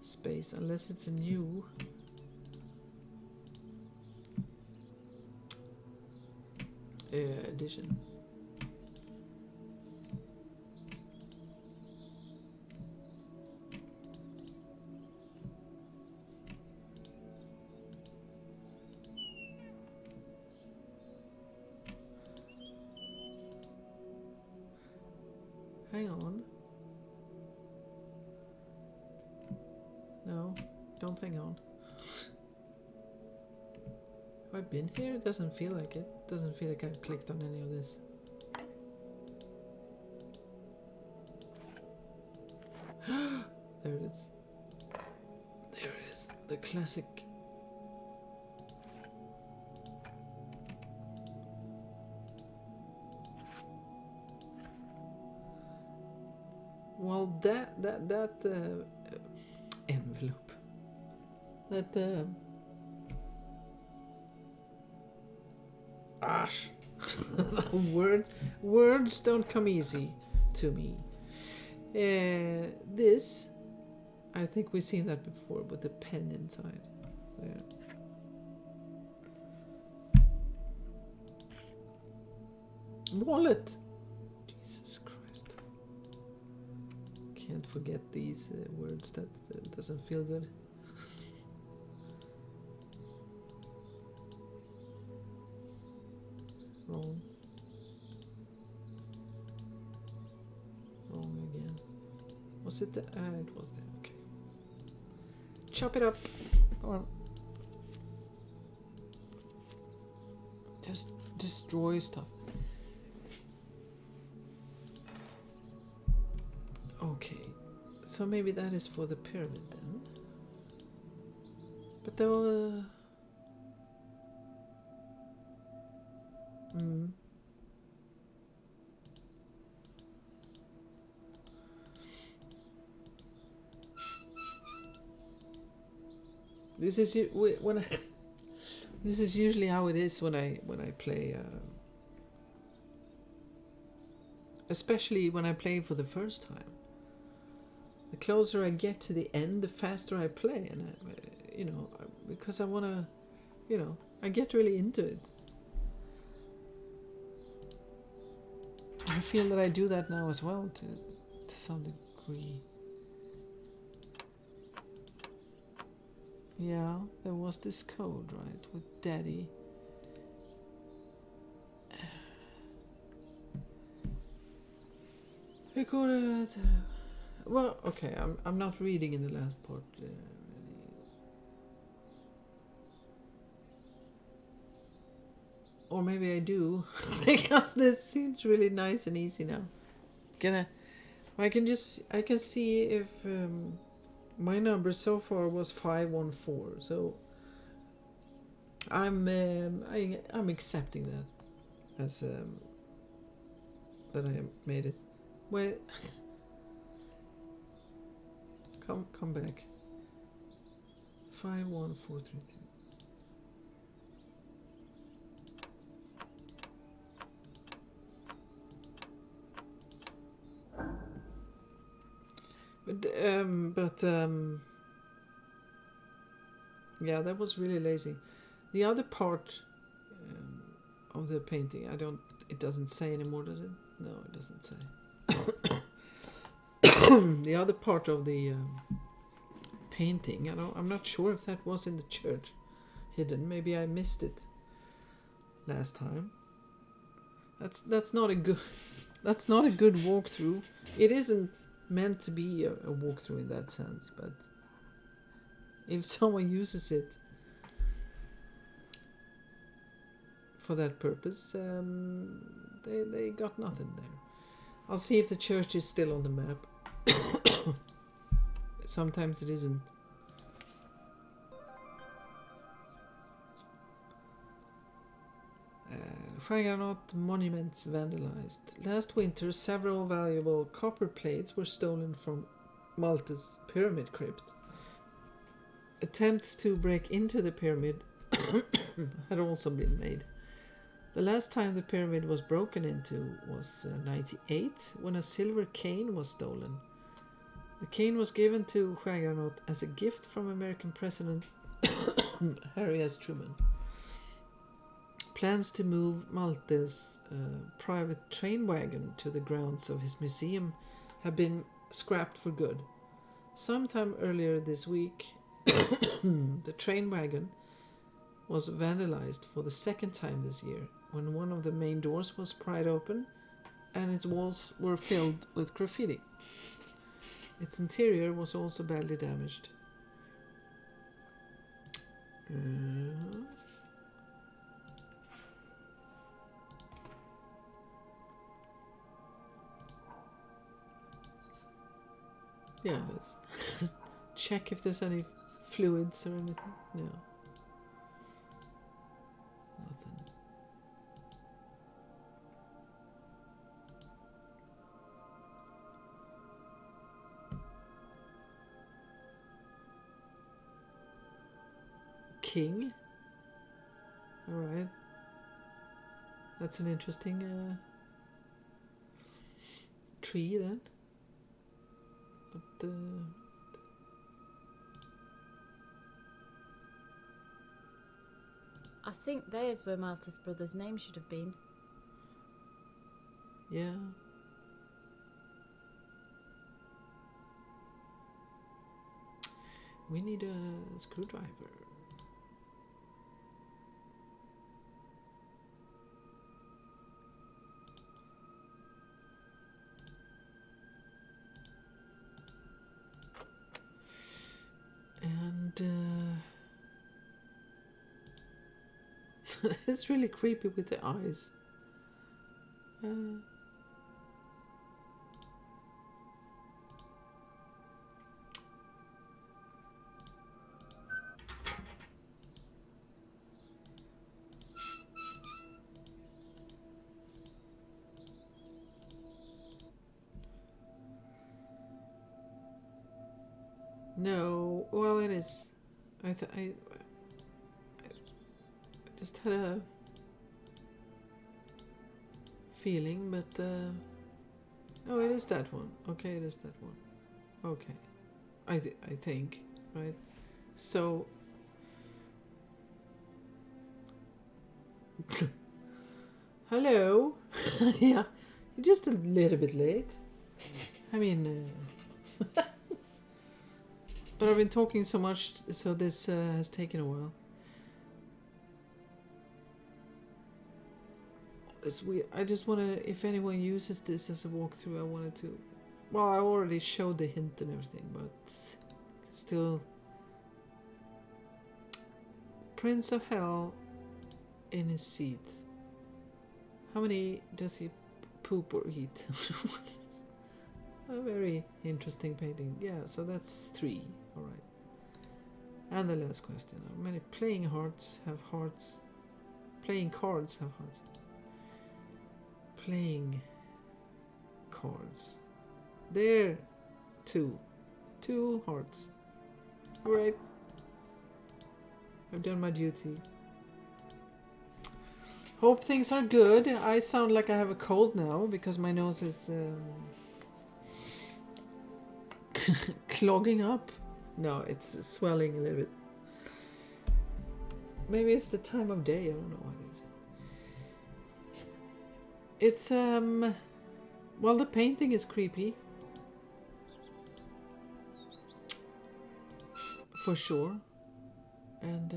space unless it's a new. Edition. Hang on. No, don't hang on. Have I been here? It doesn't feel like it. Doesn't feel like I've clicked on any of this. There it is. There it is. The classic. Well, that envelope. That words don't come easy to me. This, I think we've seen that before with the pen inside. There. Wallet. Jesus Christ. Can't forget these words. That doesn't feel good. Was it? It was there. Okay. Chop it up, or just destroy stuff. Okay, so maybe that is for the pyramid then. But there were... This is when I... This is usually how it is when I play, especially when I play for the first time. The closer I get to the end, the faster I play, and because I want to, I get really into it. I feel that I do that now as well to some degree. Yeah, there was this code, right, with Daddy. I got it. Well, okay, I'm not reading in the last part. Really. Or maybe I do, because this seems really nice and easy now. I can see if my number so far was 514. So I'm accepting that as that I made it. Well, come back. 51432. Yeah, that was really lazy. The other part of the painting, it doesn't say anymore, does it? No, it doesn't say. The other part of the painting, I'm not sure if that was in the church hidden. Maybe I missed it last time. That's not a good walkthrough. It isn't meant to be a walkthrough in that sense, but if someone uses it for that purpose, they got nothing there. I'll see if the church is still on the map. Sometimes it isn't. Fagranot monuments vandalized. Last winter, several valuable copper plates were stolen from Malta's pyramid crypt. Attempts to break into the pyramid had also been made. The last time the pyramid was broken into was 98, when a silver cane was stolen. The cane was given to Fagranot as a gift from American President Harry S. Truman. Plans to move Malte's private train wagon to the grounds of his museum have been scrapped for good. Sometime earlier this week, the train wagon was vandalized for the second time this year, when one of the main doors was pried open and its walls were filled with graffiti. Its interior was also badly damaged. Yeah, let's check if there's any fluids or anything. No. Nothing. King. Alright. That's an interesting tree then. But, I think there's where Malta's brother's name should have been. yeah. We need a screwdriver. It's really creepy with the eyes. No, well, it is. I just had a feeling, but oh, it is that one. Okay, it is that one. Okay, I think, right. So hello. Yeah, you're just a little bit late. I mean. But I've been talking so much, so this has taken a while. It's weird. I just want to, if anyone uses this as a walkthrough, I wanted to... Well, I already showed the hint and everything, but still... Prince of Hell in his seat. How many does he poop or eat? A very interesting painting. Yeah, so that's 3. All right. And the last question: how many playing hearts have hearts? Playing cards have hearts. Playing cards. There, 2. 2 hearts. All right. I've done my duty. Hope things are good. I sound like I have a cold now because my nose is clogging up. No, it's swelling a little bit. Maybe it's the time of day. I don't know what it is. It's well, the painting is creepy for sure, and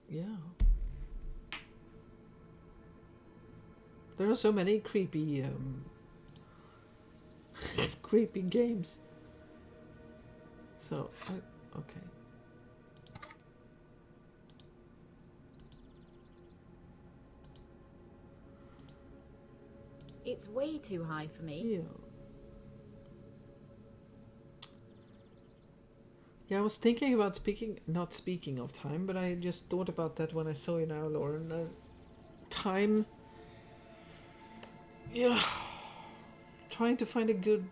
yeah, there are so many creepy creepy games. So, okay. It's way too high for me. Yeah. Yeah, I was thinking about not speaking of time, but I just thought about that when I saw you now, Lauren. Time. Yeah. Trying to find a good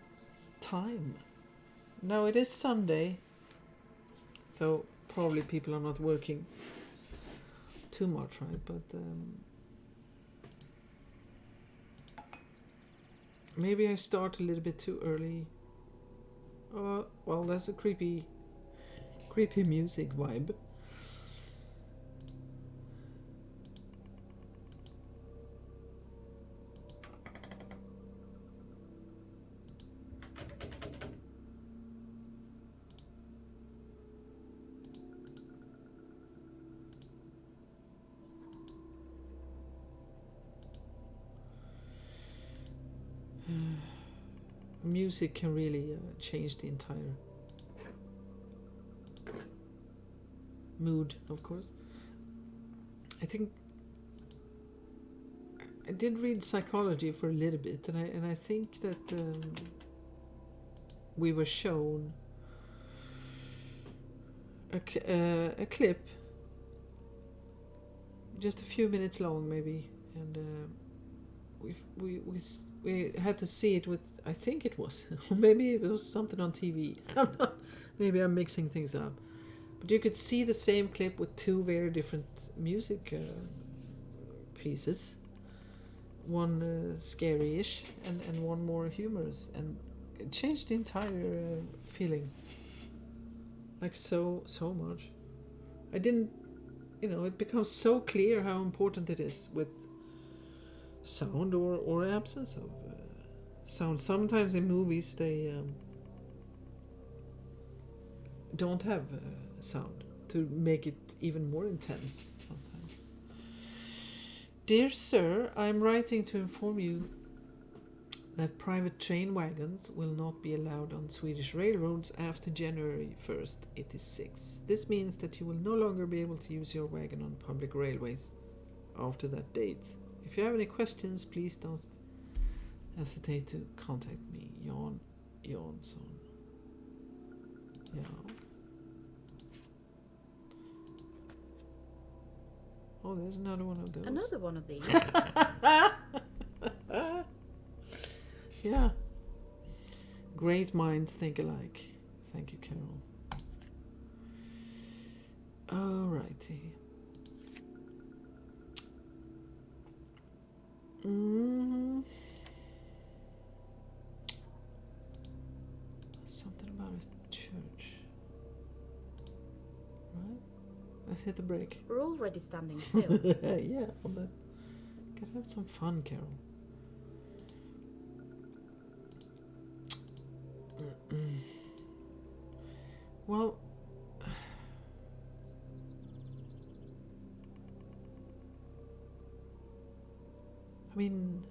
time. Now it is Sunday, so probably people are not working too much, right? But maybe I start a little bit too early. Well, that's a creepy music vibe. Music can really change the entire mood, of course. I think I did read psychology for a little bit, and I think that we were shown a clip, just a few minutes long, maybe, and we had to see it with, I think it was, maybe it was something on TV. Maybe I'm mixing things up. But you could see the same clip with 2 very different music pieces. One scary-ish and one more humorous. And it changed the entire feeling. Like so much. I didn't, it becomes so clear how important it is with sound or absence of sound. Sometimes in movies they don't have sound to make it even more intense sometimes. Dear sir, I'm writing to inform you that private train wagons will not be allowed on Swedish railroads after January 1st, 86. This means that you will no longer be able to use your wagon on public railways after that date. If you have any questions, please don't hesitate to contact me, Jan Jansson. Yeah. Oh, there's another one of those. Another one of these. Yeah. Great minds think alike. Thank you, Carol. Alrighty. Something about a church. Right? Let's hit the break. We're already standing still. Yeah, well, but gotta have some fun, Carol. Well, I mean,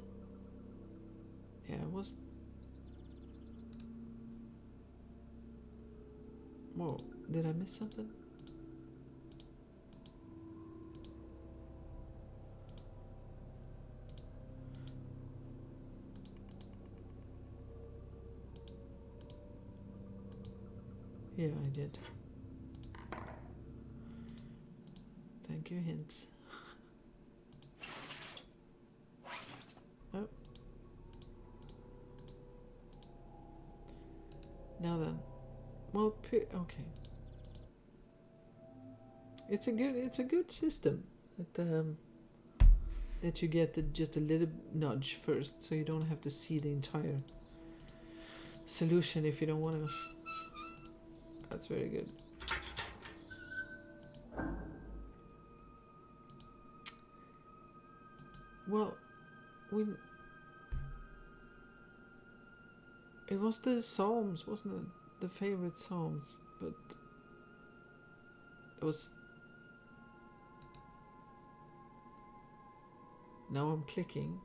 yeah, it was. Whoa, did I miss something? Yeah, I did. Thank you, hints. Oh. Now then. Well, okay. It's a good system that you get just a little nudge first, so you don't have to see the entire solution if you don't want to. That's very good. Well, it was the Psalms, wasn't it? The favorite Psalms, but it was. Now I'm clicking.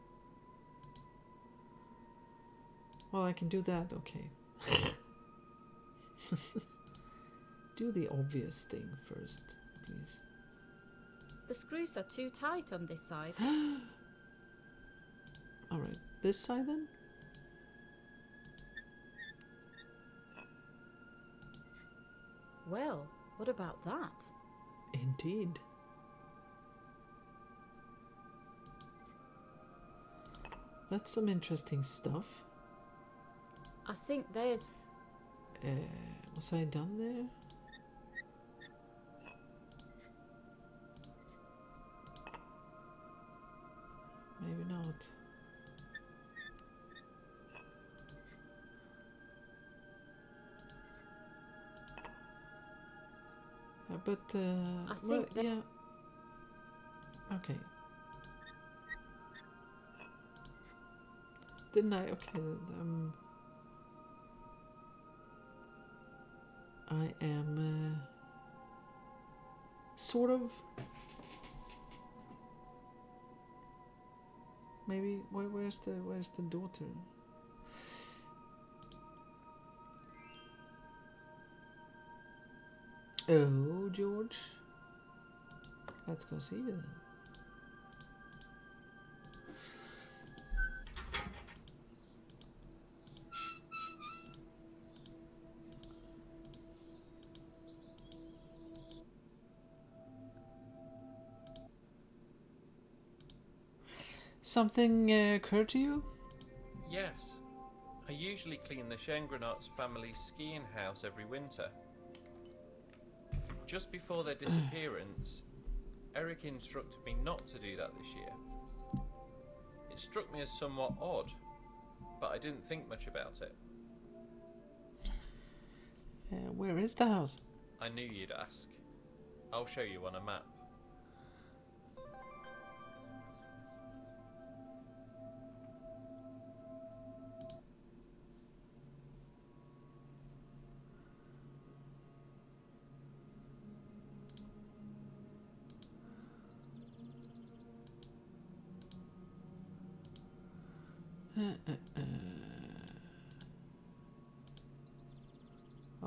Well, I can do that, okay. Do the obvious thing first, please. The screws are too tight on this side. Alright, this side then? Well, what about that? Indeed. That's some interesting stuff. I think there's... Was I done there? Maybe not. But I well, think that... yeah. Okay. Didn't I? Okay. I am sort of. Maybe where's the daughter? Oh, George. Let's go see you then. Something occurred to you? Yes. I usually clean the Schengrenats family skiing house every winter. Just before their disappearance, Eric instructed me not to do that this year. It struck me as somewhat odd, but I didn't think much about it. Where is the house? I knew you'd ask. I'll show you on a map.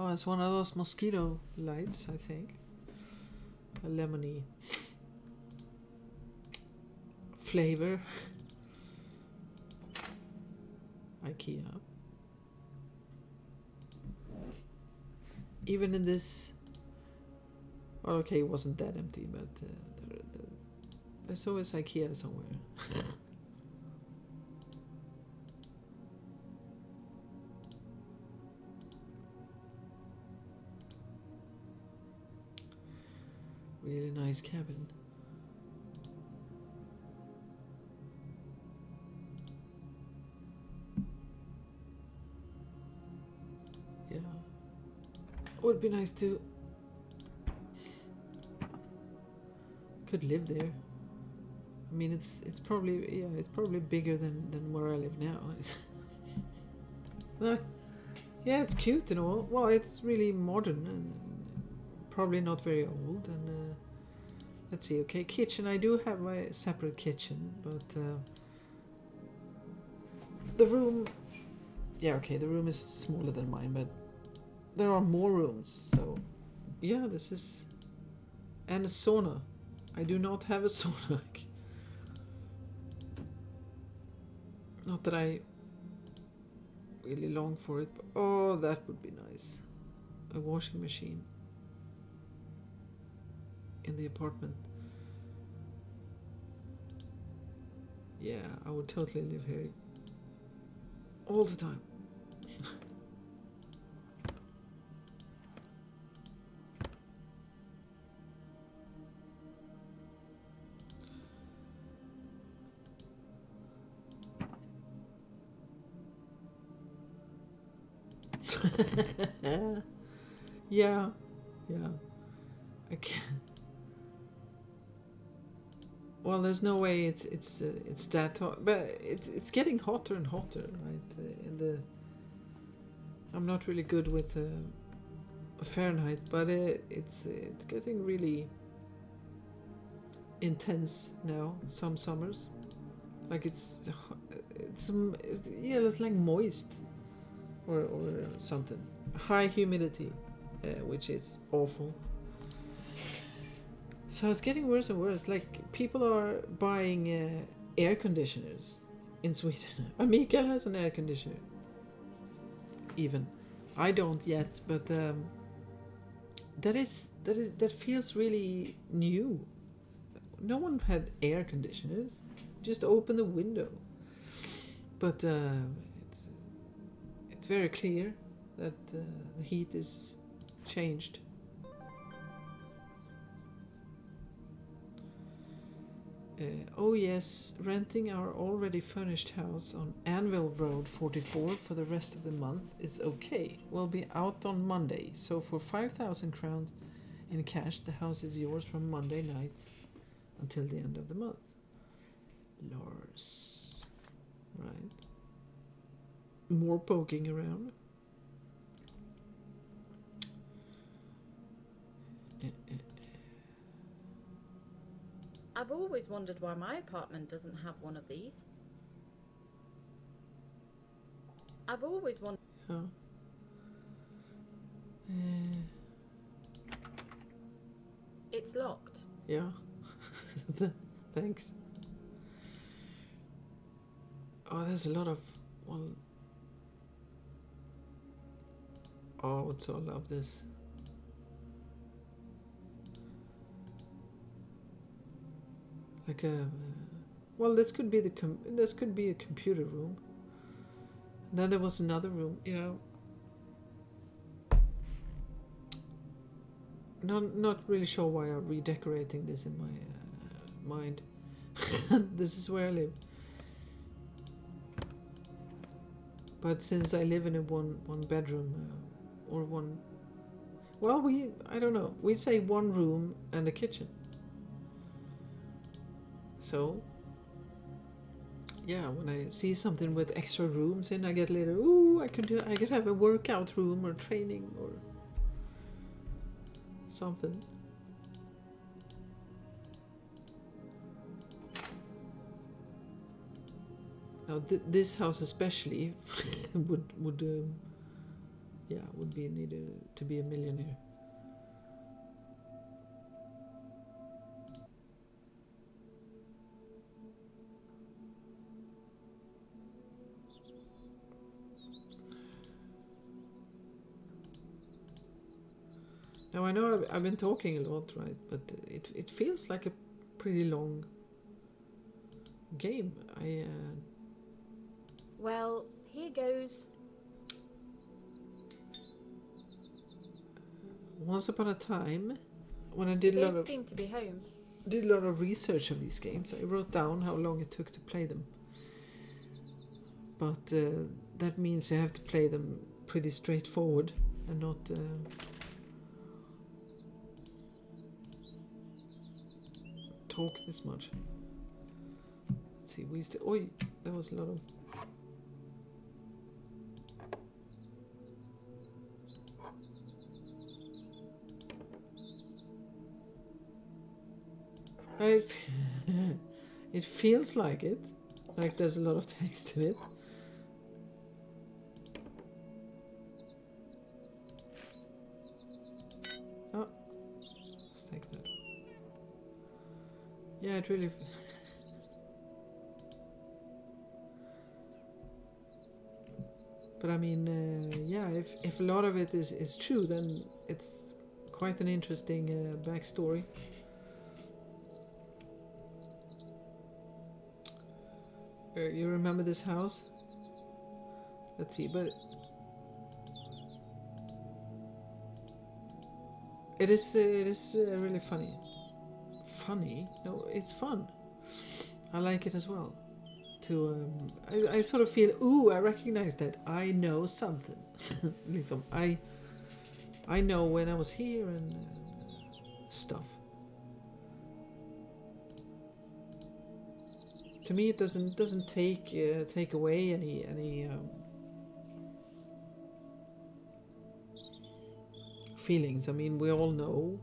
Oh, it's one of those mosquito lights, I think. A lemony flavor. IKEA. Even in this, well, okay, it wasn't that empty, but there's always IKEA somewhere. Really nice cabin. Yeah. Would be nice to could live there. I mean, it's probably bigger than where I live now. No, yeah, it's cute and all. Well, it's really modern and probably not very old. And let's see. Okay, kitchen. I do have my separate kitchen, but the room. Yeah, okay, the room is smaller than mine, but there are more rooms. So, yeah, this is and a sauna. I do not have a sauna. Not that I really long for it, but oh, that would be nice. A washing machine in the apartment. Yeah, I would totally live here all the time. Yeah, I can't. Well, there's no way it's that hot, but it's getting hotter and hotter, right? I'm not really good with Fahrenheit, but it's getting really intense now. Some summers, like it's like moist or something. High humidity, which is awful. So it's getting worse and worse. Like people are buying air conditioners in Sweden. Mikael has an air conditioner. Even I don't yet, but that feels really new. No one had air conditioners. Just open the window. But it's very clear that the heat is changed. Oh yes, renting our already furnished house on Anvil Road 44 for the rest of the month is okay. We'll be out on Monday, so for 5,000 crowns in cash, the house is yours from Monday night until the end of the month. Lars. Right. More poking around. I've always wondered why my apartment doesn't have one of these. I've always wondered. Yeah. It's locked. Yeah. Thanks. Oh, there's a lot of, well, oh, I would so love this. Like a, well, this could be this could be a computer room. And then there was another room, yeah. Not really sure why I'm redecorating this in my mind. This is where I live. But since I live in a one bedroom or one, well, I don't know. We say one room and a kitchen. So, yeah, when I see something with extra rooms in, I get later. Ooh, I could have a workout room or training or something. Now, this house especially would would be needed to be a millionaire. Now I know I've been talking a lot, right? But it feels like a pretty long game. Well, here goes. Once upon a time, when I They did a lot don't of seem to be home. research of these games, I wrote down how long it took to play them. But that means you have to play them pretty straightforward and not talk this much. Let's see, we still. Oi, there was a lot of. It feels like it. Like there's a lot of text in it. Oh, let's take that. Yeah, it really. But I mean, yeah, if a lot of it is true, then it's quite an interesting backstory. You remember this house? Let's see, but it is really funny. Funny? No, it's fun. I like it as well. I sort of feel, ooh, I recognize that. I know something. Liksom, I know when I was here and stuff. To me, it doesn't take away any feelings. I mean, we all know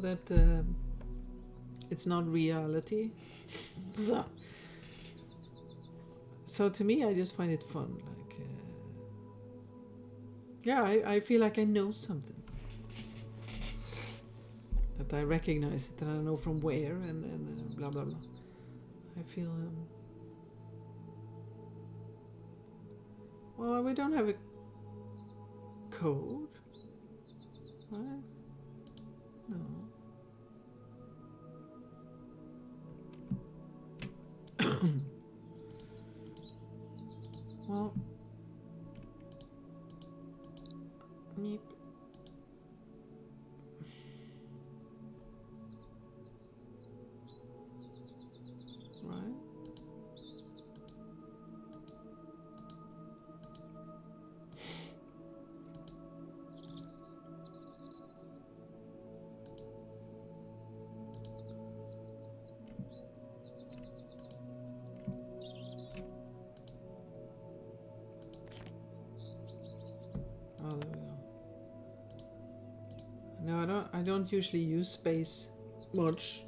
that it's not reality. So to me, I just find it fun. Like, yeah, I feel like I know something. That I recognize it, and I know from where, and blah blah blah. I feel. Well, we don't have a code, right? No. Well, meep. Right. Oh, there we go. No, I don't usually use space much.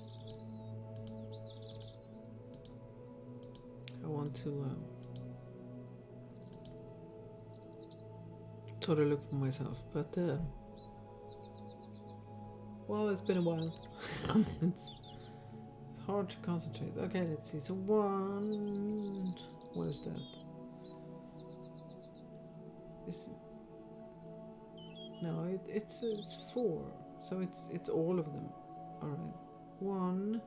I want to sort of look for myself, but well, it's been a while. It's hard to concentrate. Okay, let's see. So one, what is that? No, it's 4. So it's all of them. All right.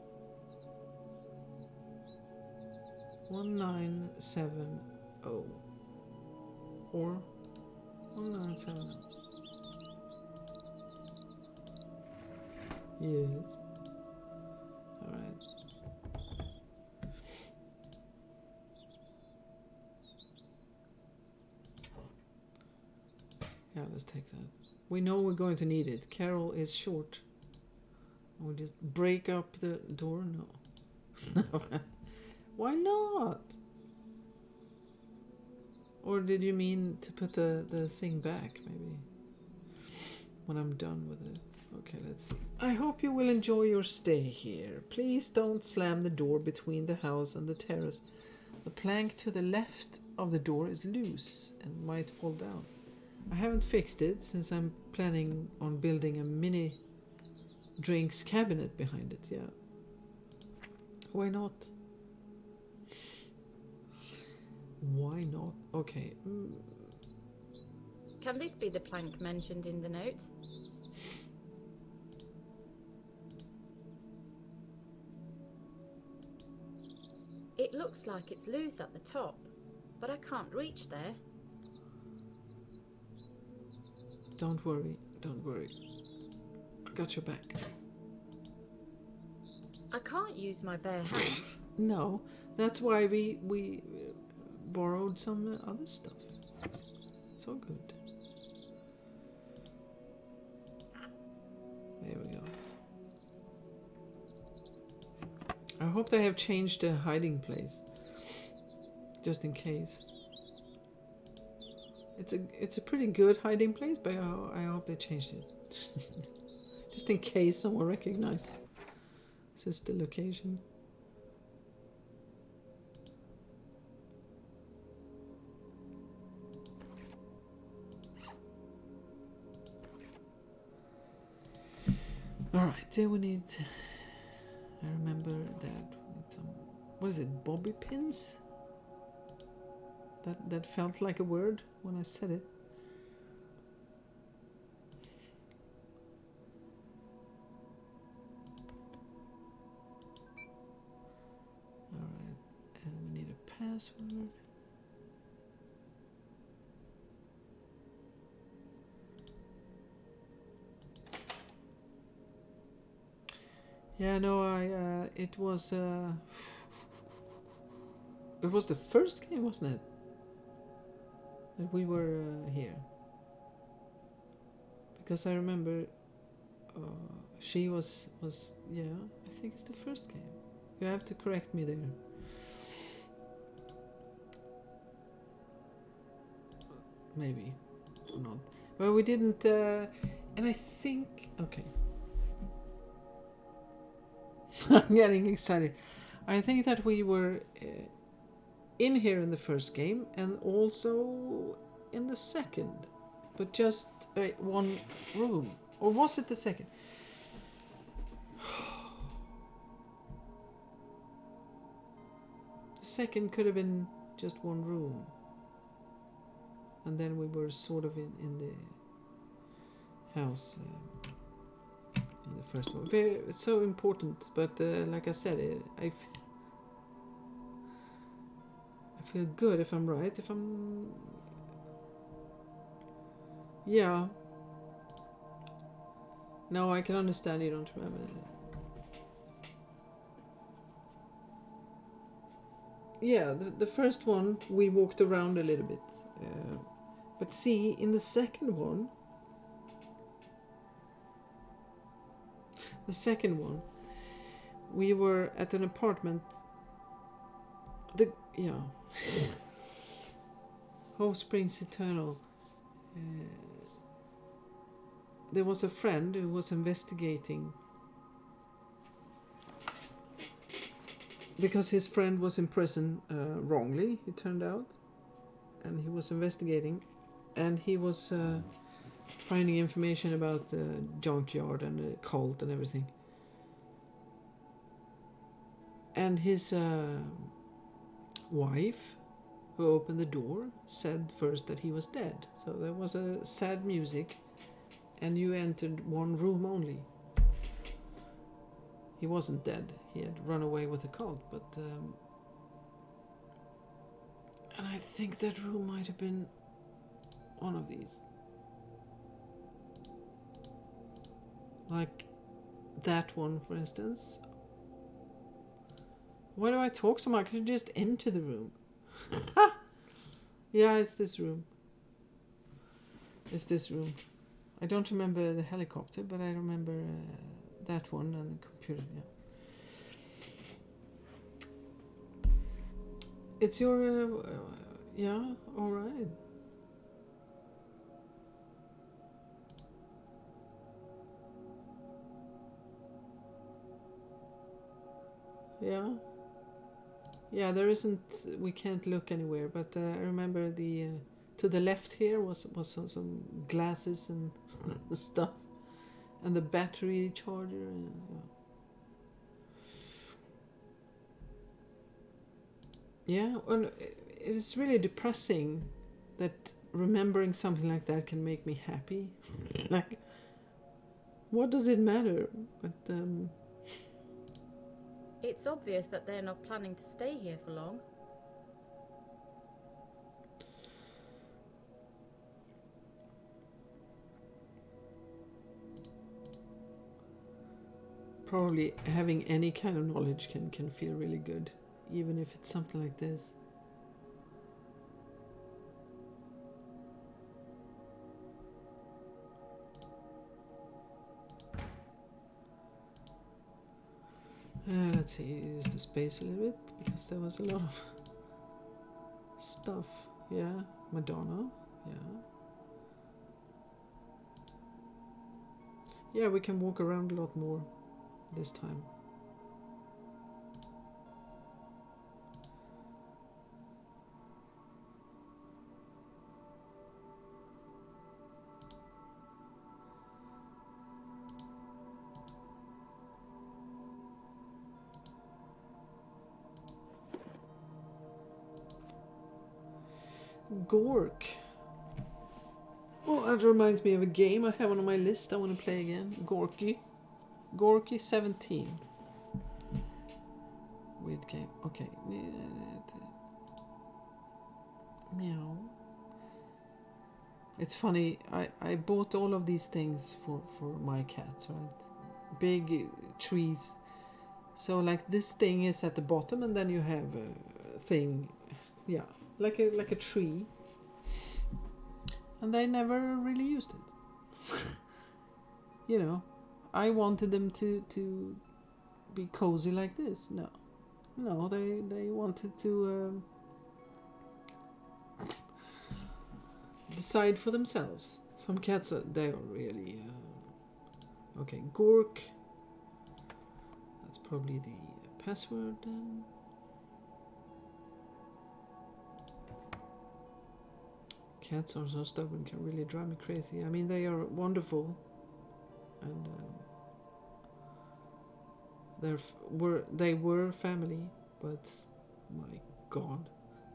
1970 or 1970. Yes. All right. Yeah, let's take that. We know we're going to need it. Carol is short. We'll just break up the door? No. Why not? Or did you mean to put the thing back, maybe? When I'm done with it. Okay, let's see. I hope you will enjoy your stay here. Please don't slam the door between the house and the terrace. The plank to the left of the door is loose and might fall down. I haven't fixed it since I'm planning on building a mini drinks cabinet behind it, yeah. Why not? Why not? Okay. Can this be the plank mentioned in the note? It looks like it's loose at the top, but I can't reach there. Don't worry, don't worry. I got your back. I can't use my bare hands. No, that's why we borrowed some other stuff. It's all good. There we go. I hope they have changed the hiding place, just in case. It's a pretty good hiding place, but I hope they changed it, just in case someone recognizes just the location. All right, there we need. I remember that some. What is it? Bobby pins. That felt like a word when I said it. All right, and we need a password. Yeah, no, it was the first game, wasn't it? That we were here. Because I remember she was, yeah, I think it's the first game. You have to correct me there. Maybe, or not. Well, we didn't, and I think, okay. I'm getting excited. I think that we were in here in the first game and also in the second, but just one room. Or was it the second? The second could have been just one room. And then we were sort of in the house. In the first one, it's so important, but like I said, I feel good if I'm right. If I'm, yeah. No, I can understand you don't remember. Yeah, the first one we walked around a little bit, but see, in the second one. The second one, we were at an apartment. Hope Springs Eternal. There was a friend who was investigating because his friend was in prison wrongly, it turned out, and he was investigating, and he was finding information about the junkyard and the cult and everything. And his wife, who opened the door, said first that he was dead. So there was a sad music, and you entered one room only. He wasn't dead. He had run away with the cult, but... and I think that room might have been one of these. Like that one, for instance. Why do I talk so much? I could just enter the room. Yeah, it's this room. It's this room. I don't remember the helicopter, but I remember that one and the computer, yeah. It's your... yeah, alright. Yeah. Yeah, there isn't. We can't look anywhere. But I remember the to the left here was some glasses and stuff, and the battery charger. And, yeah, and it's really depressing that remembering something like that can make me happy. Like, what does it matter? But It's obvious that they're not planning to stay here for long. probably having any kind of knowledge can feel really good, even if it's something like this. Let's see, use the space a little bit because there was a lot of stuff. Yeah, Madonna. Yeah. Yeah, we can walk around a lot more this time. Gork. Oh, that reminds me of a game I have on my list I want to play again. Gorky 17. Weird game. Okay. Meow. It's funny, I bought all of these things for my cats, right? Big trees. So like this thing is at the bottom and then you have a thing, yeah, like a tree. And they never really used it. You know, I wanted them to be cozy like this. No, they wanted to decide for themselves. Some cats, they are really... okay, Gork. That's probably the password then. Cats are so stubborn, can really drive me crazy. I mean, they are wonderful, and they were family, but my God,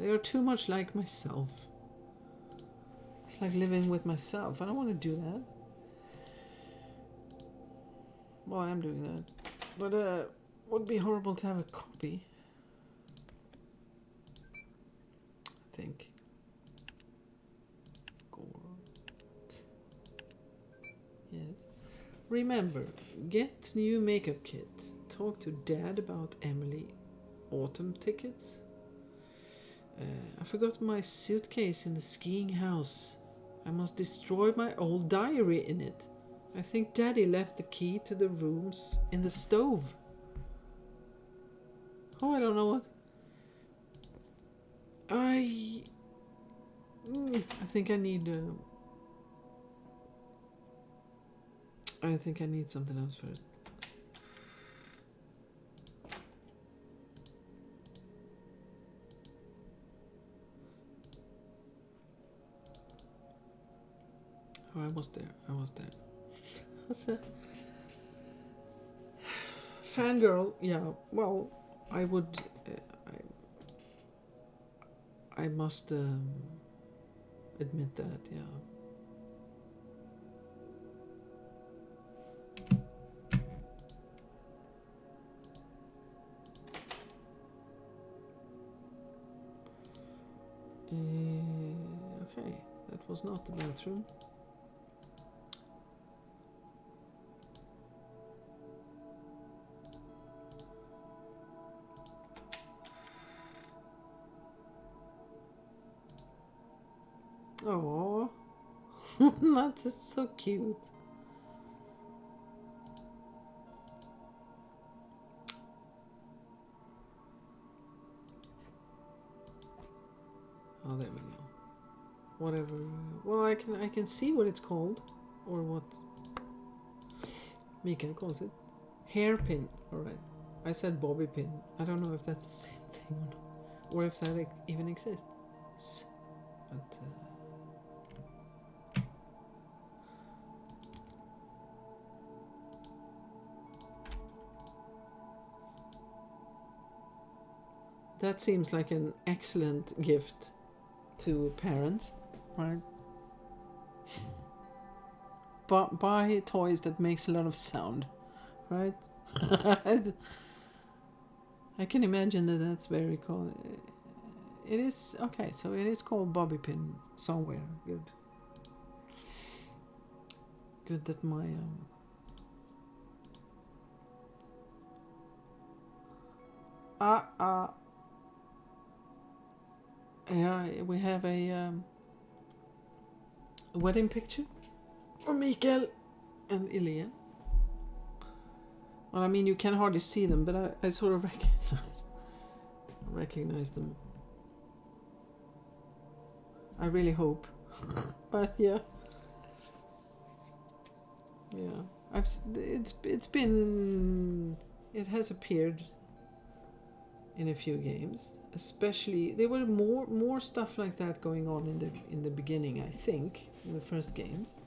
they are too much like myself. It's like living with myself. I don't want to do that. Well, I am doing that, but it would be horrible to have a copy. I think. Yes. Remember, get new makeup kit. Talk to Dad about Emily autumn tickets. I forgot my suitcase in the skiing house. I must destroy my old diary in it. I think Daddy left the key to the rooms in the stove. Oh, I don't know what. I think I need... I think I need something else first. Oh, I was there. What's that? Fangirl, yeah. Well, I would... I must admit that, yeah. Okay, that was not the bathroom. Oh, that is so cute. Oh, there we go. Whatever. Well, I can see what it's called, or what Mikael calls it. Hairpin. All right. I said bobby pin. I don't know if that's the same thing or not. or if that even exists. But that seems like an excellent gift to parents, right? But buy toys that makes a lot of sound, right? I can imagine that that's very cool. It is okay. So it is called Bobby Pin somewhere. Good. Good that my yeah, we have a wedding picture for Mikael and Ilya. Well, I mean, you can hardly see them, but I sort of recognize them. I really hope. But yeah. Yeah. It has appeared in a few games. Especially there were more stuff like that going on in the beginning, I think, in the first games.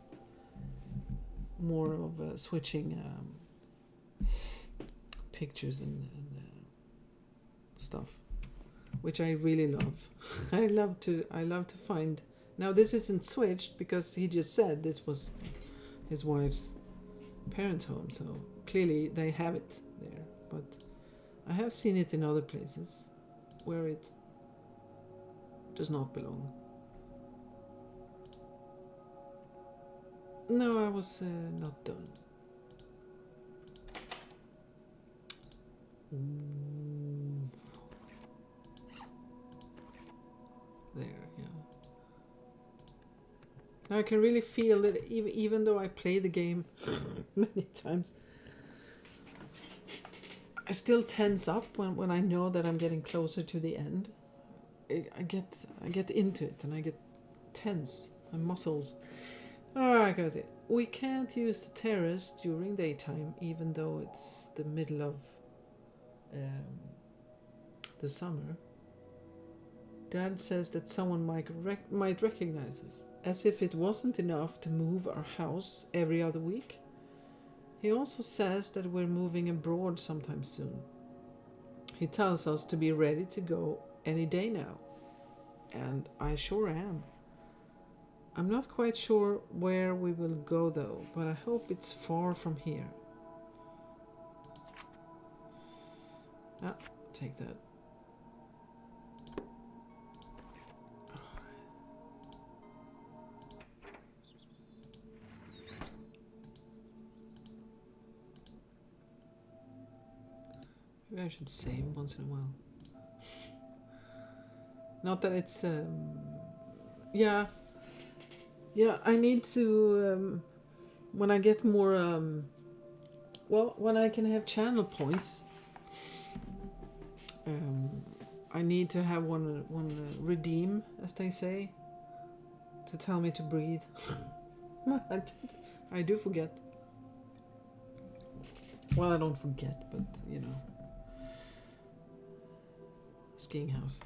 More of switching pictures and stuff, which I really love. I love to find. Now this isn't switched because he just said this was his wife's parents' home, so clearly they have it there. But I have seen it in other places where it does not belong. No, I was not done. There, yeah. Now I can really feel that even though I play the game many times, I still tense up when I know that I'm getting closer to the end. I get into it and I get tense. My muscles. I got it. We can't use the terrace during daytime, even though it's the middle of the summer. Dad says that someone might recognize us, as if it wasn't enough to move our house every other week. He also says that we're moving abroad sometime soon. He tells us to be ready to go any day now. And I sure am. I'm not quite sure where we will go though, but I hope it's far from here. Take that. Maybe I should save once in a while. Not that it's yeah, I need to when I get more when I can have channel points, I need to have one redeem, as they say, to tell me to breathe. I do forget. Well, I don't forget, but you know, skiing house.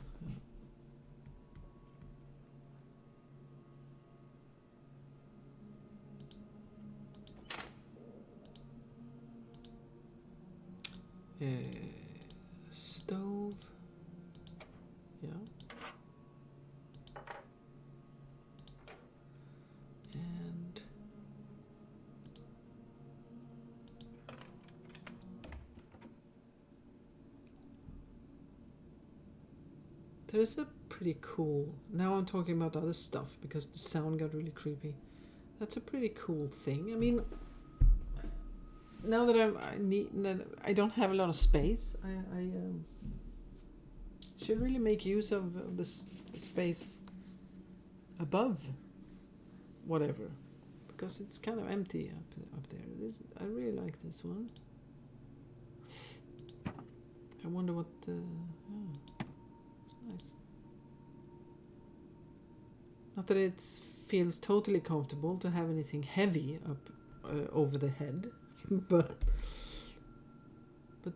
Stove. Yeah. And there's a pretty cool. Now I'm talking about other stuff because the sound got really creepy. That's a pretty cool thing. I mean, now that I don't have a lot of space, I should really make use of the space above whatever, because it's kind of empty up there. I really like this one. I wonder what it's nice. Not that it feels totally comfortable to have anything heavy up over the head. but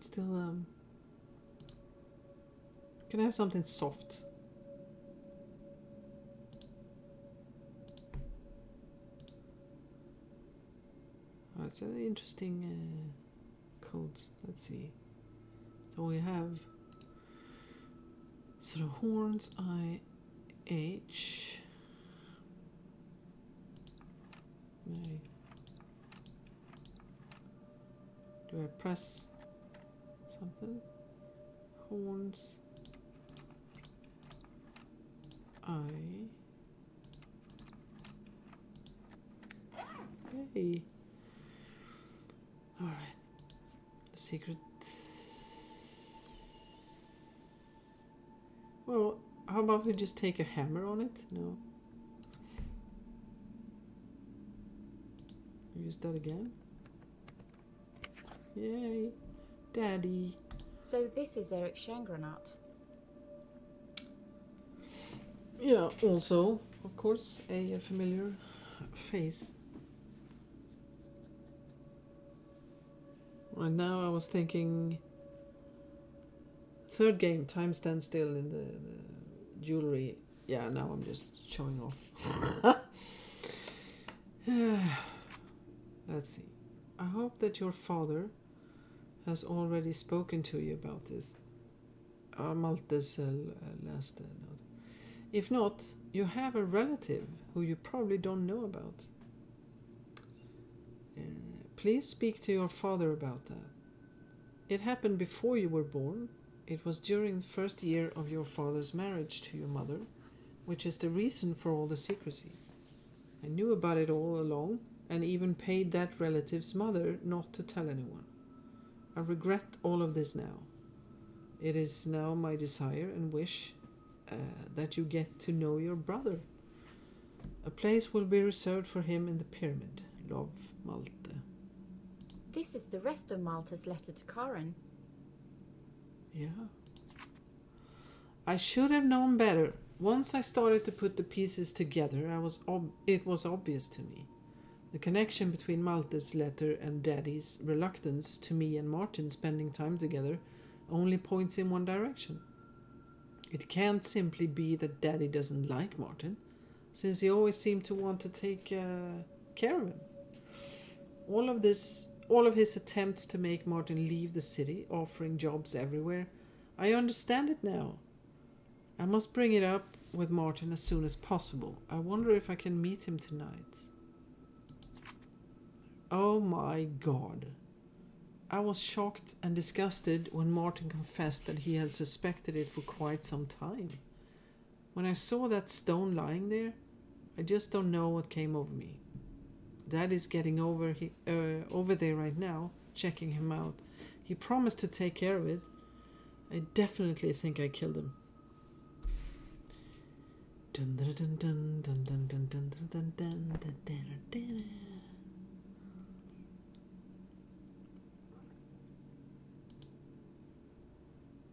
still Can I have something soft? Oh, it's an interesting code. Let's see. So we have sort of horns, IH. Nej. Do I press something? Horns. Hey. Alright. The secret. Well, how about we just take a hammer on it? No. Use that again. Yay. Daddy. So this is Eric Shangranat. Yeah, also, of course, a familiar face. Right now I was thinking third game, time stands still in the jewelry. Yeah, now I'm just showing off. Let's see. I hope that your father has already spoken to you about this. Malte's last note. If not, you have a relative who you probably don't know about. Please speak to your father about that. It happened before you were born. It was during the first year of your father's marriage to your mother, which is the reason for all the secrecy. I knew about it all along, and even paid that relative's mother not to tell anyone. I regret all of this now. It is now my desire and wish that you get to know your brother. A place will be reserved for him in the pyramid. Love, Malte. This is the rest of Malta's letter to Karin. Yeah. I should have known better. Once I started to put the pieces together, it was obvious to me. The connection between Malte's letter and Daddy's reluctance to me and Martin spending time together only points in one direction. It can't simply be that Daddy doesn't like Martin, since he always seemed to want to take care of him. All of his attempts to make Martin leave the city, offering jobs everywhere, I understand it now. I must bring it up with Martin as soon as possible. I wonder if I can meet him tonight. Oh my God. I was shocked and disgusted when Martin confessed that he had suspected it for quite some time. When I saw that stone lying there, I just don't know what came over me. Dad is getting over there right now, checking him out. He promised to take care of it. I definitely think I killed him. Dun, dun, dun, dun, dun, dun, dun, dun, dun, dun, dun, dun, dun.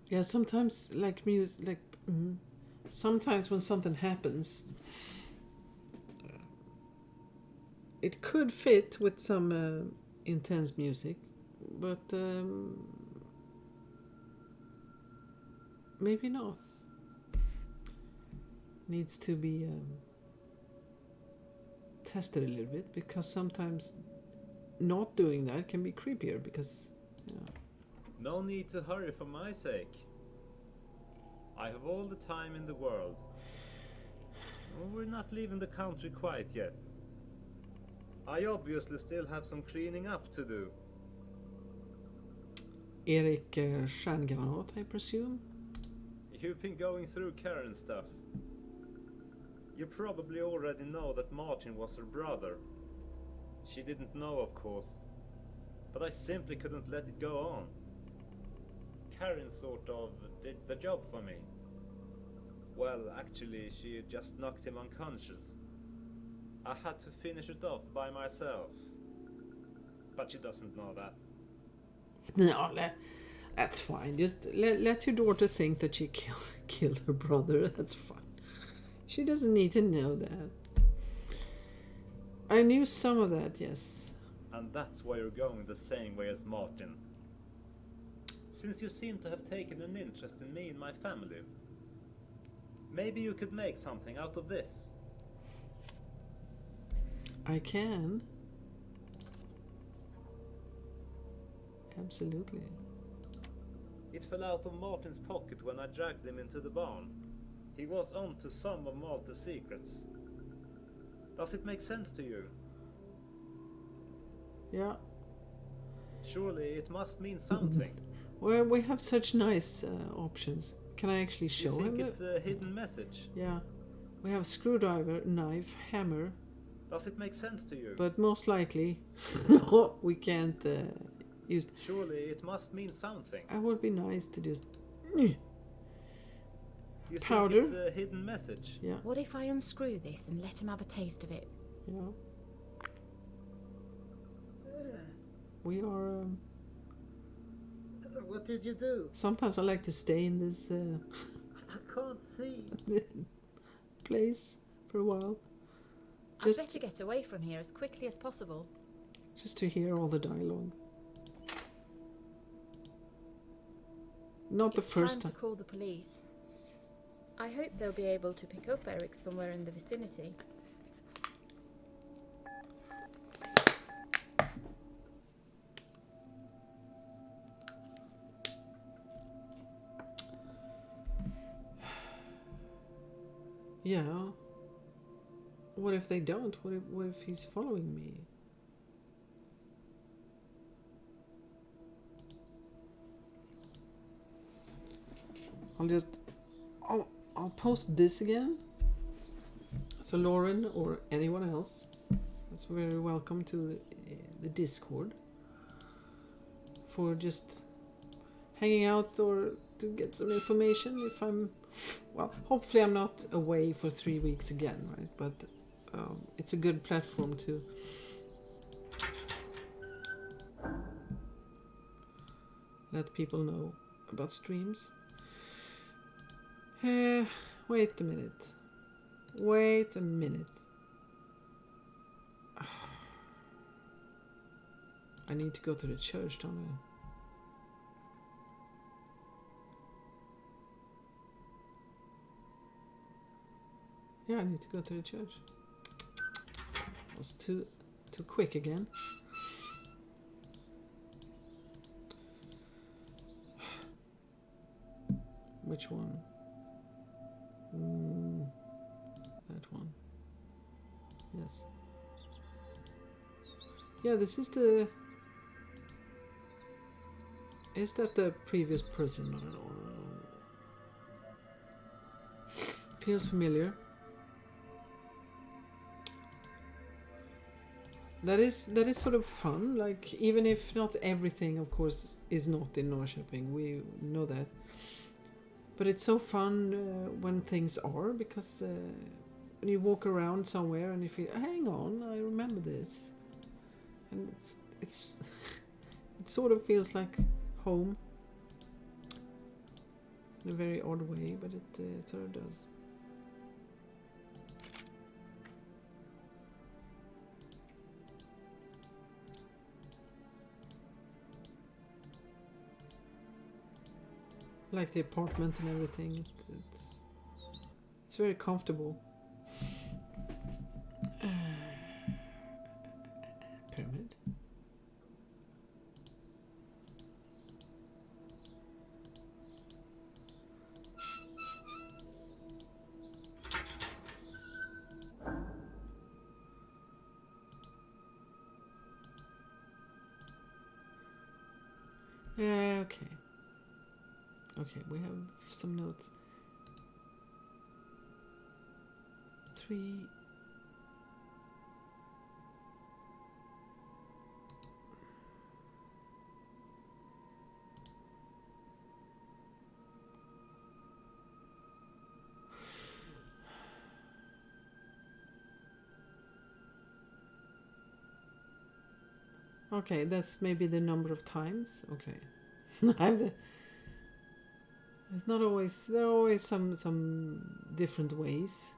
Yeah, sometimes sometimes when something happens, it could fit with some intense music, but maybe not. Needs to be tested a little bit, because sometimes not doing that can be creepier, because No need to hurry for my sake. I have all the time in the world. We're not leaving the country quite yet. I obviously still have some cleaning up to do. Eric Stjärngranat, I presume? You've been going through Karen's stuff. You probably already know that Martin was her brother. She didn't know, of course. But I simply couldn't let it go on. Karen sort of did the job for me. Well, actually, she just knocked him unconscious. I had to finish it off by myself. But she doesn't know that. No, that's fine. Just let your daughter think that she killed her brother. That's fine. She doesn't need to know that. I knew some of that, yes. And that's why you're going the same way as Martin. since you seem to have taken an interest in me and my family, maybe you could make something out of this. I can. Absolutely. It fell out of Martin's pocket when I dragged him into the barn. He was on to some of Malta's secrets. Does it make sense to you? Yeah. Surely it must mean something. Well, we have such nice options. Can I actually show You think him it's a hidden message? Yeah. We have screwdriver, knife, hammer, Does it make sense to you? but most likely we can't use. Surely it must mean something. It would be nice to just. You Powder? think it's a hidden message? Yeah. What if I unscrew this and let him have a taste of it? Yeah. We are. What did you do? Sometimes I like to stay in this I can't see. place for a while, I'd better get away from here as quickly as possible. just to hear all the dialogue. Not the It's first time time. to call the police. I hope they'll be able to pick up Eric somewhere in the vicinity. Yeah. What if they don't? What if he's following me? I'll post this again. So Lauren or anyone else is very welcome to the Discord for just hanging out or to get some information if I'm, well, hopefully I'm not away for 3 weeks again, right? But it's a good platform to let people know about streams. Wait a minute. Wait a minute. I need to go to the church, don't I? Yeah, I need to go to the church. That was too quick again. Which one? That one. Yes. Yeah, this is the... Is that the previous prison? Or... Feels familiar. That is sort of fun, like, even if not everything, of course, is not in Norrköping, we know that. But it's so fun when things are, because when you walk around somewhere and you feel, hang on, I remember this. And it's it sort of feels like home. In a very odd way, but it sort of does. Like the apartment and everything, it's very comfortable. Pyramid. Yeah, okay. Okay, we have some notes. 3. Okay, that's maybe the number of times. Okay. It's not always, there are always some different ways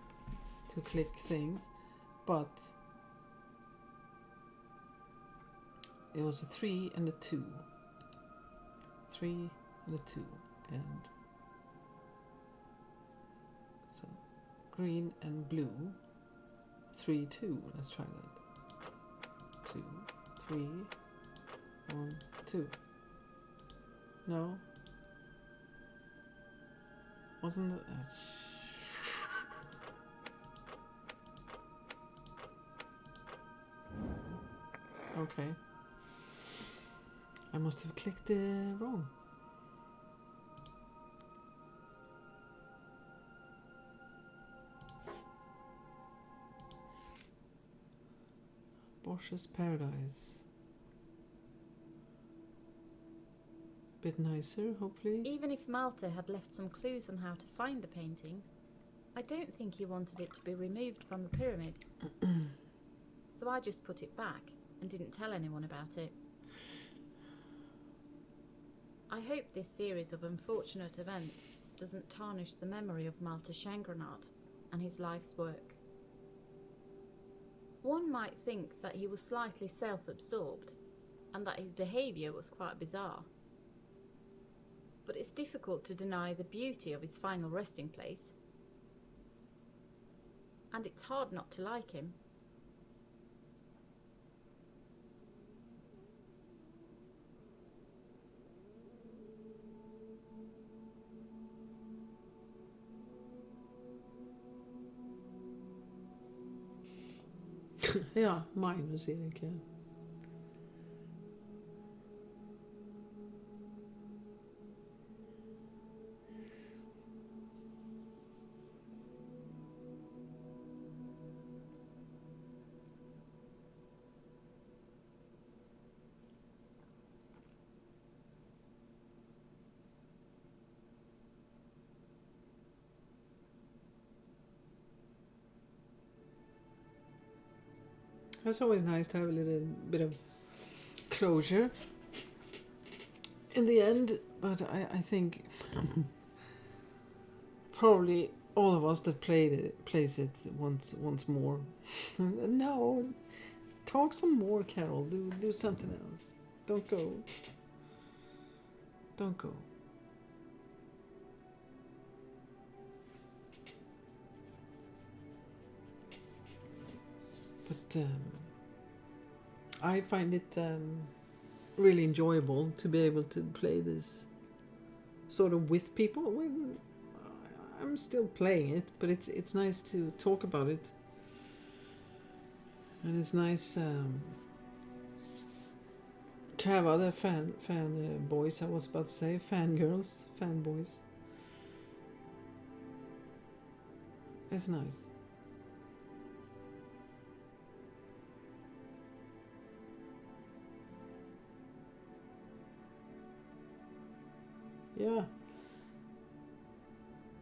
to click things, but it was a 3 and a 2. 3 the 2 and so green and blue 3 2. Let's try that. 2 3 1 2. No, wasn't it? Okay, I must have clicked wrong. Bosch's Paradise. Bit nicer, hopefully. Even if Malte had left some clues on how to find the painting, I don't think he wanted it to be removed from the pyramid. So I just put it back and didn't tell anyone about it. I hope this series of unfortunate events doesn't tarnish the memory of Malte Schangrenat and his life's work. One might think that he was slightly self-absorbed and that his behaviour was quite bizarre. But it's difficult to deny the beauty of his final resting place. And it's hard not to like him. Ja, minus Erik, ja. It's always nice to have a little bit of closure in the end, but I think probably all of us that plays it once more. No, talk some more, Carol. Do something else. Don't go. Don't go. But I find it really enjoyable to be able to play this sort of with people. I'm still playing it, but it's nice to talk about it, and it's nice to have other fan boys. I was about to say fangirls, fanboys. It's nice.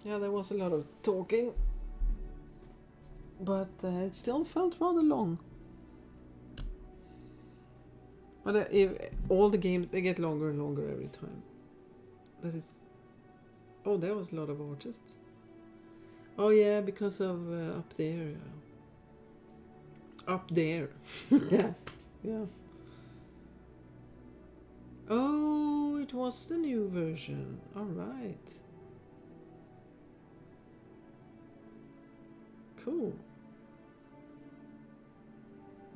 Yeah, there was a lot of talking, but it still felt rather long. But if all the games, they get longer and longer every time. That is. Oh, there was a lot of artists. Oh yeah, because of up there. Up there. yeah. Oh, it was the new version. All right. Cool.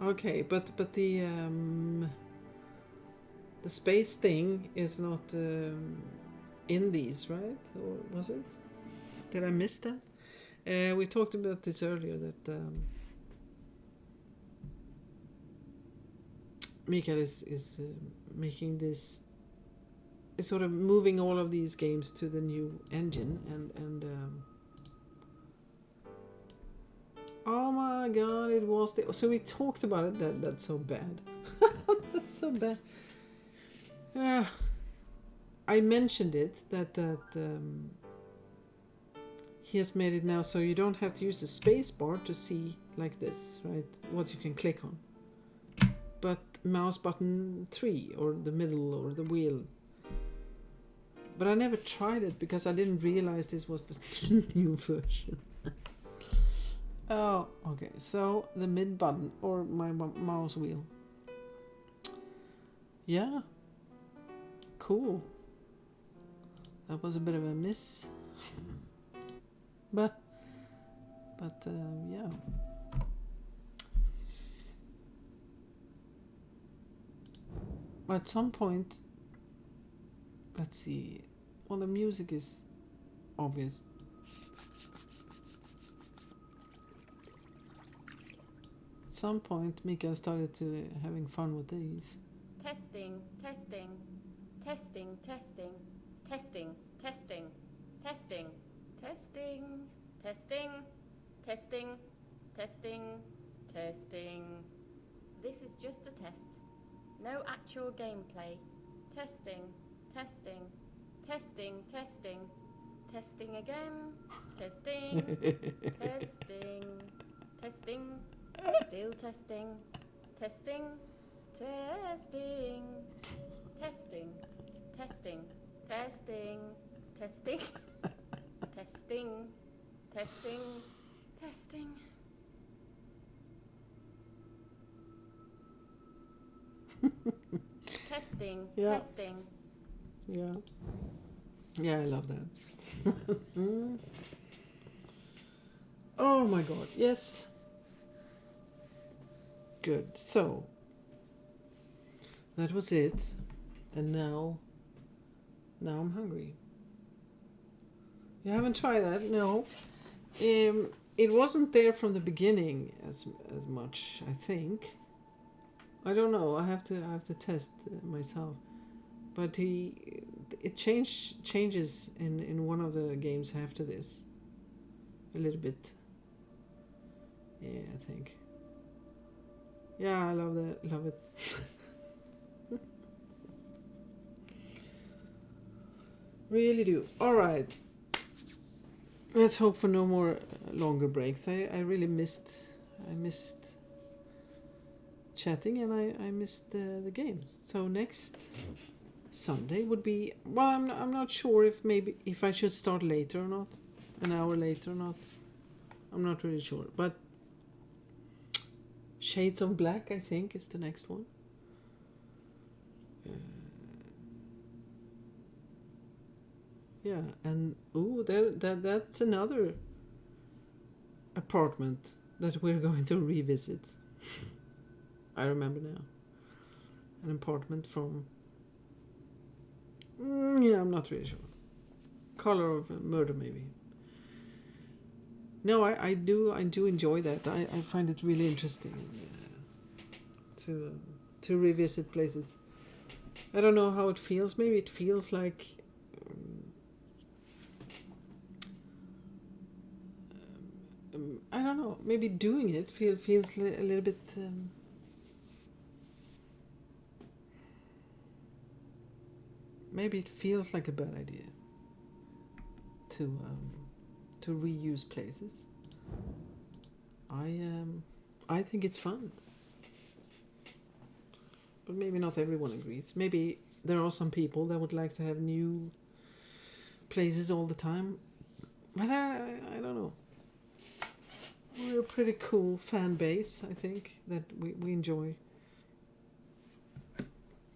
Okay, but the space thing is not in these, right? Or was it? Did I miss that? We talked about this earlier, that Mikael is making this, is sort of moving all of these games to the new engine, and oh my god, it was so we talked about it. That's so bad. That's so bad. Yeah, I mentioned it that he has made it now so you don't have to use the space bar to see like this, right? What you can click on, but mouse button 3 or the middle or the wheel. But I never tried it because I didn't realize this was the new version. Oh, okay. So the mid button or my mouse wheel. Yeah. Cool. that was a bit of a miss. But yeah. At some point, let's see. Well, the music is obvious. At some point, Mikael started to having fun with these. Testing, testing, testing, testing, testing, testing, testing, testing, testing, testing, testing, testing. This is just a test. No actual gameplay. Testing, testing, testing, testing, testing again. Testing, testing, testing, still testing, testing, testing, testing, testing, testing, testing, testing, testing, testing. Testing, Yeah. testing. Yeah. Yeah, I love that. Oh my god, yes. Good. So, that was it. And now I'm hungry. You haven't tried that? No. It wasn't there from the beginning as much, I think. I don't know. I have to test myself. But it changes in one of the games after this. A little bit. Yeah, I think. Yeah, I love that. Love it. Really do. All right. Let's hope for no more longer breaks. I really missed chatting, and I missed the games. So next Sunday would be, well, I'm not sure if I should start later or not, an hour later or not. I'm not really sure, but Shades of Black, I think, is the next one. Yeah, and that's another apartment that we're going to revisit. I remember now. An apartment from... yeah, I'm not really sure. Color of Murder, maybe. No, I do enjoy that. I find it really interesting to revisit places. I don't know how it feels. Maybe it feels like... I don't know. Maybe doing it feels a little bit... maybe it feels like a bad idea to reuse places. I think it's fun, but maybe not everyone agrees. Maybe there are some people that would like to have new places all the time, but I don't know. We're a pretty cool fan base, I think, that we enjoy.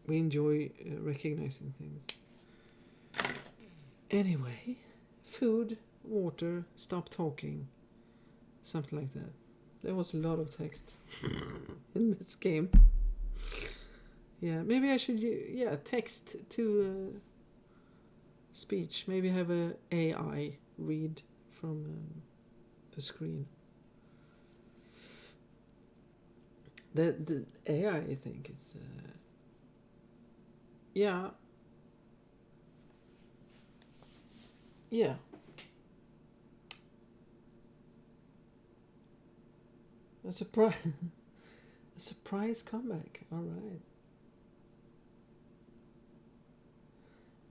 We enjoy recognizing things. Anyway, food, water, stop talking, something like that. There was a lot of text in this game. Yeah, maybe I should text to speech. Maybe have a AI read from the screen. The AI, I think, is... yeah. A surprise comeback. All right.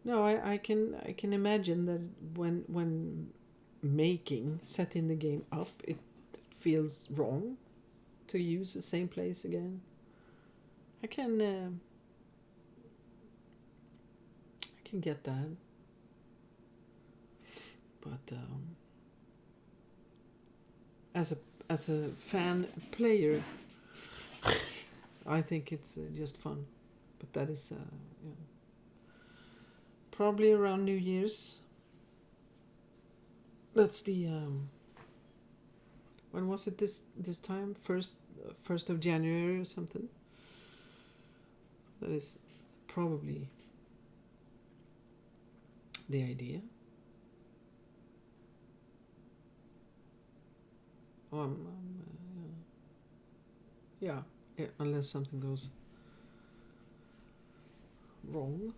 No, I can imagine that when setting the game up, it feels wrong to use the same place again. I can get that, but as a fan player, I think it's just fun. But that is Probably around New Year's. That's the when was it this time? First of January or something. So that is probably the idea. Yeah, unless something goes wrong.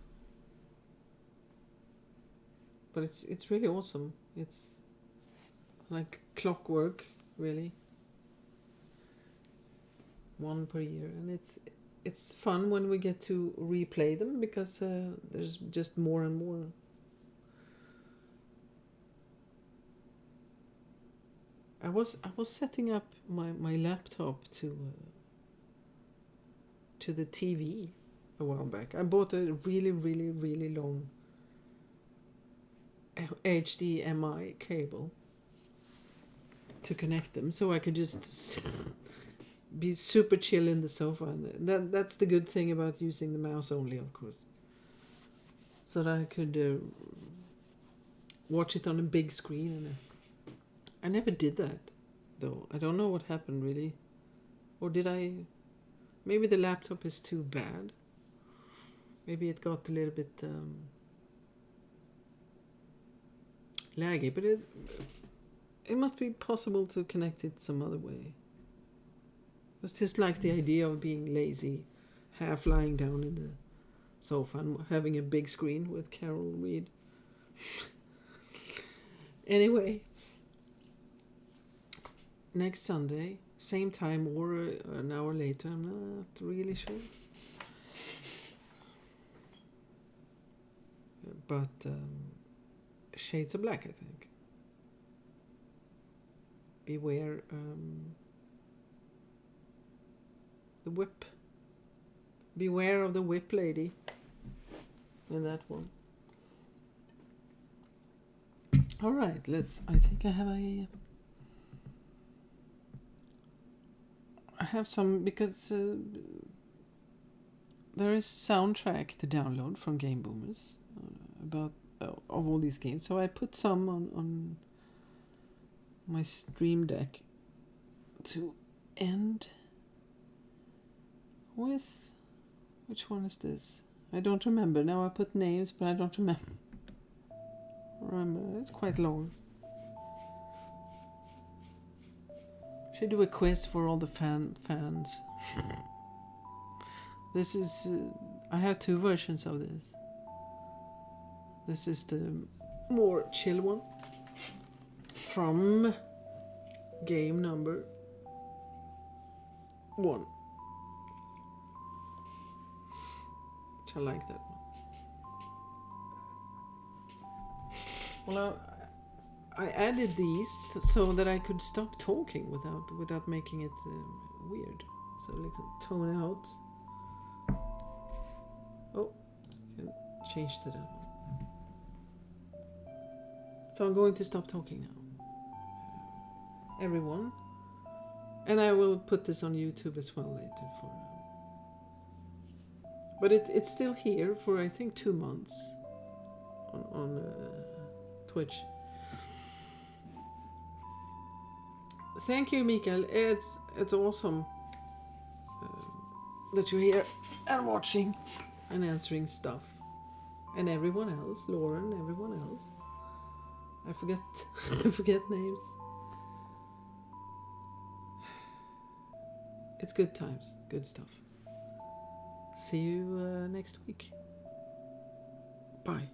But it's really awesome. It's like clockwork, really. One per year, and it's fun when we get to replay them because there's just more and more. I was setting up my laptop to the TV a while back. I bought a really long HDMI cable to connect them, so I could just be super chill in the sofa, and that's the good thing about using the mouse only, of course. So that I could watch it on a big screen, and I never did that, though. I don't know what happened, really. Or did I? Maybe the laptop is too bad. Maybe it got a little bit laggy, but it must be possible to connect it some other way. It's just like the idea of being lazy, half lying down in the sofa and having a big screen with Carol Reed. Anyway, next Sunday, same time or an hour later, I'm not really sure. But Shades of Black, I think. Beware the whip. Beware of the whip lady in that one. All right, I think I have some, because there is soundtrack to download from Game Boomers about of all these games. So I put some on my Stream Deck to end with. Which one is this? I don't remember. Now I put names, but I don't remember. It's quite long. Should do a quiz for all the fans. This is. I have two versions of this. This is the more chill one from game number 1. Which I like that one. Well, I added these so that I could stop talking without making it weird. So like tone out. Oh, I can change that up. So I'm going to stop talking now. Everyone. And I will put this on YouTube as well later for. But it's still here for I think 2 months on Twitch. Thank you, Mikael. It's awesome that you're here and watching and answering stuff. And everyone else, Lauren, everyone else. I forget names. It's good times, good stuff. See you next week. Bye.